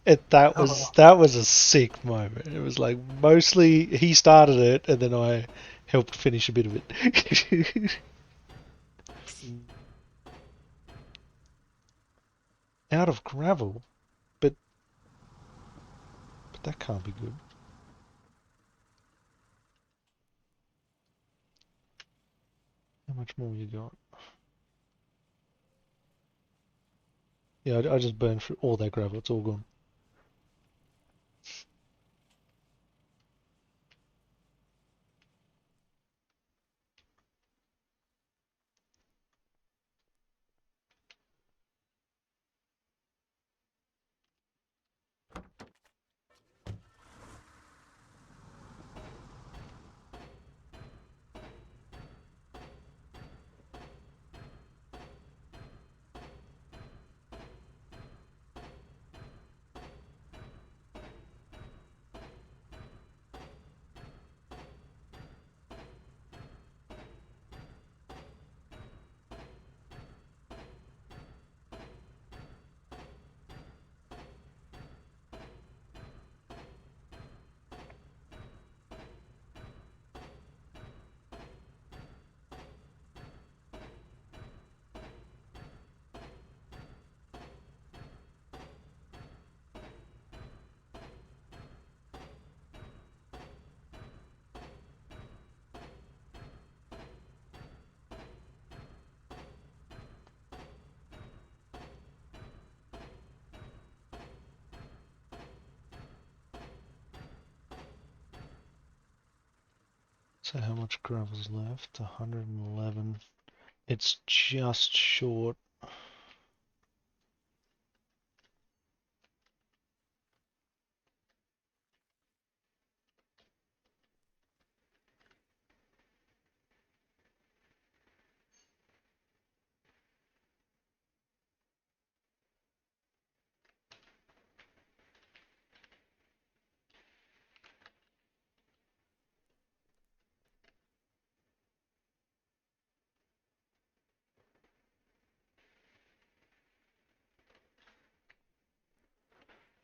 That was a sick moment. It was like mostly he started it and then I helped finish a bit of it. Out of gravel, but that can't be good. How much more you got? Yeah, I just burned through all that gravel. It's all gone. So how much gravel's left? 111. It's just short.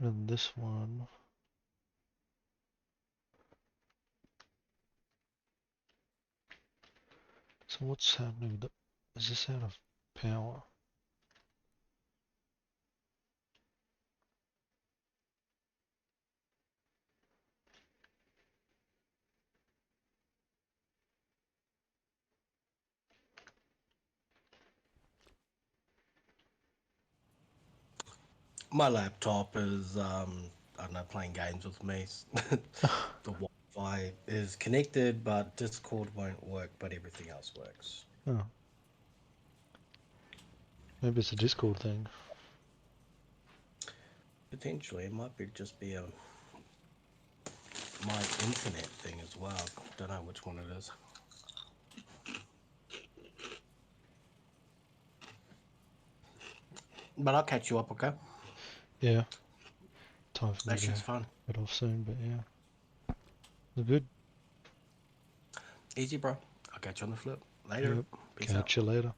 And this one. So what's happening with is this out of power? My laptop is, I don't know, playing games with me. The Wi-Fi is connected, but Discord won't work, but everything else works. Oh, maybe it's a Discord thing. Potentially, it might be just be a my internet thing as well. Don't know which one it is. But I'll catch you up, okay? Yeah. time for me That to shit's fun. get off soon, but yeah. We're good. Easy, bro. I'll catch you on the flip. Later. Yep. Peace out. Catch you later.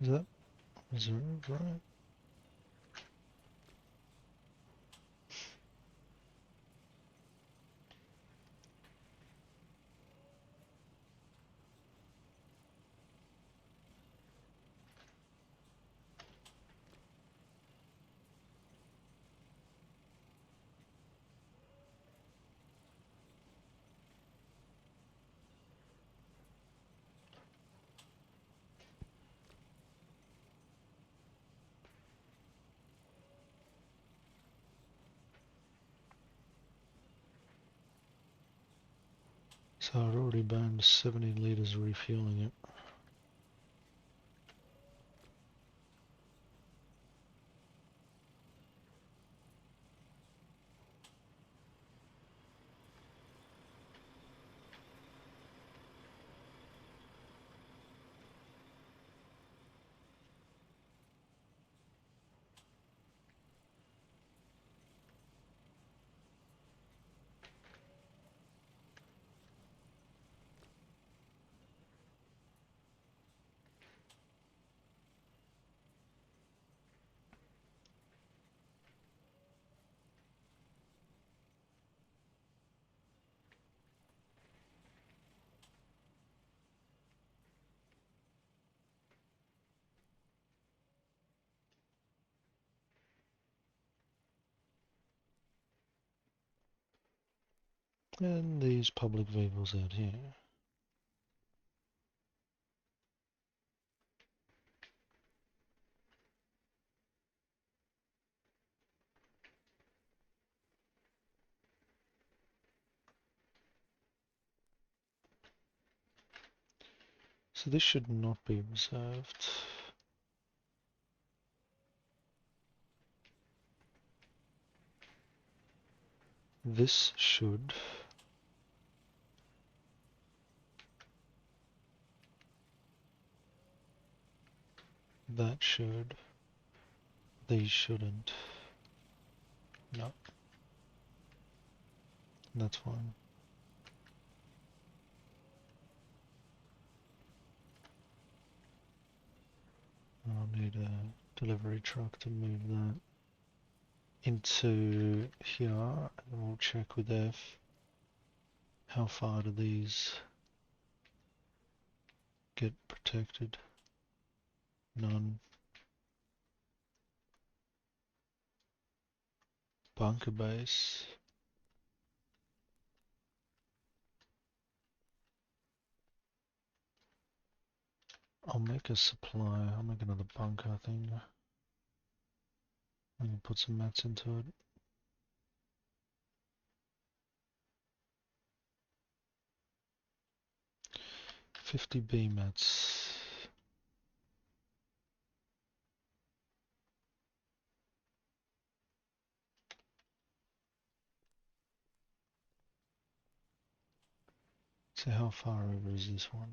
Is that reserve, right? So I'd already burned 17 litres refueling it. And these public vehicles out here. So this should not be reserved. This should. That should. These shouldn't. No. That's fine. I'll need a delivery truck to move that into here, and we'll check with F. How far do these get protected? None. Bunker base. I'll make a supply. I'll make another bunker thing. I can put some mats into it. 50 B mats. So how far over is this one?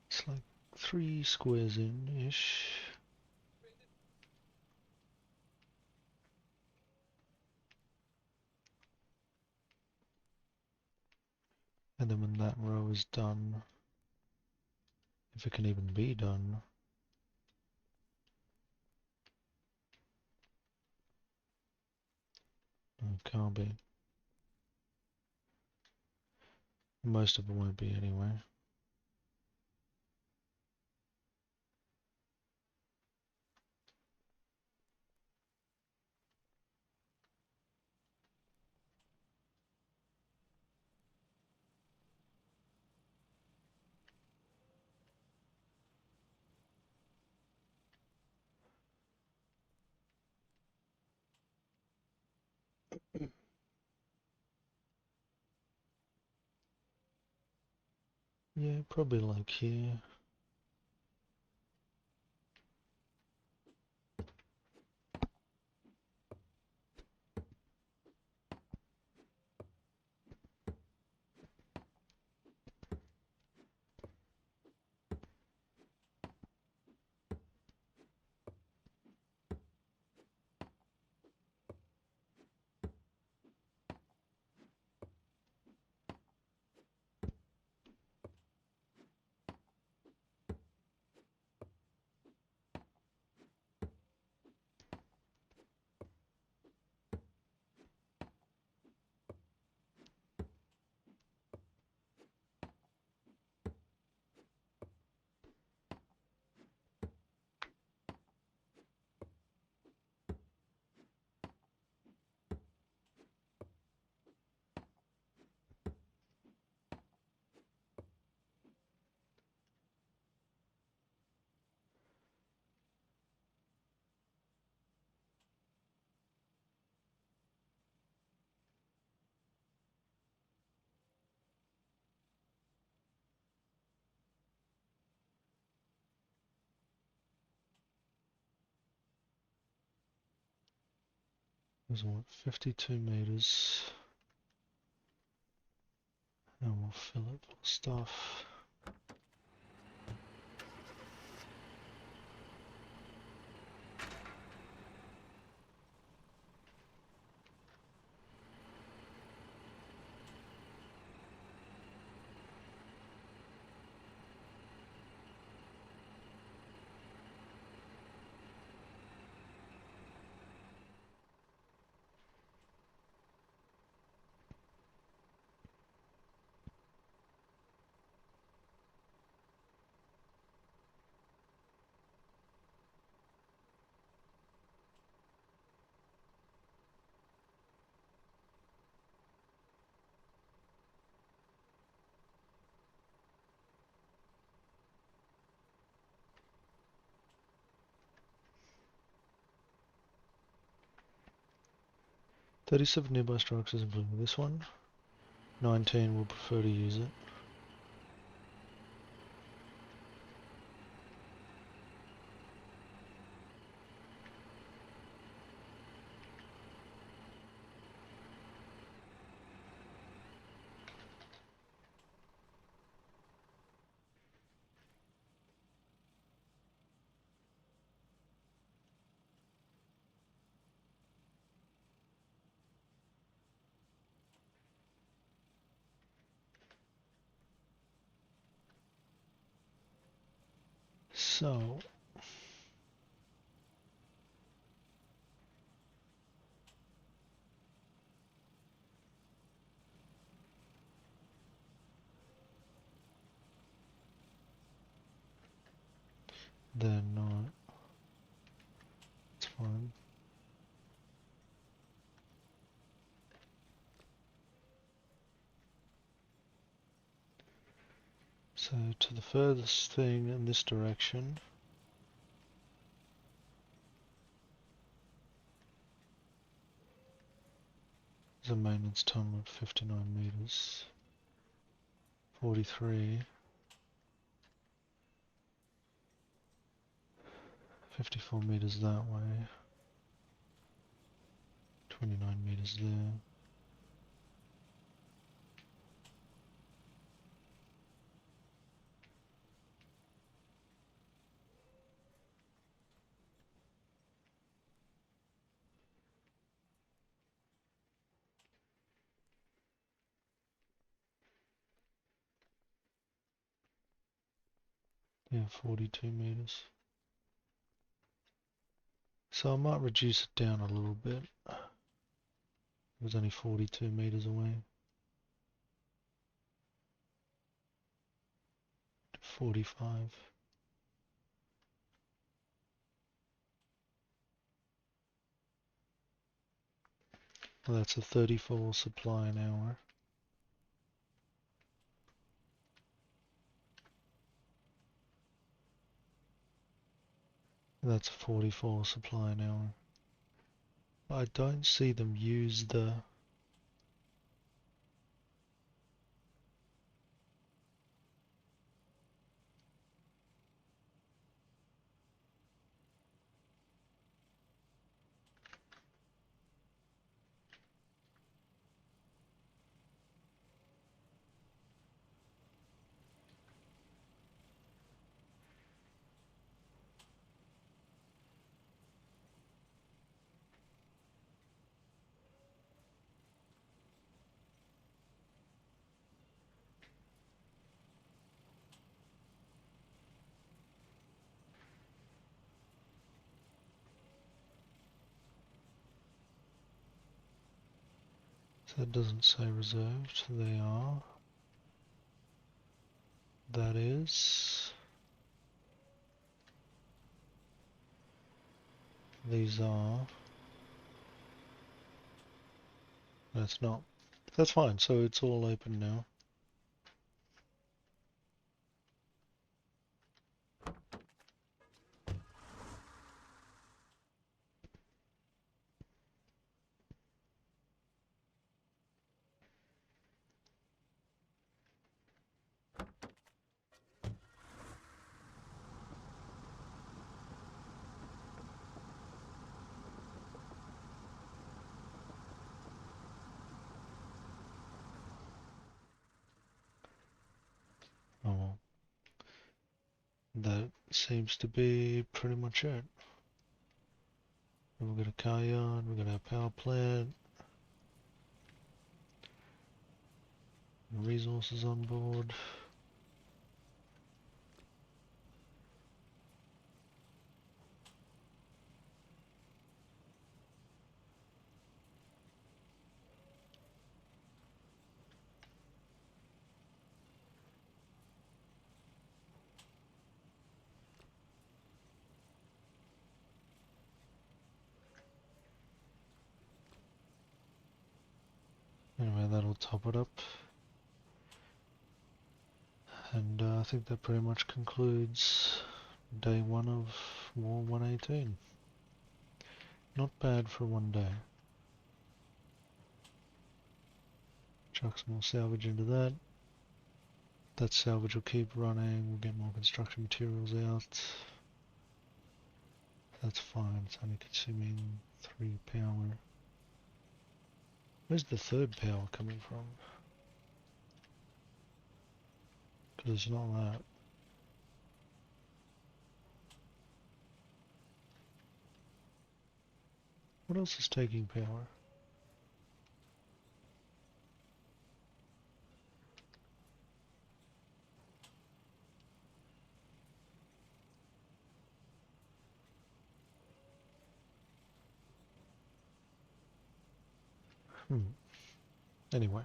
It's like 3 squares in-ish. And then when that row is done, if it can even be done, it can't be. Most of it won't be anyway. Yeah, probably like here. There's what, 52 meters. And we'll fill it full of stuff. "37 nearby structures including this one. 19 will prefer to use it. So, they're not. It's fine. So to the furthest thing in this direction, there's a maintenance tunnel at 59 meters. 43. 54 meters that way. 29 meters there. Yeah, 42 meters. So I might reduce it down a little bit. It was only 42 meters away. 45. Well, that's a 34 supply an hour. That's a 44 supply an hour. I don't see them use the... So it doesn't say reserved. They are. That is. These are. That's not. That's fine. So it's all open now. Oh well. That seems to be pretty much it. We've got a car yard, we've got our power plant, resources on board. Anyway, that'll top it up. And I think that pretty much concludes day one of War 118. Not bad for one day. Chuck some more salvage into that. That salvage will keep running, we'll get more construction materials out. That's fine, it's only consuming 3 power. Where's the third power coming from? Because it's not that. What else is taking power? Anyway.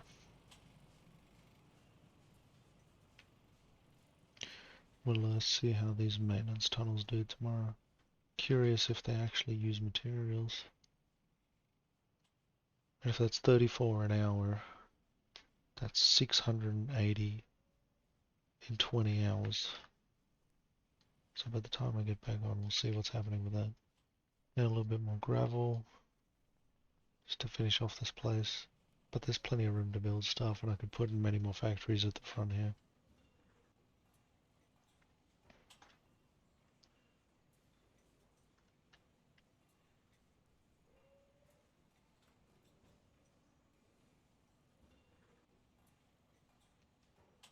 We'll see how these maintenance tunnels do tomorrow. Curious if they actually use materials. And if that's 34 an hour, that's 680 in 20 hours. So by the time I get back on, we'll see what's happening with that. And a little bit more gravel, just to finish off this place. But there's plenty of room to build stuff, and I could put in many more factories at the front here.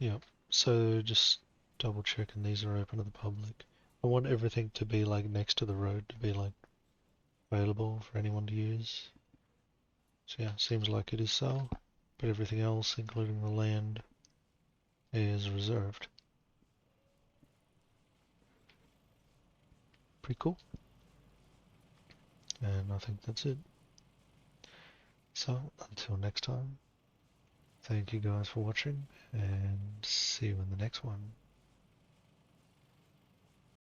Yep, so just double checking these are open to the public. I want everything to be like next to the road, to be like available for anyone to use. So yeah, seems like it is so, but everything else, including the land, is reserved. pretty cool. And I think that's it. So, until next time, thank you guys for watching, and see you in the next one.